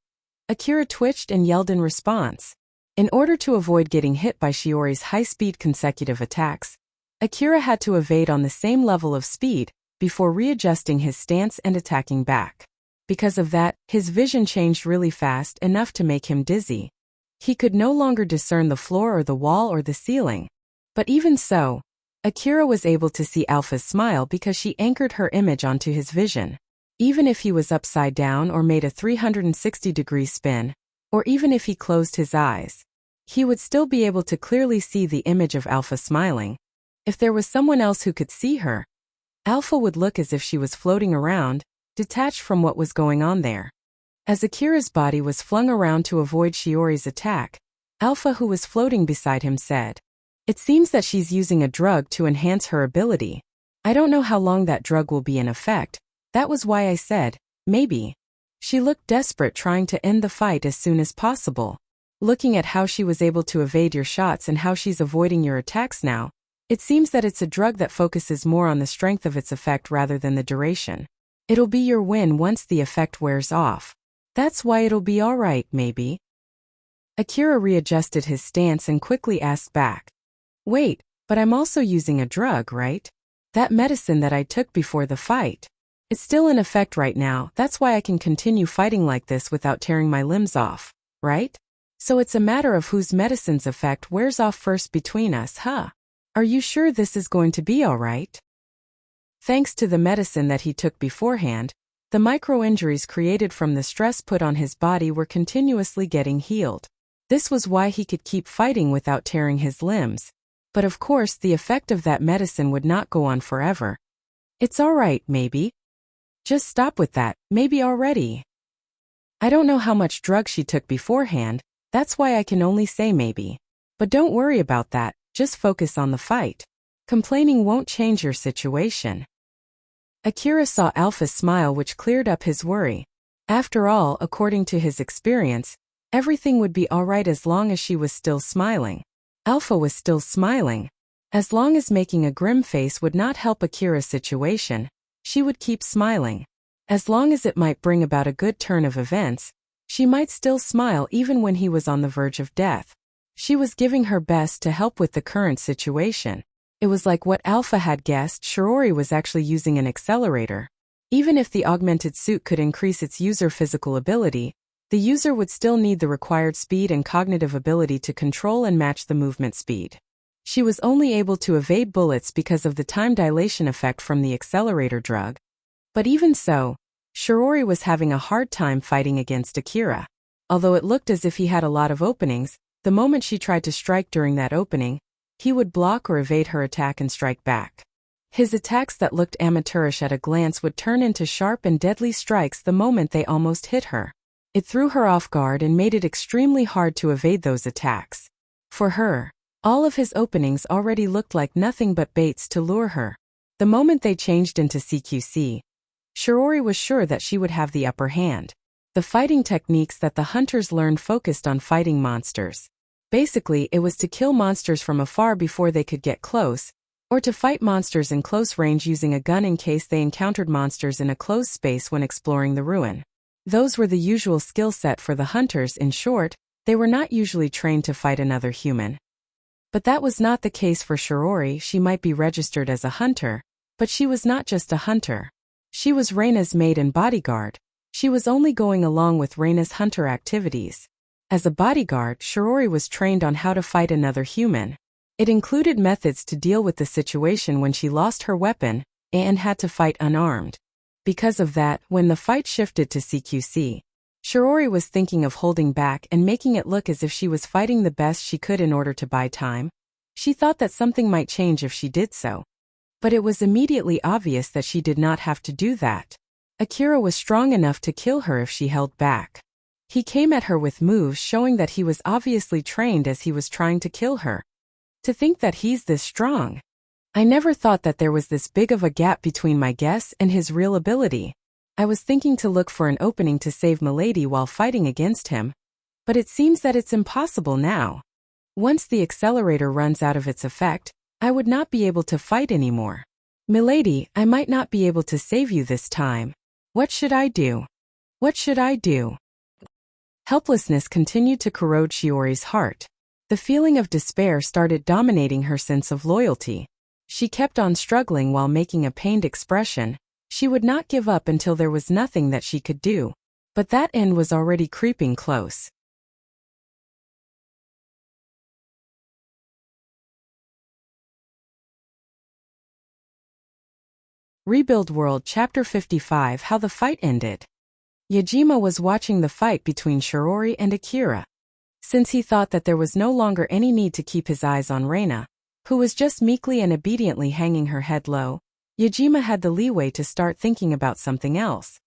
Akira twitched and yelled in response. In order to avoid getting hit by Shiori's high-speed consecutive attacks, Akira had to evade on the same level of speed before readjusting his stance and attacking back. Because of that, his vision changed really fast, enough to make him dizzy. He could no longer discern the floor or the wall or the ceiling. But even so, Akira was able to see Alpha's smile because she anchored her image onto his vision. Even if he was upside down or made a 360-degree spin, or even if he closed his eyes, he would still be able to clearly see the image of Alpha smiling. If there was someone else who could see her, Alpha would look as if she was floating around, detached from what was going on there. As Akira's body was flung around to avoid Shiori's attack, Alpha, who was floating beside him, said, "It seems that she's using a drug to enhance her ability. I don't know how long that drug will be in effect. That was why I said, maybe." She looked desperate, trying to end the fight as soon as possible. Looking at how she was able to evade your shots and how she's avoiding your attacks now, it seems that it's a drug that focuses more on the strength of its effect rather than the duration. It'll be your win once the effect wears off. That's why it'll be alright, maybe. Akira readjusted his stance and quickly asked back. Wait, but I'm also using a drug, right? That medicine that I took before the fight. It's still in effect right now, that's why I can continue fighting like this without tearing my limbs off, right? So it's a matter of whose medicine's effect wears off first between us, huh? Are you sure this is going to be alright? Thanks to the medicine that he took beforehand, the micro-injuries created from the stress put on his body were continuously getting healed. This was why he could keep fighting without tearing his limbs. But of course the effect of that medicine would not go on forever. It's alright, maybe. Just stop with that, maybe already. I don't know how much drug she took beforehand, that's why I can only say maybe. But don't worry about that, just focus on the fight. Complaining won't change your situation. Akira saw Alpha's smile, which cleared up his worry. After all, according to his experience, everything would be alright as long as she was still smiling. Alpha was still smiling. As long as making a grim face would not help Akira's situation, she would keep smiling. As long as it might bring about a good turn of events, she might still smile even when he was on the verge of death. She was giving her best to help with the current situation. It was like what Alpha had guessed. Shirori was actually using an accelerator. Even if the augmented suit could increase its user physical ability, the user would still need the required speed and cognitive ability to control and match the movement speed. She was only able to evade bullets because of the time dilation effect from the accelerator drug. But even so, Shirori was having a hard time fighting against Akira. Although it looked as if he had a lot of openings, the moment she tried to strike during that opening, he would block or evade her attack and strike back. His attacks that looked amateurish at a glance would turn into sharp and deadly strikes the moment they almost hit her. It threw her off guard and made it extremely hard to evade those attacks. For her, all of his openings already looked like nothing but baits to lure her. The moment they changed into CQC, Shirori was sure that she would have the upper hand. The fighting techniques that the hunters learned focused on fighting monsters. Basically, it was to kill monsters from afar before they could get close, or to fight monsters in close range using a gun in case they encountered monsters in a closed space when exploring the ruin. Those were the usual skill set for the hunters. In short, they were not usually trained to fight another human. But that was not the case for Shirori. She might be registered as a hunter, but she was not just a hunter. She was Reina's maid and bodyguard. She was only going along with Reina's hunter activities. As a bodyguard, Shirori was trained on how to fight another human. It included methods to deal with the situation when she lost her weapon and had to fight unarmed. Because of that, when the fight shifted to CQC, Shirori was thinking of holding back and making it look as if she was fighting the best she could in order to buy time. She thought that something might change if she did so. But it was immediately obvious that she did not have to do that. Akira was strong enough to kill her if she held back. He came at her with moves showing that he was obviously trained as he was trying to kill her. To think that he's this strong. I never thought that there was this big of a gap between my guess and his real ability. I was thinking to look for an opening to save Milady while fighting against him. But it seems that it's impossible now. Once the accelerator runs out of its effect, I would not be able to fight anymore. Milady, I might not be able to save you this time. What should I do? What should I do? Helplessness continued to corrode Shiori's heart. The feeling of despair started dominating her sense of loyalty. She kept on struggling while making a pained expression. She would not give up until there was nothing that she could do. But that end was already creeping close. Rebuild World Chapter 55 How the Fight Ended. Yajima was watching the fight between Shirori and Akira. Since he thought that there was no longer any need to keep his eyes on Reina, who was just meekly and obediently hanging her head low, Yajima had the leeway to start thinking about something else.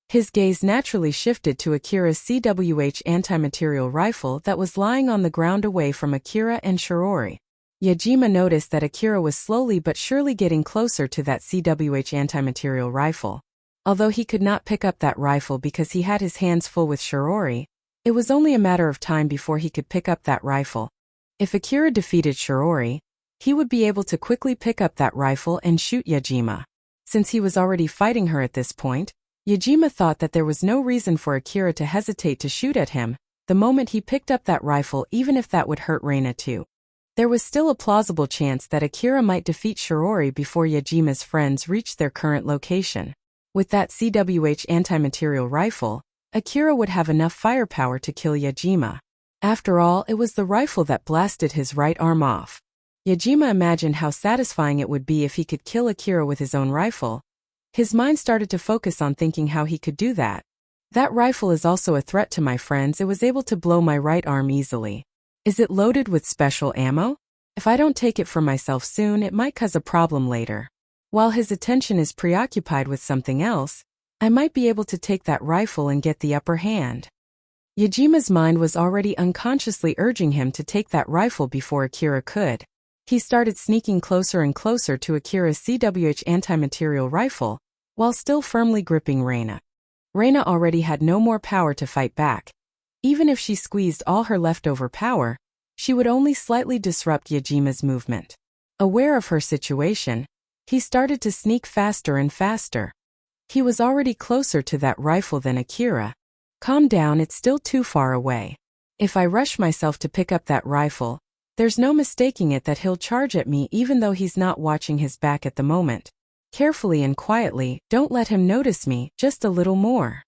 His gaze naturally shifted to Akira's CWH anti-material rifle that was lying on the ground away from Akira and Shirori. Yajima noticed that Akira was slowly but surely getting closer to that CWH anti-material rifle. Although he could not pick up that rifle because he had his hands full with Shirori, it was only a matter of time before he could pick up that rifle. If Akira defeated Shirori, he would be able to quickly pick up that rifle and shoot Yajima. Since he was already fighting her at this point, Yajima thought that there was no reason for Akira to hesitate to shoot at him the moment he picked up that rifle, even if that would hurt Reina too. There was still a plausible chance that Akira might defeat Shirori before Yajima's friends reached their current location. With that CWH anti-material rifle, Akira would have enough firepower to kill Yajima. After all, it was the rifle that blasted his right arm off. Yajima imagined how satisfying it would be if he could kill Akira with his own rifle. His mind started to focus on thinking how he could do that. That rifle is also a threat to my friends. It was able to blow my right arm easily. Is it loaded with special ammo? If I don't take it for myself soon, it might cause a problem later. While his attention is preoccupied with something else, I might be able to take that rifle and get the upper hand. Yajima's mind was already unconsciously urging him to take that rifle before Akira could. He started sneaking closer and closer to Akira's CWH anti-material rifle, while still firmly gripping Reina. Reina already had no more power to fight back. Even if she squeezed all her leftover power, she would only slightly disrupt Yajima's movement. Aware of her situation, he started to sneak faster and faster. He was already closer to that rifle than Akira. Calm down, it's still too far away. If I rush myself to pick up that rifle, there's no mistaking it that he'll charge at me even though he's not watching his back at the moment. Carefully and quietly, don't let him notice me, just a little more.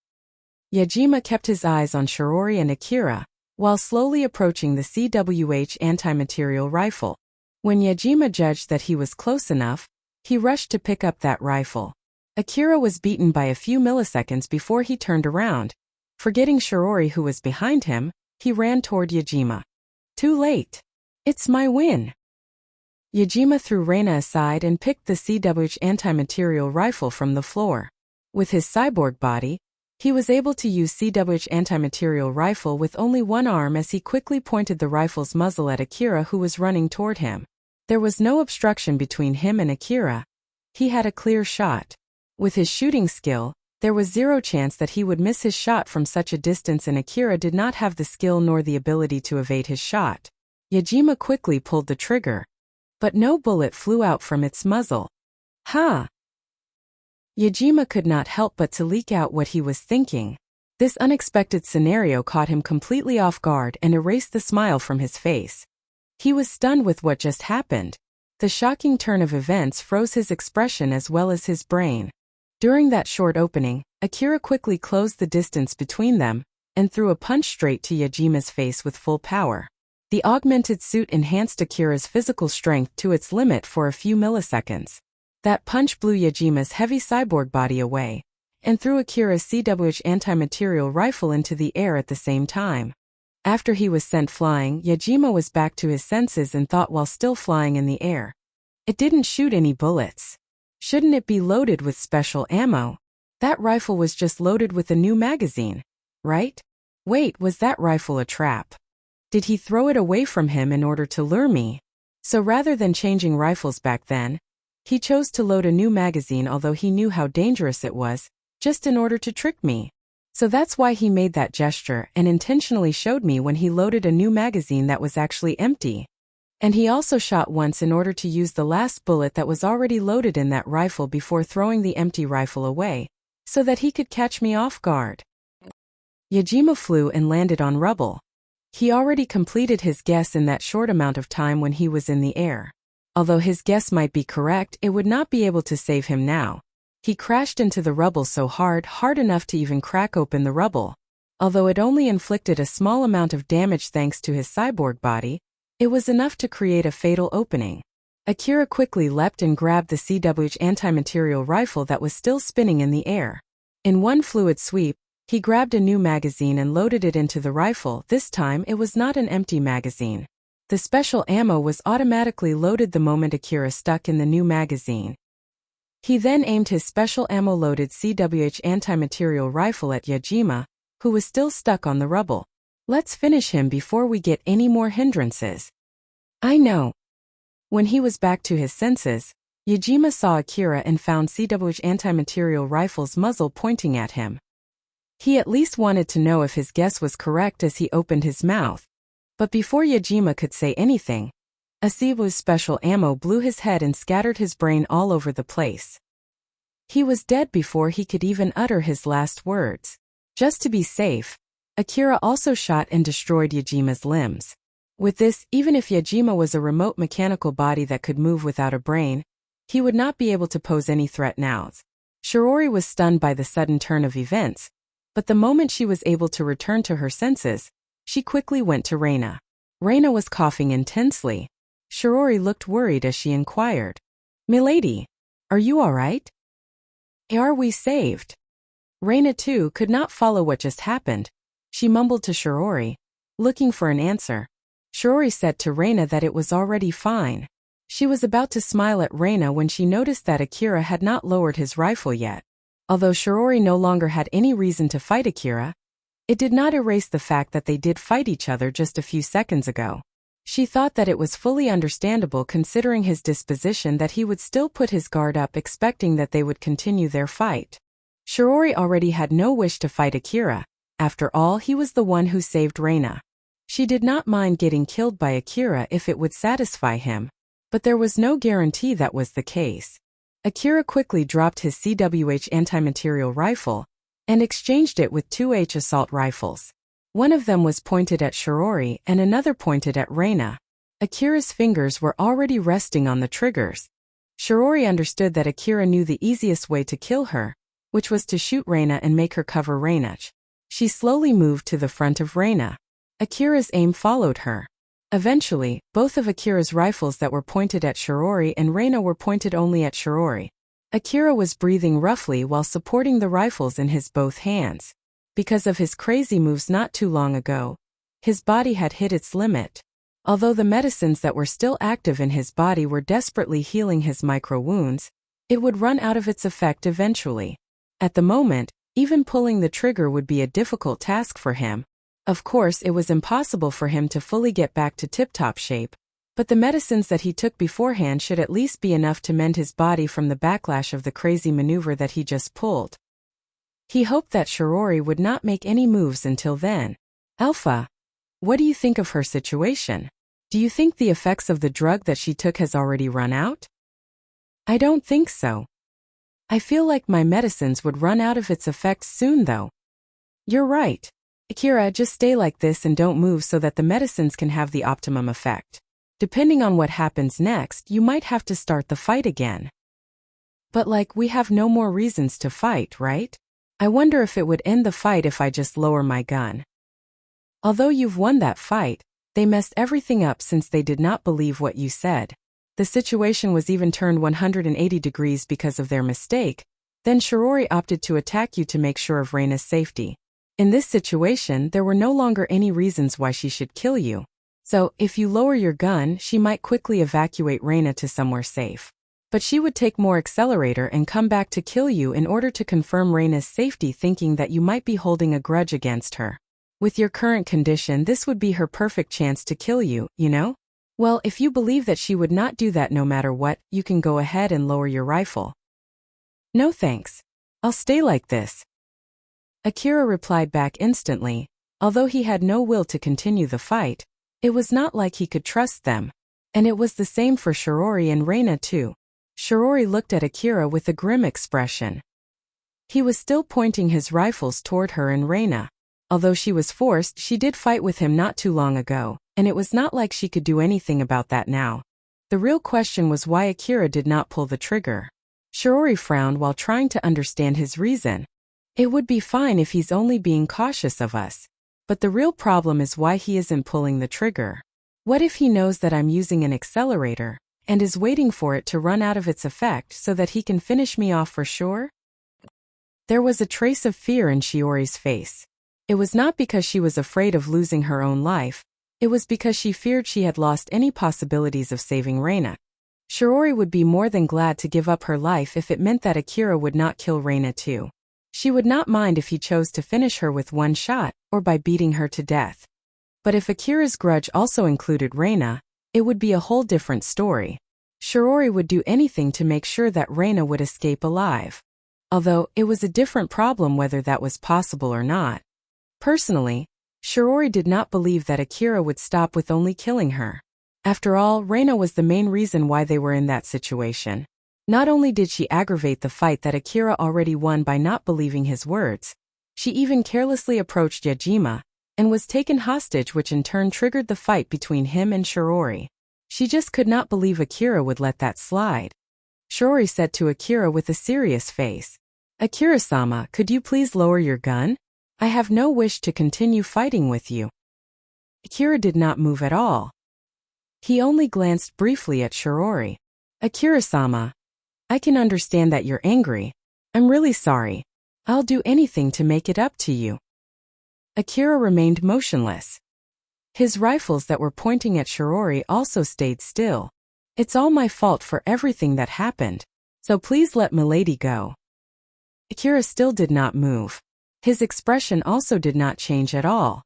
Yajima kept his eyes on Shirori and Akira, while slowly approaching the CWH anti-material rifle. When Yajima judged that he was close enough, he rushed to pick up that rifle. Akira was beaten by a few milliseconds before he turned around. Forgetting Shirori who was behind him, he ran toward Yajima. Too late. It's my win. Yajima threw Reina aside and picked the CWH anti-material rifle from the floor. With his cyborg body, he was able to use CWH anti-material rifle with only one arm as he quickly pointed the rifle's muzzle at Akira who was running toward him. There was no obstruction between him and Akira. He had a clear shot. With his shooting skill, there was zero chance that he would miss his shot from such a distance, and Akira did not have the skill nor the ability to evade his shot. Yajima quickly pulled the trigger, but no bullet flew out from its muzzle. Ha! Yajima could not help but to leak out what he was thinking. This unexpected scenario caught him completely off guard and erased the smile from his face. He was stunned with what just happened. The shocking turn of events froze his expression as well as his brain. During that short opening, Akira quickly closed the distance between them and threw a punch straight to Yajima's face with full power. The augmented suit enhanced Akira's physical strength to its limit for a few milliseconds. That punch blew Yajima's heavy cyborg body away and threw Akira's CWH anti-material rifle into the air at the same time. After he was sent flying, Yajima was back to his senses and thought while still flying in the air. It didn't shoot any bullets. Shouldn't it be loaded with special ammo? That rifle was just loaded with a new magazine, right? Wait, was that rifle a trap? Did he throw it away from him in order to lure me? So rather than changing rifles back then, he chose to load a new magazine, although he knew how dangerous it was, just in order to trick me. So that's why he made that gesture and intentionally showed me when he loaded a new magazine that was actually empty. And he also shot once in order to use the last bullet that was already loaded in that rifle before throwing the empty rifle away, so that he could catch me off guard. Yajima flew and landed on rubble. He already completed his guess in that short amount of time when he was in the air. Although his guess might be correct, it would not be able to save him now. He crashed into the rubble so hard enough to even crack open the rubble. Although it only inflicted a small amount of damage thanks to his cyborg body, it was enough to create a fatal opening. Akira quickly leapt and grabbed the CWH anti-material rifle that was still spinning in the air. In one fluid sweep, he grabbed a new magazine and loaded it into the rifle. This time it was not an empty magazine. The special ammo was automatically loaded the moment Akira stuck in the new magazine. He then aimed his special ammo-loaded CWH anti-material rifle at Yajima, who was still stuck on the rubble. Let's finish him before we get any more hindrances. I know. When he was back to his senses, Yajima saw Akira and found CWH anti-material rifle's muzzle pointing at him. He at least wanted to know if his guess was correct as he opened his mouth. But before Yajima could say anything, Asibu's special ammo blew his head and scattered his brain all over the place. He was dead before he could even utter his last words. Just to be safe, Akira also shot and destroyed Yajima's limbs. With this, even if Yajima was a remote mechanical body that could move without a brain, he would not be able to pose any threat now. Shirori was stunned by the sudden turn of events, but the moment she was able to return to her senses, she quickly went to Reina. Reina was coughing intensely. Shirori looked worried as she inquired, "Milady, are you all right? Are we saved?" Reina, too, could not follow what just happened. She mumbled to Shirori, looking for an answer. Shirori said to Reina that it was already fine. She was about to smile at Reina when she noticed that Akira had not lowered his rifle yet. Although Shirori no longer had any reason to fight Akira, it did not erase the fact that they did fight each other just a few seconds ago. She thought that it was fully understandable considering his disposition that he would still put his guard up expecting that they would continue their fight. Shirori already had no wish to fight Akira. After all, he was the one who saved Reina. She did not mind getting killed by Akira if it would satisfy him, but there was no guarantee that was the case. Akira quickly dropped his CWH anti-material rifle and exchanged it with 2H assault rifles. One of them was pointed at Shirori and another pointed at Reina. Akira's fingers were already resting on the triggers. Shirori understood that Akira knew the easiest way to kill her, which was to shoot Reina and make her cover Reina. She slowly moved to the front of Reina. Akira's aim followed her. Eventually, both of Akira's rifles that were pointed at Shirori and Reina were pointed only at Shirori. Akira was breathing roughly while supporting the rifles in his both hands. Because of his crazy moves not too long ago, his body had hit its limit. Although the medicines that were still active in his body were desperately healing his micro-wounds, it would run out of its effect eventually. At the moment, even pulling the trigger would be a difficult task for him. Of course, it was impossible for him to fully get back to tip-top shape, but the medicines that he took beforehand should at least be enough to mend his body from the backlash of the crazy maneuver that he just pulled. He hoped that Shirori would not make any moves until then. "Alpha, what do you think of her situation? Do you think the effects of the drug that she took has already run out?" "I don't think so. I feel like my medicines would run out of its effects soon though." "You're right. Akira, just stay like this and don't move so that the medicines can have the optimum effect. Depending on what happens next, you might have to start the fight again." "But we have no more reasons to fight, right? I wonder if it would end the fight if I just lower my gun." "Although you've won that fight, they messed everything up since they did not believe what you said. The situation was even turned 180 degrees because of their mistake. Then Shirori opted to attack you to make sure of Reina's safety. In this situation, there were no longer any reasons why she should kill you. So, if you lower your gun, she might quickly evacuate Reina to somewhere safe. But she would take more accelerator and come back to kill you in order to confirm Reina's safety, thinking that you might be holding a grudge against her. With your current condition, this would be her perfect chance to kill you, you know? Well, if you believe that she would not do that no matter what, you can go ahead and lower your rifle." "No thanks. I'll stay like this." Akira replied back instantly. Although he had no will to continue the fight, it was not like he could trust them. And it was the same for Shirori and Reina too. Shirori looked at Akira with a grim expression. He was still pointing his rifles toward her and Reina. Although she was forced, she did fight with him not too long ago, and it was not like she could do anything about that now. The real question was why Akira did not pull the trigger. Shirori frowned while trying to understand his reason. "It would be fine if he's only being cautious of us. But the real problem is why he isn't pulling the trigger. What if he knows that I'm using an accelerator, and is waiting for it to run out of its effect so that he can finish me off for sure?" There was a trace of fear in Shiori's face. It was not because she was afraid of losing her own life, it was because she feared she had lost any possibilities of saving Reina. Shirori would be more than glad to give up her life if it meant that Akira would not kill Reina too. She would not mind if he chose to finish her with one shot, or by beating her to death. But if Akira's grudge also included Reina, it would be a whole different story. Shirori would do anything to make sure that Reina would escape alive. Although, it was a different problem whether that was possible or not. Personally, Shirori did not believe that Akira would stop with only killing her. After all, Reina was the main reason why they were in that situation. Not only did she aggravate the fight that Akira already won by not believing his words, she even carelessly approached Yajima and was taken hostage, which in turn triggered the fight between him and Shirori. She just could not believe Akira would let that slide. Shirori said to Akira with a serious face, "Akira-sama, could you please lower your gun? I have no wish to continue fighting with you." Akira did not move at all. He only glanced briefly at Shirori. "Akira-sama, I can understand that you're angry. I'm really sorry. I'll do anything to make it up to you." Akira remained motionless. His rifles that were pointing at Shirori also stayed still. "It's all my fault for everything that happened, so please let milady go." Akira still did not move. His expression also did not change at all.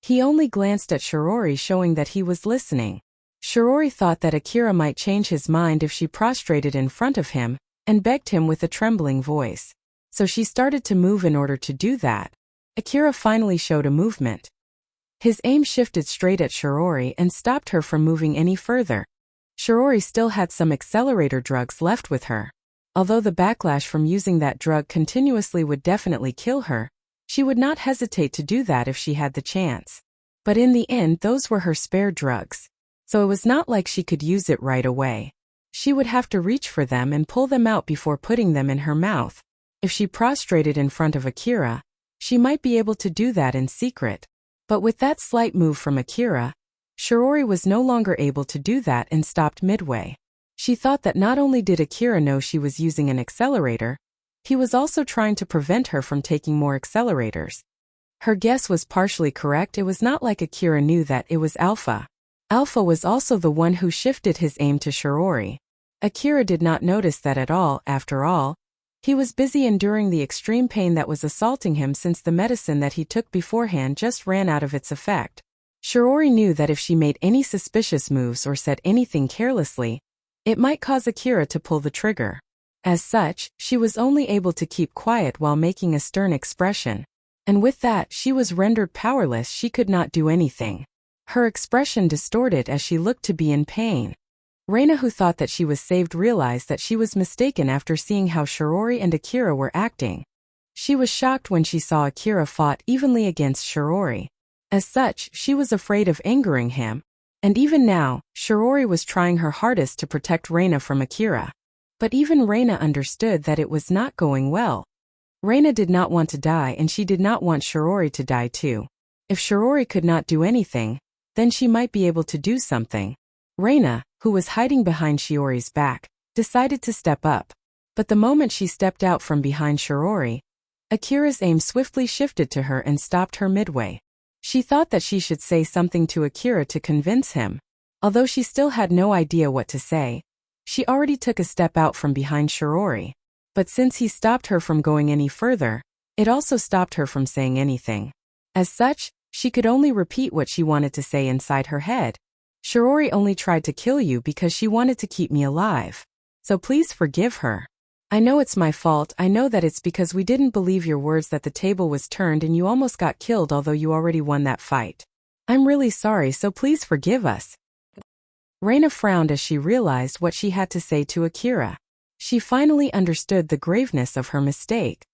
He only glanced at Shirori, showing that he was listening. Shirori thought that Akira might change his mind if she prostrated in front of him and begged him with a trembling voice. So she started to move in order to do that. Akira finally showed a movement. His aim shifted straight at Shirori and stopped her from moving any further. Shirori still had some accelerator drugs left with her. Although the backlash from using that drug continuously would definitely kill her, she would not hesitate to do that if she had the chance. But in the end, those were her spare drugs. So it was not like she could use it right away. She would have to reach for them and pull them out before putting them in her mouth. If she prostrated in front of Akira, she might be able to do that in secret. But with that slight move from Akira, Shirori was no longer able to do that and stopped midway. She thought that not only did Akira know she was using an accelerator, he was also trying to prevent her from taking more accelerators. Her guess was partially correct. It was not like Akira knew that it was Alpha. Alpha was also the one who shifted his aim to Shirori. Akira did not notice that at all. After all, he was busy enduring the extreme pain that was assaulting him since the medicine that he took beforehand just ran out of its effect. Shirori knew that if she made any suspicious moves or said anything carelessly, it might cause Akira to pull the trigger. As such, she was only able to keep quiet while making a stern expression. And with that, she was rendered powerless. She could not do anything. Her expression distorted as she looked to be in pain. Reina, who thought that she was saved, realized that she was mistaken after seeing how Shirori and Akira were acting. She was shocked when she saw Akira fought evenly against Shirori. As such, she was afraid of angering him. And even now, Shirori was trying her hardest to protect Reina from Akira. But even Reina understood that it was not going well. Reina did not want to die, and she did not want Shirori to die too. If Shirori could not do anything, then she might be able to do something. Reina, who was hiding behind Shiori's back, decided to step up. But the moment she stepped out from behind Shirori, Akira's aim swiftly shifted to her and stopped her midway. She thought that she should say something to Akira to convince him. Although she still had no idea what to say, she already took a step out from behind Shirori. But since he stopped her from going any further, it also stopped her from saying anything. As such, she could only repeat what she wanted to say inside her head. "Shirori only tried to kill you because she wanted to keep me alive. So please forgive her. I know it's my fault. I know that it's because we didn't believe your words that the table was turned and you almost got killed, although you already won that fight. I'm really sorry, so please forgive us." Reina frowned as she realized what she had to say to Akira. She finally understood the graveness of her mistake.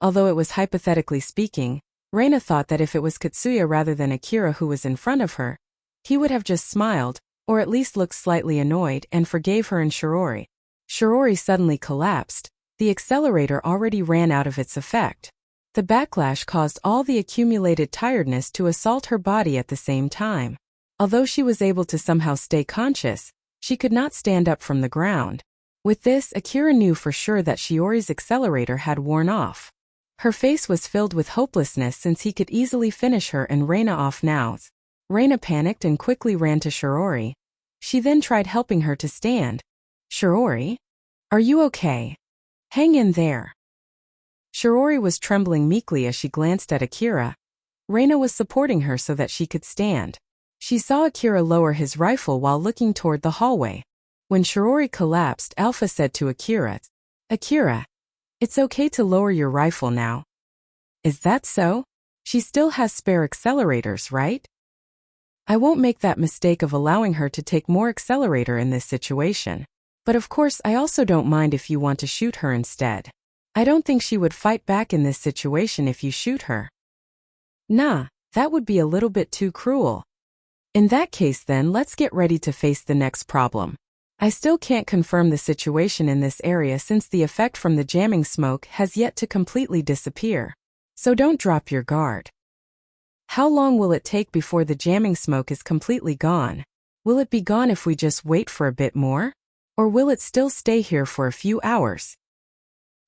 Although it was hypothetically speaking, Reina thought that if it was Katsuya rather than Akira who was in front of her, he would have just smiled, or at least looked slightly annoyed, and forgave her and Shirori. Shirori suddenly collapsed. The accelerator already ran out of its effect. The backlash caused all the accumulated tiredness to assault her body at the same time. Although she was able to somehow stay conscious, she could not stand up from the ground. With this, Akira knew for sure that Shiori's accelerator had worn off. Her face was filled with hopelessness since he could easily finish her and Reina off now. Reina panicked and quickly ran to Shirori. She then tried helping her to stand. "Shirori? Are you okay? Hang in there." Shirori was trembling meekly as she glanced at Akira. Reina was supporting her so that she could stand. She saw Akira lower his rifle while looking toward the hallway. When Shirori collapsed, Alpha said to Akira, "Akira, it's okay to lower your rifle now." "Is that so? She still has spare accelerators, right?" "I won't make that mistake of allowing her to take more accelerator in this situation. But of course I also don't mind if you want to shoot her instead. I don't think she would fight back in this situation if you shoot her. Nah, that would be a little bit too cruel. In that case then let's get ready to face the next problem. I still can't confirm the situation in this area since the effect from the jamming smoke has yet to completely disappear. So don't drop your guard. How long will it take before the jamming smoke is completely gone? Will it be gone if we just wait for a bit more? Or will it still stay here for a few hours?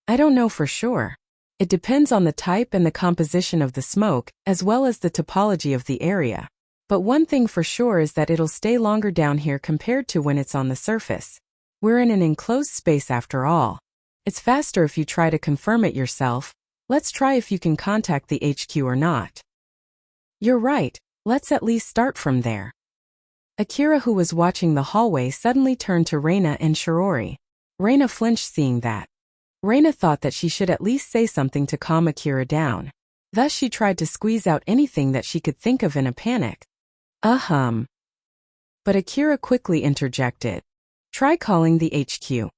I don't know for sure. It depends on the type and the composition of the smoke, as well as the topology of the area. But one thing for sure is that it'll stay longer down here compared to when it's on the surface. We're in an enclosed space after all. It's faster if you try to confirm it yourself. Let's try if you can contact the HQ or not. You're right, let's at least start from there. Akira, who was watching the hallway, suddenly turned to Reina and Shirori. Reina flinched seeing that. Reina thought that she should at least say something to calm Akira down. Thus she tried to squeeze out anything that she could think of in a panic. But Akira quickly interjected. Try calling the HQ.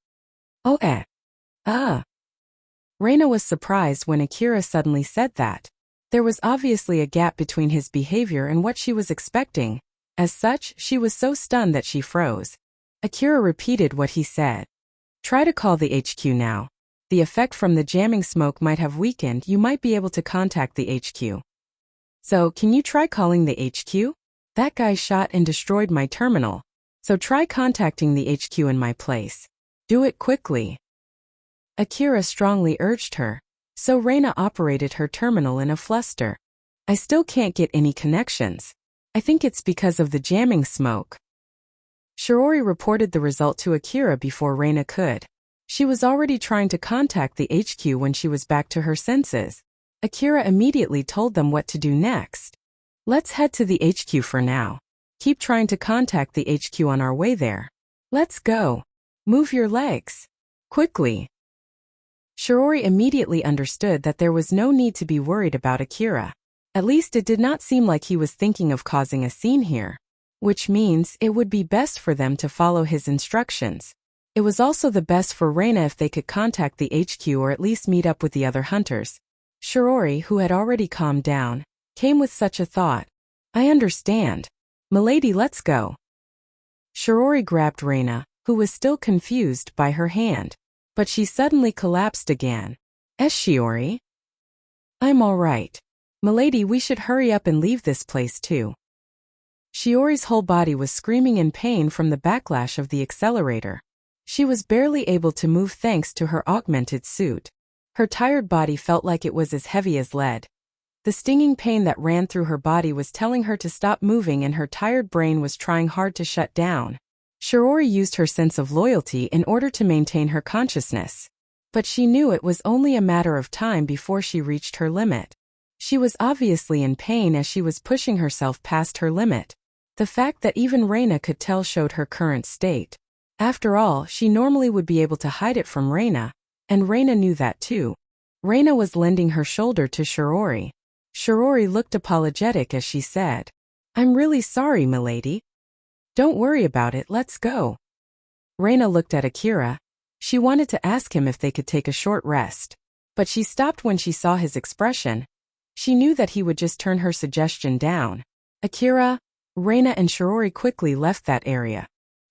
Reina was surprised when Akira suddenly said that. There was obviously a gap between his behavior and what she was expecting. As such, she was so stunned that she froze. Akira repeated what he said. Try to call the HQ now. The effect from the jamming smoke might have weakened. You might be able to contact the HQ. So, can you try calling the HQ? That guy shot and destroyed my terminal. So try contacting the HQ in my place. Do it quickly. Akira strongly urged her. So Reina operated her terminal in a fluster. I still can't get any connections. I think it's because of the jamming smoke. Shirori reported the result to Akira before Reina could. She was already trying to contact the HQ when she was back to her senses. Akira immediately told them what to do next. Let's head to the HQ for now. Keep trying to contact the HQ on our way there. Let's go. Move your legs. Quickly. Shirori immediately understood that there was no need to be worried about Akira. At least it did not seem like he was thinking of causing a scene here. Which means it would be best for them to follow his instructions. It was also the best for Reina if they could contact the HQ or at least meet up with the other hunters. Shirori, who had already calmed down, came with such a thought. I understand. Milady, let's go. Shirori grabbed Reina, who was still confused, by her hand. But she suddenly collapsed again. Shiori? I'm all right. Milady, we should hurry up and leave this place too. Shiori's whole body was screaming in pain from the backlash of the accelerator. She was barely able to move thanks to her augmented suit. Her tired body felt like it was as heavy as lead. The stinging pain that ran through her body was telling her to stop moving, and her tired brain was trying hard to shut down. Shirori used her sense of loyalty in order to maintain her consciousness. But she knew it was only a matter of time before she reached her limit. She was obviously in pain as she was pushing herself past her limit. The fact that even Reina could tell showed her current state. After all, she normally would be able to hide it from Reina, and Reina knew that too. Reina was lending her shoulder to Shirori. Shirori looked apologetic as she said, I'm really sorry, milady. Don't worry about it, let's go. Reina looked at Akira. She wanted to ask him if they could take a short rest. But she stopped when she saw his expression. She knew that he would just turn her suggestion down. Akira, Reina and Shirori quickly left that area.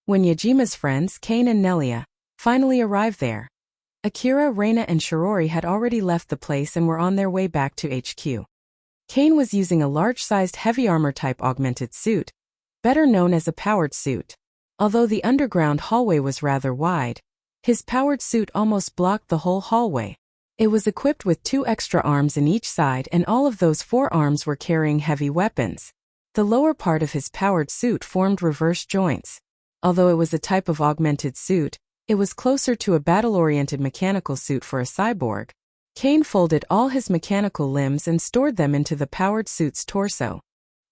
When Yajima's friends, Kane and Nelia, finally arrived there, Akira, Reina and Shirori had already left the place and were on their way back to HQ. Kane was using a large-sized heavy armor-type augmented suit, better known as a powered suit. Although the underground hallway was rather wide, his powered suit almost blocked the whole hallway. It was equipped with 2 extra arms in each side, and all of those 4 arms were carrying heavy weapons. The lower part of his powered suit formed reverse joints. Although it was a type of augmented suit, it was closer to a battle-oriented mechanical suit for a cyborg. Kane folded all his mechanical limbs and stored them into the powered suit's torso.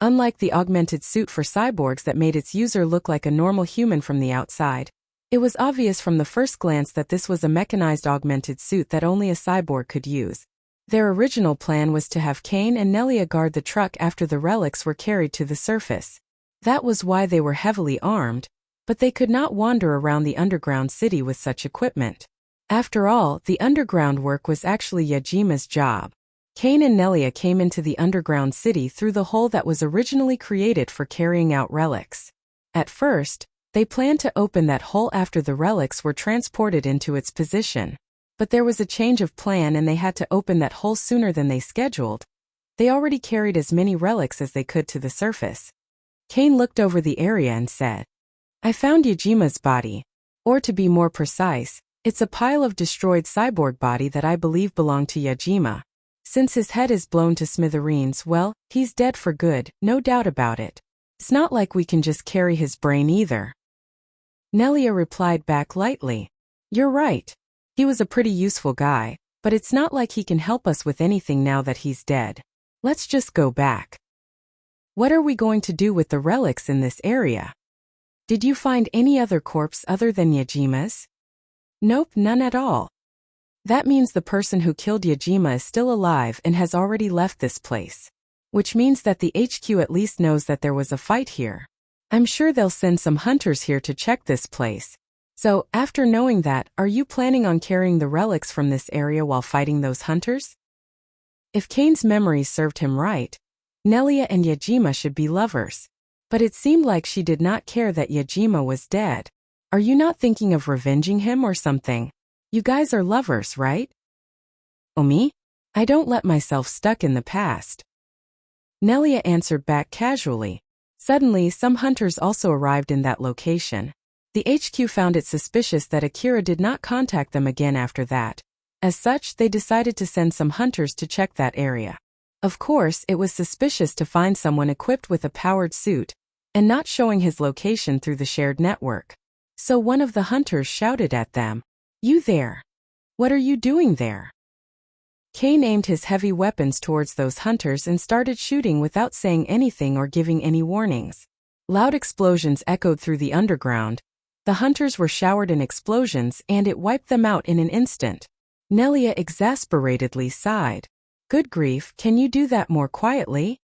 Unlike the augmented suit for cyborgs that made its user look like a normal human from the outside, it was obvious from the first glance that this was a mechanized augmented suit that only a cyborg could use. Their original plan was to have Kane and Nelia guard the truck after the relics were carried to the surface. That was why they were heavily armed, but they could not wander around the underground city with such equipment. After all, the underground work was actually Yajima's job. Kane and Nelia came into the underground city through the hole that was originally created for carrying out relics. At first, they planned to open that hole after the relics were transported into its position. But there was a change of plan and they had to open that hole sooner than they scheduled. They already carried as many relics as they could to the surface. Kane looked over the area and said, "I found Yajima's body. Or to be more precise, it's a pile of destroyed cyborg body that I believe belonged to Yajima. Since his head is blown to smithereens, well, he's dead for good, no doubt about it. It's not like we can just carry his brain either." Nelia replied back lightly, "You're right. He was a pretty useful guy, but it's not like he can help us with anything now that he's dead. Let's just go back." "What are we going to do with the relics in this area? Did you find any other corpse other than Yajima's?" "Nope, none at all." "That means the person who killed Yajima is still alive and has already left this place. Which means that the HQ at least knows that there was a fight here. I'm sure they'll send some hunters here to check this place. So, after knowing that, are you planning on carrying the relics from this area while fighting those hunters?" If Kane's memory served him right, Nelia and Yajima should be lovers. But it seemed like she did not care that Yajima was dead. "Are you not thinking of revenging him or something? You guys are lovers, right?" "Oh, me? I don't let myself stuck in the past." Nelia answered back casually. Suddenly, some hunters also arrived in that location. The HQ found it suspicious that Akira did not contact them again after that. As such, they decided to send some hunters to check that area. Of course, it was suspicious to find someone equipped with a powered suit and not showing his location through the shared network. So one of the hunters shouted at them, "You there! What are you doing there?" Kane aimed his heavy weapons towards those hunters and started shooting without saying anything or giving any warnings. Loud explosions echoed through the underground. The hunters were showered in explosions and it wiped them out in an instant. Nelia exasperatedly sighed. "Good grief, can you do that more quietly?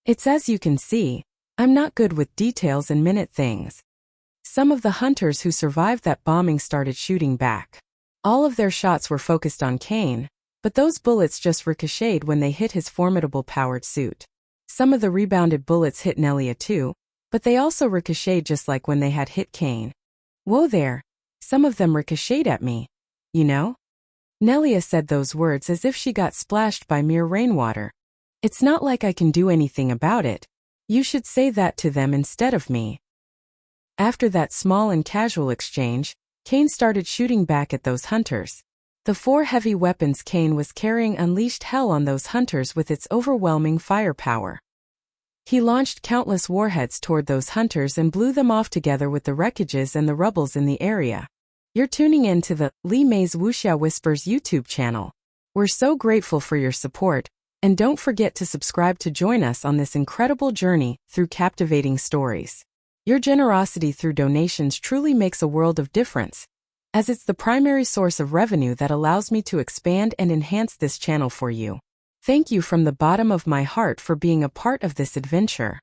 It's as you can see, I'm not good with details and minute things." Some of the hunters who survived that bombing started shooting back. All of their shots were focused on Kane, but those bullets just ricocheted when they hit his formidable powered suit. Some of the rebounded bullets hit Nelia too, but they also ricocheted just like when they had hit Kane. "Whoa there, some of them ricocheted at me, you know?" Nelia said those words as if she got splashed by mere rainwater. "It's not like I can do anything about it. You should say that to them instead of me." After that small and casual exchange, Kane started shooting back at those hunters. The 4 heavy weapons Kane was carrying unleashed hell on those hunters with its overwhelming firepower. He launched countless warheads toward those hunters and blew them off together with the wreckages and the rubbles in the area. You're tuning in to the Li Mei's Wuxia Whispers YouTube channel. We're so grateful for your support, and don't forget to subscribe to join us on this incredible journey through captivating stories. Your generosity through donations truly makes a world of difference, as it's the primary source of revenue that allows me to expand and enhance this channel for you. Thank you from the bottom of my heart for being a part of this adventure.